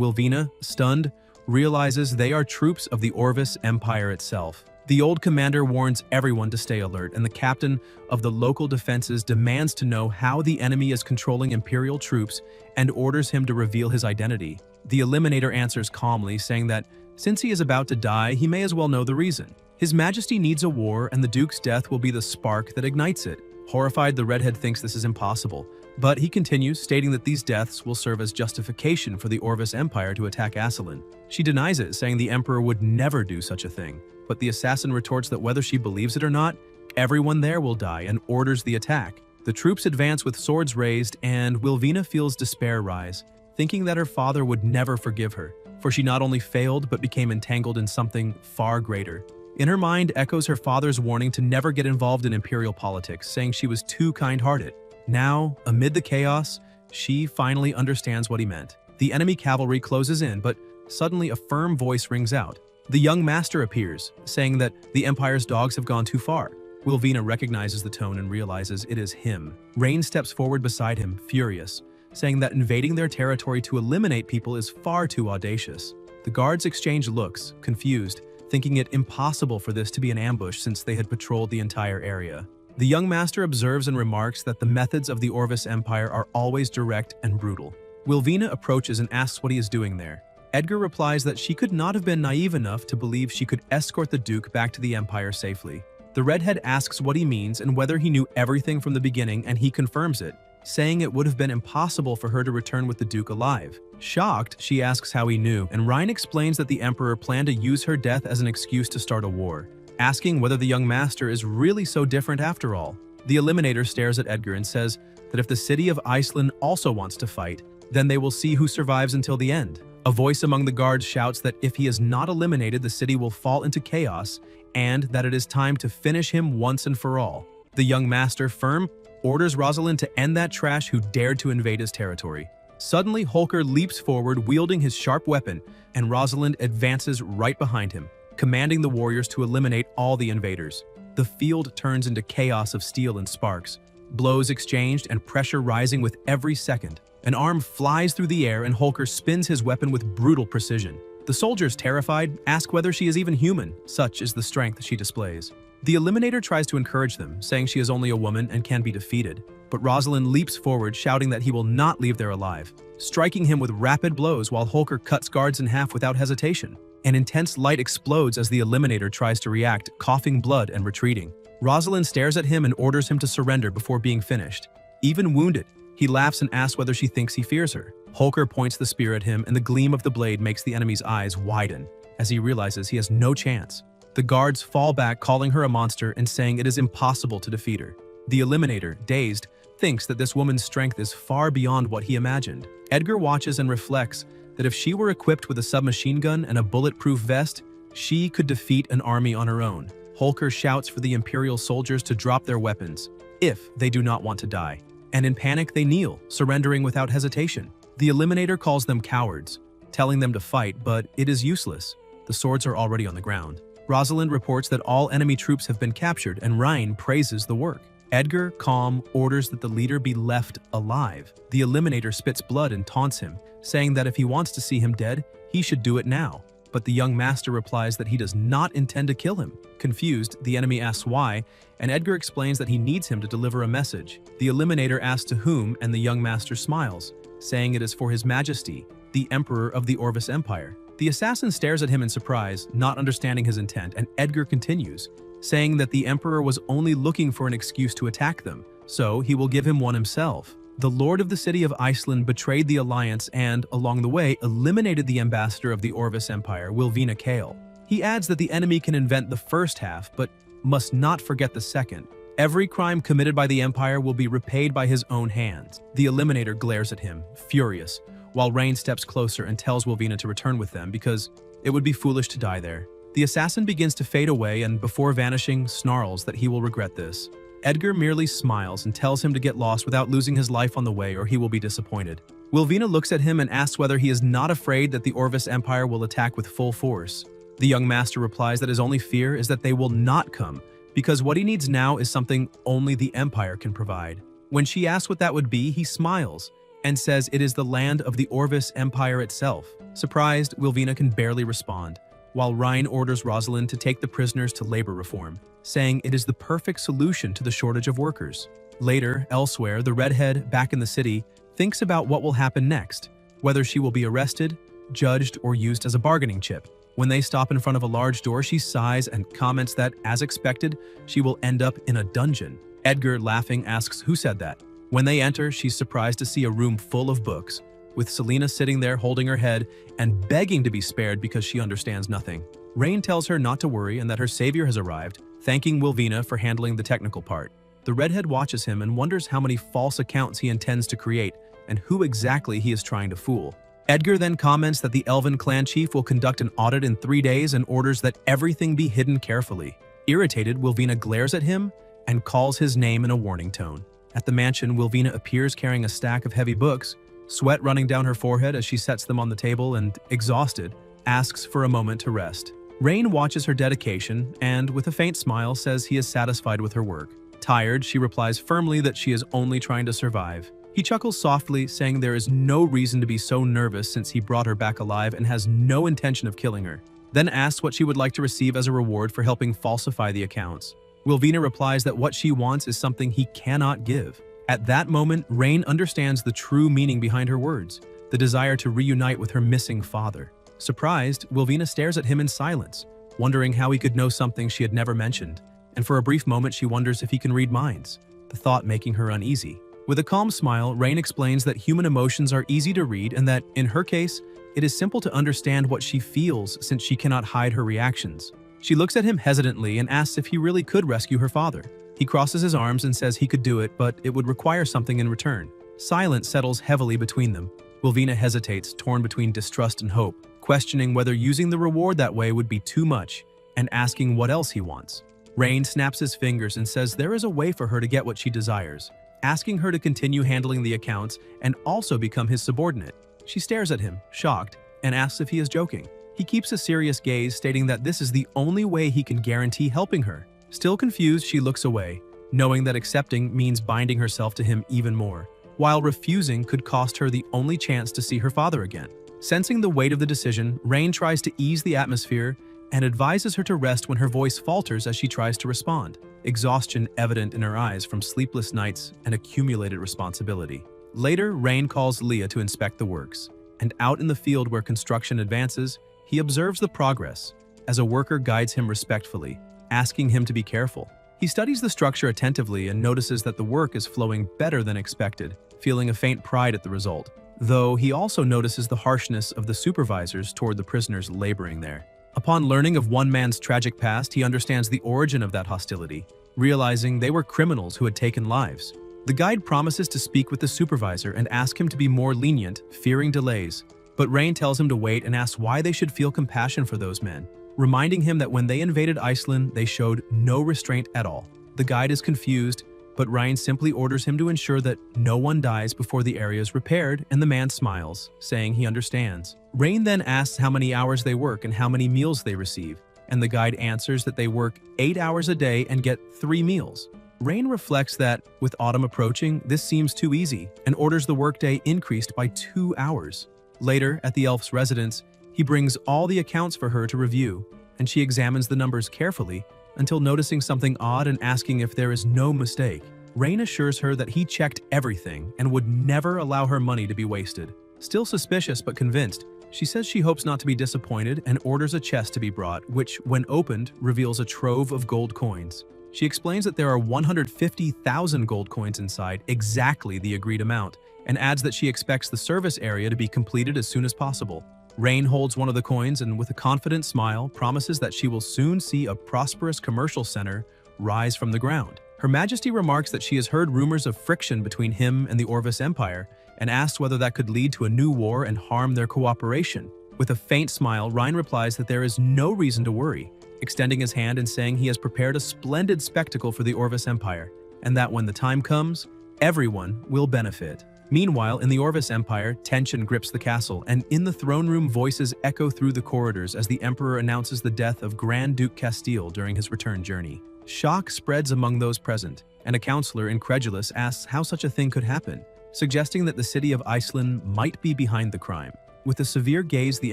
Wilvina, stunned, realizes they are troops of the Orvis Empire itself. The old commander warns everyone to stay alert, and the captain of the local defenses demands to know how the enemy is controlling Imperial troops and orders him to reveal his identity. The Eliminator answers calmly, saying that since he is about to die, he may as well know the reason. His Majesty needs a war, and the Duke's death will be the spark that ignites it. Horrified, the redhead thinks this is impossible, but he continues, stating that these deaths will serve as justification for the Orvis Empire to attack Asselin. She denies it, saying the Emperor would never do such a thing, but the assassin retorts that whether she believes it or not, everyone there will die and orders the attack. The troops advance with swords raised, and Wilvina feels despair rise, thinking that her father would never forgive her, for she not only failed but became entangled in something far greater. In her mind echoes her father's warning to never get involved in imperial politics, saying she was too kind-hearted. Now, amid the chaos, she finally understands what he meant. The enemy cavalry closes in, but suddenly a firm voice rings out. The young master appears, saying that the Empire's dogs have gone too far. Wilvina recognizes the tone and realizes it is him. Rain steps forward beside him, furious, saying that invading their territory to eliminate people is far too audacious. The guards exchange looks, confused, thinking it impossible for this to be an ambush since they had patrolled the entire area. The young master observes and remarks that the methods of the Orvis Empire are always direct and brutal. Wilvina approaches and asks what he is doing there. Edgar replies that she could not have been naive enough to believe she could escort the Duke back to the Empire safely. The redhead asks what he means and whether he knew everything from the beginning, and he confirms it, saying it would have been impossible for her to return with the Duke alive. Shocked, she asks how he knew, and Ryan explains that the Emperor planned to use her death as an excuse to start a war, asking whether the young master is really so different after all. The Eliminator stares at Edgar and says that if the city of Iceland also wants to fight, then they will see who survives until the end. A voice among the guards shouts that if he is not eliminated, the city will fall into chaos, and that it is time to finish him once and for all. The young master, firm, orders Rosalind to end that trash who dared to invade his territory. Suddenly, Holker leaps forward, wielding his sharp weapon, and Rosalind advances right behind him, commanding the warriors to eliminate all the invaders. The field turns into chaos of steel and sparks, blows exchanged and pressure rising with every second. An arm flies through the air and Holker spins his weapon with brutal precision. The soldiers, terrified, ask whether she is even human, such is the strength she displays. The Eliminator tries to encourage them, saying she is only a woman and can be defeated. But Rosalind leaps forward, shouting that he will not leave there alive, striking him with rapid blows while Holker cuts guards in half without hesitation. An intense light explodes as the Eliminator tries to react, coughing blood and retreating. Rosalind stares at him and orders him to surrender before being finished. Even wounded, he laughs and asks whether she thinks he fears her. Holker points the spear at him, and the gleam of the blade makes the enemy's eyes widen as he realizes he has no chance. The guards fall back, calling her a monster and saying it is impossible to defeat her. The Eliminator, dazed, thinks that this woman's strength is far beyond what he imagined. Edgar watches and reflects that if she were equipped with a submachine gun and a bulletproof vest, she could defeat an army on her own. Holker shouts for the Imperial soldiers to drop their weapons, if they do not want to die. And in panic, they kneel, surrendering without hesitation. The Eliminator calls them cowards, telling them to fight, but it is useless. The swords are already on the ground. Rosalind reports that all enemy troops have been captured, and Ryan praises the work. Edgar, calm, orders that the leader be left alive. The Eliminator spits blood and taunts him, saying that if he wants to see him dead, he should do it now. But the young master replies that he does not intend to kill him. Confused, the enemy asks why, and Edgar explains that he needs him to deliver a message. The Eliminator asks to whom, and the young master smiles, saying it is for His Majesty, the Emperor of the Orvis Empire. The assassin stares at him in surprise, not understanding his intent, and Edgar continues, saying that the Emperor was only looking for an excuse to attack them, so he will give him one himself. The Lord of the City of Iceland betrayed the alliance and, along the way, eliminated the ambassador of the Orvis Empire, Wilvina Kale. He adds that the enemy can invent the first half, but must not forget the second. Every crime committed by the Empire will be repaid by his own hands. The Eliminator glares at him, furious, while Rain steps closer and tells Wilvina to return with them because it would be foolish to die there. The assassin begins to fade away and, before vanishing, snarls that he will regret this. Edgar merely smiles and tells him to get lost without losing his life on the way or he will be disappointed. Wilvina looks at him and asks whether he is not afraid that the Orvis Empire will attack with full force. The young master replies that his only fear is that they will not come, because what he needs now is something only the Empire can provide. When she asks what that would be, he smiles and says it is the land of the Orvis Empire itself. Surprised, Wilvina can barely respond, while Ryan orders Rosalind to take the prisoners to labor reform, saying it is the perfect solution to the shortage of workers. Later, elsewhere, the redhead, back in the city, thinks about what will happen next, whether she will be arrested, judged, or used as a bargaining chip. When they stop in front of a large door, she sighs and comments that, as expected, she will end up in a dungeon. Edgar, laughing, asks who said that. When they enter, she's surprised to see a room full of books, with Selena sitting there holding her head and begging to be spared because she understands nothing. Rain tells her not to worry and that her savior has arrived, thanking Wilvina for handling the technical part. The redhead watches him and wonders how many false accounts he intends to create and who exactly he is trying to fool. Edgar then comments that the Elven clan chief will conduct an audit in 3 days and orders that everything be hidden carefully. Irritated, Wilvina glares at him and calls his name in a warning tone. At the mansion, Wilvina appears carrying a stack of heavy books, sweat running down her forehead as she sets them on the table and, exhausted, asks for a moment to rest. Rain watches her dedication and, with a faint smile, says he is satisfied with her work. Tired, she replies firmly that she is only trying to survive. He chuckles softly, saying there is no reason to be so nervous since he brought her back alive and has no intention of killing her. Then asks what she would like to receive as a reward for helping falsify the accounts. Wilvina replies that what she wants is something he cannot give. At that moment, Rain understands the true meaning behind her words, the desire to reunite with her missing father. Surprised, Wilvina stares at him in silence, wondering how he could know something she had never mentioned, and for a brief moment she wonders if he can read minds, the thought making her uneasy. With a calm smile, Rain explains that human emotions are easy to read and that, in her case, it is simple to understand what she feels since she cannot hide her reactions. She looks at him hesitantly and asks if he really could rescue her father. He crosses his arms and says he could do it, but it would require something in return. Silence settles heavily between them. Wilvina hesitates, torn between distrust and hope, questioning whether using the reward that way would be too much, and asking what else he wants. Rain snaps his fingers and says there is a way for her to get what she desires, asking her to continue handling the accounts and also become his subordinate. She stares at him, shocked, and asks if he is joking. He keeps a serious gaze, stating that this is the only way he can guarantee helping her. Still confused, she looks away, knowing that accepting means binding herself to him even more, while refusing could cost her the only chance to see her father again. Sensing the weight of the decision, Rain tries to ease the atmosphere and advises her to rest when her voice falters as she tries to respond, exhaustion evident in her eyes from sleepless nights and accumulated responsibility. Later, Rain calls Leah to inspect the works, and out in the field where construction advances, he observes the progress as a worker guides him respectfully, asking him to be careful. He studies the structure attentively and notices that the work is flowing better than expected, feeling a faint pride at the result, though he also notices the harshness of the supervisors toward the prisoners laboring there. Upon learning of one man's tragic past, he understands the origin of that hostility, realizing they were criminals who had taken lives. The guide promises to speak with the supervisor and ask him to be more lenient, fearing delays, but Rain tells him to wait and asks why they should feel compassion for those men, reminding him that when they invaded Iceland, they showed no restraint at all. The guide is confused, but Ryan simply orders him to ensure that no one dies before the area is repaired, and the man smiles, saying he understands. Rain then asks how many hours they work and how many meals they receive, and the guide answers that they work 8 hours a day and get 3 meals. Rain reflects that, with autumn approaching, this seems too easy, and orders the workday increased by 2 hours. Later, at the elf's residence, he brings all the accounts for her to review, and she examines the numbers carefully until noticing something odd and asking if there is no mistake. Rain assures her that he checked everything and would never allow her money to be wasted. Still suspicious but convinced, she says she hopes not to be disappointed and orders a chest to be brought, which, when opened, reveals a trove of gold coins. She explains that there are 150,000 gold coins inside, exactly the agreed amount, and adds that she expects the service area to be completed as soon as possible. Rain holds one of the coins and, with a confident smile, promises that she will soon see a prosperous commercial center rise from the ground. Her Majesty remarks that she has heard rumors of friction between him and the Orvis Empire and asks whether that could lead to a new war and harm their cooperation. With a faint smile, Ryan replies that there is no reason to worry, extending his hand and saying he has prepared a splendid spectacle for the Orvis Empire, and that when the time comes, everyone will benefit. Meanwhile, in the Orvis Empire, tension grips the castle, and in the throne room, voices echo through the corridors as the Emperor announces the death of Grand Duke Castile during his return journey. Shock spreads among those present, and a counselor, incredulous, asks how such a thing could happen, suggesting that the city of Iceland might be behind the crime. With a severe gaze, the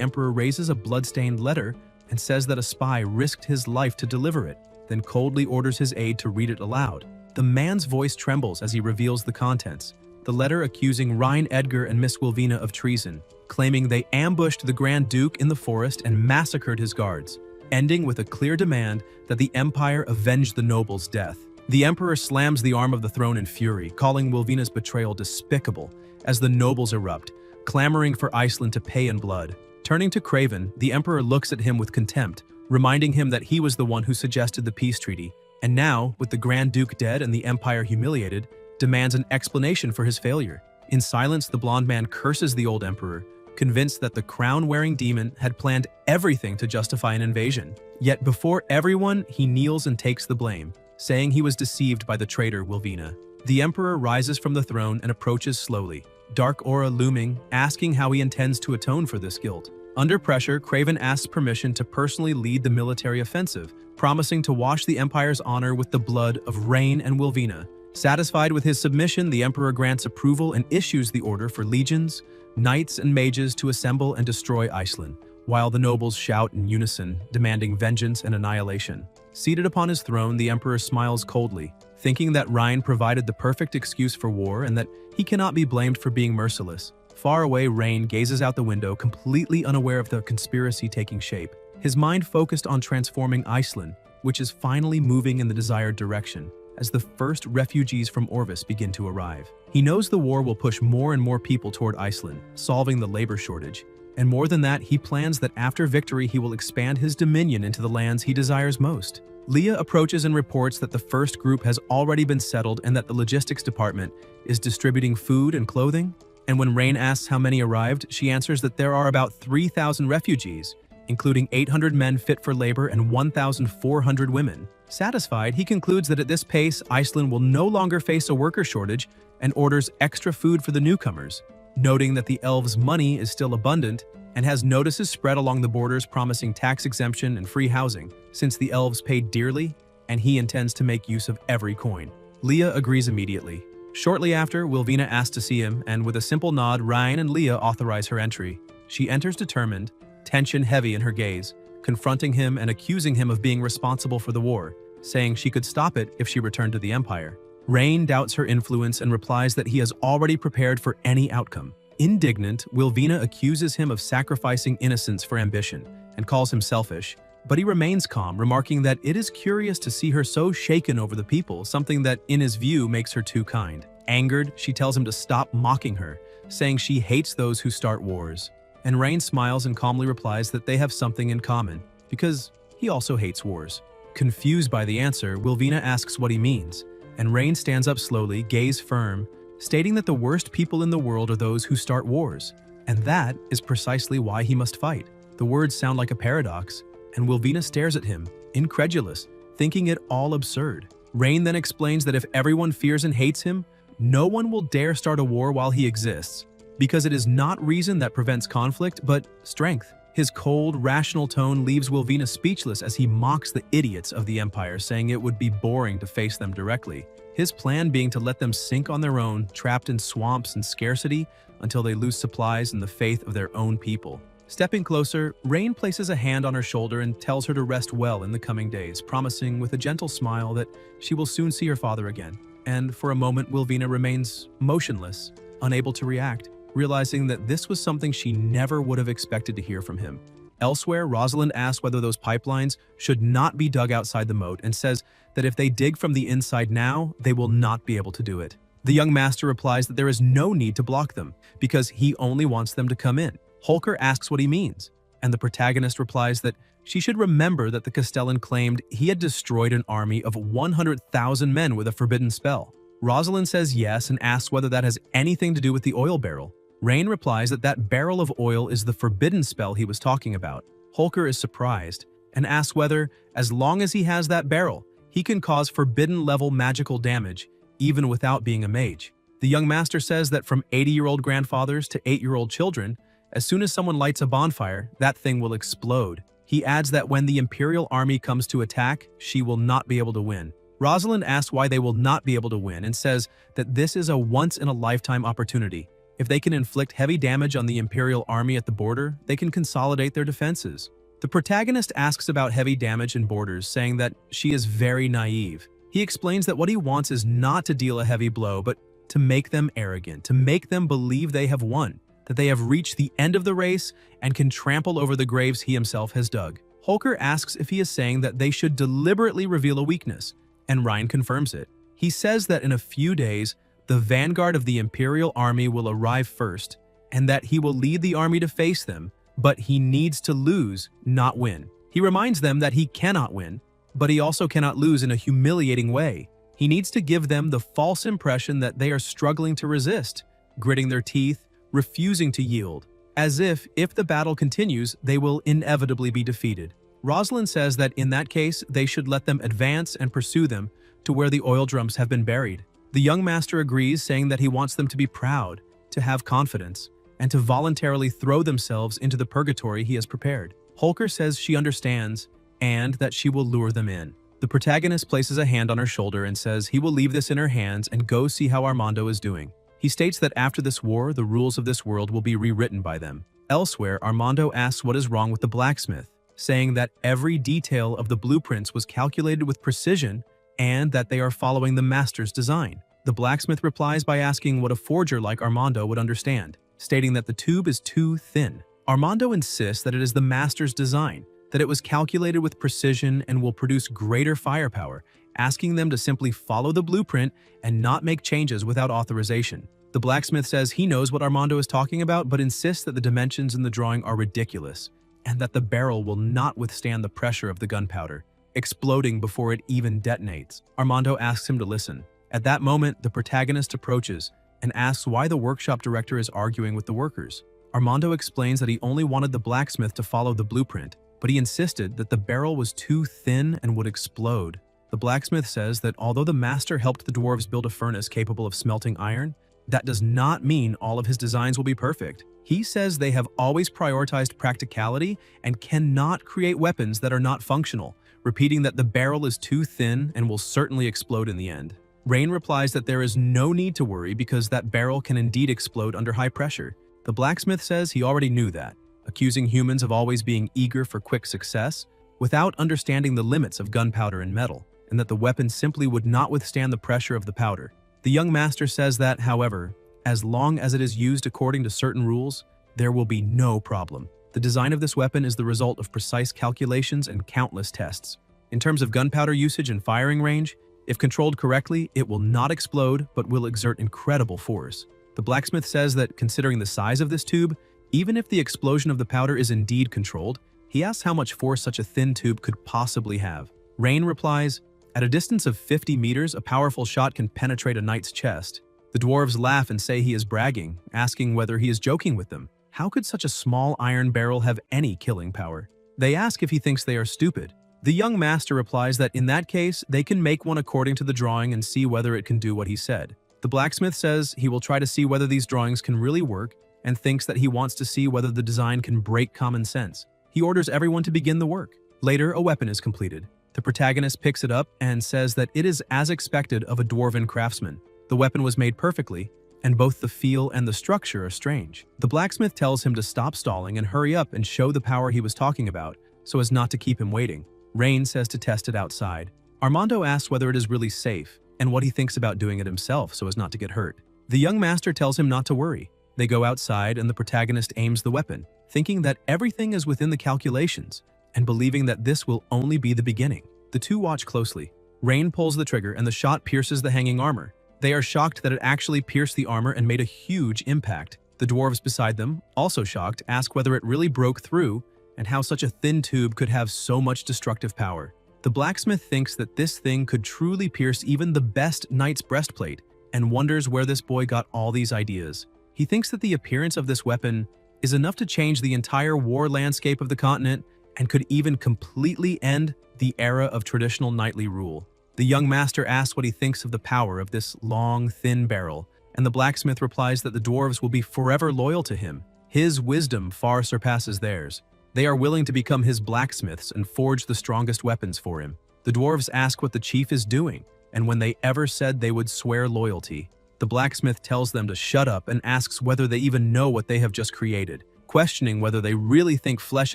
Emperor raises a blood-stained letter and says that a spy risked his life to deliver it, then coldly orders his aide to read it aloud. The man's voice trembles as he reveals the contents, the letter accusing Ryan Edgar and Miss Wilvina of treason, claiming they ambushed the Grand Duke in the forest and massacred his guards, ending with a clear demand that the Empire avenge the noble's death. The Emperor slams the arm of the throne in fury, calling Wilvina's betrayal despicable, as the nobles erupt, clamoring for Iceland to pay in blood. Turning to Craven, the Emperor looks at him with contempt, reminding him that he was the one who suggested the peace treaty, and now, with the Grand Duke dead and the Empire humiliated, demands an explanation for his failure. In silence, the blonde man curses the old Emperor, convinced that the crown-wearing demon had planned everything to justify an invasion. Yet before everyone, he kneels and takes the blame, saying he was deceived by the traitor Wilvina. The Emperor rises from the throne and approaches slowly, dark aura looming, asking how he intends to atone for this guilt. Under pressure, Craven asks permission to personally lead the military offensive, promising to wash the Empire's honor with the blood of Rain and Wilvina. Satisfied with his submission, the Emperor grants approval and issues the order for legions, knights, and mages to assemble and destroy Iceland, while the nobles shout in unison, demanding vengeance and annihilation. Seated upon his throne, the Emperor smiles coldly, thinking that Ryan provided the perfect excuse for war and that he cannot be blamed for being merciless. Far away, Rain gazes out the window, completely unaware of the conspiracy taking shape, his mind focused on transforming Iceland, which is finally moving in the desired direction, as the first refugees from Orvis begin to arrive. He knows the war will push more and more people toward Iceland, solving the labor shortage. And more than that, he plans that after victory he will expand his dominion into the lands he desires most. Leah approaches and reports that the first group has already been settled and that the logistics department is distributing food and clothing. And when Rain asks how many arrived, she answers that there are about 3,000 refugees, including 800 men fit for labor and 1,400 women. Satisfied, he concludes that at this pace, Iceland will no longer face a worker shortage and orders extra food for the newcomers, noting that the elves' money is still abundant and has notices spread along the borders promising tax exemption and free housing, since the elves paid dearly and he intends to make use of every coin. Leah agrees immediately. Shortly after, Wilvina asks to see him, and with a simple nod, Ryan and Leah authorize her entry. She enters determined, tension heavy in her gaze, confronting him and accusing him of being responsible for the war, saying she could stop it if she returned to the Empire. Rain doubts her influence and replies that he has already prepared for any outcome. Indignant, Wilvina accuses him of sacrificing innocence for ambition and calls him selfish, but he remains calm, remarking that it is curious to see her so shaken over the people, something that, in his view, makes her too kind. Angered, she tells him to stop mocking her, saying she hates those who start wars. And Rain smiles and calmly replies that they have something in common, because he also hates wars. Confused by the answer, Wilvina asks what he means, and Rain stands up slowly, gaze firm, stating that the worst people in the world are those who start wars, and that is precisely why he must fight. The words sound like a paradox, and Wilvina stares at him, incredulous, thinking it all absurd. Rain then explains that if everyone fears and hates him, no one will dare start a war while he exists, because it is not reason that prevents conflict, but strength. His cold, rational tone leaves Wilvina speechless as he mocks the idiots of the Empire, saying it would be boring to face them directly, his plan being to let them sink on their own, trapped in swamps and scarcity, until they lose supplies and the faith of their own people. Stepping closer, Rain places a hand on her shoulder and tells her to rest well in the coming days, promising with a gentle smile that she will soon see her father again. And for a moment, Wilvina remains motionless, unable to react, realizing that this was something she never would have expected to hear from him. Elsewhere, Rosalind asks whether those pipelines should not be dug outside the moat and says that if they dig from the inside now, they will not be able to do it. The young master replies that there is no need to block them, because he only wants them to come in. Holker asks what he means, and the protagonist replies that she should remember that the Castellan claimed he had destroyed an army of 100,000 men with a forbidden spell. Rosalind says yes and asks whether that has anything to do with the oil barrel. Rain replies that that barrel of oil is the forbidden spell he was talking about. Holker is surprised and asks whether, as long as he has that barrel, he can cause forbidden-level magical damage, even without being a mage. The young master says that from 80-year-old grandfathers to 8-year-old children, as soon as someone lights a bonfire, that thing will explode. He adds that when the Imperial army comes to attack, she will not be able to win. Rosalind asks why they will not be able to win and says that this is a once-in-a-lifetime opportunity. If they can inflict heavy damage on the Imperial army at the border, they can consolidate their defenses. The protagonist asks about heavy damage in borders, saying that she is very naive. He explains that what he wants is not to deal a heavy blow, but to make them arrogant, to make them believe they have won, that they have reached the end of the race and can trample over the graves he himself has dug. Holker asks if he is saying that they should deliberately reveal a weakness, and Ryan confirms it. He says that in a few days, the vanguard of the Imperial army will arrive first, and that he will lead the army to face them, but he needs to lose, not win. He reminds them that he cannot win, but he also cannot lose in a humiliating way. He needs to give them the false impression that they are struggling to resist, gritting their teeth, refusing to yield, as if the battle continues, they will inevitably be defeated. Rosalind says that in that case, they should let them advance and pursue them to where the oil drums have been buried. The young master agrees, saying that he wants them to be proud, to have confidence, and to voluntarily throw themselves into the purgatory he has prepared. Holker says she understands, and that she will lure them in. The protagonist places a hand on her shoulder and says he will leave this in her hands and go see how Armando is doing. He states that after this war, the rules of this world will be rewritten by them. Elsewhere, Armando asks what is wrong with the blacksmith, saying that every detail of the blueprints was calculated with precision and that they are following the master's design. The blacksmith replies by asking what a forger like Armando would understand, stating that the tube is too thin. Armando insists that it is the master's design, that it was calculated with precision and will produce greater firepower, asking them to simply follow the blueprint and not make changes without authorization. The blacksmith says he knows what Armando is talking about, but insists that the dimensions in the drawing are ridiculous, and that the barrel will not withstand the pressure of the gunpowder, exploding before it even detonates. Armando asks him to listen. At that moment, the protagonist approaches and asks why the workshop director is arguing with the workers. Armando explains that he only wanted the blacksmith to follow the blueprint, but he insisted that the barrel was too thin and would explode. The blacksmith says that although the master helped the dwarves build a furnace capable of smelting iron, that does not mean all of his designs will be perfect. He says they have always prioritized practicality and cannot create weapons that are not functional, repeating that the barrel is too thin and will certainly explode in the end. Rain replies that there is no need to worry because that barrel can indeed explode under high pressure. The blacksmith says he already knew that, accusing humans of always being eager for quick success without understanding the limits of gunpowder and metal, and that the weapon simply would not withstand the pressure of the powder. The young master says that, however, as long as it is used according to certain rules, there will be no problem. The design of this weapon is the result of precise calculations and countless tests. In terms of gunpowder usage and firing range, if controlled correctly, it will not explode but will exert incredible force. The blacksmith says that considering the size of this tube, even if the explosion of the powder is indeed controlled, he asks how much force such a thin tube could possibly have. Rain replies, "At a distance of 50 meters, a powerful shot can penetrate a knight's chest." The dwarves laugh and say he is bragging, asking whether he is joking with them. How could such a small iron barrel have any killing power? They ask if he thinks they are stupid. The young master replies that in that case, they can make one according to the drawing and see whether it can do what he said. The blacksmith says he will try to see whether these drawings can really work and thinks that he wants to see whether the design can break common sense. He orders everyone to begin the work. Later, a weapon is completed. The protagonist picks it up and says that it is as expected of a dwarven craftsman. The weapon was made perfectly, and both the feel and the structure are strange. The blacksmith tells him to stop stalling and hurry up and show the power he was talking about, so as not to keep him waiting. Rain says to test it outside. Armando asks whether it is really safe, and what he thinks about doing it himself so as not to get hurt. The young master tells him not to worry. They go outside and the protagonist aims the weapon, thinking that everything is within the calculations, and believing that this will only be the beginning. The two watch closely. Rain pulls the trigger and the shot pierces the hanging armor. They are shocked that it actually pierced the armor and made a huge impact. The dwarves beside them, also shocked, ask whether it really broke through and how such a thin tube could have so much destructive power. The blacksmith thinks that this thing could truly pierce even the best knight's breastplate and wonders where this boy got all these ideas. He thinks that the appearance of this weapon is enough to change the entire war landscape of the continent and could even completely end the era of traditional knightly rule. The young master asks what he thinks of the power of this long, thin barrel, and the blacksmith replies that the dwarves will be forever loyal to him. His wisdom far surpasses theirs. They are willing to become his blacksmiths and forge the strongest weapons for him. The dwarves ask what the chief is doing, and when they ever said they would swear loyalty. The blacksmith tells them to shut up and asks whether they even know what they have just created, questioning whether they really think flesh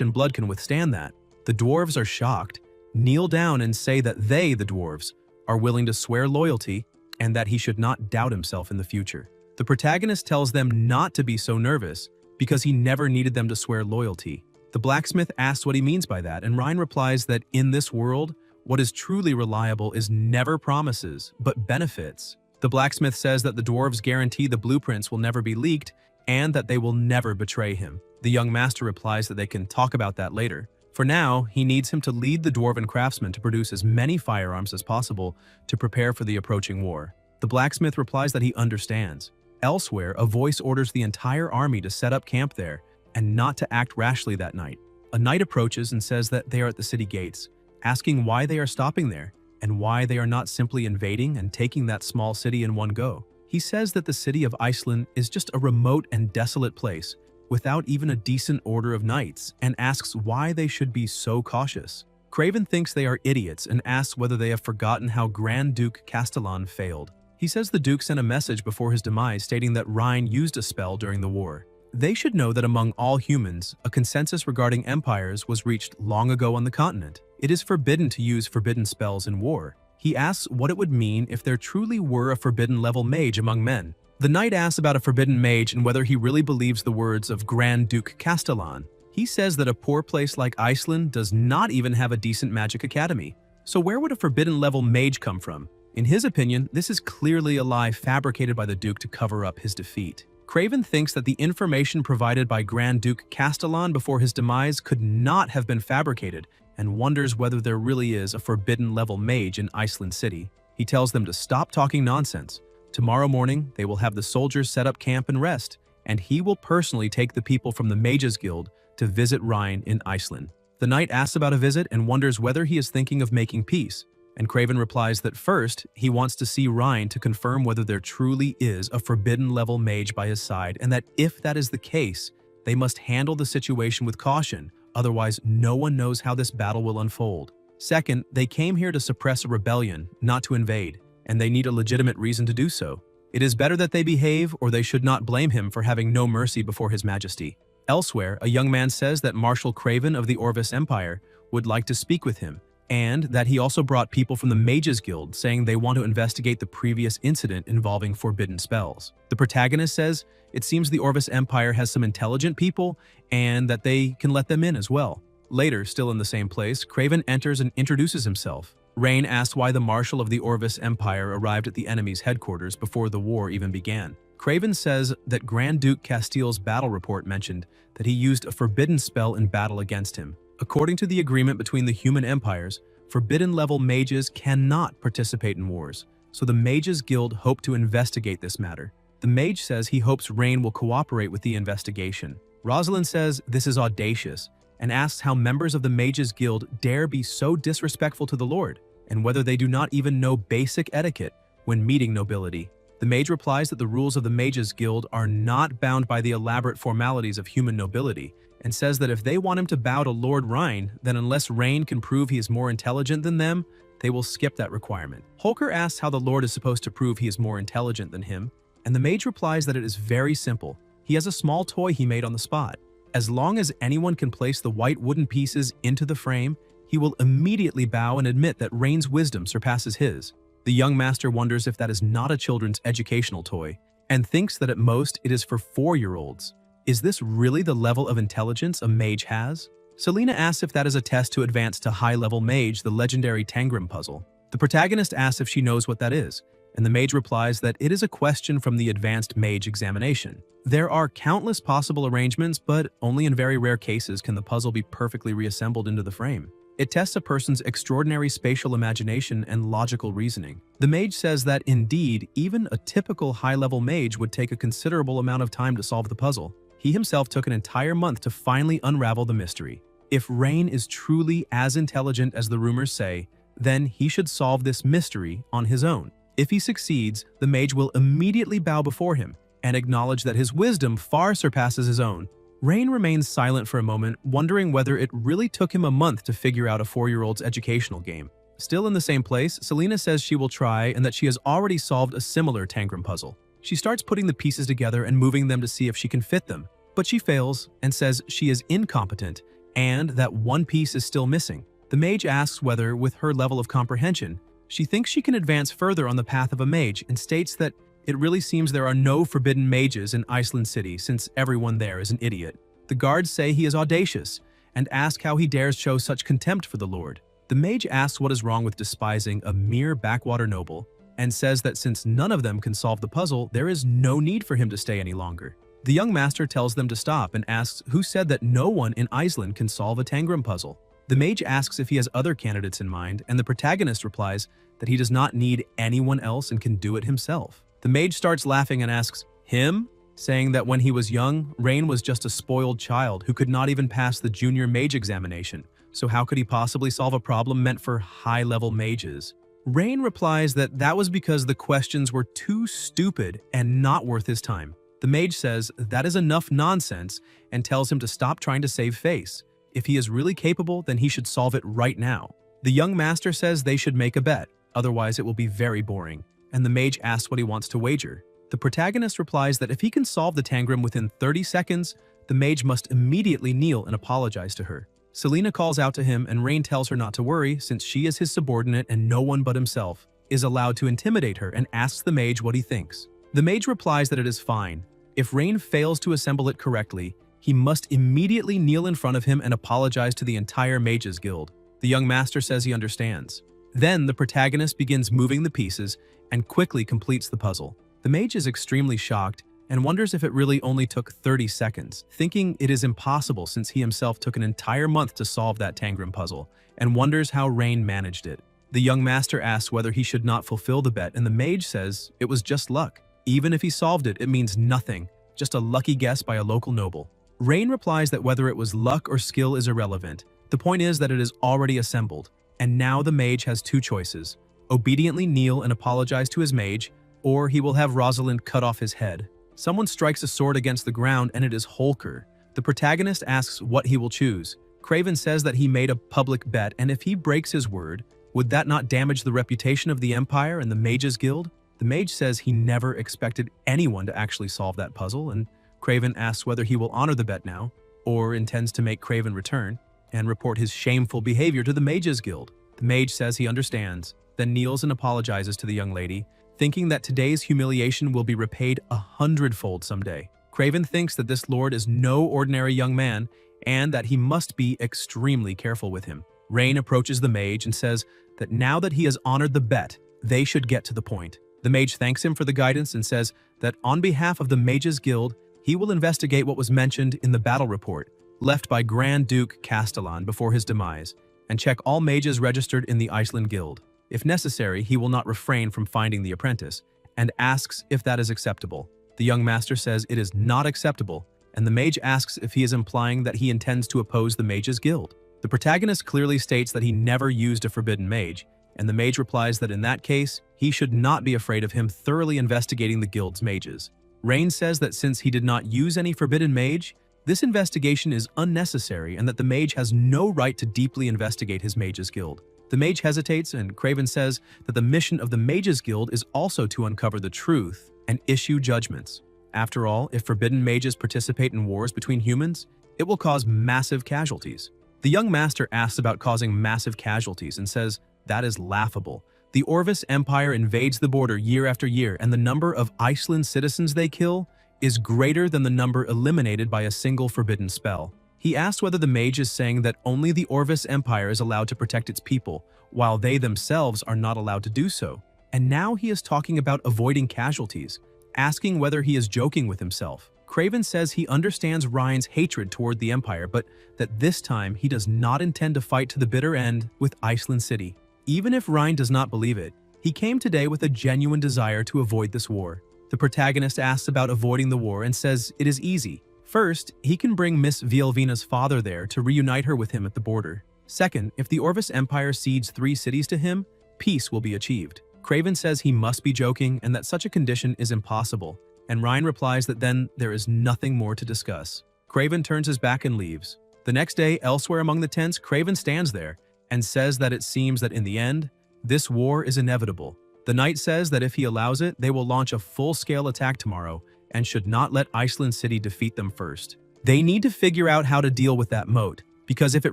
and blood can withstand that. The dwarves are shocked, kneel down and say that they, the dwarves, are willing to swear loyalty and that he should not doubt himself in the future. The protagonist tells them not to be so nervous because he never needed them to swear loyalty. The blacksmith asks what he means by that, and Ryan replies that in this world, what is truly reliable is never promises, but benefits. The blacksmith says that the dwarves guarantee the blueprints will never be leaked and that they will never betray him. The young master replies that they can talk about that later. For now, he needs him to lead the dwarven craftsmen to produce as many firearms as possible to prepare for the approaching war. The blacksmith replies that he understands. Elsewhere, a voice orders the entire army to set up camp there and not to act rashly that night. A knight approaches and says that they are at the city gates, asking why they are stopping there and why they are not simply invading and taking that small city in one go. He says that the city of Iceland is just a remote and desolate place without even a decent order of knights and asks why they should be so cautious. Craven thinks they are idiots and asks whether they have forgotten how Grand Duke Castellan failed. He says the Duke sent a message before his demise stating that Rhine used a spell during the war. They should know that among all humans, a consensus regarding empires was reached long ago on the continent. It is forbidden to use forbidden spells in war. He asks what it would mean if there truly were a forbidden-level mage among men. The knight asks about a forbidden mage and whether he really believes the words of Grand Duke Castellan. He says that a poor place like Iceland does not even have a decent magic academy. So where would a forbidden-level mage come from? In his opinion, this is clearly a lie fabricated by the Duke to cover up his defeat. Craven thinks that the information provided by Grand Duke Castellan before his demise could not have been fabricated and wonders whether there really is a forbidden-level mage in Iceland City. He tells them to stop talking nonsense. Tomorrow morning, they will have the soldiers set up camp and rest, and he will personally take the people from the Mages Guild to visit Rhine in Iceland. The knight asks about a visit and wonders whether he is thinking of making peace. And Craven replies that first, he wants to see Rhine to confirm whether there truly is a forbidden-level mage by his side, and that if that is the case, they must handle the situation with caution, otherwise no one knows how this battle will unfold. Second, they came here to suppress a rebellion, not to invade, and they need a legitimate reason to do so. It is better that they behave, or they should not blame him for having no mercy before his majesty. Elsewhere, a young man says that Marshal Craven of the Orvis Empire would like to speak with him, and that he also brought people from the Mages Guild saying they want to investigate the previous incident involving forbidden spells. The protagonist says it seems the Orvis Empire has some intelligent people and that they can let them in as well. Later, still in the same place, Craven enters and introduces himself. Rain asks why the Marshal of the Orvis Empire arrived at the enemy's headquarters before the war even began. Craven says that Grand Duke Castile's battle report mentioned that he used a forbidden spell in battle against him. According to the agreement between the human empires, forbidden-level mages cannot participate in wars, so the Mages Guild hope to investigate this matter. The mage says he hopes Rain will cooperate with the investigation. Rosalind says this is audacious and asks how members of the Mages Guild dare be so disrespectful to the Lord, and whether they do not even know basic etiquette when meeting nobility. The mage replies that the rules of the Mages Guild are not bound by the elaborate formalities of human nobility, and says that if they want him to bow to Lord Rhine, then unless Rain can prove he is more intelligent than them, they will skip that requirement. Holker asks how the Lord is supposed to prove he is more intelligent than him, and the mage replies that it is very simple. He has a small toy he made on the spot. As long as anyone can place the white wooden pieces into the frame, he will immediately bow and admit that Rain's wisdom surpasses his. The young master wonders if that is not a children's educational toy, and thinks that at most it is for 4-year-olds. Is this really the level of intelligence a mage has? Selena asks if that is a test to advance to high-level mage, the legendary Tangram puzzle. The protagonist asks if she knows what that is, and the mage replies that it is a question from the advanced mage examination. There are countless possible arrangements, but only in very rare cases can the puzzle be perfectly reassembled into the frame. It tests a person's extraordinary spatial imagination and logical reasoning. The mage says that indeed, even a typical high-level mage would take a considerable amount of time to solve the puzzle. He himself took an entire month to finally unravel the mystery. If Rain is truly as intelligent as the rumors say, then he should solve this mystery on his own. If he succeeds, the mage will immediately bow before him and acknowledge that his wisdom far surpasses his own. Rain remains silent for a moment, wondering whether it really took him a month to figure out a 4-year-old's educational game. Still in the same place, Selena says she will try and that she has already solved a similar Tangram puzzle. She starts putting the pieces together and moving them to see if she can fit them, but she fails and says she is incompetent and that one piece is still missing. The mage asks whether, with her level of comprehension, she thinks she can advance further on the path of a mage and states that it really seems there are no forbidden mages in Iceland City since everyone there is an idiot. The guards say he is audacious and ask how he dares show such contempt for the Lord. The mage asks what is wrong with despising a mere backwater noble and says that since none of them can solve the puzzle, there is no need for him to stay any longer. The young master tells them to stop and asks who said that no one in Iceland can solve a Tangram puzzle. The mage asks if he has other candidates in mind, and the protagonist replies that he does not need anyone else and can do it himself. The mage starts laughing and asks, "Him?" saying that when he was young, Rain was just a spoiled child who could not even pass the junior mage examination, so how could he possibly solve a problem meant for high-level mages? Rain replies that that was because the questions were too stupid and not worth his time. The mage says that is enough nonsense and tells him to stop trying to save face. If he is really capable, then he should solve it right now. The young master says they should make a bet, otherwise it will be very boring, and the mage asks what he wants to wager. The protagonist replies that if he can solve the Tangram within 30 seconds, the mage must immediately kneel and apologize to her. Selena calls out to him and Rain tells her not to worry since she is his subordinate and no one but himself is allowed to intimidate her and asks the mage what he thinks. The mage replies that it is fine. If Rain fails to assemble it correctly, he must immediately kneel in front of him and apologize to the entire Mages Guild. The young master says he understands. Then the protagonist begins moving the pieces and quickly completes the puzzle. The mage is extremely shocked and wonders if it really only took 30 seconds, thinking it is impossible since he himself took an entire month to solve that Tangram puzzle, and wonders how Rain managed it. The young master asks whether he should not fulfill the bet, and the mage says it was just luck. Even if he solved it, it means nothing, just a lucky guess by a local noble. Rain replies that whether it was luck or skill is irrelevant. The point is that it is already assembled, and now the mage has two choices: obediently kneel and apologize to his mage, or he will have Rosalind cut off his head. Someone strikes a sword against the ground and it is Holker. The protagonist asks what he will choose. Craven says that he made a public bet, and if he breaks his word, would that not damage the reputation of the Empire and the Mages Guild? The mage says he never expected anyone to actually solve that puzzle, and Craven asks whether he will honor the bet now, or intends to make Craven return and report his shameful behavior to the Mages Guild. The mage says he understands, then kneels and apologizes to the young lady, thinking that today's humiliation will be repaid 100-fold someday. Craven thinks that this lord is no ordinary young man, and that he must be extremely careful with him. Rain approaches the mage and says that now that he has honored the bet, they should get to the point. The mage thanks him for the guidance and says that on behalf of the Mages Guild, he will investigate what was mentioned in the battle report left by Grand Duke Castellan before his demise, and check all mages registered in the Iceland Guild. If necessary, he will not refrain from finding the apprentice, and asks if that is acceptable. The young master says it is not acceptable, and the mage asks if he is implying that he intends to oppose the Mages Guild. The protagonist clearly states that he never used a forbidden mage, and the mage replies that in that case, he should not be afraid of him thoroughly investigating the guild's mages. Rain says that since he did not use any forbidden mage, this investigation is unnecessary and that the mage has no right to deeply investigate his Mages Guild. The mage hesitates, and Craven says that the mission of the Mages Guild is also to uncover the truth and issue judgments. After all, if forbidden mages participate in wars between humans, it will cause massive casualties. The young master asks about causing massive casualties and says that is laughable. The Orvis Empire invades the border year after year, and the number of Iceland citizens they kill is greater than the number eliminated by a single forbidden spell. He asks whether the mage is saying that only the Orvis Empire is allowed to protect its people, while they themselves are not allowed to do so. And now he is talking about avoiding casualties, asking whether he is joking with himself. Craven says he understands Ryan's hatred toward the Empire, but that this time he does not intend to fight to the bitter end with Iceland City. Even if Ryan does not believe it, he came today with a genuine desire to avoid this war. The protagonist asks about avoiding the war and says it is easy. First, he can bring Miss Vielvina's father there to reunite her with him at the border. Second, if the Orvis Empire cedes 3 cities to him, peace will be achieved. Craven says he must be joking and that such a condition is impossible, and Ryan replies that then there is nothing more to discuss. Craven turns his back and leaves. The next day, elsewhere among the tents, Craven stands there and says that it seems that in the end, this war is inevitable. The knight says that if he allows it, they will launch a full-scale attack tomorrow and should not let Iceland City defeat them first. They need to figure out how to deal with that moat, because if it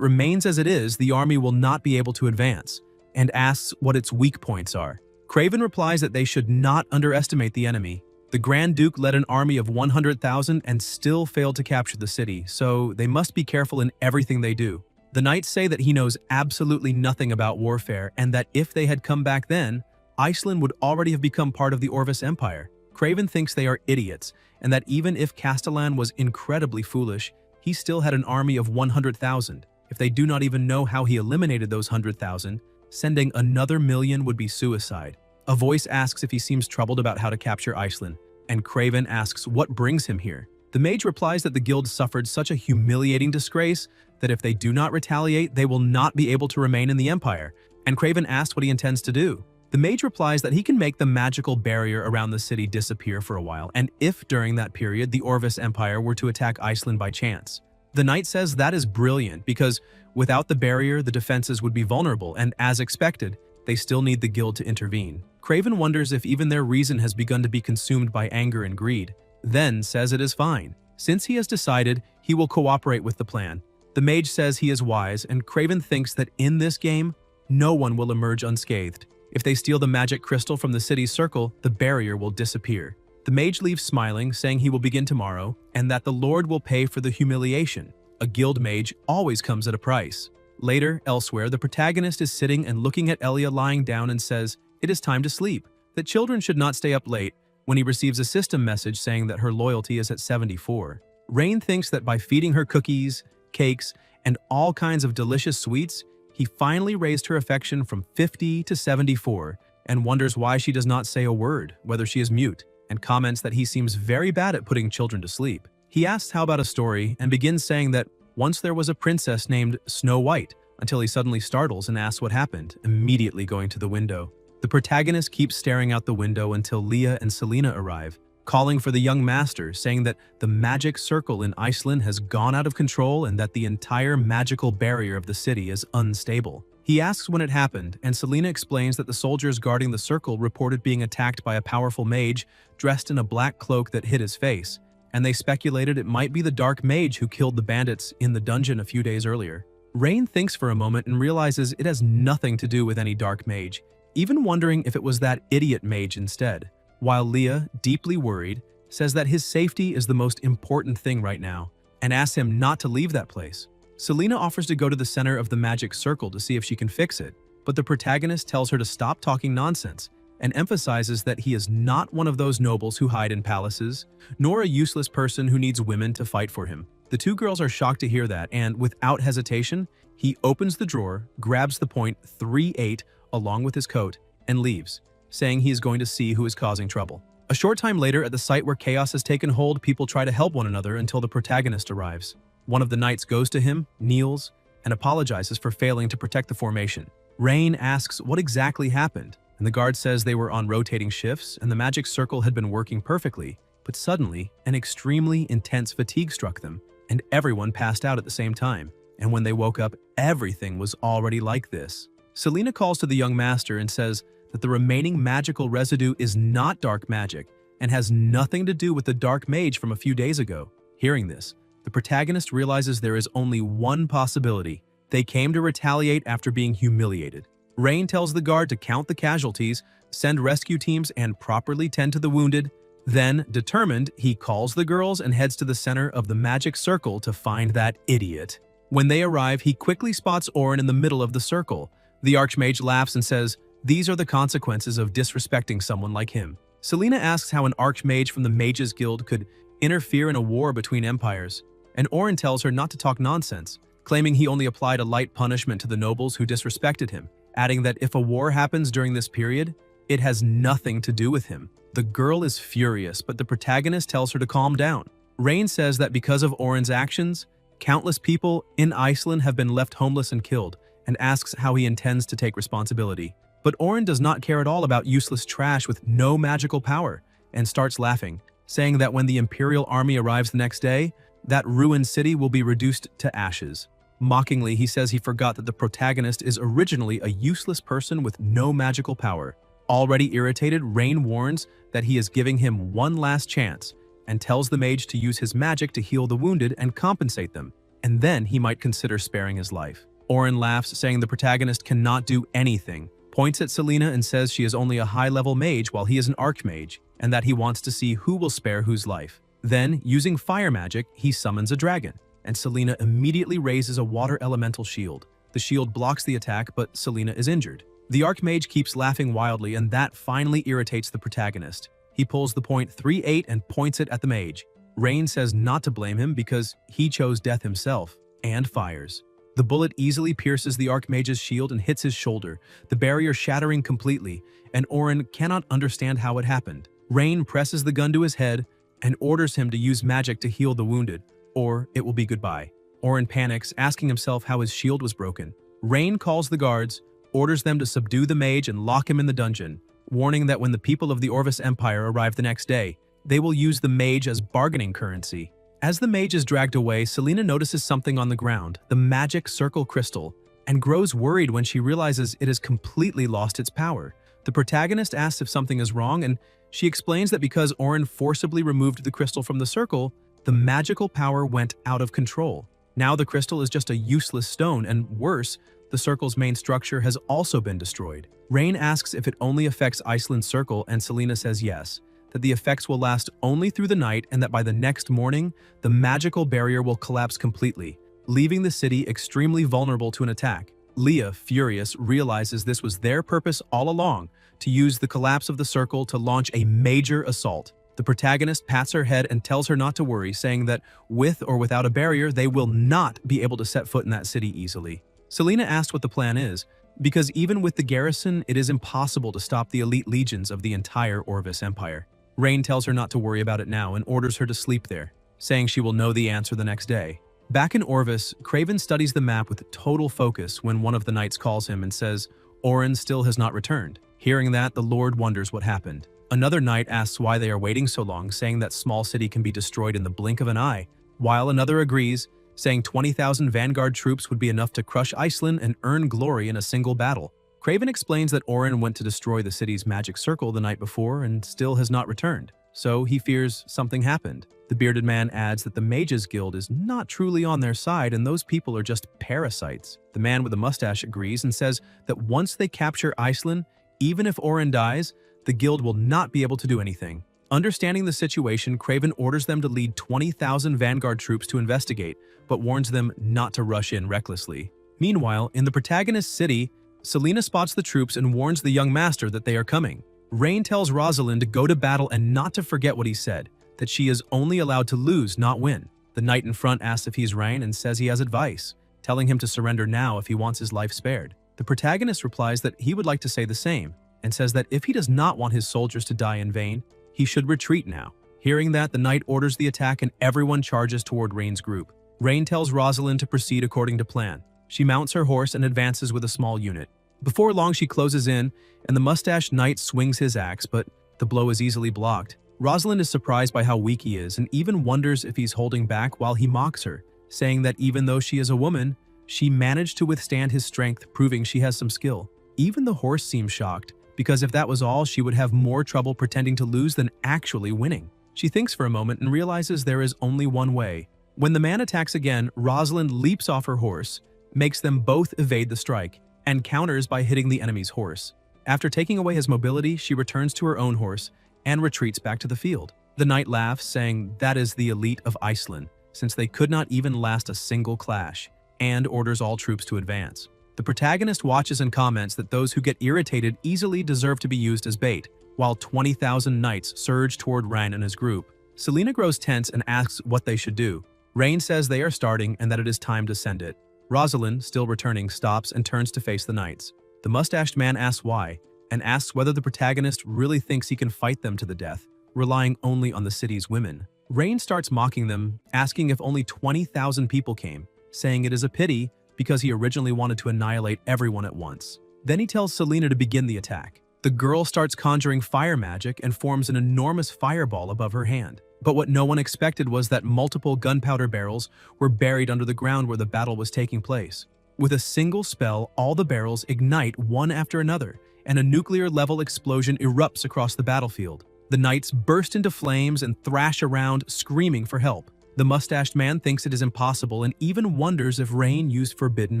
remains as it is, the army will not be able to advance, and asks what its weak points are. Craven replies that they should not underestimate the enemy. The Grand Duke led an army of 100,000 and still failed to capture the city, so they must be careful in everything they do. The knights say that he knows absolutely nothing about warfare, and that if they had come back then, Iceland would already have become part of the Orvis Empire. Craven thinks they are idiots, and that even if Castellan was incredibly foolish, he still had an army of 100,000. If they do not even know how he eliminated those 100,000, sending another million would be suicide. A voice asks if he seems troubled about how to capture Iceland, and Craven asks what brings him here. The mage replies that the guild suffered such a humiliating disgrace that if they do not retaliate, they will not be able to remain in the Empire, and Craven asks what he intends to do. The mage replies that he can make the magical barrier around the city disappear for a while, and if during that period the Orvis Empire were to attack Iceland by chance. The knight says that is brilliant because without the barrier the defenses would be vulnerable, and as expected, they still need the guild to intervene. Craven wonders if even their reason has begun to be consumed by anger and greed, then says it is fine. Since he has decided, he will cooperate with the plan. The mage says he is wise, and Craven thinks that in this game, no one will emerge unscathed. If they steal the magic crystal from the city's circle, the barrier will disappear. The mage leaves smiling, saying he will begin tomorrow, and that the Lord will pay for the humiliation. A guild mage always comes at a price. Later, elsewhere, the protagonist is sitting and looking at Elia lying down and says it is time to sleep, that children should not stay up late, when he receives a system message saying that her loyalty is at 74. Rain thinks that by feeding her cookies, cakes, and all kinds of delicious sweets, he finally raised her affection from 50 to 74, and wonders why she does not say a word, whether she is mute, and comments that he seems very bad at putting children to sleep. He asks how about a story, and begins saying that once there was a princess named Snow White, until he suddenly startles and asks what happened, immediately going to the window. The protagonist keeps staring out the window until Leah and Selena arrive, calling for the young master, saying that the magic circle in Iceland has gone out of control and that the entire magical barrier of the city is unstable. He asks when it happened, and Selena explains that the soldiers guarding the circle reported being attacked by a powerful mage dressed in a black cloak that hid his face, and they speculated it might be the dark mage who killed the bandits in the dungeon a few days earlier. Rain thinks for a moment and realizes it has nothing to do with any dark mage, even wondering if it was that idiot mage instead, while Leah, deeply worried, says that his safety is the most important thing right now, and asks him not to leave that place. Selena offers to go to the center of the magic circle to see if she can fix it, but the protagonist tells her to stop talking nonsense and emphasizes that he is not one of those nobles who hide in palaces, nor a useless person who needs women to fight for him. The two girls are shocked to hear that, and without hesitation, he opens the drawer, grabs the point .38 along with his coat, and leaves, saying he is going to see who is causing trouble. A short time later, at the site where chaos has taken hold, people try to help one another until the protagonist arrives. One of the knights goes to him, kneels, and apologizes for failing to protect the formation. Rain asks what exactly happened, and the guard says they were on rotating shifts and the magic circle had been working perfectly, but suddenly, an extremely intense fatigue struck them, and everyone passed out at the same time. And when they woke up, everything was already like this. Selena calls to the young master and says that the remaining magical residue is not dark magic and has nothing to do with the dark mage from a few days ago. Hearing this, the protagonist realizes there is only one possibility. They came to retaliate after being humiliated. Rain tells the guard to count the casualties, send rescue teams, and properly tend to the wounded. Then, determined, he calls the girls and heads to the center of the magic circle to find that idiot. When they arrive, he quickly spots Orin in the middle of the circle. The Archmage laughs and says, "These are the consequences of disrespecting someone like him." Selena asks how an Archmage from the Mages Guild could interfere in a war between empires, and Orin tells her not to talk nonsense, claiming he only applied a light punishment to the nobles who disrespected him, adding that if a war happens during this period, it has nothing to do with him. The girl is furious, but the protagonist tells her to calm down. Rain says that because of Orin's actions, countless people in Iceland have been left homeless and killed, and asks how he intends to take responsibility. But Orin does not care at all about useless trash with no magical power, and starts laughing, saying that when the Imperial army arrives the next day, that ruined city will be reduced to ashes. Mockingly, he says he forgot that the protagonist is originally a useless person with no magical power. Already irritated, Rain warns that he is giving him one last chance and tells the mage to use his magic to heal the wounded and compensate them, and then he might consider sparing his life. Orin laughs, saying the protagonist cannot do anything, points at Selena and says she is only a high-level mage while he is an archmage, and that he wants to see who will spare whose life. Then, using fire magic, he summons a dragon, and Selena immediately raises a water elemental shield. The shield blocks the attack, but Selena is injured. The archmage keeps laughing wildly, and that finally irritates the protagonist. He pulls the point .38 and points it at the mage. Rain says not to blame him because he chose death himself, and fires. The bullet easily pierces the archmage's shield and hits his shoulder, the barrier shattering completely, and Orin cannot understand how it happened. Rain presses the gun to his head and orders him to use magic to heal the wounded, or it will be goodbye. Orin panics, asking himself how his shield was broken. Rain calls the guards, orders them to subdue the mage and lock him in the dungeon, warning that when the people of the Orvis Empire arrive the next day, they will use the mage as bargaining currency. As the mage is dragged away, Selena notices something on the ground, the magic circle crystal, and grows worried when she realizes it has completely lost its power. The protagonist asks if something is wrong, and she explains that because Orin forcibly removed the crystal from the circle, the magical power went out of control. Now the crystal is just a useless stone, and worse, the circle's main structure has also been destroyed. Rain asks if it only affects Iceland's circle, and Selena says yes, that the effects will last only through the night and that by the next morning, the magical barrier will collapse completely, leaving the city extremely vulnerable to an attack. Leah, furious, realizes this was their purpose all along, to use the collapse of the circle to launch a major assault. The protagonist pats her head and tells her not to worry, saying that with or without a barrier, they will not be able to set foot in that city easily. Selena asks what the plan is, because even with the garrison, it is impossible to stop the elite legions of the entire Orvis Empire. Rain tells her not to worry about it now and orders her to sleep there, saying she will know the answer the next day. Back in Orvis, Craven studies the map with total focus when one of the knights calls him and says, Orin still has not returned. Hearing that, the Lord wonders what happened. Another knight asks why they are waiting so long, saying that small city can be destroyed in the blink of an eye, while another agrees, saying 20,000 vanguard troops would be enough to crush Iceland and earn glory in a single battle. Craven explains that Orin went to destroy the city's magic circle the night before and still has not returned, so he fears something happened. The bearded man adds that the Mages Guild is not truly on their side and those people are just parasites. The man with the mustache agrees and says that once they capture Iceland, even if Orin dies, the guild will not be able to do anything. Understanding the situation, Craven orders them to lead 20,000 vanguard troops to investigate, but warns them not to rush in recklessly. Meanwhile, in the protagonist's city, Selena spots the troops and warns the young master that they are coming. Rain tells Rosalind to go to battle and not to forget what he said, that she is only allowed to lose, not win. The knight in front asks if he's Rain and says he has advice, telling him to surrender now if he wants his life spared. The protagonist replies that he would like to say the same, and says that if he does not want his soldiers to die in vain, he should retreat now. Hearing that, the knight orders the attack and everyone charges toward Rain's group. Rain tells Rosalind to proceed according to plan. She mounts her horse and advances with a small unit. Before long, she closes in, and the mustached knight swings his axe, but the blow is easily blocked. Rosalind is surprised by how weak he is and even wonders if he's holding back while he mocks her, saying that even though she is a woman, she managed to withstand his strength, proving she has some skill. Even the horse seems shocked, because if that was all, she would have more trouble pretending to lose than actually winning. She thinks for a moment and realizes there is only one way. When the man attacks again, Rosalind leaps off her horse, makes them both evade the strike, and counters by hitting the enemy's horse. After taking away his mobility, she returns to her own horse and retreats back to the field. The knight laughs, saying that is the elite of Iceland, since they could not even last a single clash, and orders all troops to advance. The protagonist watches and comments that those who get irritated easily deserve to be used as bait, while 20,000 knights surge toward Rain and his group. Selena grows tense and asks what they should do. Rain says they are starting and that it is time to send it. Rosalind, still returning, stops and turns to face the knights. The mustached man asks why, and asks whether the protagonist really thinks he can fight them to the death, relying only on the city's women. Rain starts mocking them, asking if only 20,000 people came, saying it is a pity because he originally wanted to annihilate everyone at once. Then he tells Selena to begin the attack. The girl starts conjuring fire magic and forms an enormous fireball above her hand. But what no one expected was that multiple gunpowder barrels were buried under the ground where the battle was taking place. With a single spell, all the barrels ignite one after another, and a nuclear-level explosion erupts across the battlefield. The knights burst into flames and thrash around, screaming for help. The mustached man thinks it is impossible and even wonders if Rain used forbidden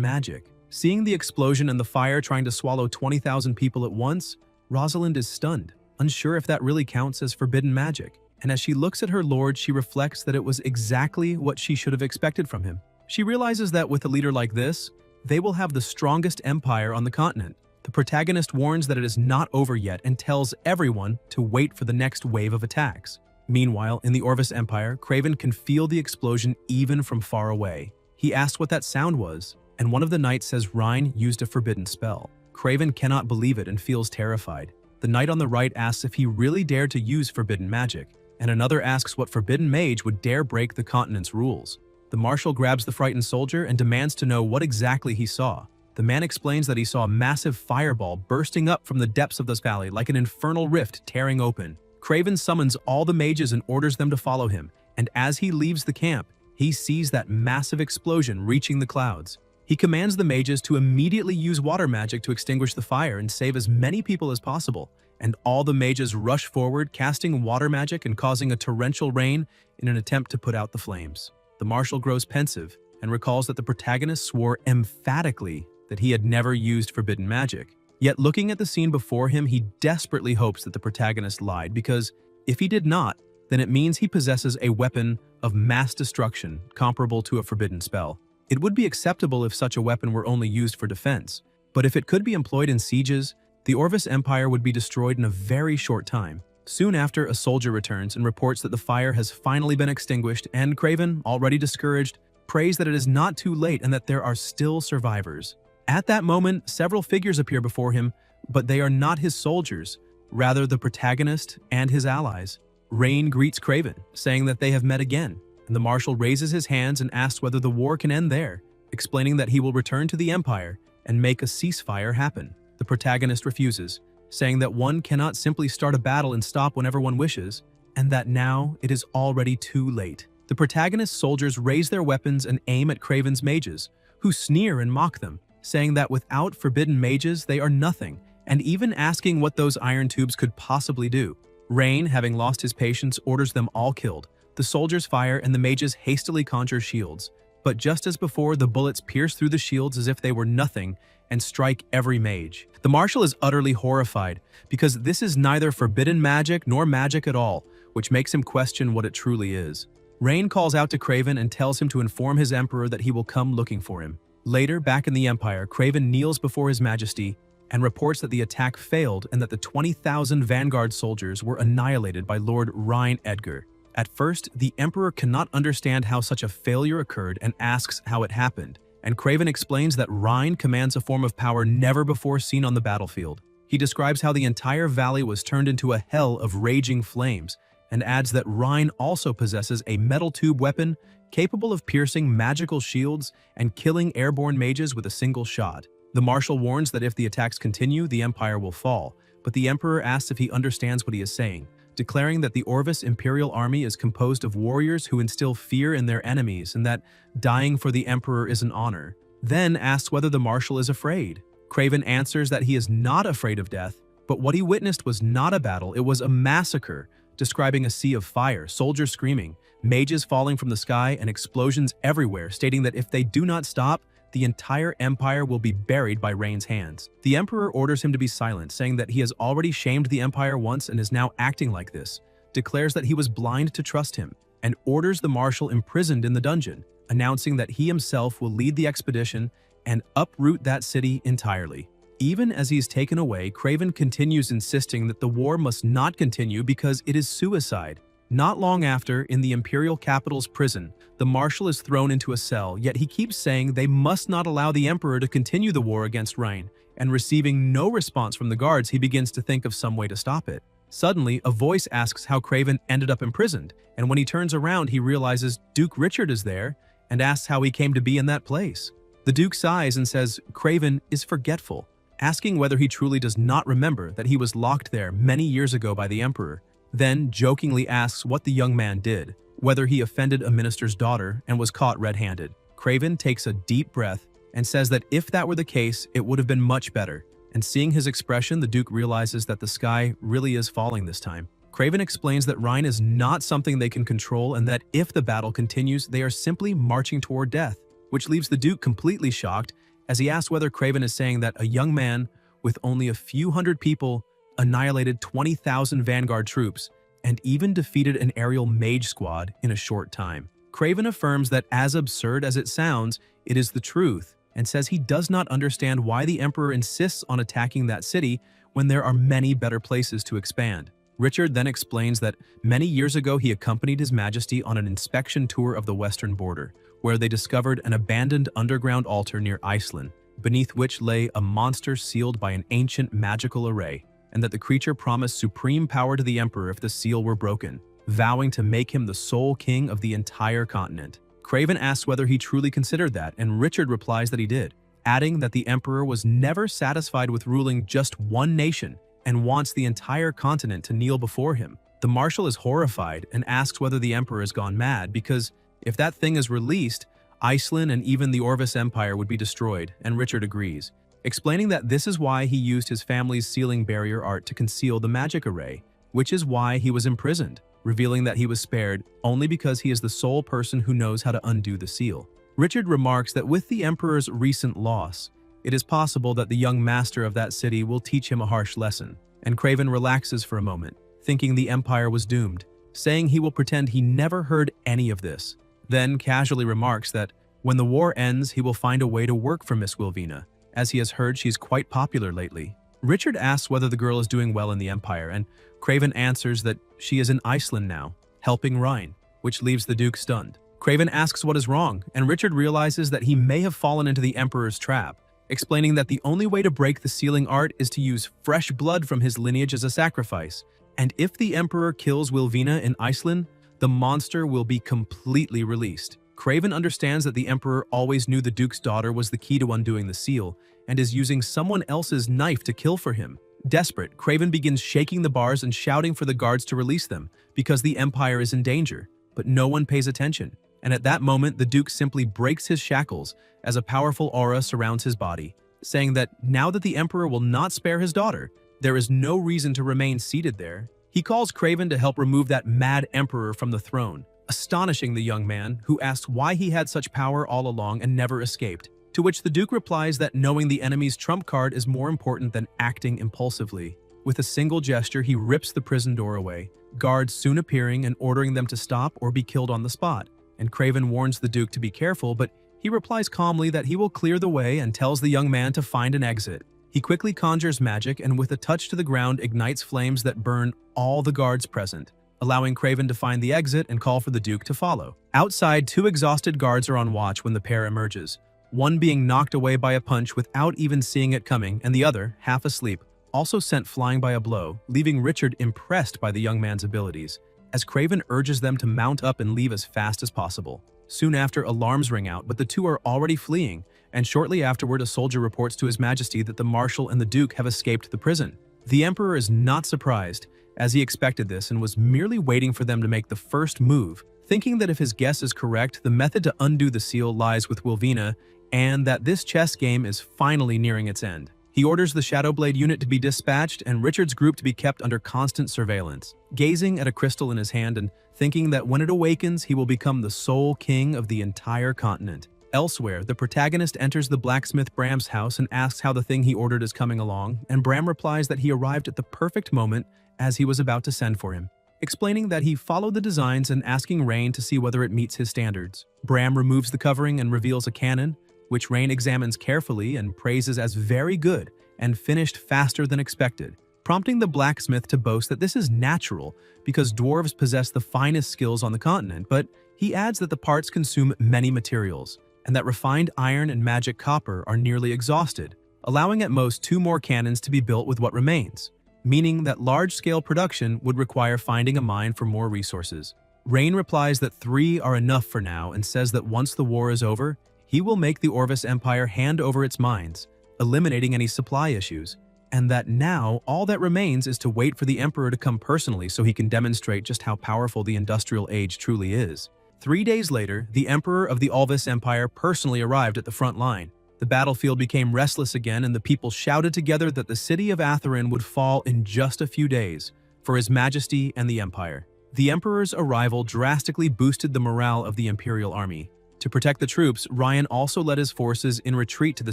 magic. Seeing the explosion and the fire trying to swallow 20,000 people at once, Rosalind is stunned, unsure if that really counts as forbidden magic. And as she looks at her lord, she reflects that it was exactly what she should have expected from him. She realizes that with a leader like this, they will have the strongest empire on the continent. The protagonist warns that it is not over yet and tells everyone to wait for the next wave of attacks. Meanwhile, in the Orvis Empire, Craven can feel the explosion even from far away. He asks what that sound was, and one of the knights says Rain used a forbidden spell. Craven cannot believe it and feels terrified. The knight on the right asks if he really dared to use forbidden magic, and another asks what forbidden mage would dare break the continent's rules. The marshal grabs the frightened soldier and demands to know what exactly he saw. The man explains that he saw a massive fireball bursting up from the depths of this valley like an infernal rift tearing open. Craven summons all the mages and orders them to follow him, and as he leaves the camp, he sees that massive explosion reaching the clouds. He commands the mages to immediately use water magic to extinguish the fire and save as many people as possible, and all the mages rush forward, casting water magic and causing a torrential rain in an attempt to put out the flames. The marshal grows pensive and recalls that the protagonist swore emphatically that he had never used forbidden magic. Yet looking at the scene before him, he desperately hopes that the protagonist lied, because if he did not, then it means he possesses a weapon of mass destruction comparable to a forbidden spell. It would be acceptable if such a weapon were only used for defense, but if it could be employed in sieges, the Orvis Empire would be destroyed in a very short time. Soon after, a soldier returns and reports that the fire has finally been extinguished, and Craven, already discouraged, prays that it is not too late and that there are still survivors. At that moment, several figures appear before him, but they are not his soldiers, rather the protagonist and his allies. Rain greets Craven, saying that they have met again, and the marshal raises his hands and asks whether the war can end there, explaining that he will return to the empire and make a ceasefire happen. The protagonist refuses, saying that one cannot simply start a battle and stop whenever one wishes, and that now it is already too late. The protagonist's soldiers raise their weapons and aim at Craven's mages, who sneer and mock them, saying that without forbidden mages they are nothing, and even asking what those iron tubes could possibly do. Rain, having lost his patience, orders them all killed. The soldiers fire and the mages hastily conjure shields, but just as before, the bullets pierce through the shields as if they were nothing and strike every mage. The marshal is utterly horrified because this is neither forbidden magic nor magic at all, which makes him question what it truly is. Rain calls out to Craven and tells him to inform his emperor that he will come looking for him. Later, back in the Empire, Craven kneels before his majesty and reports that the attack failed and that the 20,000 vanguard soldiers were annihilated by Lord Rhine Edgar. At first, the emperor cannot understand how such a failure occurred and asks how it happened, and Craven explains that Rhine commands a form of power never before seen on the battlefield. He describes how the entire valley was turned into a hell of raging flames, and adds that Rhine also possesses a metal tube weapon capable of piercing magical shields and killing airborne mages with a single shot. The marshal warns that if the attacks continue, the empire will fall, but the emperor asks if he understands what he is saying, declaring that the Orvis imperial army is composed of warriors who instill fear in their enemies and that dying for the emperor is an honor. Then asks whether the marshal is afraid. Craven answers that he is not afraid of death, but what he witnessed was not a battle, it was a massacre, describing a sea of fire, soldiers screaming, mages falling from the sky, and explosions everywhere, stating that if they do not stop, the entire empire will be buried by Rain's hands. The emperor orders him to be silent, saying that he has already shamed the empire once and is now acting like this, declares that he was blind to trust him, and orders the marshal imprisoned in the dungeon, announcing that he himself will lead the expedition and uproot that city entirely. Even as he is taken away, Craven continues insisting that the war must not continue because it is suicide. Not long after, in the imperial capital's prison, the marshal is thrown into a cell, yet he keeps saying they must not allow the emperor to continue the war against Rhine, and receiving no response from the guards, he begins to think of some way to stop it. Suddenly, a voice asks how Craven ended up imprisoned, and when he turns around, he realizes Duke Richard is there and asks how he came to be in that place. The Duke sighs and says Craven is forgetful, asking whether he truly does not remember that he was locked there many years ago by the emperor, then jokingly asks what the young man did, whether he offended a minister's daughter and was caught red-handed. Craven takes a deep breath and says that if that were the case, it would have been much better, and seeing his expression, the Duke realizes that the sky really is falling this time. Craven explains that Rhine is not something they can control and that if the battle continues, they are simply marching toward death, which leaves the Duke completely shocked as he asks whether Craven is saying that a young man with only a few hundred people annihilated 20,000 vanguard troops and even defeated an aerial mage squad in a short time. Craven affirms that as absurd as it sounds, it is the truth, and says he does not understand why the emperor insists on attacking that city when there are many better places to expand. Richard then explains that many years ago he accompanied His Majesty on an inspection tour of the western border, where they discovered an abandoned underground altar near Iceland, beneath which lay a monster sealed by an ancient magical array, and that the creature promised supreme power to the emperor if the seal were broken, vowing to make him the sole king of the entire continent. Craven asks whether he truly considered that, and Richard replies that he did, adding that the emperor was never satisfied with ruling just one nation and wants the entire continent to kneel before him. The marshal is horrified and asks whether the emperor has gone mad because if that thing is released, Iceland and even the Orvis Empire would be destroyed, and Richard agrees, explaining that this is why he used his family's sealing barrier art to conceal the magic array, which is why he was imprisoned, revealing that he was spared only because he is the sole person who knows how to undo the seal. Richard remarks that with the emperor's recent loss, it is possible that the young master of that city will teach him a harsh lesson, and Craven relaxes for a moment, thinking the empire was doomed, saying he will pretend he never heard any of this, then casually remarks that when the war ends, he will find a way to work for Miss Wilvina, as he has heard she's quite popular lately. Richard asks whether the girl is doing well in the empire, and Craven answers that she is in Iceland now, helping Rhine, which leaves the Duke stunned. Craven asks what is wrong, and Richard realizes that he may have fallen into the emperor's trap, explaining that the only way to break the sealing art is to use fresh blood from his lineage as a sacrifice, and if the emperor kills Wilvina in Iceland, the monster will be completely released. Craven understands that the Emperor always knew the Duke's daughter was the key to undoing the seal, and is using someone else's knife to kill for him. Desperate, Craven begins shaking the bars and shouting for the guards to release them, because the Empire is in danger. But no one pays attention, and at that moment the Duke simply breaks his shackles as a powerful aura surrounds his body, saying that now that the Emperor will not spare his daughter, there is no reason to remain seated there. He calls Craven to help remove that mad Emperor from the throne, astonishing the young man, who asks why he had such power all along and never escaped. To which the Duke replies that knowing the enemy's trump card is more important than acting impulsively. With a single gesture, he rips the prison door away, guards soon appearing and ordering them to stop or be killed on the spot. And Craven warns the Duke to be careful, but he replies calmly that he will clear the way and tells the young man to find an exit. He quickly conjures magic and with a touch to the ground ignites flames that burn all the guards present, allowing Craven to find the exit and call for the Duke to follow. Outside, two exhausted guards are on watch when the pair emerges, one being knocked away by a punch without even seeing it coming, and the other, half asleep, also sent flying by a blow, leaving Richard impressed by the young man's abilities, as Craven urges them to mount up and leave as fast as possible. Soon after, alarms ring out, but the two are already fleeing, and shortly afterward a soldier reports to His Majesty that the Marshal and the Duke have escaped the prison. The Emperor is not surprised, as he expected this and was merely waiting for them to make the first move, thinking that if his guess is correct, the method to undo the seal lies with Wilvina, and that this chess game is finally nearing its end. He orders the Shadowblade unit to be dispatched and Richard's group to be kept under constant surveillance, gazing at a crystal in his hand and thinking that when it awakens, he will become the sole king of the entire continent. Elsewhere, the protagonist enters the blacksmith Bram's house and asks how the thing he ordered is coming along, and Bram replies that he arrived at the perfect moment as he was about to send for him, explaining that he followed the designs and asking Rain to see whether it meets his standards. Bram removes the covering and reveals a cannon, which Rain examines carefully and praises as very good and finished faster than expected, prompting the blacksmith to boast that this is natural because dwarves possess the finest skills on the continent, but he adds that the parts consume many materials, and that refined iron and magic copper are nearly exhausted, allowing at most 2 more cannons to be built with what remains, meaning that large-scale production would require finding a mine for more resources. Rain replies that 3 are enough for now and says that once the war is over, he will make the Orvis Empire hand over its mines, eliminating any supply issues, and that now all that remains is to wait for the Emperor to come personally so he can demonstrate just how powerful the industrial age truly is. 3 days later, the Emperor of the Orvis Empire personally arrived at the front line. The battlefield became restless again and the people shouted together that the city of Atherin would fall in just a few days for His Majesty and the Empire. The Emperor's arrival drastically boosted the morale of the Imperial Army. To protect the troops, Ryan also led his forces in retreat to the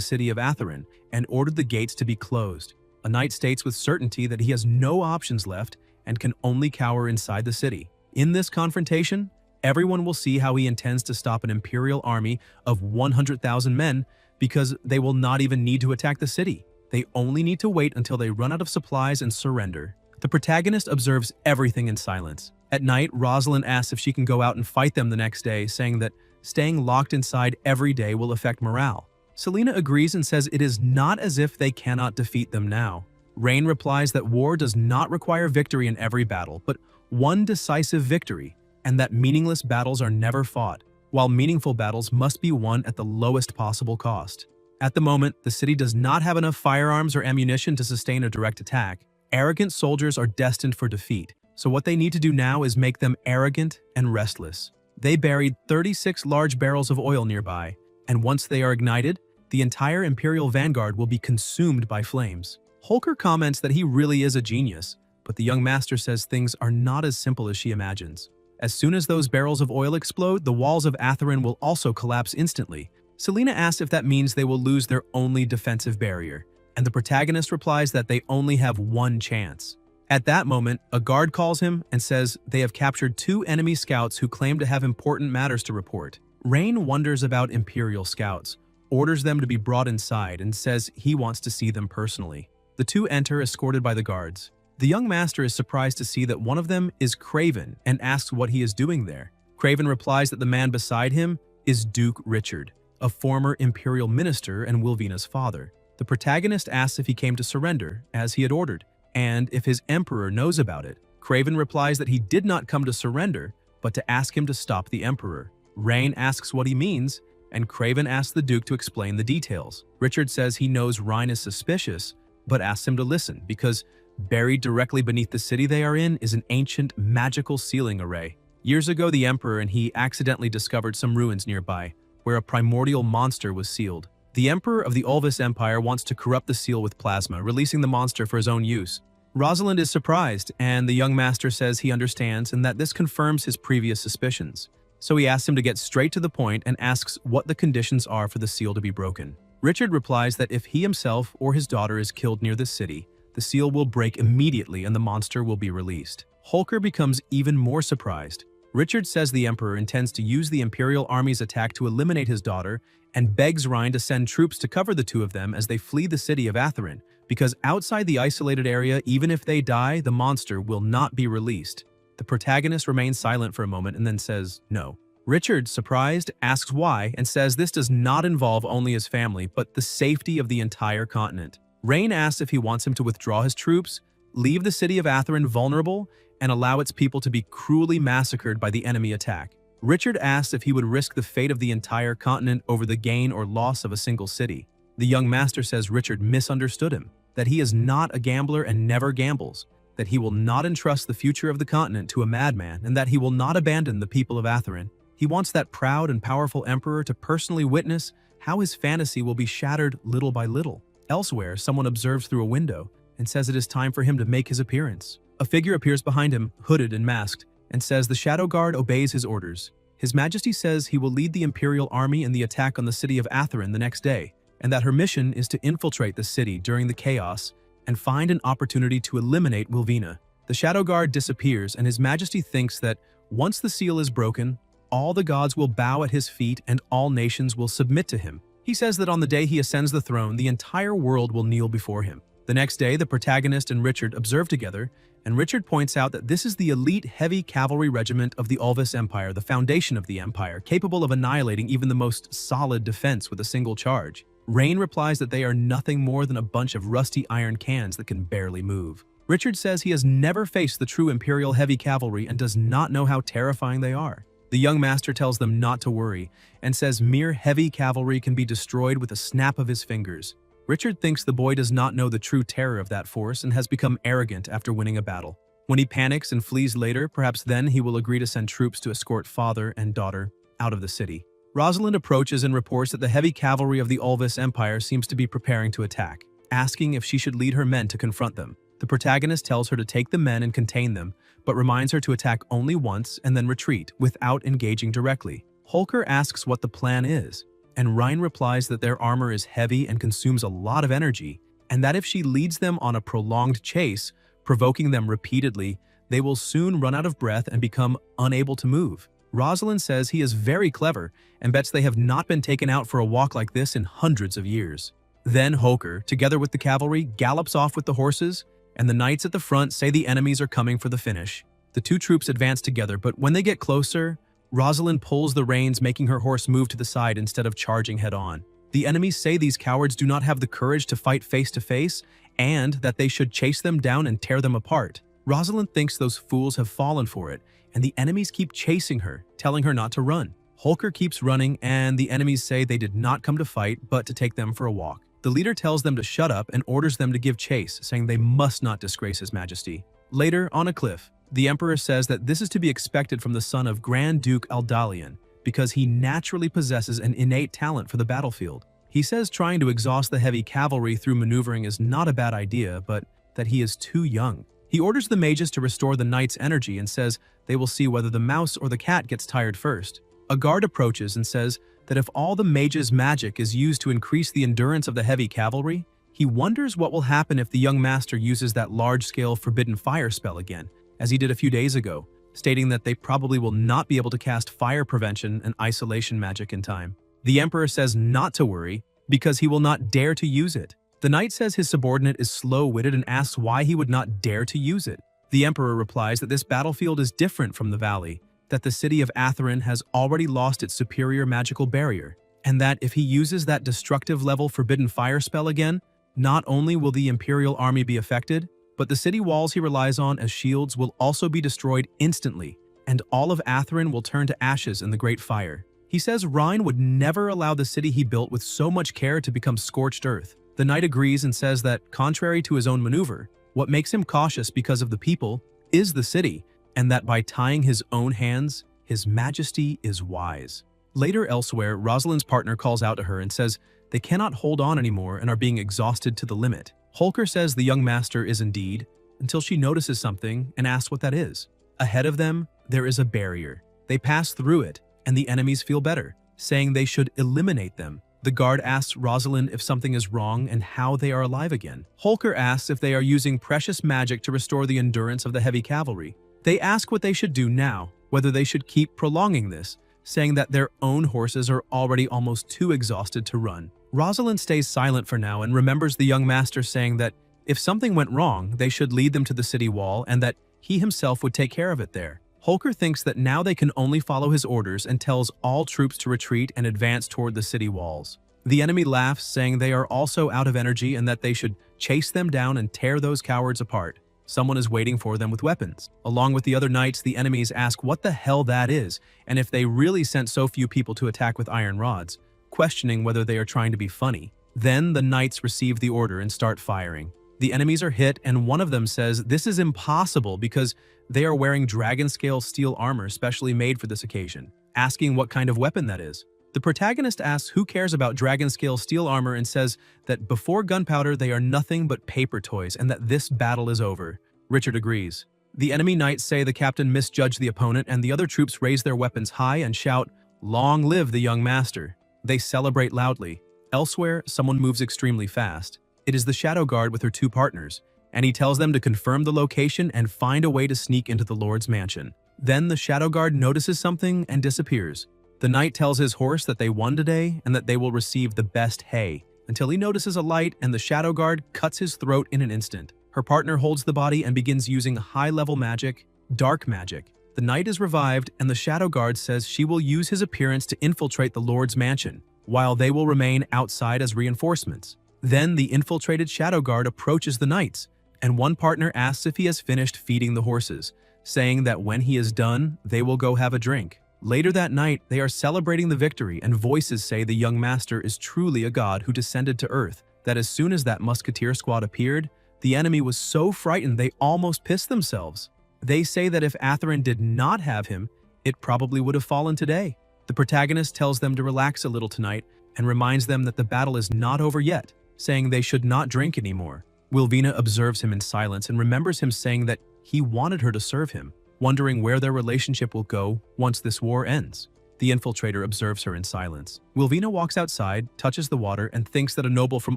city of Atherin and ordered the gates to be closed. A knight states with certainty that he has no options left and can only cower inside the city. In this confrontation, everyone will see how he intends to stop an Imperial army of 100,000 men because they will not even need to attack the city. They only need to wait until they run out of supplies and surrender. The protagonist observes everything in silence. At night, Rosalind asks if she can go out and fight them the next day, saying that staying locked inside every day will affect morale. Selena agrees and says it is not as if they cannot defeat them now. Rain replies that war does not require victory in every battle, but one decisive victory, and that meaningless battles are never fought, while meaningful battles must be won at the lowest possible cost. At the moment, the city does not have enough firearms or ammunition to sustain a direct attack. Arrogant soldiers are destined for defeat, so what they need to do now is make them arrogant and restless. They buried 36 large barrels of oil nearby, and once they are ignited, the entire Imperial vanguard will be consumed by flames. Holker comments that he really is a genius, but the young master says things are not as simple as she imagines. As soon as those barrels of oil explode, the walls of Atherin will also collapse instantly. Selena asks if that means they will lose their only defensive barrier, and the protagonist replies that they only have one chance. At that moment, a guard calls him and says they have captured 2 enemy scouts who claim to have important matters to report. Rain wonders about Imperial scouts, orders them to be brought inside, and says he wants to see them personally. The 2 enter escorted by the guards. The young master is surprised to see that one of them is Craven and asks what he is doing there. Craven replies that the man beside him is Duke Richard, a former Imperial minister and Wilvina's father. The protagonist asks if he came to surrender, as he had ordered, and if his emperor knows about it. Craven replies that he did not come to surrender, but to ask him to stop the Emperor. Rain asks what he means, and Craven asks the Duke to explain the details. Richard says he knows Rhine is suspicious, but asks him to listen because buried directly beneath the city they are in is an ancient, magical sealing array. Years ago, the Emperor and he accidentally discovered some ruins nearby, where a primordial monster was sealed. The Emperor of the Ulvis Empire wants to corrupt the seal with plasma, releasing the monster for his own use. Rosalind is surprised, and the young master says he understands and that this confirms his previous suspicions. So he asks him to get straight to the point and asks what the conditions are for the seal to be broken. Richard replies that if he himself or his daughter is killed near the city, the seal will break immediately and the monster will be released. Holker becomes even more surprised. Richard says the Emperor intends to use the Imperial Army's attack to eliminate his daughter and begs Rhine to send troops to cover the two of them as they flee the city of Atherin, because outside the isolated area, even if they die, the monster will not be released. The protagonist remains silent for a moment and then says no. Richard, surprised, asks why and says this does not involve only his family, but the safety of the entire continent. Rain asks if he wants him to withdraw his troops, leave the city of Atherin vulnerable, and allow its people to be cruelly massacred by the enemy attack. Richard asks if he would risk the fate of the entire continent over the gain or loss of a single city. The young master says Richard misunderstood him, that he is not a gambler and never gambles, that he will not entrust the future of the continent to a madman, and that he will not abandon the people of Atherin. He wants that proud and powerful emperor to personally witness how his fantasy will be shattered little by little. Elsewhere, someone observes through a window and says it is time for him to make his appearance. A figure appears behind him, hooded and masked, and says the Shadow Guard obeys his orders. His Majesty says he will lead the Imperial Army in the attack on the city of Atherin the next day, and that her mission is to infiltrate the city during the chaos and find an opportunity to eliminate Wilvina. The Shadow Guard disappears, and His Majesty thinks that once the seal is broken, all the gods will bow at his feet and all nations will submit to him. He says that on the day he ascends the throne, the entire world will kneel before him. The next day, the protagonist and Richard observe together, and Richard points out that this is the elite heavy cavalry regiment of the Ulvis Empire, the foundation of the empire, capable of annihilating even the most solid defense with a single charge. Rain replies that they are nothing more than a bunch of rusty iron cans that can barely move. Richard says he has never faced the true Imperial heavy cavalry and does not know how terrifying they are. The young master tells them not to worry and says mere heavy cavalry can be destroyed with a snap of his fingers. Richard thinks the boy does not know the true terror of that force and has become arrogant after winning a battle. When he panics and flees later, perhaps then he will agree to send troops to escort father and daughter out of the city. Rosalind approaches and reports that the heavy cavalry of the Ulvis Empire seems to be preparing to attack, asking if she should lead her men to confront them. The protagonist tells her to take the men and contain them, but reminds her to attack only once and then retreat without engaging directly. Holker asks what the plan is, and Rhine replies that their armor is heavy and consumes a lot of energy, and that if she leads them on a prolonged chase, provoking them repeatedly, they will soon run out of breath and become unable to move. Rosalind says he is very clever and bets they have not been taken out for a walk like this in hundreds of years. Then Holker, together with the cavalry, gallops off with the horses, and the knights at the front say the enemies are coming for the finish. The two troops advance together, but when they get closer, Rosalind pulls the reins, making her horse move to the side instead of charging head-on. The enemies say these cowards do not have the courage to fight face-to-face, and that they should chase them down and tear them apart. Rosalind thinks those fools have fallen for it, and the enemies keep chasing her, telling her not to run. Holker keeps running, and the enemies say they did not come to fight, but to take them for a walk. The leader tells them to shut up and orders them to give chase, saying they must not disgrace His Majesty. Later, on a cliff, the Emperor says that this is to be expected from the son of Grand Duke Aldalion, because he naturally possesses an innate talent for the battlefield. He says trying to exhaust the heavy cavalry through maneuvering is not a bad idea, but that he is too young. He orders the mages to restore the knights' energy and says they will see whether the mouse or the cat gets tired first. A guard approaches and says that if all the mages' magic is used to increase the endurance of the heavy cavalry, he wonders what will happen if the young master uses that large-scale forbidden fire spell again, as he did a few days ago, stating that they probably will not be able to cast fire prevention and isolation magic in time. The Emperor says not to worry, because he will not dare to use it. The knight says his subordinate is slow-witted and asks why he would not dare to use it. The Emperor replies that this battlefield is different from the valley, that the city of Atherin has already lost its superior magical barrier, and that if he uses that destructive level forbidden fire spell again, not only will the Imperial army be affected, but the city walls he relies on as shields will also be destroyed instantly, and all of Atherin will turn to ashes in the Great Fire. He says Rhine would never allow the city he built with so much care to become scorched earth. The knight agrees and says that, contrary to his own maneuver, what makes him cautious because of the people is the city, and that by tying his own hands, his majesty is wise. Later elsewhere, Rosalind's partner calls out to her and says they cannot hold on anymore and are being exhausted to the limit. Holker says the young master is indeed, until she notices something and asks what that is. Ahead of them, there is a barrier. They pass through it, and the enemies feel better, saying they should eliminate them. The guard asks Rosalind if something is wrong and how they are alive again. Holker asks if they are using precious magic to restore the endurance of the heavy cavalry. They ask what they should do now, whether they should keep prolonging this, saying that their own horses are already almost too exhausted to run. Rosalind stays silent for now and remembers the young master saying that if something went wrong, they should lead them to the city wall and that he himself would take care of it there. Holker thinks that now they can only follow his orders and tells all troops to retreat and advance toward the city walls. The enemy laughs, saying they are also out of energy and that they should chase them down and tear those cowards apart. Someone is waiting for them with weapons. Along with the other knights, the enemies ask what the hell that is and if they really sent so few people to attack with iron rods, questioning whether they are trying to be funny. Then the knights receive the order and start firing. The enemies are hit, and one of them says this is impossible because they are wearing dragon-scale steel armor specially made for this occasion, asking what kind of weapon that is. The protagonist asks who cares about dragon-scale steel armor and says that before gunpowder they are nothing but paper toys and that this battle is over. Richard agrees. The enemy knights say the captain misjudged the opponent, and the other troops raise their weapons high and shout, "Long live the young master." They celebrate loudly. Elsewhere, someone moves extremely fast. It is the Shadow Guard with her two partners, and he tells them to confirm the location and find a way to sneak into the Lord's mansion. Then the Shadow Guard notices something and disappears. The knight tells his horse that they won today and that they will receive the best hay, until he notices a light and the Shadow Guard cuts his throat in an instant. Her partner holds the body and begins using high-level magic, dark magic. The knight is revived, and the Shadow Guard says she will use his appearance to infiltrate the Lord's mansion, while they will remain outside as reinforcements. Then the infiltrated Shadow Guard approaches the knights, and one partner asks if he has finished feeding the horses, saying that when he is done, they will go have a drink. Later that night, they are celebrating the victory, and voices say the young master is truly a god who descended to earth, that as soon as that musketeer squad appeared, the enemy was so frightened they almost pissed themselves. They say that if Atherin did not have him, it probably would have fallen today. The protagonist tells them to relax a little tonight and reminds them that the battle is not over yet, saying they should not drink anymore. Wilvina observes him in silence and remembers him saying that he wanted her to serve him, wondering where their relationship will go once this war ends. The infiltrator observes her in silence. Wilvina walks outside, touches the water, and thinks that a noble from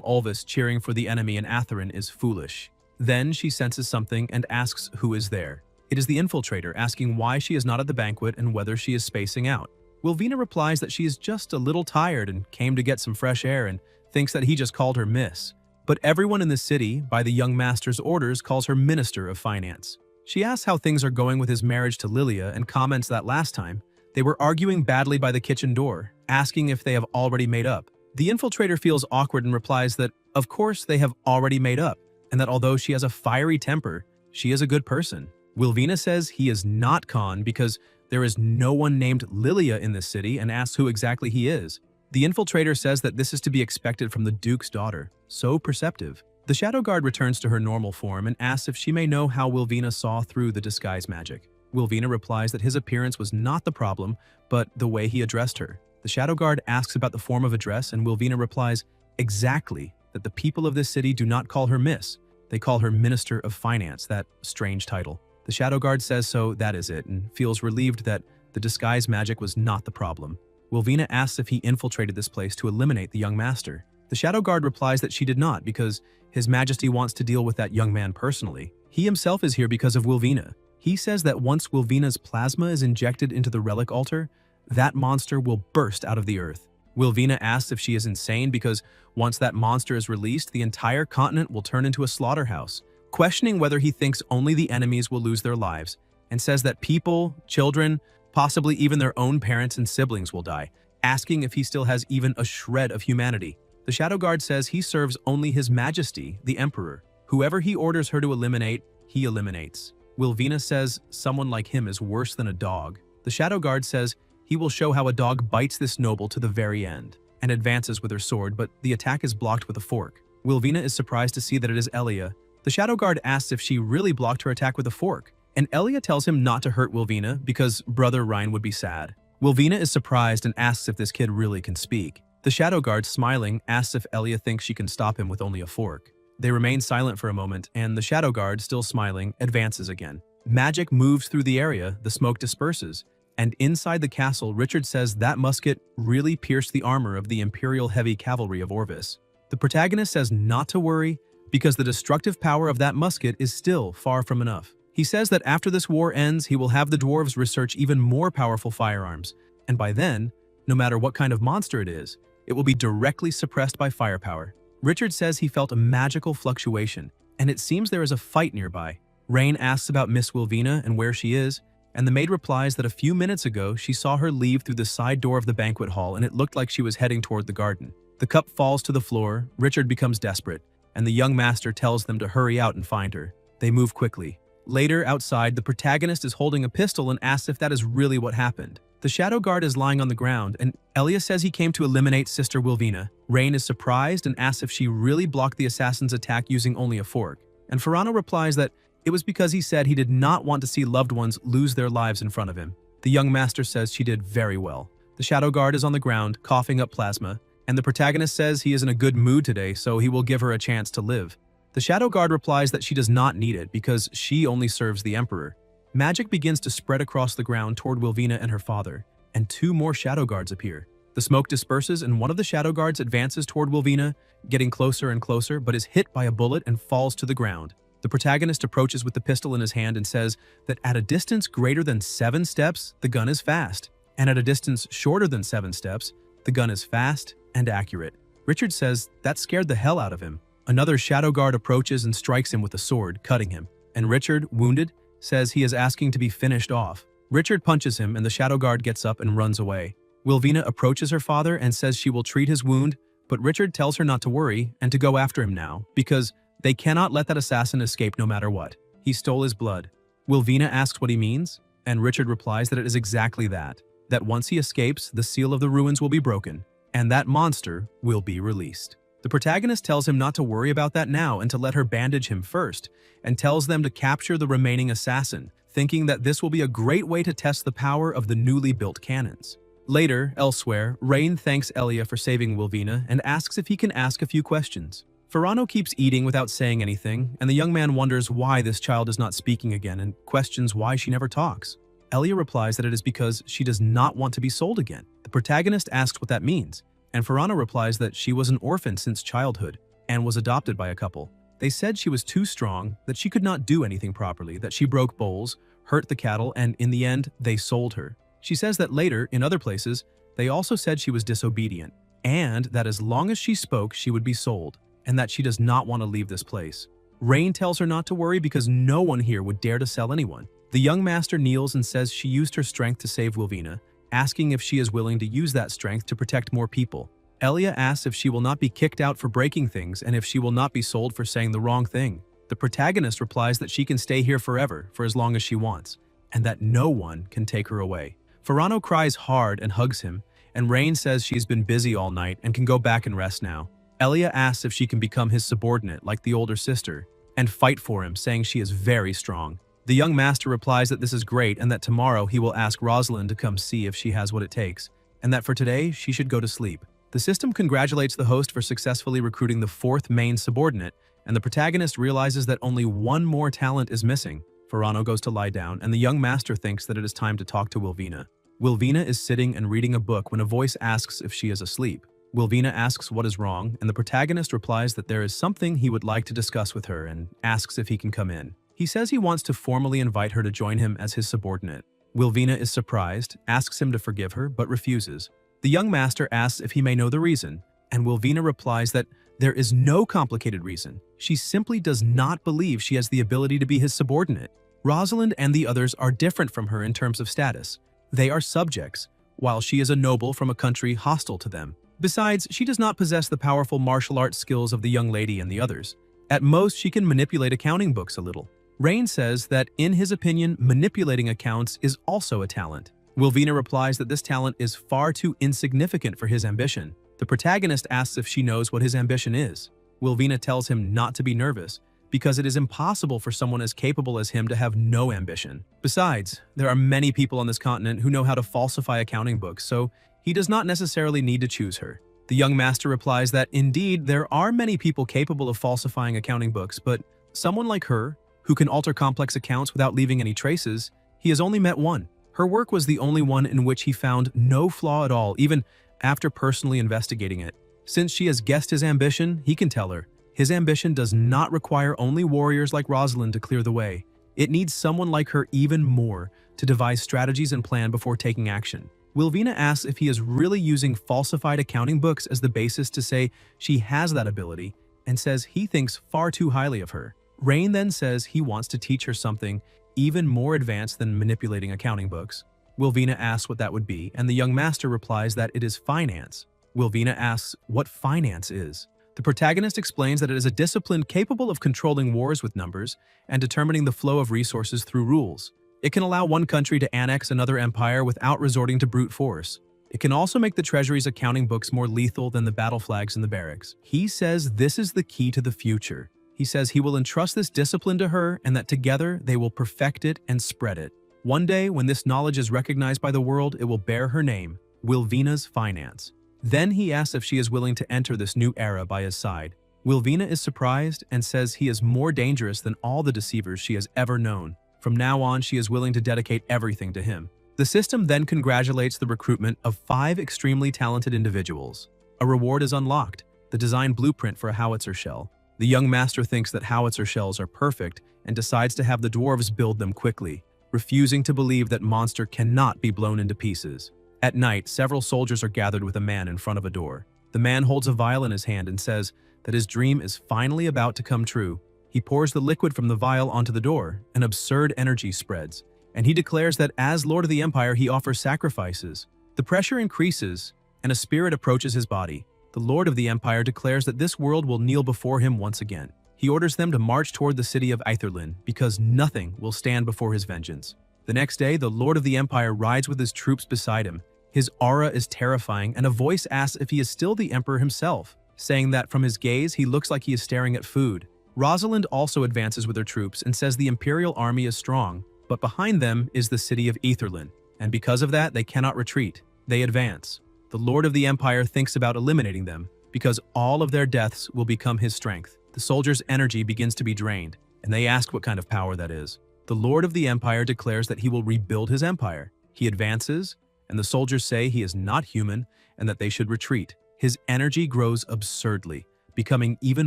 Ulvis cheering for the enemy in Atherin is foolish. Then she senses something and asks who is there. It is the infiltrator asking why she is not at the banquet and whether she is spacing out. Wilvina replies that she is just a little tired and came to get some fresh air and thinks that he just called her miss. But everyone in the city, by the young master's orders, calls her Minister of Finance. She asks how things are going with his marriage to Lilia and comments that last time, they were arguing badly by the kitchen door, asking if they have already made up. The infiltrator feels awkward and replies that, of course, they have already made up, and that although she has a fiery temper, she is a good person. Wilvina says he is not Khan because there is no one named Lilia in this city and asks who exactly he is. The infiltrator says that this is to be expected from the Duke's daughter, so perceptive. The Shadow Guard returns to her normal form and asks if she may know how Wilvina saw through the disguise magic. Wilvina replies that his appearance was not the problem, but the way he addressed her. The Shadow Guard asks about the form of address, and Wilvina replies exactly that the people of this city do not call her Miss. They call her Minister of Finance, that strange title. The Shadow Guard says so, that is it, and feels relieved that the disguise magic was not the problem. Wilvina asks if he infiltrated this place to eliminate the young master. The Shadow Guard replies that she did not because His Majesty wants to deal with that young man personally. He himself is here because of Wilvina. He says that once Wilvina's plasma is injected into the relic altar, that monster will burst out of the earth. Wilvina asks if she is insane because once that monster is released, the entire continent will turn into a slaughterhouse, questioning whether he thinks only the enemies will lose their lives, and says that people, children, possibly even their own parents and siblings will die, asking if he still has even a shred of humanity. The Shadow Guard says he serves only His Majesty, the Emperor. Whoever he orders her to eliminate, he eliminates. Wilvina says someone like him is worse than a dog. The Shadow Guard says he will show how a dog bites this noble to the very end, and advances with her sword, but the attack is blocked with a fork. Wilvina is surprised to see that it is Elia. The Shadow Guard asks if she really blocked her attack with a fork, and Elia tells him not to hurt Wilvina because Brother Ryan would be sad. Wilvina is surprised and asks if this kid really can speak. The Shadow Guard, smiling, asks if Elia thinks she can stop him with only a fork. They remain silent for a moment, and the Shadow Guard, still smiling, advances again. Magic moves through the area, the smoke disperses, and inside the castle, Richard says that musket really pierced the armor of the Imperial Heavy Cavalry of Orvis. The protagonist says not to worry because the destructive power of that musket is still far from enough. He says that after this war ends, he will have the dwarves research even more powerful firearms, and by then, no matter what kind of monster it is, it will be directly suppressed by firepower. Richard says he felt a magical fluctuation, and it seems there is a fight nearby. Rain asks about Miss Wilvina and where she is, and the maid replies that a few minutes ago she saw her leave through the side door of the banquet hall and it looked like she was heading toward the garden. The cup falls to the floor, Richard becomes desperate, and the young master tells them to hurry out and find her. They move quickly. Later, outside, the protagonist is holding a pistol and asks if that is really what happened. The Shadow Guard is lying on the ground, and Elia says he came to eliminate Sister Wilvina. Rain is surprised and asks if she really blocked the assassin's attack using only a fork. And Ferrano replies that it was because he said he did not want to see loved ones lose their lives in front of him. The young master says she did very well. The Shadow Guard is on the ground, coughing up plasma, and the protagonist says he is in a good mood today, so he will give her a chance to live. The Shadow Guard replies that she does not need it because she only serves the Emperor. Magic begins to spread across the ground toward Wilvina and her father, and 2 more Shadow Guards appear. The smoke disperses and one of the Shadow Guards advances toward Wilvina, getting closer and closer, but is hit by a bullet and falls to the ground. The protagonist approaches with the pistol in his hand and says that at a distance greater than 7 steps, the gun is fast, and at a distance shorter than 7 steps, the gun is fast and accurate. Richard says that scared the hell out of him. Another Shadow Guard approaches and strikes him with a sword, cutting him, and Richard, wounded, says he is asking to be finished off. Richard punches him and the Shadow Guard gets up and runs away. Wilvina approaches her father and says she will treat his wound, but Richard tells her not to worry and to go after him now, because they cannot let that assassin escape no matter what. He stole his blood. Wilvina asks what he means, and Richard replies that it is exactly that once he escapes, the seal of the ruins will be broken, and that monster will be released. The protagonist tells him not to worry about that now and to let her bandage him first, and tells them to capture the remaining assassin, thinking that this will be a great way to test the power of the newly built cannons. Later, elsewhere, Rain thanks Elia for saving Wilvina and asks if he can ask a few questions. Ferrano keeps eating without saying anything, and the young man wonders why this child is not speaking again and questions why she never talks. Elia replies that it is because she does not want to be sold again. The protagonist asks what that means, and Ferrano replies that she was an orphan since childhood and was adopted by a couple. They said she was too strong, that she could not do anything properly, that she broke bowls, hurt the cattle, and in the end, they sold her. She says that later, in other places, they also said she was disobedient, and that as long as she spoke, she would be sold, and that she does not want to leave this place. Rain tells her not to worry because no one here would dare to sell anyone. The young master kneels and says she used her strength to save Wilvina, asking if she is willing to use that strength to protect more people. Elia asks if she will not be kicked out for breaking things and if she will not be sold for saying the wrong thing. The protagonist replies that she can stay here forever, for as long as she wants, and that no one can take her away. Ferrano cries hard and hugs him, and Rain says she's been busy all night and can go back and rest now. Elia asks if she can become his subordinate like the older sister, and fight for him, saying she is very strong. The young master replies that this is great and that tomorrow he will ask Rosalind to come see if she has what it takes, and that for today she should go to sleep. The system congratulates the host for successfully recruiting the 4th main subordinate, and the protagonist realizes that only one more talent is missing. Ferrano goes to lie down, and the young master thinks that it is time to talk to Wilvina. Wilvina is sitting and reading a book when a voice asks if she is asleep. Wilvina asks what is wrong, and the protagonist replies that there is something he would like to discuss with her and asks if he can come in. He says he wants to formally invite her to join him as his subordinate. Wilvina is surprised, asks him to forgive her, but refuses. The young master asks if he may know the reason, and Wilvina replies that there is no complicated reason. She simply does not believe she has the ability to be his subordinate. Rosalind and the others are different from her in terms of status. They are subjects, while she is a noble from a country hostile to them. Besides, she does not possess the powerful martial arts skills of the young lady and the others. At most, she can manipulate accounting books a little. Rain says that, in his opinion, manipulating accounts is also a talent. Wilvina replies that this talent is far too insignificant for his ambition. The protagonist asks if she knows what his ambition is. Wilvina tells him not to be nervous, because it is impossible for someone as capable as him to have no ambition. Besides, there are many people on this continent who know how to falsify accounting books, so he does not necessarily need to choose her. The young master replies that indeed there are many people capable of falsifying accounting books, but someone like her, who can alter complex accounts without leaving any traces, he has only met one. Her work was the only one in which he found no flaw at all, even after personally investigating it. Since she has guessed his ambition, he can tell her. His ambition does not require only warriors like Rosalind to clear the way. It needs someone like her even more to devise strategies and plan before taking action. Wilvina asks if he is really using falsified accounting books as the basis to say she has that ability, and says he thinks far too highly of her. Rain then says he wants to teach her something even more advanced than manipulating accounting books. Wilvina asks what that would be, and the young master replies that it is finance. Wilvina asks what finance is. The protagonist explains that it is a discipline capable of controlling wars with numbers and determining the flow of resources through rules. It can allow one country to annex another empire without resorting to brute force. It can also make the treasury's accounting books more lethal than the battle flags in the barracks. He says this is the key to the future. He says he will entrust this discipline to her and that together they will perfect it and spread it. One day, when this knowledge is recognized by the world, it will bear her name, Wilvina's Finance. Then he asks if she is willing to enter this new era by his side. Wilvina is surprised and says he is more dangerous than all the deceivers she has ever known. From now on, she is willing to dedicate everything to him. The system then congratulates the recruitment of 5 extremely talented individuals. A reward is unlocked, the design blueprint for a howitzer shell. The young master thinks that howitzer shells are perfect and decides to have the dwarves build them quickly, refusing to believe that monster cannot be blown into pieces. At night, several soldiers are gathered with a man in front of a door. The man holds a vial in his hand and says that his dream is finally about to come true. He pours the liquid from the vial onto the door. An absurd energy spreads, and he declares that as Lord of the Empire, he offers sacrifices. The pressure increases, and a spirit approaches his body. The Lord of the Empire declares that this world will kneel before him once again. He orders them to march toward the city of Aetherlin, because nothing will stand before his vengeance. The next day, the Lord of the Empire rides with his troops beside him. His aura is terrifying, and a voice asks if he is still the Emperor himself, saying that from his gaze, he looks like he is staring at food. Rosalind also advances with her troops and says the Imperial army is strong, but behind them is the city of Aetherlin, and because of that, they cannot retreat. They advance. The Lord of the Empire thinks about eliminating them, because all of their deaths will become his strength. The soldiers' energy begins to be drained, and they ask what kind of power that is. The Lord of the Empire declares that he will rebuild his empire. He advances, and the soldiers say he is not human and that they should retreat. His energy grows absurdly, becoming even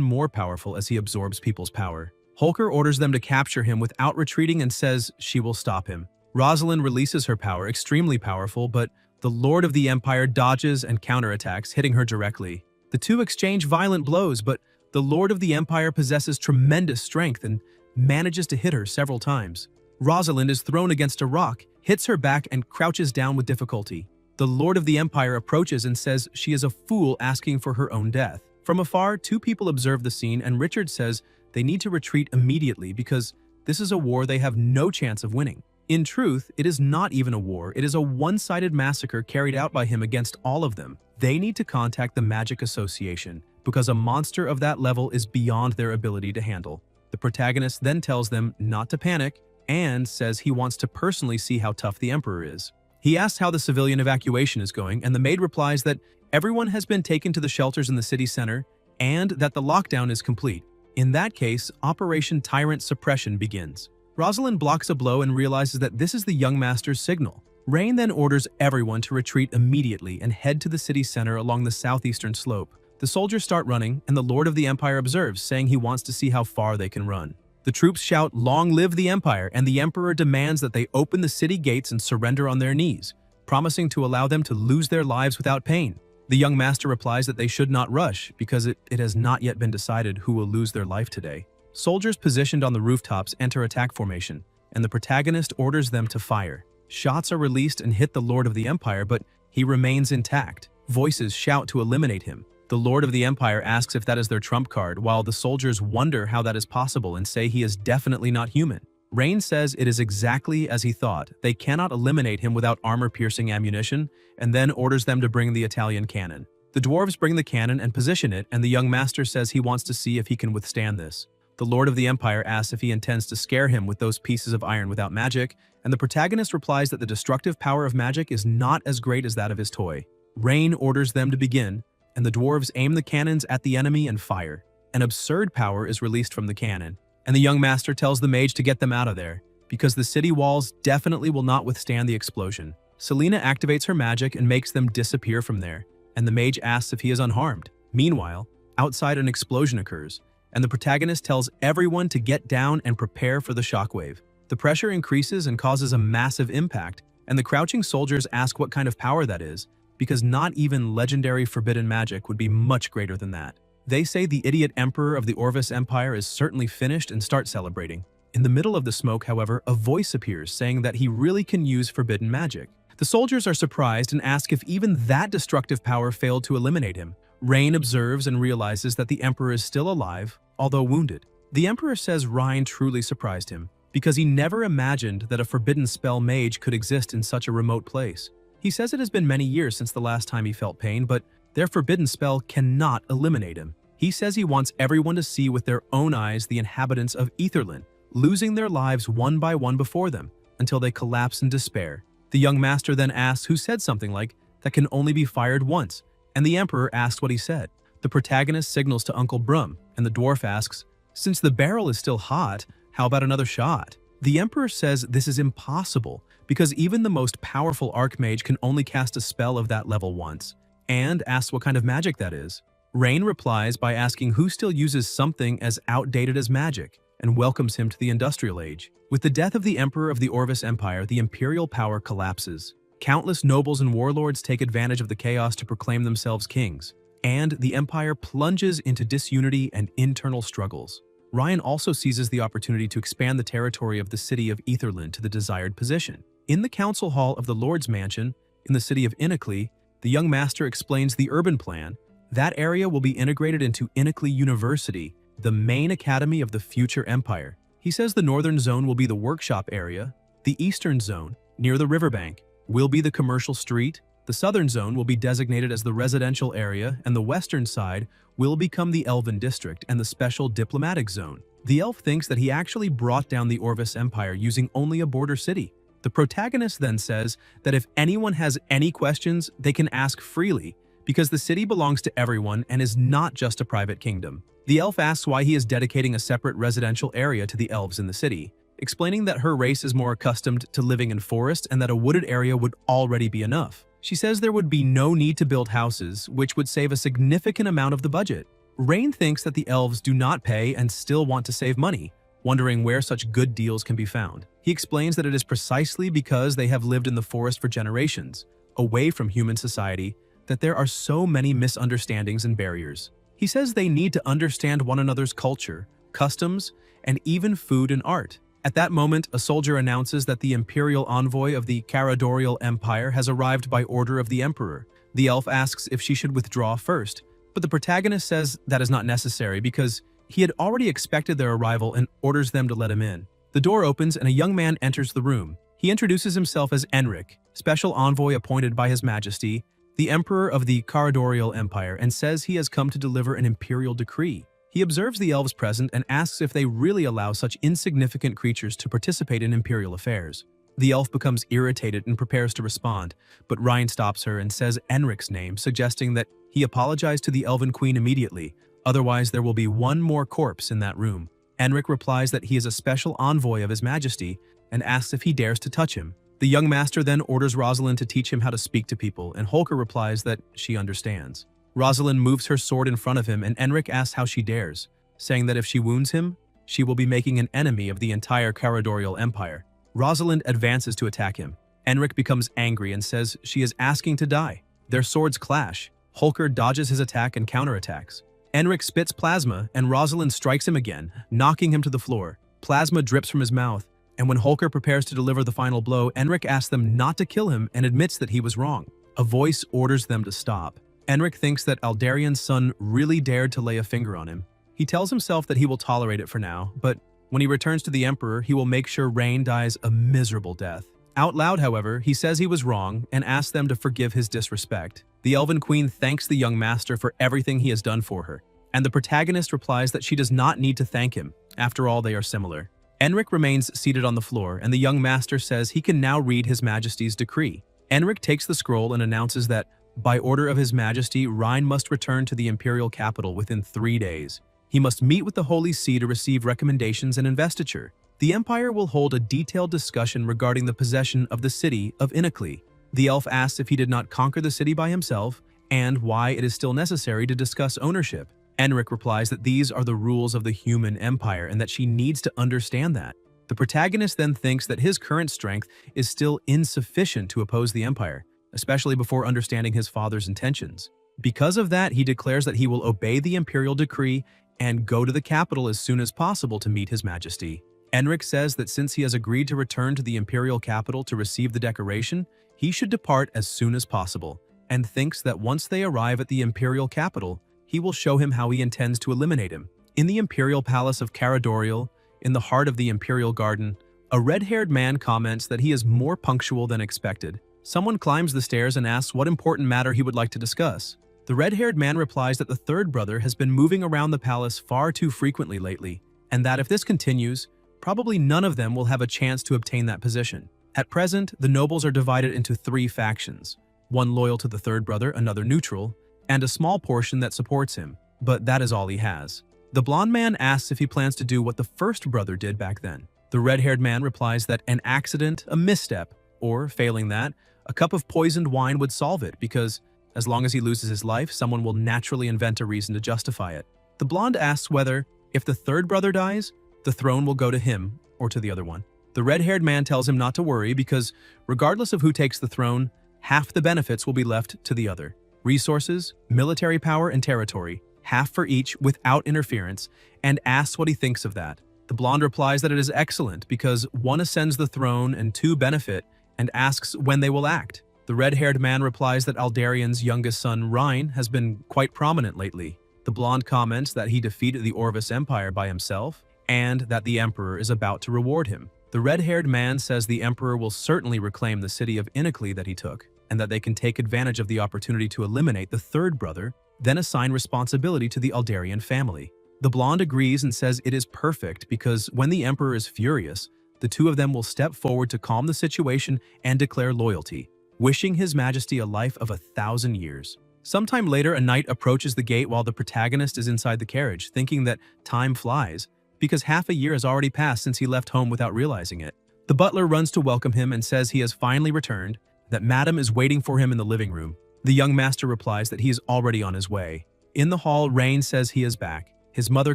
more powerful as he absorbs people's power. Holker orders them to capture him without retreating and says she will stop him. Rosalind releases her power, extremely powerful, but the Lord of the Empire dodges and counterattacks, hitting her directly. The two exchange violent blows, but the Lord of the Empire possesses tremendous strength and manages to hit her several times. Rosalind is thrown against a rock, hits her back, and crouches down with difficulty. The Lord of the Empire approaches and says she is a fool asking for her own death. From afar, 2 people observe the scene, and Richard says they need to retreat immediately because this is a war they have no chance of winning. In truth, it is not even a war, it is a one-sided massacre carried out by him against all of them. They need to contact the Magic Association, because a monster of that level is beyond their ability to handle. The protagonist then tells them not to panic, and says he wants to personally see how tough the Emperor is. He asks how the civilian evacuation is going, and the maid replies that everyone has been taken to the shelters in the city center, and that the lockdown is complete. In that case, Operation Tyrant Suppression begins. Rosalind blocks a blow and realizes that this is the young master's signal. Rain then orders everyone to retreat immediately and head to the city center along the southeastern slope. The soldiers start running, and the Lord of the Empire observes, saying he wants to see how far they can run. The troops shout, "Long live the Empire," and the Emperor demands that they open the city gates and surrender on their knees, promising to allow them to lose their lives without pain. The young master replies that they should not rush, because it has not yet been decided who will lose their life today. Soldiers positioned on the rooftops enter attack formation, and the protagonist orders them to fire. Shots are released and hit the Lord of the Empire, but he remains intact. Voices shout to eliminate him. The Lord of the Empire asks if that is their trump card, while the soldiers wonder how that is possible and say he is definitely not human. Rain says it is exactly as he thought. They cannot eliminate him without armor-piercing ammunition, and then orders them to bring the Italian cannon. The dwarves bring the cannon and position it, and the young master says he wants to see if he can withstand this. The Lord of the Empire asks if he intends to scare him with those pieces of iron without magic, and the protagonist replies that the destructive power of magic is not as great as that of his toy. Rain orders them to begin, and the dwarves aim the cannons at the enemy and fire. An absurd power is released from the cannon, and the young master tells the mage to get them out of there, because the city walls definitely will not withstand the explosion. Selena activates her magic and makes them disappear from there, and the mage asks if he is unharmed. Meanwhile, outside an explosion occurs, and the protagonist tells everyone to get down and prepare for the shockwave. The pressure increases and causes a massive impact, and the crouching soldiers ask what kind of power that is, because not even legendary forbidden magic would be much greater than that. They say the idiot emperor of the Orvis Empire is certainly finished and start celebrating. In the middle of the smoke, however, a voice appears saying that he really can use forbidden magic. The soldiers are surprised and ask if even that destructive power failed to eliminate him. Rain observes and realizes that the emperor is still alive, although wounded. The emperor says Ryan truly surprised him, because he never imagined that a forbidden spell mage could exist in such a remote place. He says it has been many years since the last time he felt pain, but their forbidden spell cannot eliminate him. He says he wants everyone to see with their own eyes the inhabitants of Aetherland, losing their lives one by one before them, until they collapse in despair. The young master then asks who said something like, "That can only be fired once," and the emperor asks what he said. The protagonist signals to Uncle Brum, and the dwarf asks, "Since the barrel is still hot, how about another shot?" The emperor says this is impossible, because even the most powerful archmage can only cast a spell of that level once, and asks what kind of magic that is. Rain replies by asking who still uses something as outdated as magic, and welcomes him to the industrial age. With the death of the emperor of the Orvis Empire, the imperial power collapses. Countless nobles and warlords take advantage of the chaos to proclaim themselves kings, and the empire plunges into disunity and internal struggles. Ryan also seizes the opportunity to expand the territory of the city of Aetherland to the desired position. In the council hall of the Lord's Mansion, in the city of Inicly, the young master explains the urban plan. That area will be integrated into Inicly University, the main academy of the future empire. He says the northern zone will be the workshop area, the eastern zone, near the riverbank, will be the commercial street, the southern zone will be designated as the residential area, and the western side will become the Elven district and the special diplomatic zone. The elf thinks that he actually brought down the Orvis Empire using only a border city. The protagonist then says that if anyone has any questions, they can ask freely, because the city belongs to everyone and is not just a private kingdom. The elf asks why he is dedicating a separate residential area to the elves in the city, explaining that her race is more accustomed to living in forest and that a wooded area would already be enough. She says there would be no need to build houses, which would save a significant amount of the budget. Rain thinks that the elves do not pay and still want to save money, wondering where such good deals can be found. He explains that it is precisely because they have lived in the forest for generations, away from human society, that there are so many misunderstandings and barriers. He says they need to understand one another's culture, customs, and even food and art. At that moment, a soldier announces that the imperial envoy of the Caradorial Empire has arrived by order of the emperor. The elf asks if she should withdraw first, but the protagonist says that is not necessary because he had already expected their arrival and orders them to let him in. The door opens and a young man enters the room. He introduces himself as Enric, special envoy appointed by His Majesty, the Emperor of the Caradorial Empire, and says he has come to deliver an imperial decree. He observes the elves present and asks if they really allow such insignificant creatures to participate in imperial affairs. The elf becomes irritated and prepares to respond, but Ryan stops her and says Enric's name, suggesting that he apologize to the Elven Queen immediately, otherwise there will be one more corpse in that room. Enric replies that he is a special envoy of His Majesty and asks if he dares to touch him. The young master then orders Rosalind to teach him how to speak to people, and Holker replies that she understands. Rosalind moves her sword in front of him, and Enric asks how she dares, saying that if she wounds him, she will be making an enemy of the entire Caradorial Empire. Rosalind advances to attack him. Enric becomes angry and says she is asking to die. Their swords clash. Holker dodges his attack and counterattacks. Enric spits plasma, and Rosalind strikes him again, knocking him to the floor. Plasma drips from his mouth, and when Holker prepares to deliver the final blow, Enric asks them not to kill him and admits that he was wrong. A voice orders them to stop. Enric thinks that Aldarian's son really dared to lay a finger on him. He tells himself that he will tolerate it for now, but when he returns to the Emperor, he will make sure Rain dies a miserable death. Out loud, however, he says he was wrong and asks them to forgive his disrespect. The Elven Queen thanks the young master for everything he has done for her, and the protagonist replies that she does not need to thank him. After all, they are similar. Enric remains seated on the floor, and the young master says he can now read His Majesty's decree. Enric takes the scroll and announces that, by order of His Majesty, Rhine must return to the imperial capital within 3 days. He must meet with the Holy See to receive recommendations and investiture. The Empire will hold a detailed discussion regarding the possession of the city of Inicap. The elf asks if he did not conquer the city by himself, and why it is still necessary to discuss ownership. Enric replies that these are the rules of the human empire and that she needs to understand that. The protagonist then thinks that his current strength is still insufficient to oppose the empire, especially before understanding his father's intentions. Because of that, he declares that he will obey the imperial decree and go to the capital as soon as possible to meet His Majesty. Enric says that since he has agreed to return to the imperial capital to receive the decoration, he should depart as soon as possible, and thinks that once they arrive at the imperial capital, he will show him how he intends to eliminate him. In the imperial palace of Caradoriel, in the heart of the imperial garden, a red-haired man comments that he is more punctual than expected. Someone climbs the stairs and asks what important matter he would like to discuss. The red-haired man replies that the third brother has been moving around the palace far too frequently lately, and that if this continues, probably none of them will have a chance to obtain that position. At present, the nobles are divided into 3 factions, one loyal to the third brother, another neutral, and a small portion that supports him, but that is all he has. The blonde man asks if he plans to do what the first brother did back then. The red-haired man replies that an accident, a misstep, or, failing that, a cup of poisoned wine would solve it because, as long as he loses his life, someone will naturally invent a reason to justify it. The blonde asks whether, if the third brother dies, the throne will go to him or to the other one. The red-haired man tells him not to worry because, regardless of who takes the throne, half the benefits will be left to the other. Resources, military power, and territory, half for each without interference, and asks what he thinks of that. The blonde replies that it is excellent because 1 ascends the throne and 2 benefit, and asks when they will act. The red-haired man replies that Aldarian's youngest son, Rhine, has been quite prominent lately. The blonde comments that he defeated the Orvis Empire by himself, and that the Emperor is about to reward him. The red-haired man says the Emperor will certainly reclaim the city of Inicap that he took, and that they can take advantage of the opportunity to eliminate the third brother, then assign responsibility to the Aldarian family. The blonde agrees and says it is perfect because when the Emperor is furious, the 2 of them will step forward to calm the situation and declare loyalty, wishing His Majesty a life of 1,000 years. Sometime later, a knight approaches the gate while the protagonist is inside the carriage, thinking that time flies, because half a year has already passed since he left home without realizing it. The butler runs to welcome him and says he has finally returned, that Madame is waiting for him in the living room. The young master replies that he is already on his way. In the hall, Rain says he is back. His mother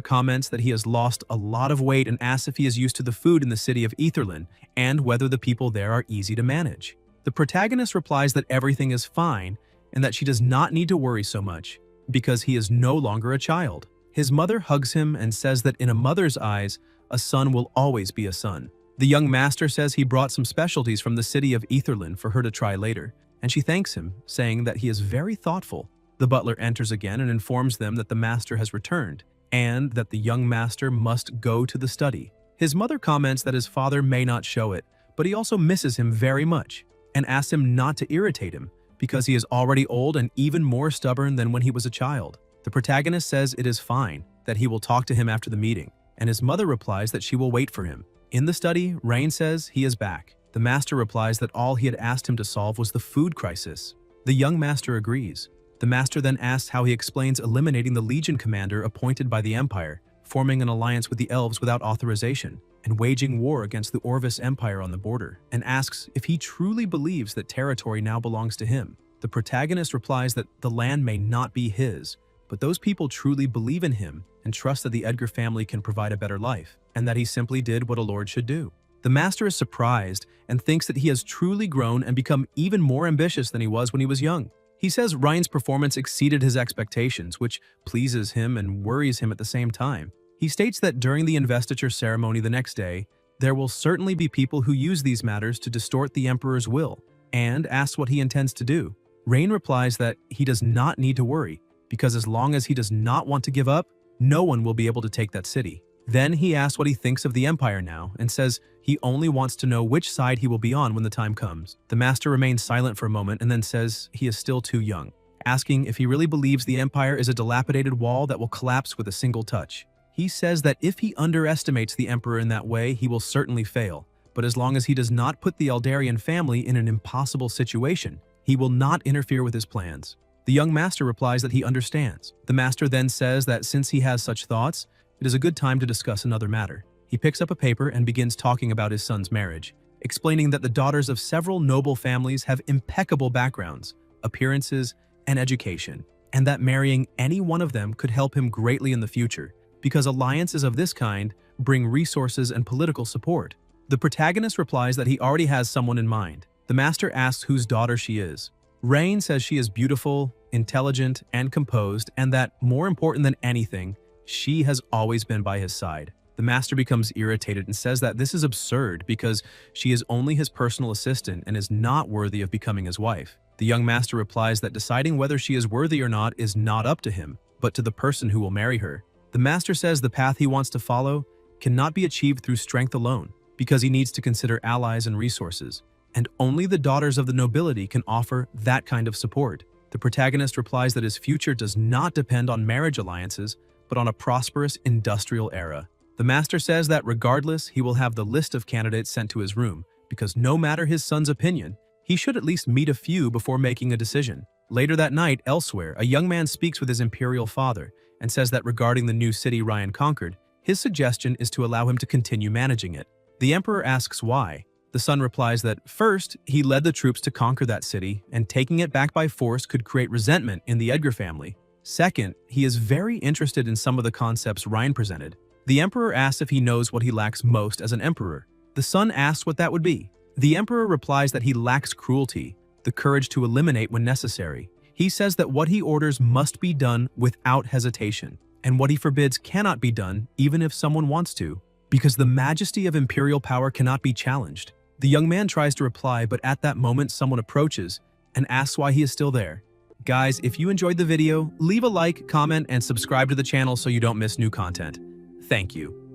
comments that he has lost a lot of weight and asks if he is used to the food in the city of Aetherlin and whether the people there are easy to manage. The protagonist replies that everything is fine and that she does not need to worry so much because he is no longer a child. His mother hugs him and says that in a mother's eyes, a son will always be a son. The young master says he brought some specialties from the city of Aetherlin for her to try later, and she thanks him, saying that he is very thoughtful. The butler enters again and informs them that the master has returned, and that the young master must go to the study. His mother comments that his father may not show it, but he also misses him very much, and asks him not to irritate him, because he is already old and even more stubborn than when he was a child. The protagonist says it is fine, that he will talk to him after the meeting, and his mother replies that she will wait for him. In the study, Rain says he is back. The master replies that all he had asked him to solve was the food crisis. The young master agrees. The master then asks how he explains eliminating the Legion commander appointed by the Empire, forming an alliance with the elves without authorization, and waging war against the Orvis Empire on the border, and asks if he truly believes that territory now belongs to him. The protagonist replies that the land may not be his, but those people truly believe in him and trust that the Edgar family can provide a better life, and that he simply did what a lord should do. The master is surprised and thinks that he has truly grown and become even more ambitious than he was when he was young. He says Ryan's performance exceeded his expectations, which pleases him and worries him at the same time. He states that during the investiture ceremony the next day, there will certainly be people who use these matters to distort the emperor's will, and asks what he intends to do. Rain replies that he does not need to worry, because as long as he does not want to give up, no one will be able to take that city. Then he asks what he thinks of the empire now and says he only wants to know which side he will be on when the time comes. The master remains silent for a moment and then says he is still too young, asking if he really believes the empire is a dilapidated wall that will collapse with a single touch. He says that if he underestimates the emperor in that way, he will certainly fail, but as long as he does not put the Eldarian family in an impossible situation, he will not interfere with his plans. The young master replies that he understands. The master then says that since he has such thoughts, it is a good time to discuss another matter. He picks up a paper and begins talking about his son's marriage, explaining that the daughters of several noble families have impeccable backgrounds, appearances, and education, and that marrying any one of them could help him greatly in the future, because alliances of this kind bring resources and political support. The protagonist replies that he already has someone in mind. The master asks whose daughter she is. Rain says she is beautiful, intelligent, and composed, and that, more important than anything, she has always been by his side. The master becomes irritated and says that this is absurd because she is only his personal assistant and is not worthy of becoming his wife. The young master replies that deciding whether she is worthy or not is not up to him, but to the person who will marry her. The master says the path he wants to follow cannot be achieved through strength alone, because he needs to consider allies and resources, and only the daughters of the nobility can offer that kind of support. The protagonist replies that his future does not depend on marriage alliances, but on a prosperous industrial era. The master says that regardless, he will have the list of candidates sent to his room, because no matter his son's opinion, he should at least meet a few before making a decision. Later that night, elsewhere, a young man speaks with his imperial father and says that regarding the new city Ryan conquered, his suggestion is to allow him to continue managing it. The emperor asks why. The son replies that first, he led the troops to conquer that city, and taking it back by force could create resentment in the Edgar family. Second, he is very interested in some of the concepts Ryan presented. The emperor asks if he knows what he lacks most as an emperor. The son asks what that would be. The emperor replies that he lacks cruelty, the courage to eliminate when necessary. He says that what he orders must be done without hesitation, and what he forbids cannot be done even if someone wants to, because the majesty of imperial power cannot be challenged. The young man tries to reply, but at that moment someone approaches and asks why he is still there. Guys, if you enjoyed the video, leave a like, comment, and subscribe to the channel so you don't miss new content. Thank you.